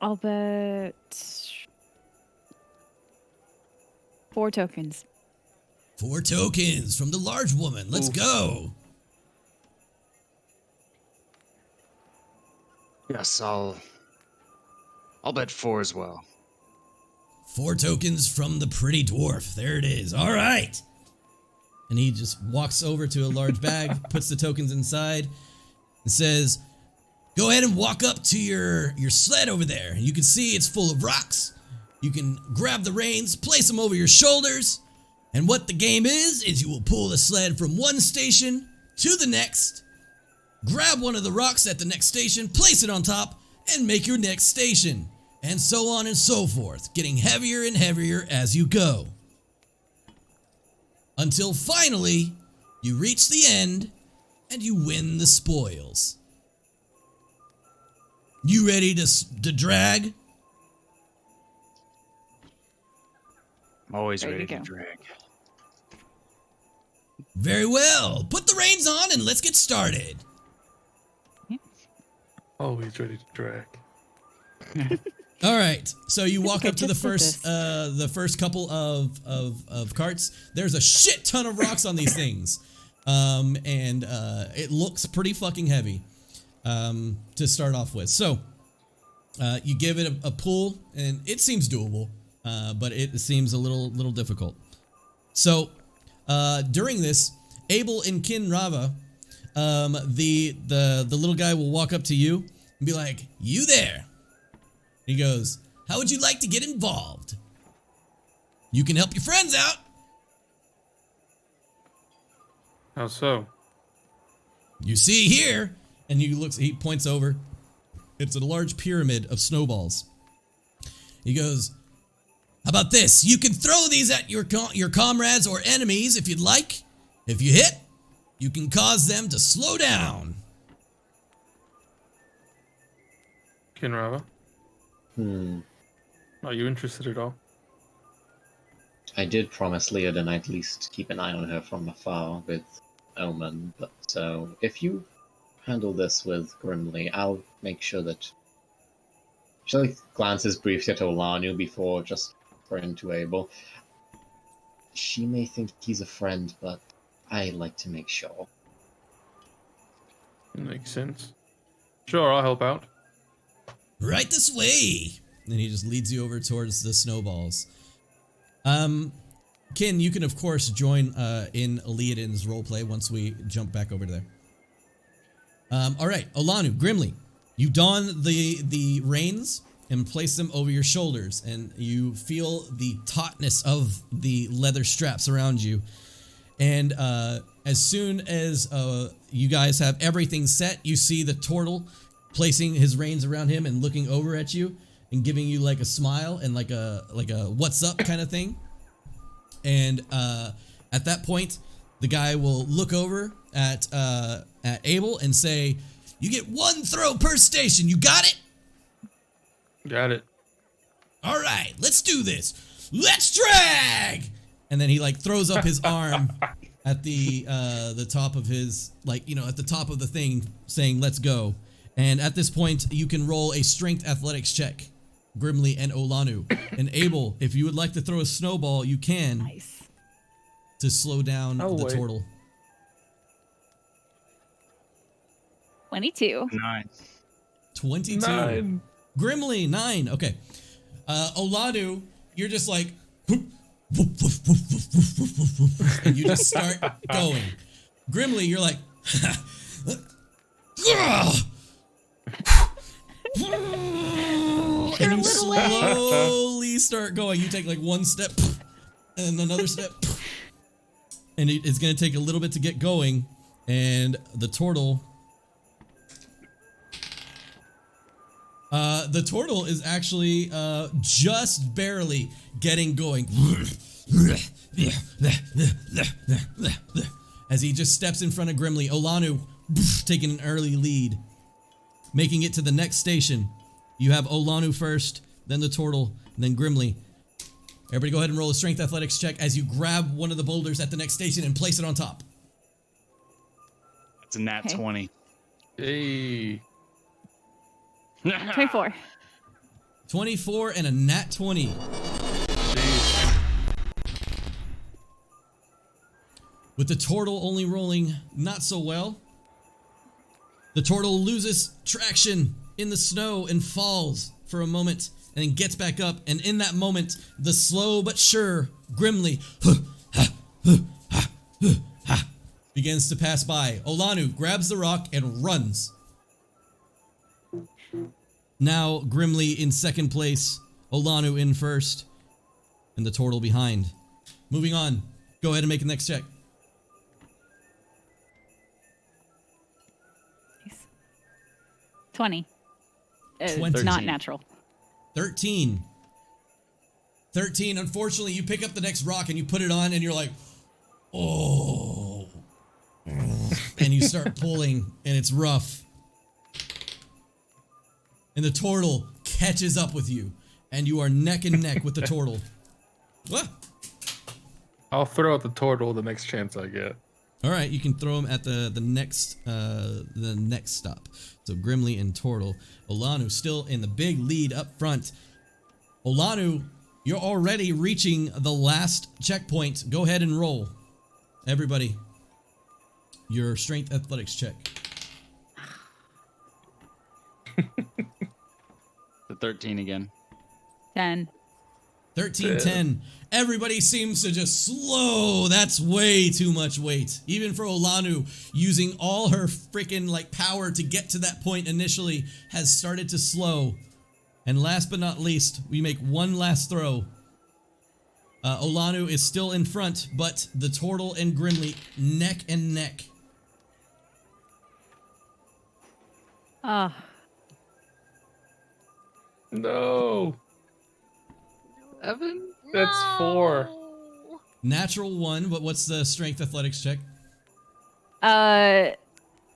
I'll bet 4 tokens. 4 tokens from the large woman. Let's go. yes, I'll bet 4 as well. 4 tokens from the pretty dwarf. There it is. All right. And he just walks over to a large bag, puts the tokens inside, and says, go ahead and walk up to your sled over there. You can see it's full of rocks. You can grab the reins, place them over your shoulders. And what the game is you will pull the sled from one station to the next, grab one of the rocks at the next station, place it on top, and make your next station. And so on and so forth, getting heavier and heavier as you go. Until finally, you reach the end and you win the spoils. You ready to drag? I'm always Ready ready to to go. drag. Very well. Put the reins on and let's get started. Always ready to drag. All right. So you walk think I up to the just did first couple of carts. There's a shit ton of rocks on these things, and it looks pretty fucking heavy to start off with. So you give it a pull, and it seems doable, but it seems a little difficult. So during this, Abel and Kinrava, the little guy will walk up to you and be like, "You there?" He goes, "How would you like to get involved? You can help your friends out." How so? You see here, and he points over. It's a large pyramid of snowballs. He goes, "How about this? You can throw these at your comrades or enemies if you'd like. If you hit, you can cause them to slow down." Kinrava, are you interested at all? I did promise Leodin I'd at least keep an eye on her from afar with Omen, but if you handle this with Grimly, I'll make sure that... She glances briefly at Olanu before just referring to Abel. She may think he's a friend, but I like to make sure. Makes sense. Sure, I'll help out. Right this way. And he just leads you over towards the snowballs. Kin, you can of course join in Leodin's roleplay once we jump back over there. All right, Olanu, Grimly, you don the reins and place them over your shoulders, and you feel the tautness of the leather straps around you. And as soon as you guys have everything set, you see the turtle placing his reins around him and looking over at you and giving you like a smile and like a what's up kind of thing. And at that point, the guy will look over at Abel and say, "You get 1 throw per station. You got it?" Got it. "All right, let's do this. Let's drag!" And then he like throws up his arm at the top of his, like, you know, at the top of the thing saying, "Let's go." And at this point, you can roll a strength athletics check, Grimly and Olanu. And Abel, if you would like to throw a snowball, you can. Nice. To slow down the wait. turtle. 22. 9. 22. 9. Grimly, 9. Okay. Olanu, you're just like, and you just start going. Grimly, you're like, and you slowly start going. You take like 1 step and another step, and it's gonna take a little bit to get going. And the turtle is actually just barely getting going as he just steps in front of Grimly. Olanu taking an early lead, making it to the next station. You have Olanu first, then the turtle, and then Grimly. Everybody go ahead and roll a strength athletics check as you grab one of the boulders at the next station and place it on top. It's a nat Okay. 20. Hey. 24. 24 and a nat 20. Jeez. With the turtle only rolling not so well, the turtle loses traction in the snow and falls for a moment and then gets back up. And in that moment, the slow but sure Grimly begins to pass by. Olanu grabs the rock and runs. Now Grimly in second place, Olanu in first, and the turtle behind. Moving on. Go ahead and make the next check. Nice. 20. 20. Not natural. 13. 13, unfortunately, you pick up the next rock and you put it on and you're like, oh. And you start pulling and it's rough. And the turtle catches up with you and you are neck and neck with the turtle. Ah. I'll throw out the turtle the next chance I get. All right, you can throw him at the next stop. So Grimly and Turtle. Olanu still in the big lead up front. Olanu, you're already reaching the last checkpoint. Go ahead and roll. Everybody, your strength athletics check. The 13 again. 10. 1310. Everybody seems to just slow. That's way too much weight. Even for Olanu, using all her freaking like power to get to that point initially, has started to slow. And last but not least, we make one last throw. Olanu is still in front, but the Turtle and Grimly neck and neck. Ah, No. Evan? That's 4. No. Natural 1, but what's the strength athletics check?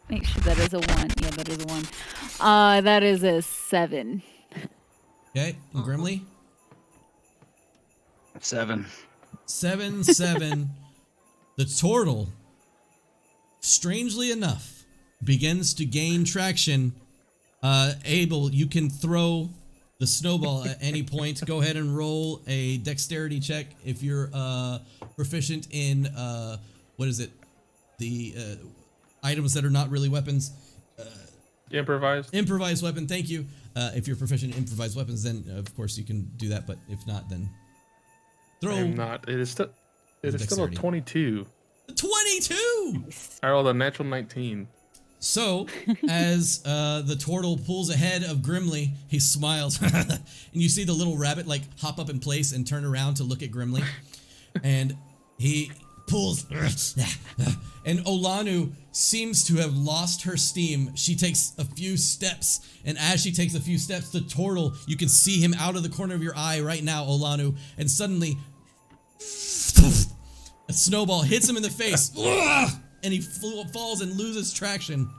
make sure that is a 1. Yeah, that is a 1. That is a 7. Okay, and Grimly? 7. 7. The Turtle, strangely enough, begins to gain traction. Abel, you can throw the snowball at any point. Go ahead and roll a dexterity check if you're proficient in what is it? The items that are not really weapons. Improvised weapon. Thank you. If you're proficient in improvised weapons, then of course you can do that. But if not, then throw. I am not. It is still a Dexterity. 22. 22. I rolled a natural 19. So, as the Turtle pulls ahead of Grimly, he smiles, and you see the little rabbit like hop up in place and turn around to look at Grimly, and he pulls, and Olanu seems to have lost her steam. She takes a few steps, and as she takes a few steps, the Turtle, you can see him out of the corner of your eye right now, Olanu, and suddenly, a snowball hits him in the face. And he falls and loses traction.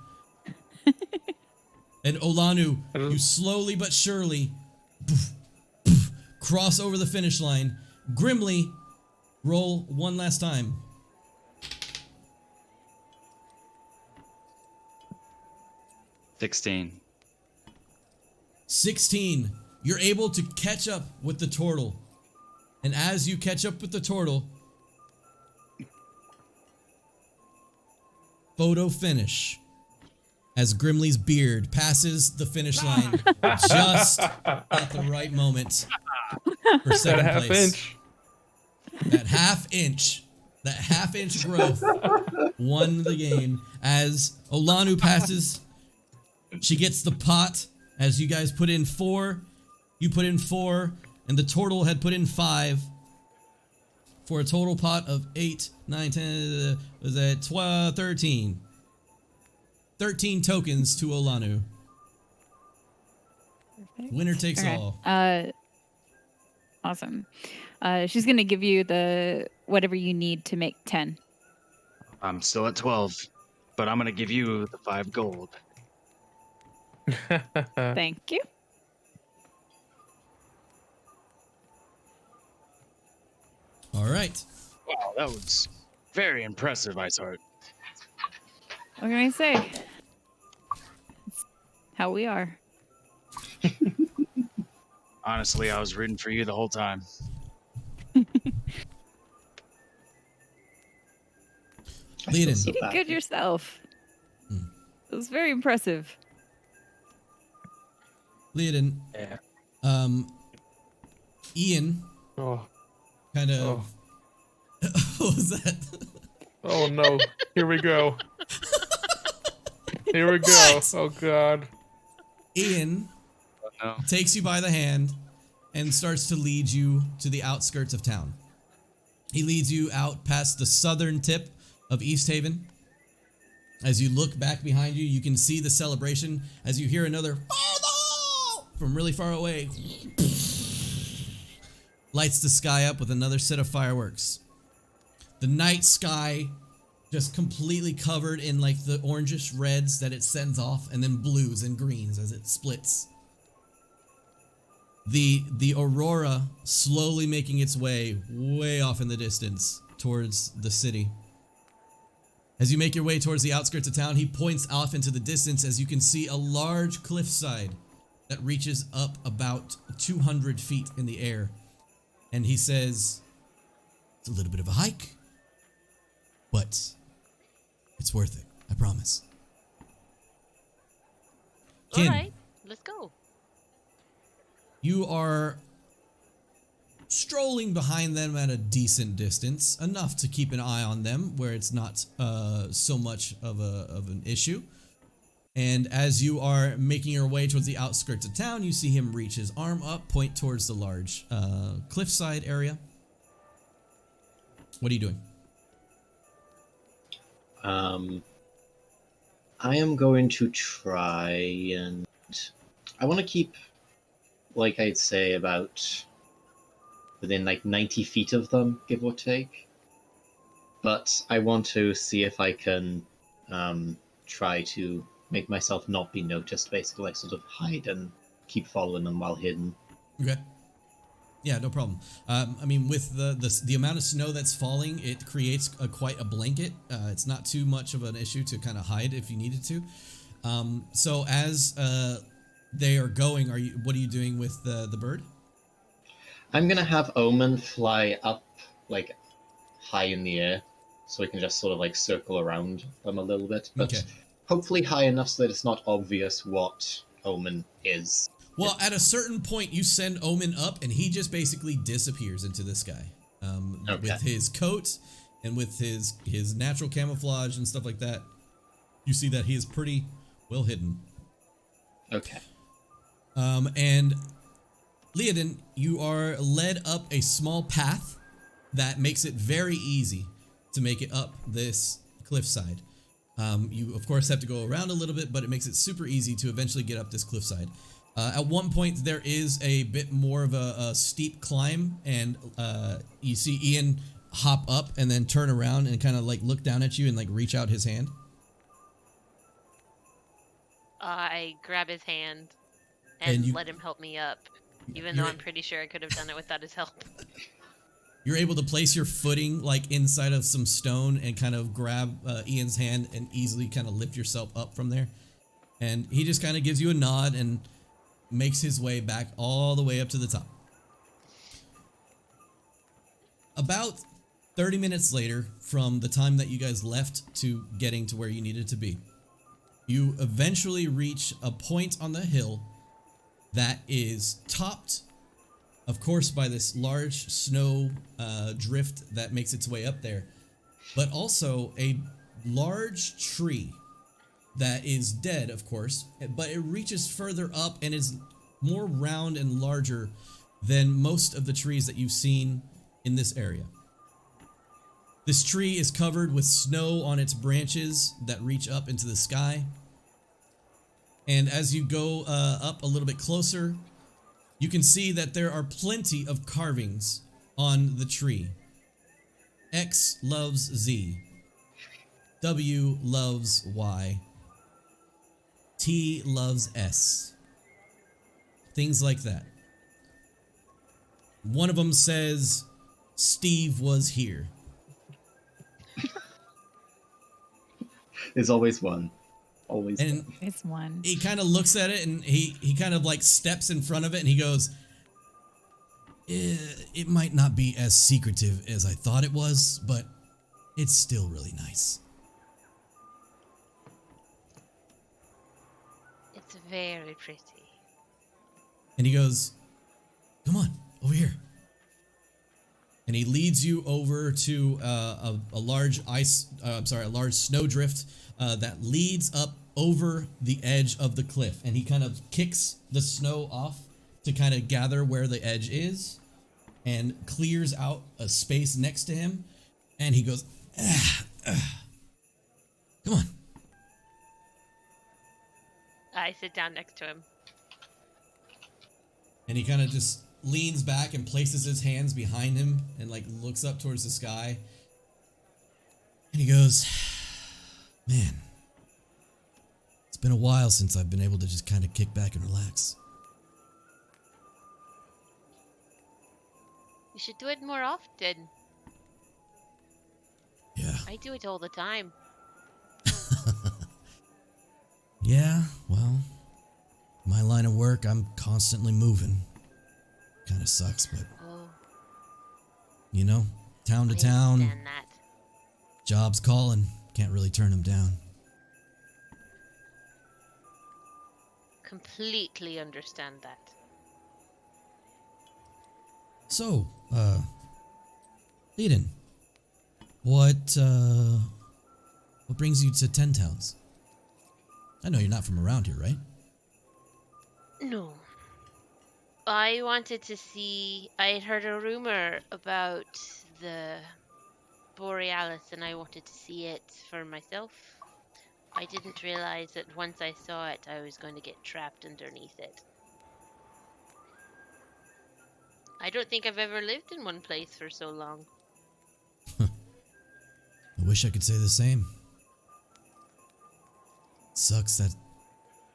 And Olanu, you slowly but surely cross over the finish line. Grimly, roll one last time. 16. 16. You're able to catch up with the Turtle. And as you catch up with the Turtle, photo finish as Grimly's beard passes the finish line just at the right moment for second That half place. inch. That half inch growth won the game as Olanu passes. She gets the pot as you guys put in 4. You put in 4, and the Turtle had put in 5. For a total pot of 8, 9, 10, was that 12, 13. 13 tokens to Olanu. Perfect. Winner takes Okay. all. Awesome. She's gonna give you the whatever you need to make 10. I'm still at 12, but I'm going to give you the 5 gold. Thank you. All right. Wow, that was very impressive, Iceheart. What can I say? It's how we are. Honestly, I was rooting for you the whole time. Leadin. You did good yourself. It was very impressive. Leadin. Yeah. Ian Oh, kind of. What was that? oh no. Here we go. Here we go. What? Oh god. Ian No. takes you by the hand and starts to lead you to the outskirts of town. He leads you out past the southern tip of East Haven. As you look back behind you, you can see the celebration as you hear another "Father!" from really far away. Lights the sky up with another set of fireworks. The night sky just completely covered in like the orangish reds that it sends off, and then blues and greens as it splits. The aurora slowly making its way off in the distance towards the city. As you make your way towards the outskirts of town, he points off into the distance as you can see a large cliffside that reaches up about 200 feet in the air. And he says, it's a little bit of a hike, but it's worth it, I promise. Kin, All right, let's go. you are strolling behind them at a decent distance, enough to keep an eye on them where it's not so much of an issue. And as you are making your way towards the outskirts of town, you see him reach his arm up, point towards the large cliffside area. What are you doing? I am going to try and I want to keep, like I'd say, about within like 90 feet of them, give or take. But I want to see if I can try to make myself not be noticed, basically, like sort of hide and keep following them while hidden. Okay. Yeah, no problem. I mean, with the amount of snow that's falling, it creates quite a blanket. It's not too much of an issue to kind of hide if you needed to. So as they are going, what are you doing with the bird? I'm gonna have Omen fly up, like, high in the air, so we can just sort of like circle around them a little bit, but Okay. hopefully high enough so that it's not obvious what Omen is. Well, at a certain point, you send Omen up, and he just basically disappears into the sky. Okay. With his coat and with his natural camouflage and stuff like that, you see that he is pretty well hidden. Okay. And Leodin, you are led up a small path that makes it very easy to make it up this cliffside. You, of course, have to go around a little bit, but it makes it super easy to eventually get up this cliffside. At one point, there is a bit more of a steep climb, and you see Ian hop up and then turn around and kind of like look down at you and like reach out his hand. I grab his hand And and you- let him help me up, even though You're- I'm pretty sure I could have done it without his help. You're able to place your footing like inside of some stone and kind of grab Ian's hand and easily kind of lift yourself up from there. And he just kind of gives you a nod and makes his way back all the way up to the top. About 30 minutes later from the time that you guys left to getting to where you needed to be, you eventually reach a point on the hill that is topped, of course, by this large snow drift that makes its way up there, but also a large tree that is dead, of course, but it reaches further up and is more round and larger than most of the trees that you've seen in this area. This tree is covered with snow on its branches that reach up into the sky. And as you go up a little bit closer, you can see that there are plenty of carvings on the tree. X loves Z. W loves Y. T loves S. Things like that. One of them says, Steve was here. There's always one. Always And one. It's one. he kind of looks at it and he kind of like steps in front of it and he goes, it might not be as secretive as I thought it was, but it's still really nice. It's very pretty. And he goes, come on, over here. And he leads you over to a large a large snowdrift that leads up over the edge of the cliff. And he kind of kicks the snow off to kind of gather where the edge is and clears out a space next to him. And he goes, come on. I sit down next to him. And he kind of just leans back and places his hands behind him and like looks up towards the sky. And he goes, man, it's been a while since I've been able to just kind of kick back and relax. You should do it more often. Yeah. I do it all the time. Yeah, well, my line of work, I'm constantly moving. Kind of sucks, but Oh, you know, town to I town, understand that. jobs calling, can't really turn them down. Completely understand that. So, Leiden, what brings you to Ten Towns? I know you're not from around here, right? No. I wanted to see. I had heard a rumor about the Borealis and I wanted to see it for myself. I didn't realize that once I saw it, I was going to get trapped underneath it. I don't think I've ever lived in one place for so long. I wish I could say the same. It sucks that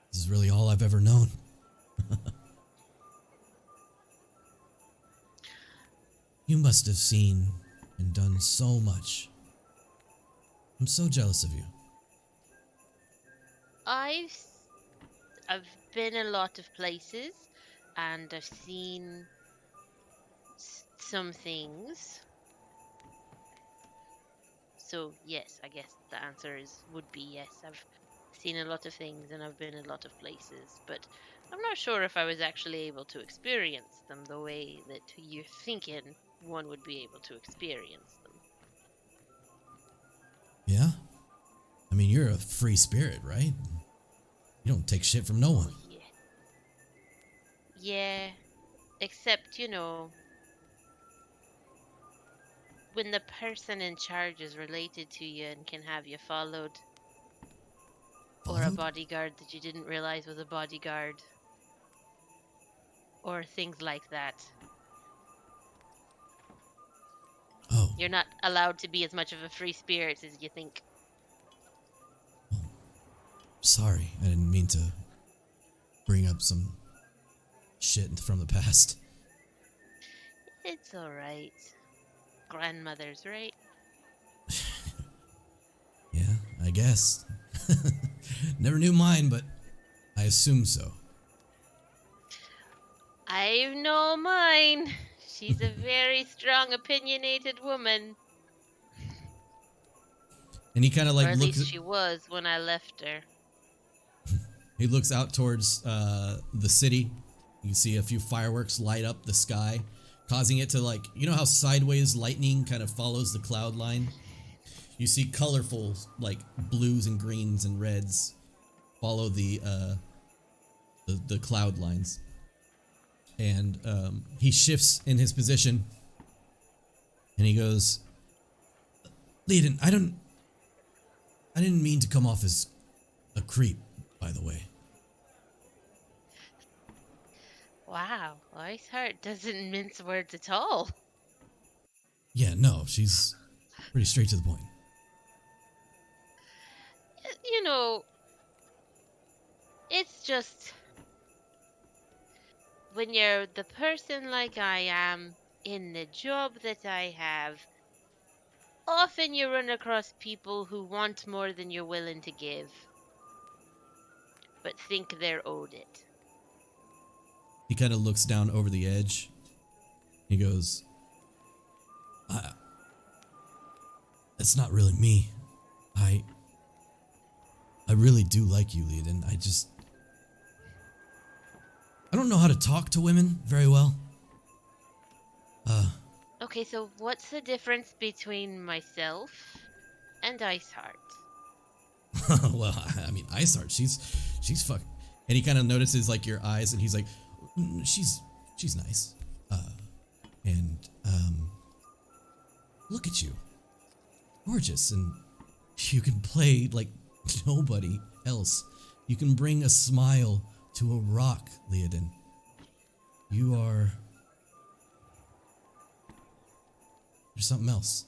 this is really all I've ever known. You must have seen and done so much. I'm so jealous of you. I've I've been a lot of places and I've seen some things. So yes, I guess the answer would be yes. I've seen a lot of things and I've been a lot of places, but I'm not sure if I was actually able to experience them the way that you're thinking one would be able to experience them. Yeah? I mean, you're a free spirit, right? You don't take shit from no one. Oh, yeah. Yeah, except, when the person in charge is related to you and can have you followed, or a Followed? bodyguard that you didn't realize was a bodyguard, or things like that. Oh, You're not allowed to be as much of a free spirit as you think. sorry. I didn't mean to bring up some shit from the past. It's alright. Grandmothers, right? Yeah, I guess. Never knew mine, but I assume so. I know mine. She's a very strong, opinionated woman. And he kind of Or like at looks. least she was when I left her. He looks out towards the city. You can see a few fireworks light up the sky, causing it to like, you know how sideways lightning kind of follows the cloud line? You see colorful like blues and greens and reds follow the cloud lines. And he shifts in his position and he goes, Leiden, I didn't mean to come off as a creep, by the way. Wow, Iceheart doesn't mince words at all. Yeah, no, she's pretty straight to the point. You know, it's just when you're the person like I am in the job that I have, often you run across people who want more than you're willing to give, but think they're owed it. He kind of looks down over the edge. He goes, that's not really me. I really do like you, Leiden. I don't know how to talk to women very well. Okay, so what's the difference between myself and Iceheart? Well, I mean, Iceheart, she's fuck. And he kind of notices like your eyes, and he's like, she's nice. And look at you, gorgeous, and you can play like nobody else. You can bring a smile to a rock, Leiden. You're something else.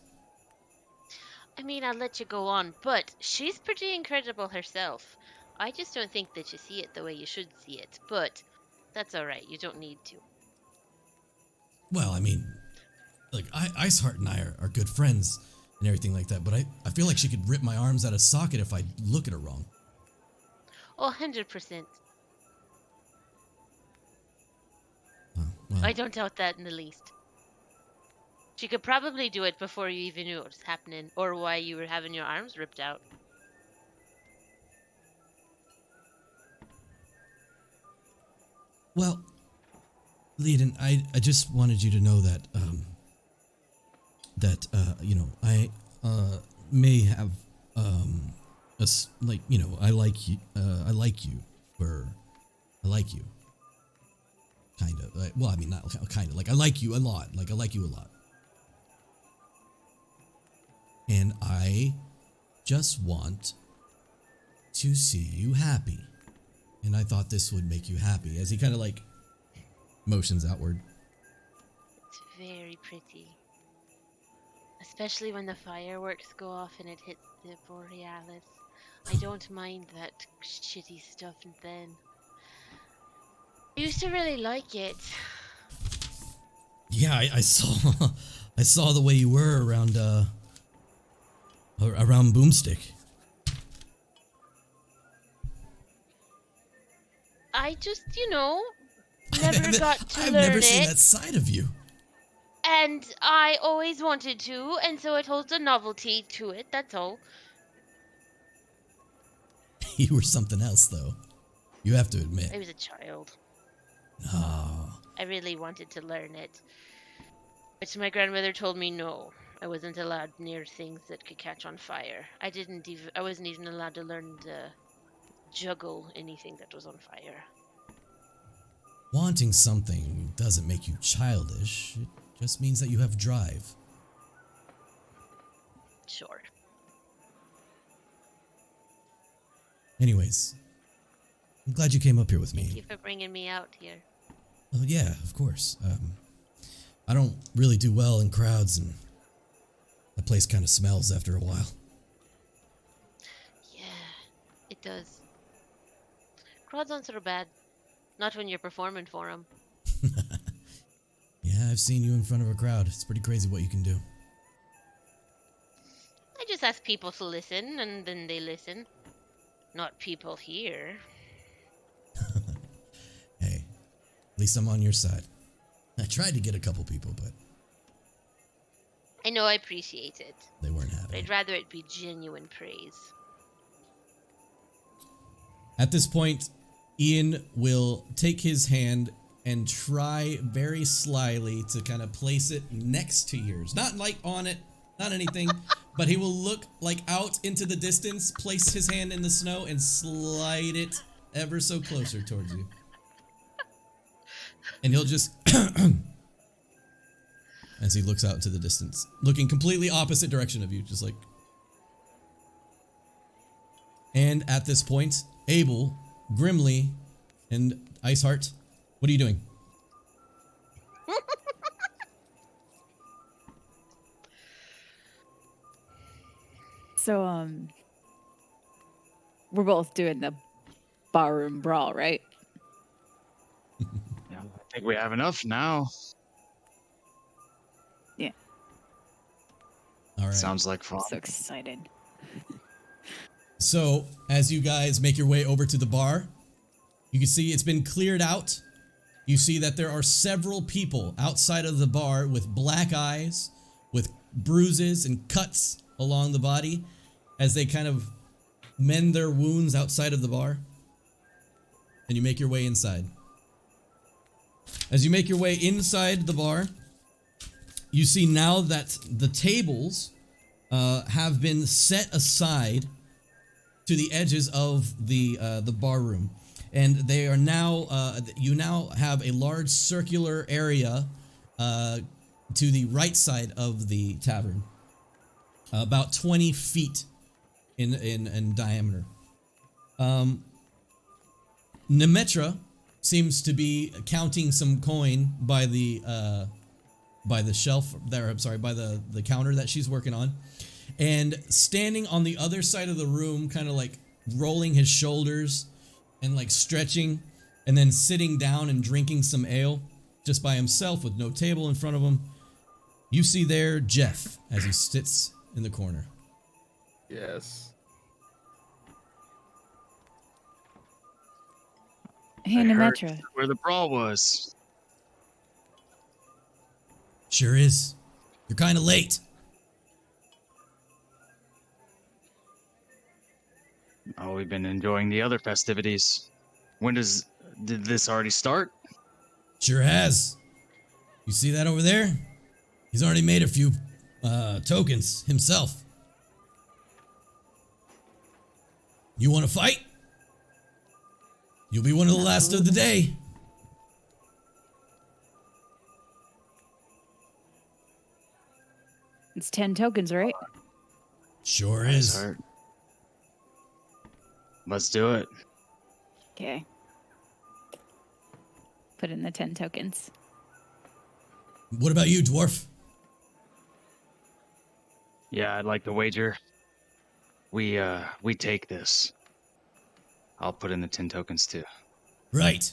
I mean, I'll let you go on, but she's pretty incredible herself. I just don't think that you see it the way you should see it, but that's alright, you don't need to. Well, I mean, like Iceheart and I are good friends and everything like that, but I feel like she could rip my arms out of socket if I look at her wrong. Oh, 100%. Oh, well, I don't doubt that in the least. She could probably do it before you even knew what was happening, or why you were having your arms ripped out. well, Leiden, I just wanted you to know that I may have I like you I like you kind of well I mean not kind of like I like you a lot and I just want to see you happy, and I thought this would make you happy as he kind of like motions outward. It's very pretty. Especially when the fireworks go off and it hits the Borealis. I don't mind that shitty stuff then. I used to really like it. Yeah, I saw I saw the way you were around Boomstick. I just, never got to I've learn never seen it. that side of you. And I always wanted to, and so it holds a novelty to it, that's all. You were something else, though. You have to admit. I was a child. Oh. I really wanted to learn it. But my grandmother told me no. I wasn't allowed near things that could catch on fire. I wasn't even allowed to learn to juggle anything that was on fire. Wanting something doesn't make you childish. It just means that you have drive. Sure. Anyways, I'm glad you came up here with me. Thank you for bringing me out here. Oh yeah, of course. I don't really do well in crowds, and that place kind of smells after a while. Yeah, it does. Crowds aren't so bad. Not when you're performing for them. Yeah, I've seen you in front of a crowd. It's pretty crazy what you can do. I just ask people to listen, and then they listen. Not people here. Hey, at least I'm on your side. I tried to get a couple people, but I know I appreciate it. they weren't But having I'd it. rather it be genuine praise. At this point, Ian will take his hand and try very slyly to kind of place it next to yours. Not like on it, not anything, but he will look like out into the distance, place his hand in the snow, and slide it ever so closer towards you. And he'll just as he looks out into the distance, looking completely opposite direction of you, just like. And at this point, Abel, Grimly, and Iceheart, what are you doing? So, we're both doing the barroom brawl, right? Yeah, I think we have enough now. Yeah. All right. Sounds like fun. I'm so excited. So, as you guys make your way over to the bar, you can see it's been cleared out. You see that there are several people outside of the bar with black eyes, with bruises and cuts along the body as they kind of mend their wounds outside of the bar. And you make your way inside. As you make your way inside the bar, you see now that the tables have been set aside to the edges of the bar room, and they are now you now have a large circular area to the right side of the tavern, about 20 feet in diameter. Nemetra seems to be counting some coin by the shelf there. I'm sorry, by the counter that she's working on. And standing on the other side of the room, kind of like rolling his shoulders and like stretching, and then sitting down and drinking some ale just by himself with no table in front of him. You see there Jeff as he sits in the corner. Yes. Hey, I heard Nemetra. where the brawl was. Sure is. You're kind of late. Oh, we've been enjoying the other festivities. Did this already start? Sure has. You see that over there? He's already made a few tokens himself. You want to fight? You'll be one of the last of the day. It's 10 tokens, right? Sure Nice is. heart. Let's do it. Okay. Put in the 10 tokens. What about you, dwarf? Yeah, I'd like to wager. We take this. I'll put in the 10 tokens too. Right.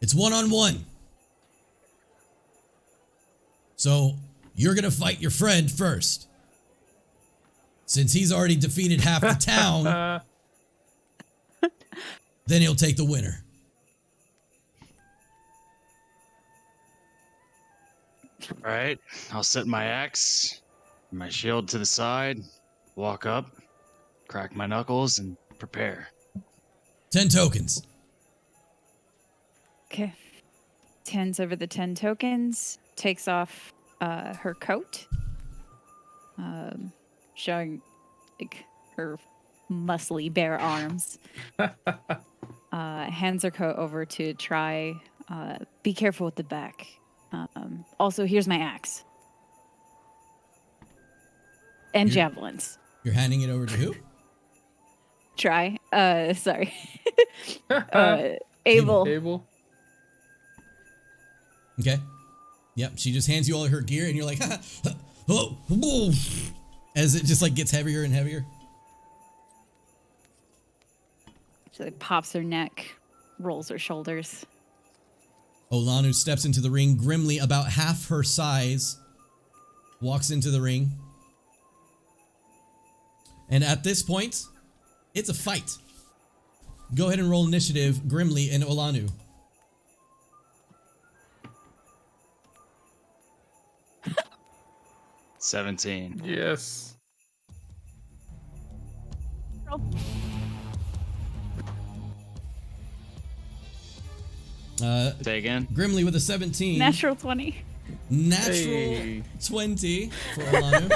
It's 1-on-1. So, you're gonna fight your friend first. Since he's already defeated half the town, then he'll take the winner. All right, I'll set my axe, my shield to the side, walk up, crack my knuckles, and prepare. 10 tokens. Okay. 10's over the 10 tokens. Takes off her coat. Showing like her muscly bare arms. Hands her coat over to try. Be careful with the back. Also, here's my axe. And javelins. You're handing it over to who? Try. Sorry. Abel. Abel. Okay. Yep, she just hands you all her gear and you're like, oh, whoa, as it just like gets heavier and heavier. She like pops her neck, rolls her shoulders. Olanu steps into the ring grimly, about half her size, walks into the ring. And at this point, it's a fight. Go ahead and roll initiative, Grimly and Olanu. $17. Yes. Say again. Grimly with a 17. Natural 20. Natural Hey. 20 for Olanu.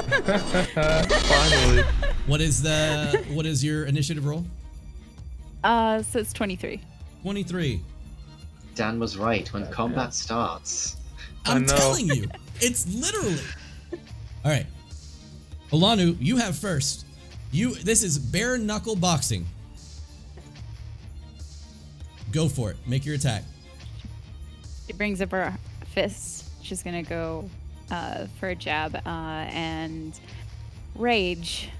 Finally. What is your initiative roll? So it's 23. 23. Dan was right. When combat starts, I'm know. telling you, it's literally. All right, Olanu, you have first. This is bare knuckle boxing. Go for it. Make your attack. She brings up her fist. She's gonna go for a jab and rage.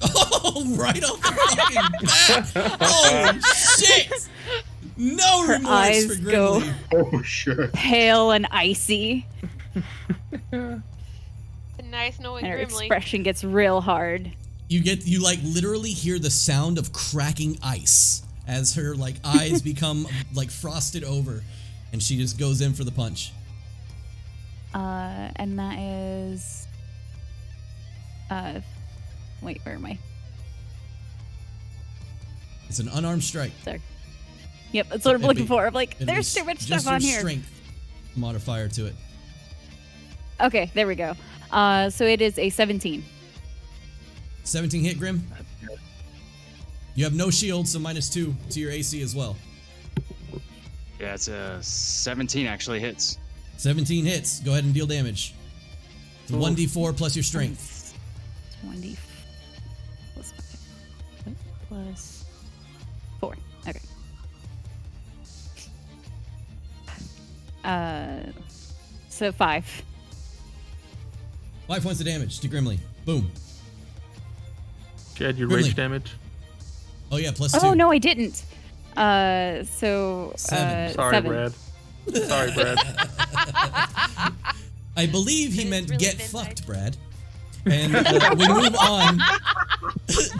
Oh, right off the fucking bat! Holy shit! No Her remorse eyes for go Grimly. oh sure. pale and icy, Nice knowing and her Grimly. expression gets real hard. You like literally hear the sound of cracking ice as her like eyes become like frosted over, and she just goes in for the punch. And that is wait, where am I? It's an unarmed strike. There. Yep, that's what I'm looking for. I'm like, It'd there's be too much just stuff on your here. Strength modifier to it. Okay, there we go. So it is a 17. 17 hit, Grim. You have no shield, so -2 to your AC as well. Yeah, it's a 17 actually hits. 17 hits. Go ahead and deal damage. It's 1d4 plus your strength. 20 plus 5 plus 4. Okay. So 5. 5 points of damage to Grimly. Boom. Did you add your Grimly. rage damage? Oh yeah, +2. Oh no, I didn't. So 7. Sorry, 7. Brad. Sorry, Brad. I believe he It's meant really get been fucked, nice. Brad. And we move on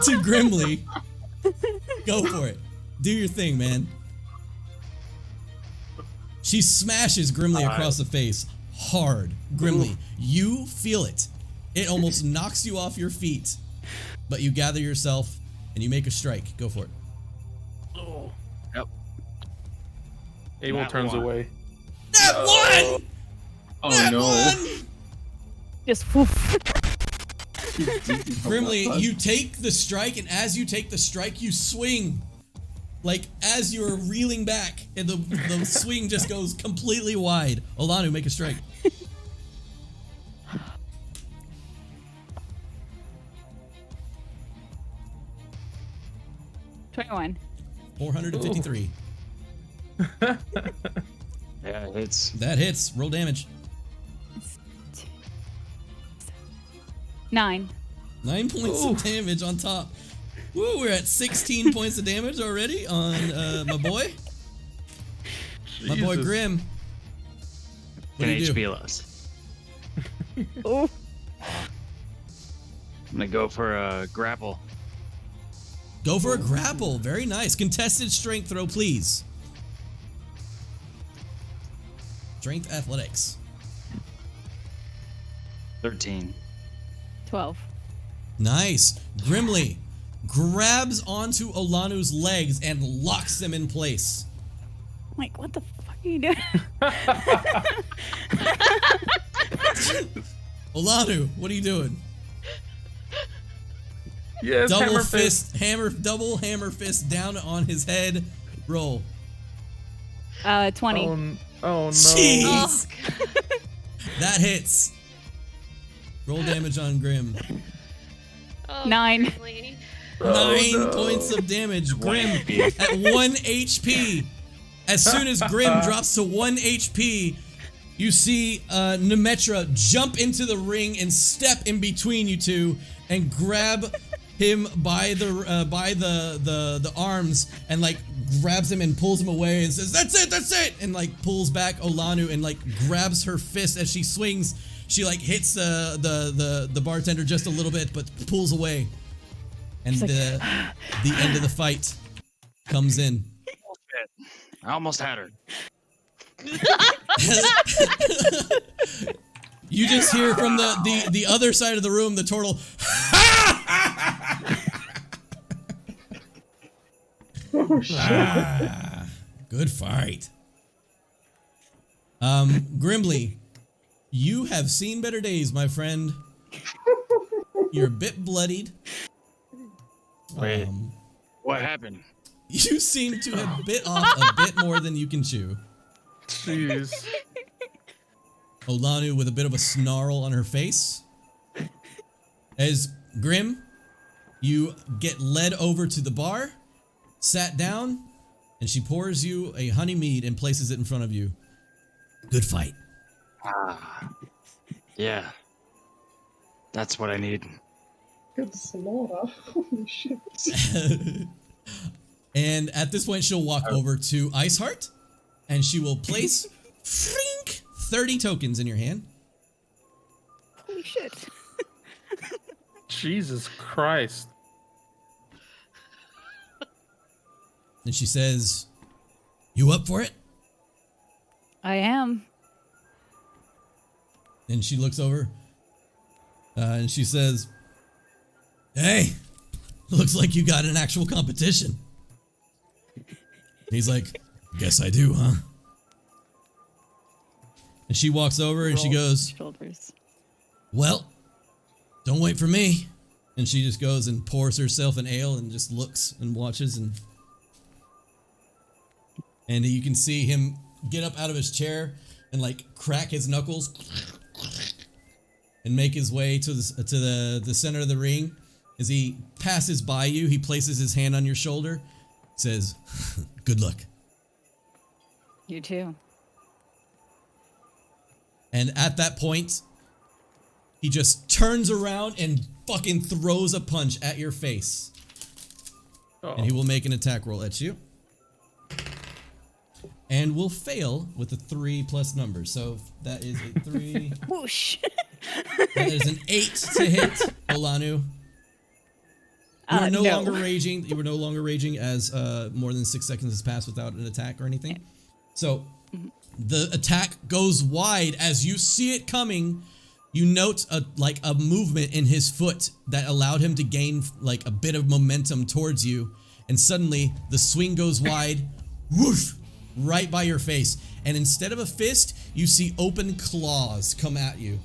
to Grimly. Go for it. Do your thing, man. She smashes Grimly across the face hard. Grimly, you feel it. It almost knocks you off your feet, but you gather yourself and you make a strike. Go for it. Oh. Yep. Abel Nat turns 1. away. Nat1! Oh Nat1! no! Just woof. Grimly, you take the strike, and as you take the strike, you swing. Like, as you're reeling back, and the swing just goes completely wide. Olanu, make a strike. $21. 453. Yeah, it's That hits. Roll damage. 9. 9 points of damage on top. Woo, we're at 16 points of damage already on my boy. My boy Jesus. Grim. What an do you do? HP less. Oh. I'm gonna go for a grapple. Go for a grapple. Very nice. Contested strength throw, please. Strength athletics. 13. 12. Nice. Grimly grabs onto Olanu's legs and locks them in place. I'm like, what the fuck are you doing? Olanu, what are you doing? Yes, Double hammer fist, double hammer fist down on his head. Roll. 20. Oh no. Jeez. That hits. Roll damage on Grim. Oh, 9. Grimly. 9 points of damage. Grim at 1 HP. As soon as Grim drops to 1 HP, you see Nemetra jump into the ring and step in between you two and grab him by the arms and like grabs him and pulls him away and says, that's it, and like pulls back Olanu and like grabs her fist as she swings. She like hits the bartender just a little bit, but pulls away. And like, the end of the fight comes in. I almost had her. You just hear from the other side of the room the turtle. Good fight. Grimly, you have seen better days, my friend. You're a bit bloodied. Wait, what happened? You seem to have bit off a bit more than you can chew. Jeez. Olanu with a bit of a snarl on her face. As Grim, you get led over to the bar, sat down, and she pours you a honey mead and places it in front of you. Good fight. Yeah. That's what I need. Good slaughter. Holy shit. And at this point, she'll walk over to Iceheart, and she will place 30 tokens in your hand. holy shit. Jesus Christ. And she says, "You up for it?" I am. And she looks over, and she says, "Hey, looks like you got an actual competition." He's like, "Guess I do, huh?" And she walks over and she goes, Shoulders. "Well, don't wait for me." And she just goes and pours herself an ale and just looks and watches, and you can see him get up out of his chair and like crack his knuckles and make his way to the center of the ring. As he passes by you, he places his hand on your shoulder, says, "Good luck." You too. And at that point, he just turns around and fucking throws a punch at your face. And he will make an attack roll at you. And will fail with a 3 plus numbers. So that is a 3. Whoosh. That is an 8 to hit, Olanu. You are no No. longer raging. You were no longer raging as more than 6 seconds has passed without an attack or anything. So the attack goes wide. As you see it coming, you note a movement in his foot that allowed him to gain like a bit of momentum towards you. And suddenly the swing goes wide, whoosh, right by your face. and instead of a fist, you see open claws come at you.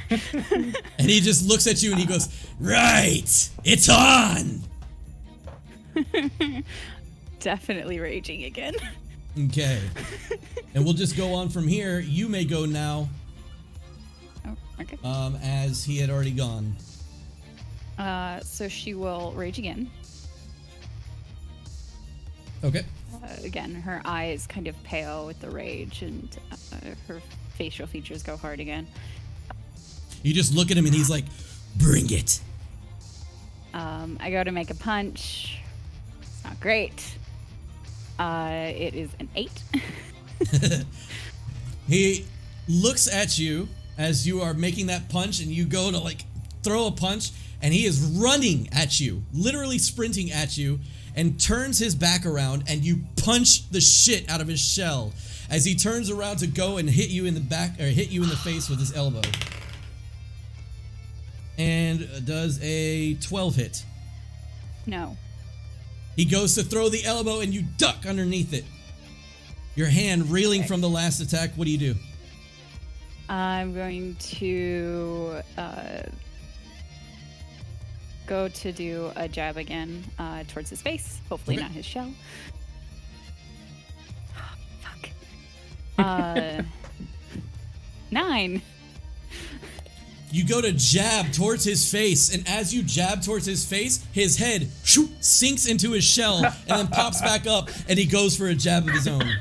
And he just looks at you and he goes, "Right, it's on." Definitely raging again. Okay. And we'll just go on from here. You may go now, Oh, okay. as he had already gone. So she will rage again. Okay. Again, her eyes kind of pale with the rage, and her facial features go hard again. You just look at him and he's like, "Bring it." I go to make a punch. It's not great. It is an 8. He looks at you as you are making that punch, and you go to like throw a punch, and he is running at you, literally sprinting at you, and turns his back around, and you punch the shit out of his shell as he turns around to go and hit you in the back, or hit you in the face with his elbow. And does a 12 hit. No. He goes to throw the elbow and you duck underneath it. Your hand reeling Okay. from the last attack. What do you do? I'm going to go to do a jab again towards his face. Hopefully Okay. not his shell. Fuck. 9. You go to jab towards his face, and as you jab towards his face, his head sinks into his shell and then pops back up, and he goes for a jab of his own.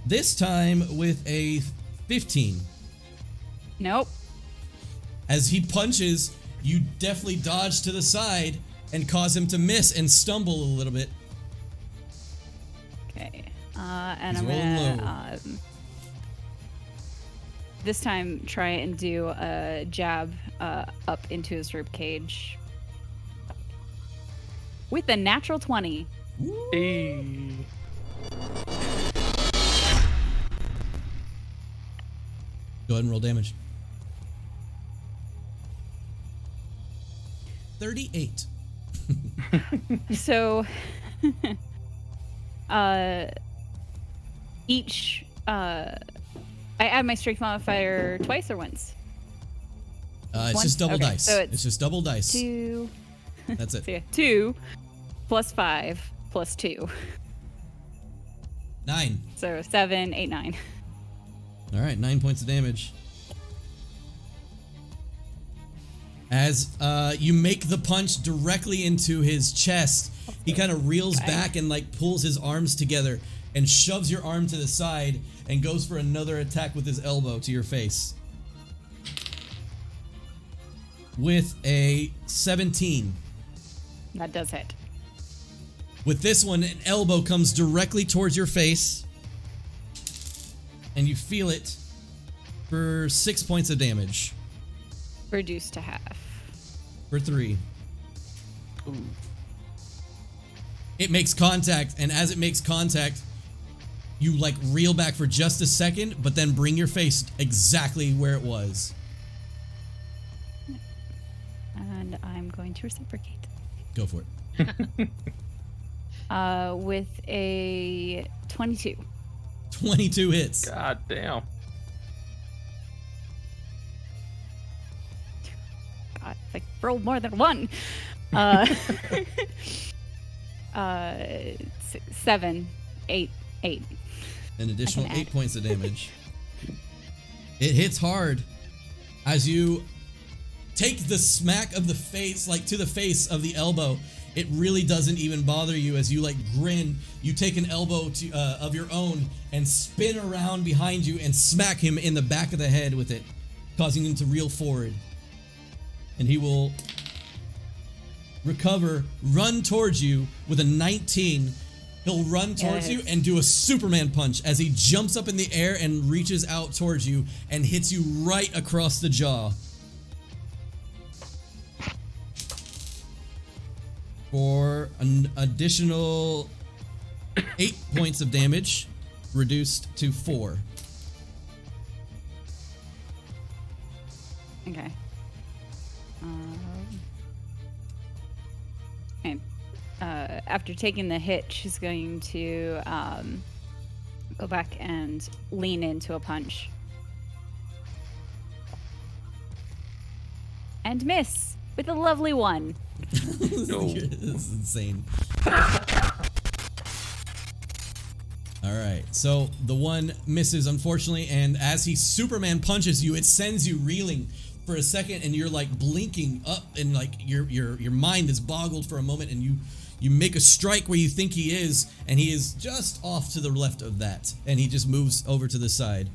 This time with a 15. Nope. As he punches, you definitely dodge to the side and cause him to miss and stumble a little bit. Okay. And He's I'm rolling gonna this time try and do a jab up into his rib cage with a natural 20. Hey. Go ahead and roll damage. 38. So each I add my strength modifier twice or once? It's Once? just double Okay, dice. so It's just double dice. 2. That's it. So yeah, 2 plus 5 plus 2. 9. So 7, 8, 9. All right, 9 points of damage. As you make the punch directly into his chest, he kind of reels back and like pulls his arms together and shoves your arm to the side and goes for another attack with his elbow to your face. With a 17. That does hit. With this one, an elbow comes directly towards your face, and you feel it for 6 points of damage. Reduced to half. For 3. Ooh. It makes contact, and as it makes contact, you like reel back for just a second, but then bring your face exactly where it was. And I'm going to reciprocate. Go for it. With a 22. 22 hits. God damn. God, I rolled more than 1. 7, 8, 8. An additional I can 8 add. points of damage. It hits hard as you take the smack of the face, like to the face of the elbow. It really doesn't even bother you as you like grin. You take an elbow to, of your own and spin around behind you and smack him in the back of the head with it, causing him to reel forward. And he will recover, run towards you with a 19. He'll run towards you and do a Superman punch as he jumps up in the air and reaches out towards you and hits you right across the jaw. For an additional 8 points of damage, reduced to 4. Okay. And after taking the hit, she's going to go back and lean into a punch. And miss with a lovely one. No. This is insane. Alright, so the one misses, unfortunately, and as he Superman punches you, it sends you reeling for a second, and you're like blinking up, and like your mind is boggled for a moment, and you make a strike where you think he is, and he is just off to the left of that, and he just moves over to the side.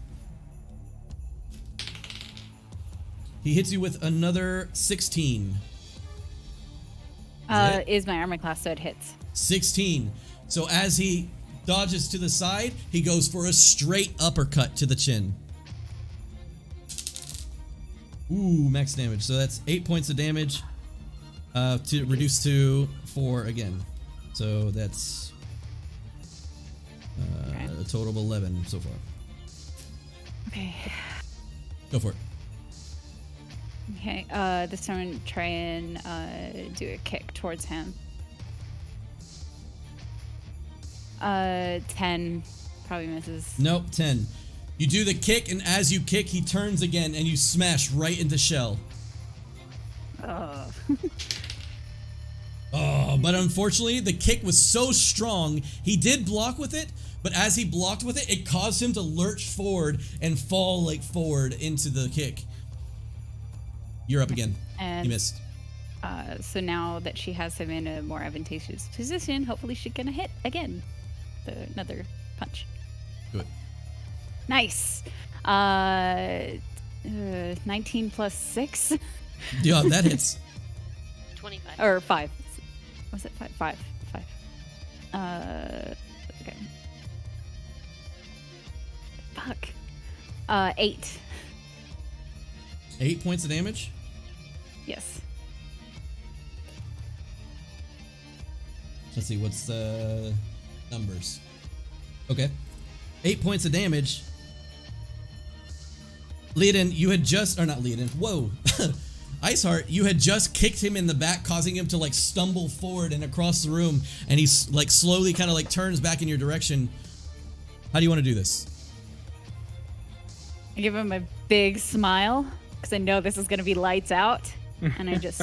He hits you with another 16. Is my armor class, so it hits. 16. So as he dodges to the side, he goes for a straight uppercut to the chin. Ooh, max damage. So that's 8 points of damage to reduce to 4 again. So that's a total of 11 so far. Okay. Go for it. Okay, this time I'm gonna try and do a kick towards him. 10 probably misses. Nope, 10. You do the kick, and as you kick, he turns again, and you smash right into Shell. Oh. Oh, but unfortunately, the kick was so strong, he did block with it, but as he blocked with it, it caused him to lurch forward and fall like forward into the kick. You're up again. And, You missed. So now that she has him in a more advantageous position, hopefully she can hit again. Another punch. Do it. Nice. 19 plus 6? Yeah, that hits. 25. Or 5. Was it 5? 5. Okay. Fuck. 8. 8 points of damage. Yes. Let's see, what's the numbers? Okay. 8 points of damage. Leodin, you had just, or not Leodin, whoa. Iceheart, you had just kicked him in the back, causing him to like stumble forward and across the room, and he's like slowly kind of like turns back in your direction. How do you want to do this? I give him a big smile because I know this is going to be lights out, and I just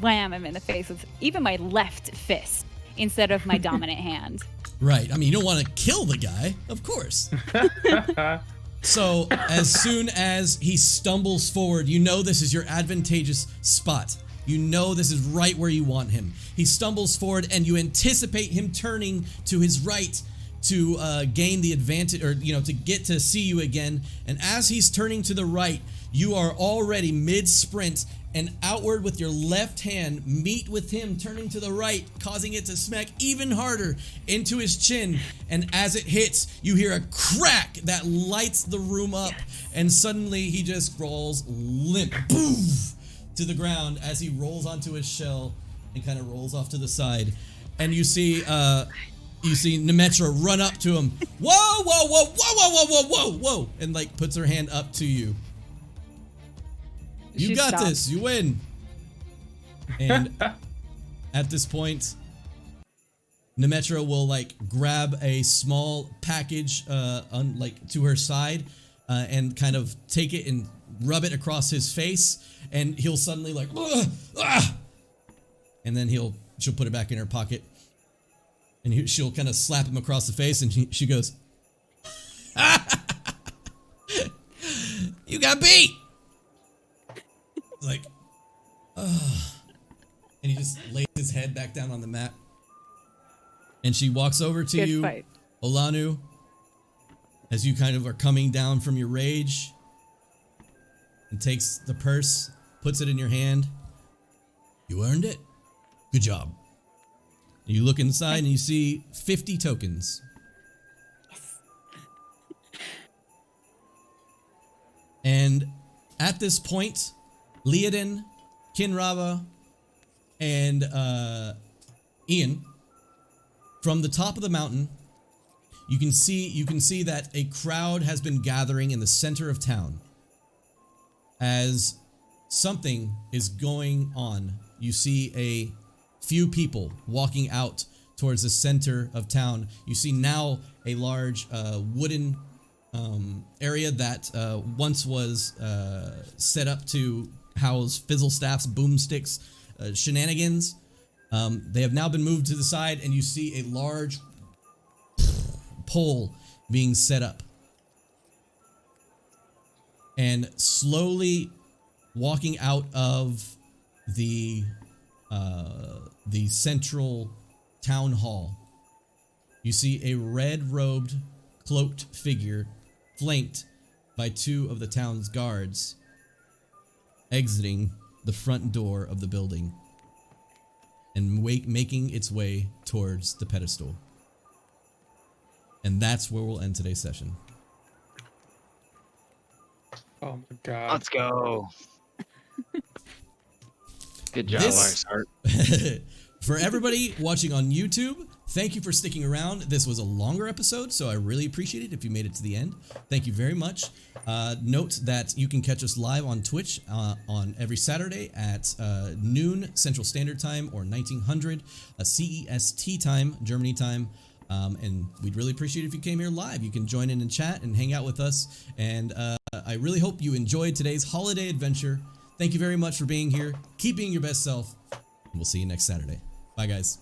wham him in the face with even my left fist instead of my dominant hand. Right, I mean, you don't want to kill the guy, of course. So, as soon as he stumbles forward, you know this is your advantageous spot. You know this is right where you want him. He stumbles forward, and you anticipate him turning to his right to gain the advantage, or, you know, to get to see you again. And as he's turning to the right, you are already mid-sprint and outward with your left hand, meet with him turning to the right, causing it to smack even harder into his chin. And as it hits, you hear a crack that lights the room up, and suddenly he just rolls limp, boof, to the ground as he rolls onto his shell and kind of rolls off to the side. And you see Nemetra run up to him. Whoa, whoa, whoa, whoa, whoa, whoa, whoa, whoa, whoa, and like puts her hand up to you. You She got stopped. this. You win. And at this point, Nemetra will like grab a small package, like to her side, and kind of take it and rub it across his face, and he'll suddenly like, and then she'll put it back in her pocket, and she'll kind of slap him across the face, and she goes, "You got beat." Like, and he just lays his head back down on the mat. And she walks over to Good you, fight. Olanu, as you kind of are coming down from your rage, and takes the purse, puts it in your hand. You earned it. Good job. And you look inside and you see 50 tokens. Yes. And at this point, Leodin, Kinrava, and Ian, from the top of the mountain, you can see that a crowd has been gathering in the center of town. As something is going on, you see a few people walking out towards the center of town. You see now a large wooden area that once was set up to house Fizzlestaff's boomsticks shenanigans. They have now been moved to the side, and you see a large pole being set up. And slowly walking out of the central town hall, you see a red-robed, cloaked figure flanked by 2 of the town's guards exiting the front door of the building and making its way towards the pedestal. And that's where we'll end today's session. Oh my god. Let's go. Good job, This- Iceheart. For everybody watching on YouTube, thank you for sticking around. This was a longer episode, so I really appreciate it if you made it to the end. Thank you very much. Note that you can catch us live on Twitch on every Saturday at noon Central Standard Time or 1900 CEST time, Germany time. And we'd really appreciate it if you came here live. You can join in and chat and hang out with us. And I really hope you enjoyed today's holiday adventure. Thank you very much for being here. Keep being your best self. And we'll see you next Saturday. Bye, guys.